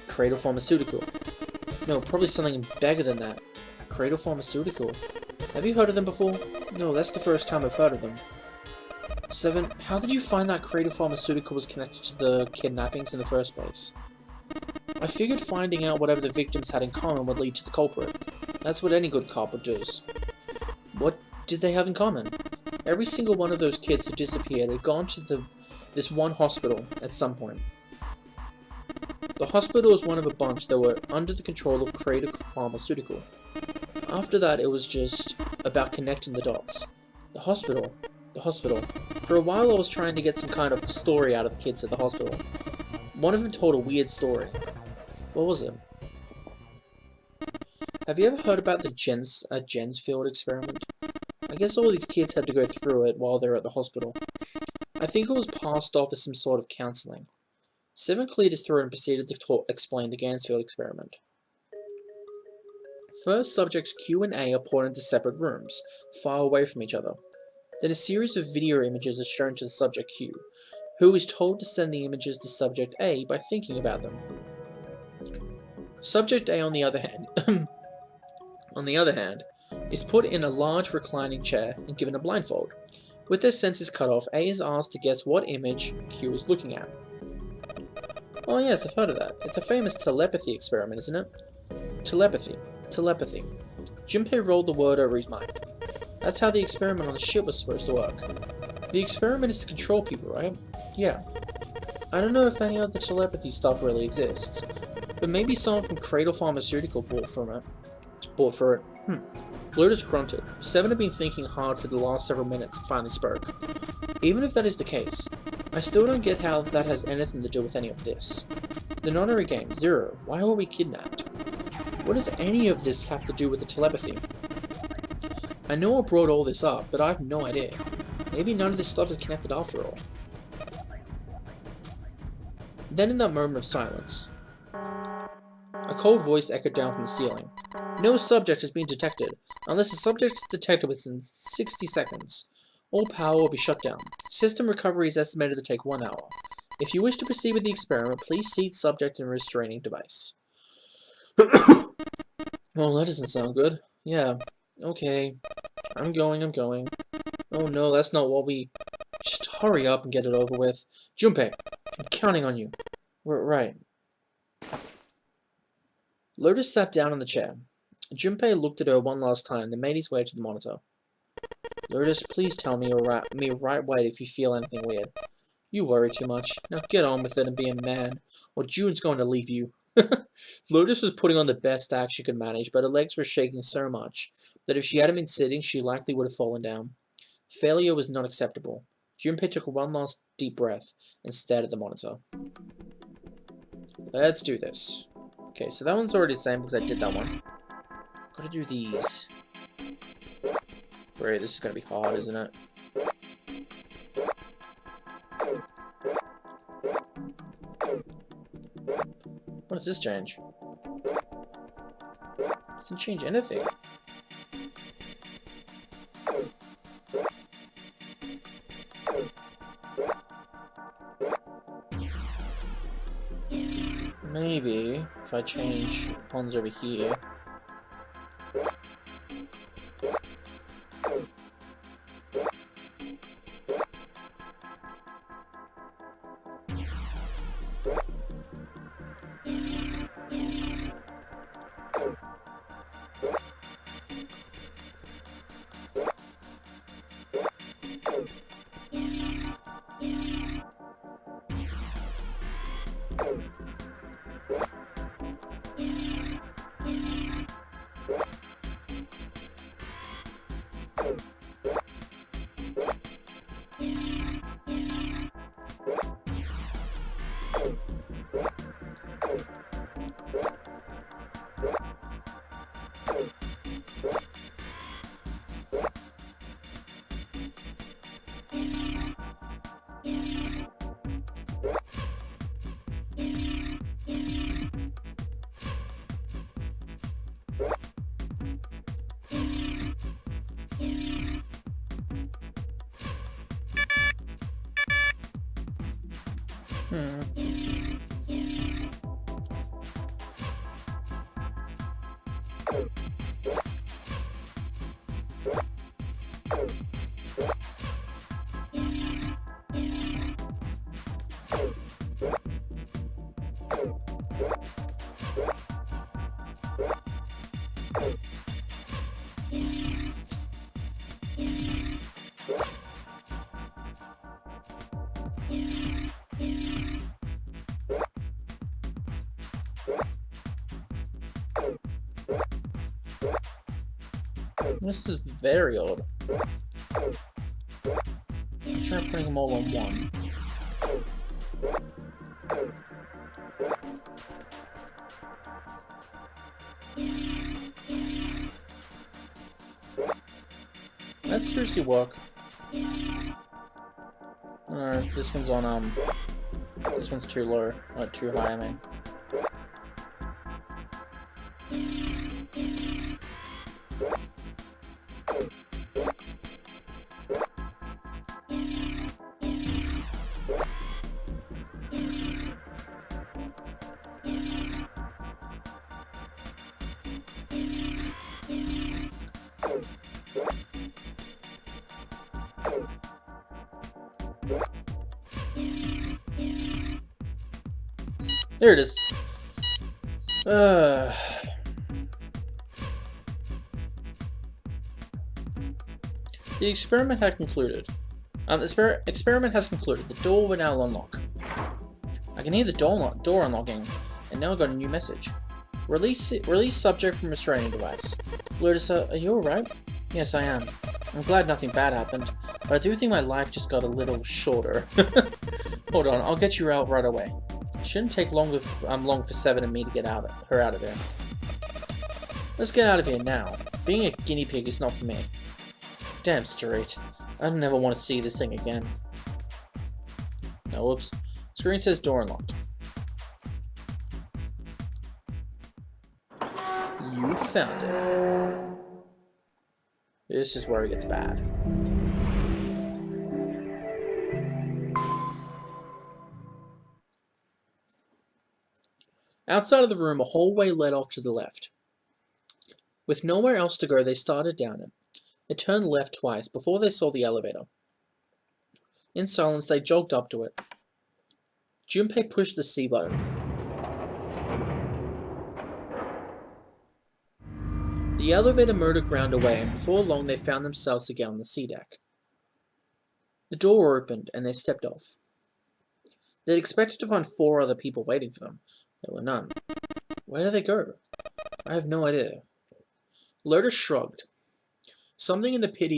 Cradle Pharmaceutical. No, probably something bigger than that. Cradle Pharmaceutical. Have you heard of them before? No, that's the first time I've heard of them. Seven, how did you find that Creative Pharmaceutical was connected to the kidnappings in the first place? I figured finding out whatever the victims had in common would lead to the culprit. That's what any good cop would do. What did they have in common? Every single one of those kids who disappeared had gone to this one hospital at some point. The hospital was one of a bunch that were under the control of Creative Pharmaceutical. After that, it was just about connecting the dots. The hospital. For a while I was trying to get some kind of story out of the kids at the hospital. One of them told a weird story. What was it? Have you ever heard about the Jensfield experiment? I guess all these kids had to go through it while they were at the hospital. I think it was passed off as some sort of counseling. Seven cleared his throat and proceeded to explain the Gansfield experiment. First, subjects Q and A are put into separate rooms, far away from each other. Then a series of video images are shown to the subject Q, who is told to send the images to subject A by thinking about them. Subject A, on the other hand, is put in a large reclining chair and given a blindfold. With their senses cut off, A is asked to guess what image Q is looking at. Oh yes, I've heard of that. It's a famous telepathy experiment, isn't it? Telepathy. Junpei rolled the word over his mind. That's how the experiment on the ship was supposed to work. The experiment is to control people, right? Yeah. I don't know if any other telepathy stuff really exists, but maybe someone from Cradle Pharmaceutical bought for it. Lotus grunted. Seven had been thinking hard for the last several minutes and finally spoke. Even if that is the case, I still don't get how that has anything to do with any of this. The non-honorary game, Zero. Why were we kidnapped? What does any of this have to do with the telepathy? I know I brought all this up, but I have no idea. Maybe none of this stuff is connected after all. Then in that moment of silence, a cold voice echoed down from the ceiling. No subject has been detected. Unless a subject is detected within 60 seconds, all power will be shut down. System recovery is estimated to take 1 hour. If you wish to proceed with the experiment, please seat subject in a restraining device. Well, that doesn't sound good. Yeah, okay. I'm going. Oh no, that's not what we... Just hurry up and get it over with. Junpei, I'm counting on you. We're right. Lotus sat down in the chair. Junpei looked at her one last time, then made his way to the monitor. Lotus, please tell me right away if you feel anything weird. You worry too much. Now get on with it and be a man, or June's going to leave you. Lotus was putting on the best act she could manage, but her legs were shaking so much that if she hadn't been sitting, she likely would have fallen down. Failure was not acceptable. Junpei took one last deep breath and stared at the monitor. Let's do this. Okay, so that one's already the same because I did that one. Gotta do these. Great, this is gonna be hard, isn't it? What does this change? Doesn't change anything. Maybe if I change ones over here. This is very odd. I'm trying putting them all on one. That seriously work. No, this one's on, this one's too low, like too high, I mean. There it is. The experiment had concluded. The experiment has concluded. The door will now unlock. I can hear the door unlocking, and now I got a new message. Release subject from restraining device. Lotus, are you alright? Yes, I am. I'm glad nothing bad happened, but I do think my life just got a little shorter. Hold on, I'll get you out right away. It shouldn't take long for Seven and me to get her out of here. Let's get out of here now. Being a guinea pig is not for me. Damn straight. I don't ever want to see this thing again. No, whoops. Screen says door unlocked. You found it. This is where it gets bad. Outside of the room, a hallway led off to the left. With nowhere else to go, they started down it. They turned left twice before they saw the elevator. In silence, they jogged up to it. Junpei pushed the C button. The elevator motor ground away, and before long they found themselves again on the C deck. The door opened, and they stepped off. They'd expected to find 4 other people waiting for them. There were none. Where did they go? I have no idea. Lotus shrugged. Something in the pit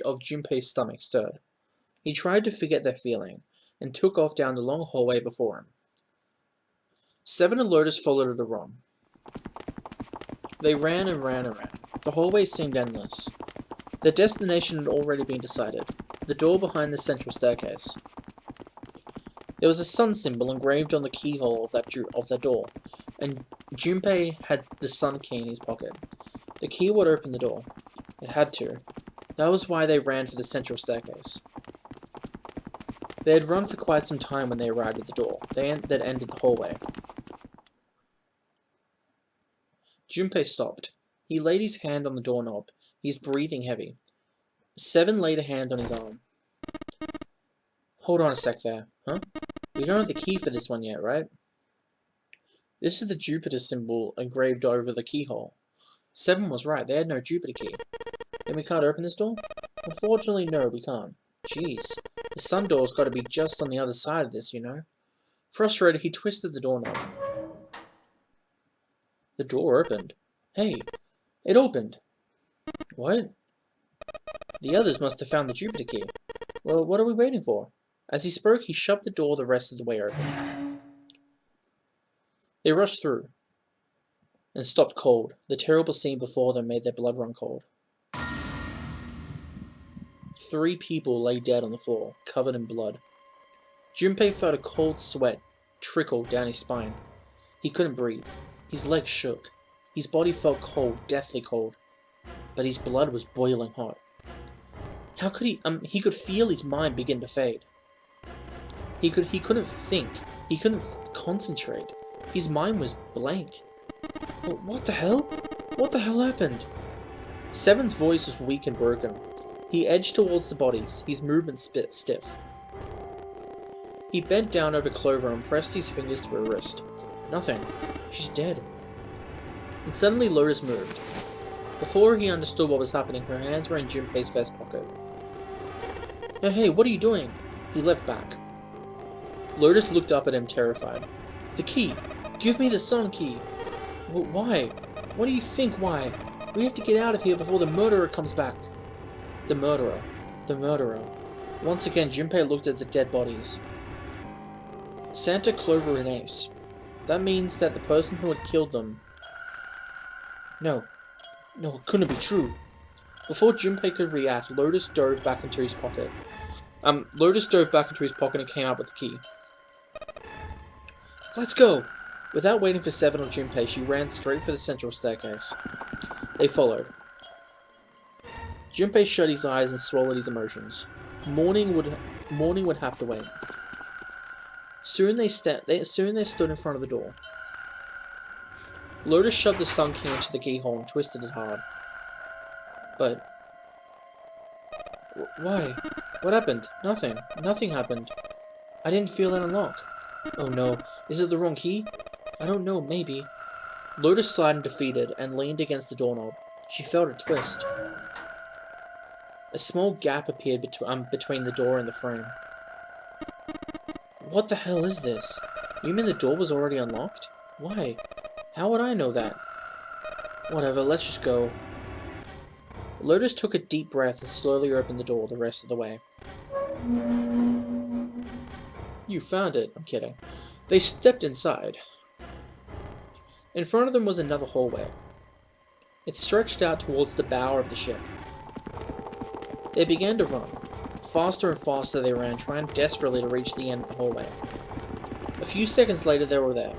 of Junpei's stomach stirred. He tried to forget their feeling, and took off down the long hallway before him. Seven and Lotus followed it around. They ran and ran and ran. The hallway seemed endless. Their destination had already been decided. The door behind the central staircase. There was a sun symbol engraved on the keyhole of that door, and Junpei had the sun key in his pocket. The key would open the door. It had to. That was why they ran for the central staircase. They had run for quite some time when they arrived at the door that ended the hallway. Junpei stopped. He laid his hand on the doorknob. He's breathing heavy. Seven laid a hand on his arm. Hold on a sec there, huh? You don't have the key for this one yet, right? This is the Jupiter symbol engraved over the keyhole. Seven was right, they had no Jupiter key. Then we can't open this door? Unfortunately, no, we can't. Jeez, the sun door's got to be just on the other side of this, you know? Frustrated, he twisted the doorknob. The door opened. Hey, it opened. What? The others must have found the Jupiter key. Well, what are we waiting for? As he spoke, he shoved the door the rest of the way open. They rushed through and stopped cold. The terrible scene before them made their blood run cold. 3 people lay dead on the floor, covered in blood. Junpei felt a cold sweat trickle down his spine. He couldn't breathe. His legs shook. His body felt cold, deathly cold. But his blood was boiling hot. How could he could feel his mind begin to fade. He couldn't think. He couldn't concentrate. His mind was blank. What the hell? What the hell happened? Seven's voice was weak and broken. He edged towards the bodies, his movements stiff. He bent down over Clover and pressed his fingers to her wrist. Nothing. She's dead. And suddenly Lotus moved. Before he understood what was happening, her hands were in Junpei's vest pocket. Hey, what are you doing? He leapt back. Lotus looked up at him, terrified. The key! Give me the sun key! Why? What do you think, why? We have to get out of here before the murderer comes back. The murderer. The murderer. Once again, Junpei looked at the dead bodies. Santa, Clover, and Ace. That means that the person who had killed them... No, it couldn't be true. Before Junpei could react, Lotus dove back into his pocket. Lotus dove back into his pocket and came out with the key. Let's go! Without waiting for Seven or Junpei, she ran straight for the central staircase. They followed. Junpei shut his eyes and swallowed his emotions. Morning would have to wait. Soon they stood in front of the door. Lotus shoved the sun key into the keyhole and twisted it hard. But... why? What happened? Nothing. Nothing happened. I didn't feel it unlock. Oh no, is it the wrong key? I don't know, maybe. Lotus sighed in defeated and leaned against the doorknob. She felt a twist. A small gap appeared between the door and the frame. What the hell is this? You mean the door was already unlocked? Why? How would I know that? Whatever, let's just go. Lotus took a deep breath and slowly opened the door the rest of the way. You found it. I'm kidding. They stepped inside. In front of them was another hallway. It stretched out towards the bow of the ship. They began to run. Faster and faster they ran, trying desperately to reach the end of the hallway. A few seconds later they were there.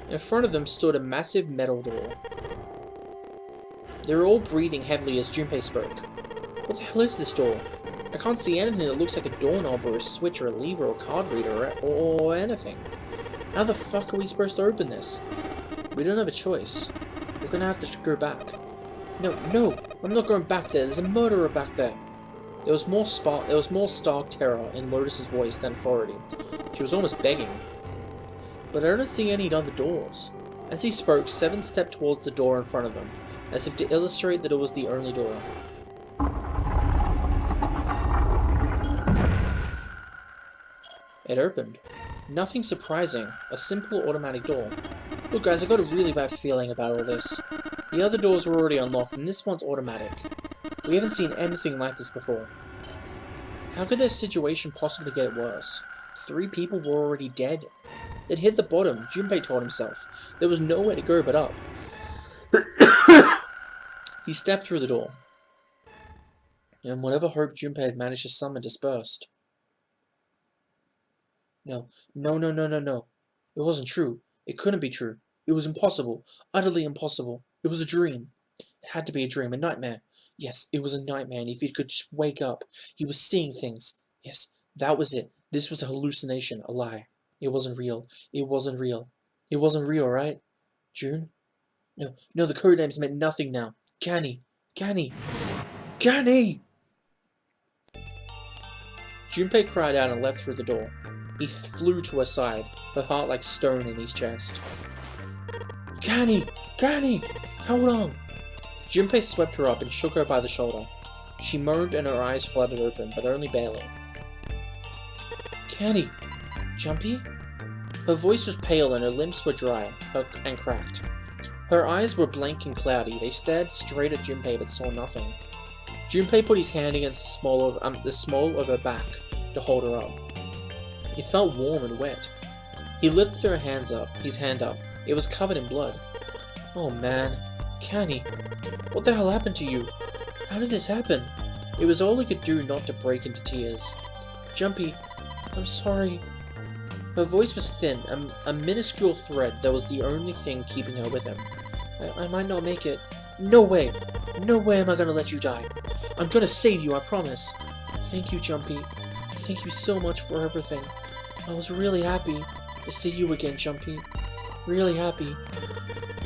In front of them stood a massive metal door. They were all breathing heavily as Junpei spoke. What the hell is this door? I can't see anything that looks like a doorknob or a switch or a lever or a card reader or anything. How the fuck are we supposed to open this? We don't have a choice. We're gonna have to go back. No, I'm not going back there. There's a murderer back there. There was more stark terror in Lotus's voice than authority. She was almost begging. But I don't see any other doors. As he spoke, Seven stepped towards the door in front of them, as if to illustrate that it was the only door. It opened. Nothing surprising. A simple automatic door. Look guys, I got a really bad feeling about all this. The other doors were already unlocked, and this one's automatic. We haven't seen anything like this before. How could their situation possibly get worse? 3 people were already dead. They'd hit the bottom, Junpei told himself. There was nowhere to go but up. He stepped through the door. And whatever hope Junpei had managed to summon dispersed. No. It wasn't true. It couldn't be true. It was impossible. Utterly impossible. It was a dream. It had to be a dream, a nightmare. Yes, it was a nightmare, and if he could just wake up, he was seeing things. Yes, that was it. This was a hallucination, a lie. It wasn't real. It wasn't real. It wasn't real, right? June? No, the code names meant nothing now. Canny! Junpei cried out and leapt through the door. He flew to her side, her heart like stone in his chest. Canny! Hold on! Junpei swept her up and shook her by the shoulder. She moaned and her eyes fluttered open, but only barely. Canny! Jumpy? Her voice was pale and her lips were dry and cracked. Her eyes were blank and cloudy. They stared straight at Junpei but saw nothing. Junpei put his hand against the small of her back to hold her up. It felt warm and wet. He lifted his hand up. It was covered in blood. Oh man, Canny, what the hell happened to you? How did this happen? It was all he could do not to break into tears. Jumpy, I'm sorry. Her voice was thin, a minuscule thread that was the only thing keeping her with him. I might not make it. No way am I gonna let you die. I'm gonna save you, I promise. Thank you, Jumpy. Thank you so much for everything. I was really happy to see you again, Jumpy. Really happy.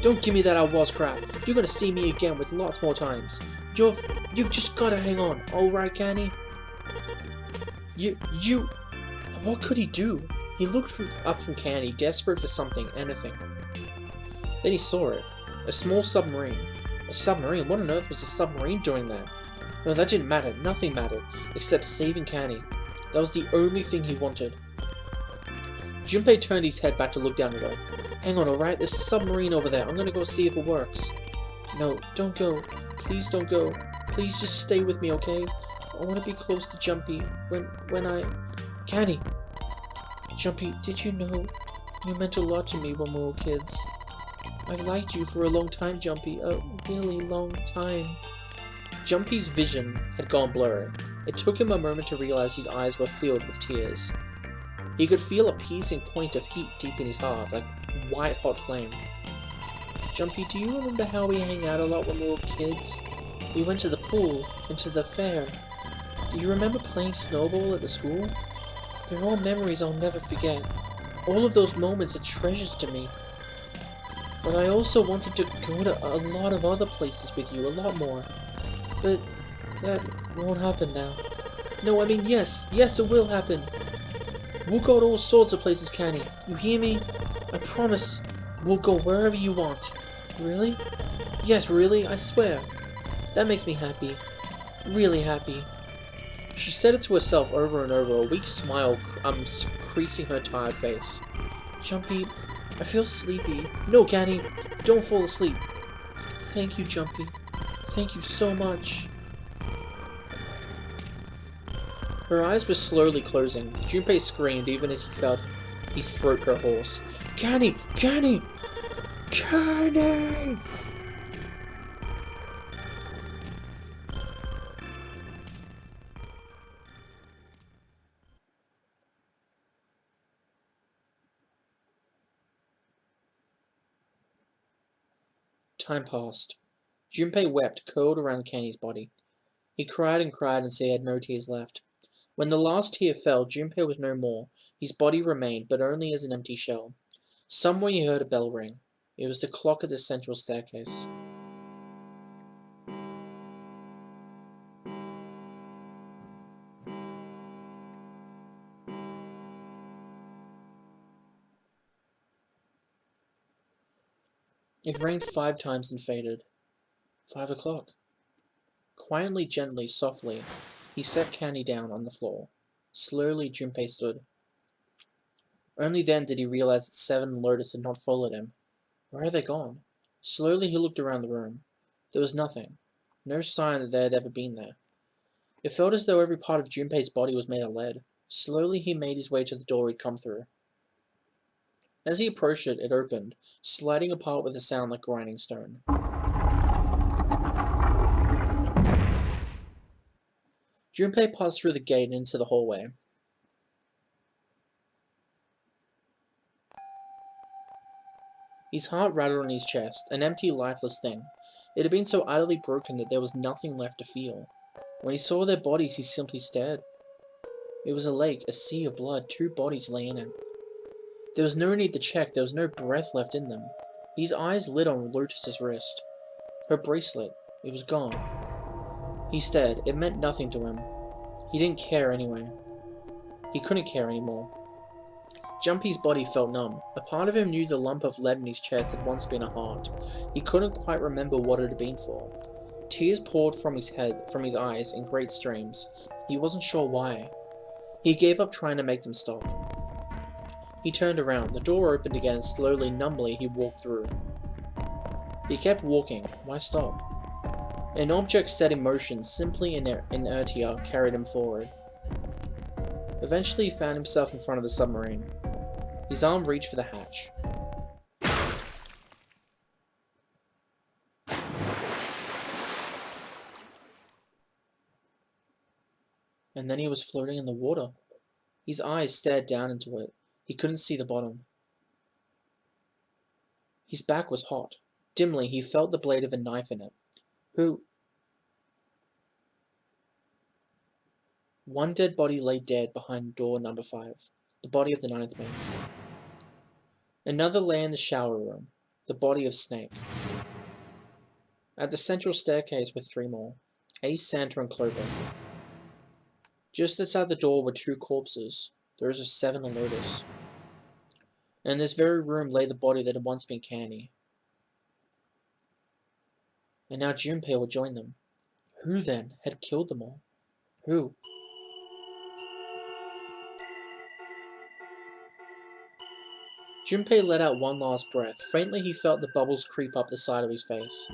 Don't give me that I was crap. You're gonna see me again with lots more times. You've just gotta hang on, alright, Canny? What could he do? He looked up from Canny, desperate for something, anything. Then he saw it. A small submarine. A submarine? What on earth was a submarine doing there? No, that didn't matter. Nothing mattered, except saving Canny. That was the only thing he wanted. Junpei turned his head back to look down at her. Hang on, alright? There's a submarine over there. I'm gonna go see if it works. No, don't go. Please don't go. Please just stay with me, okay? I want to be close to Jumpy when I... Candy! Jumpy, did you know? You meant a lot to me when we were kids. I've liked you for a long time, Jumpy. A really long time. Jumpy's vision had gone blurry. It took him a moment to realize his eyes were filled with tears. He could feel a piercing point of heat deep in his heart, like white-hot flame. Jumpy, do you remember how we hang out a lot when we were kids? We went to the pool, and to the fair. Do you remember playing snowball at the school? They're all memories I'll never forget. All of those moments are treasures to me. But I also wanted to go to a lot of other places with you, a lot more. But that won't happen now. No, I mean, yes, it will happen. We'll go to all sorts of places, Candy. You hear me? I promise. We'll go wherever you want. Really? Yes, really, I swear. That makes me happy. Really happy. She said it to herself over and over, a weak smile creasing her tired face. Jumpy, I feel sleepy. No, Candy, don't fall asleep. Thank you, Jumpy. Thank you so much. Her eyes were slowly closing. Junpei screamed even as he felt his throat grow hoarse. Candy! Candy! Candy! Time passed. Junpei wept, curled around Candy's body. He cried until he had no tears left. When the last tear fell, Junpei was no more. His body remained, but only as an empty shell. Somewhere he heard a bell ring. It was the clock at the central staircase. It rang 5 times and faded. 5 o'clock. Quietly, gently, softly, he set Candy down on the floor. Slowly, Junpei stood. Only then did he realize that Seven and Lotus had not followed him. Where had they gone? Slowly he looked around the room. There was nothing. No sign that they had ever been there. It felt as though every part of Junpei's body was made of lead. Slowly he made his way to the door he'd come through. As he approached it, it opened, sliding apart with a sound like grinding stone. Junpei passed through the gate and into the hallway. His heart rattled in his chest, an empty, lifeless thing. It had been so utterly broken that there was nothing left to feel. When he saw their bodies, he simply stared. It was a lake, a sea of blood, 2 bodies lay in it. There was no need to check, there was no breath left in them. His eyes lit on Lotus's wrist. Her bracelet, it was gone. He stared, it meant nothing to him. He didn't care anyway. He couldn't care anymore. Jumpy's body felt numb. A part of him knew the lump of lead in his chest had once been a heart. He couldn't quite remember what it had been for. Tears poured from his eyes in great streams. He wasn't sure why. He gave up trying to make them stop. He turned around. The door opened again and slowly, numbly, he walked through. He kept walking. Why stop? An object set in motion, simply inertia, carried him forward. Eventually he found himself in front of the submarine. His arm reached for the hatch. And then he was floating in the water. His eyes stared down into it. He couldn't see the bottom. His back was hot. Dimly, he felt the blade of a knife in it. Who? One dead body lay dead behind door number 5. The body of the 9th man. Another lay in the shower room. The body of Snake. At the central staircase were 3 more. Ace, Santa, and Clover. Just outside the door were 2 corpses. Those of Seven and Lotus. And in this very room lay the body that had once been Candy. And now Junpei would join them. Who, then, had killed them all? Who? Junpei let out one last breath. Faintly he felt the bubbles creep up the side of his face.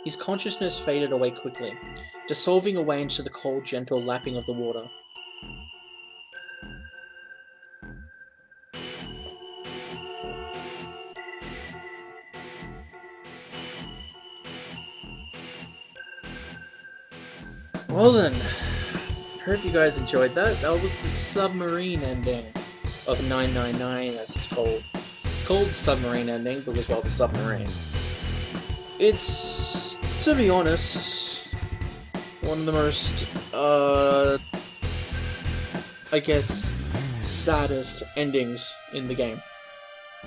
His consciousness faded away quickly, dissolving away into the cold, gentle lapping of the water. Well then, hope you guys enjoyed that. That was the Submarine ending of 999, as it's called. It's called the Submarine ending because, well, the submarine. It's, to be honest, one of the most, I guess, saddest endings in the game.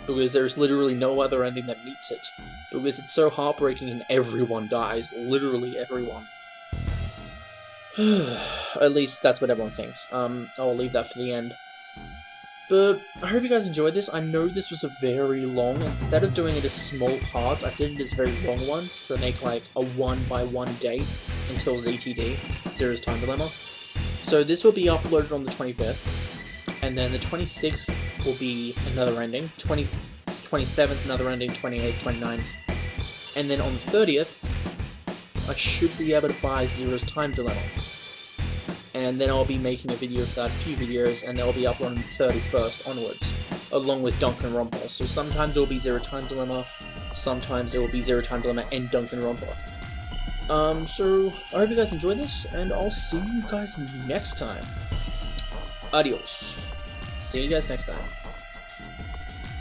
Because there's literally no other ending that meets it. Because it's so heartbreaking and everyone dies. Literally everyone. At least that's what everyone thinks. I'll leave that for the end. But I hope you guys enjoyed this. I know this was a very long. Instead of doing it as small parts, I did it as very long ones to make like a 1-by-1 date until ZTD, Zero's Time Dilemma. So this will be uploaded on the 25th, and then the 26th will be another ending, 27th another ending, 28th, 29th, and then on the 30th, I should be able to buy Zero's Time Dilemma. And then I'll be making a video for that, a few videos, and they'll be uploaded on the 31st onwards, along with Danganronpa. So sometimes it will be Zero Time Dilemma, sometimes it will be Zero Time Dilemma and Danganronpa. So I hope you guys enjoyed this, and I'll see you guys next time. Adios. See you guys next time.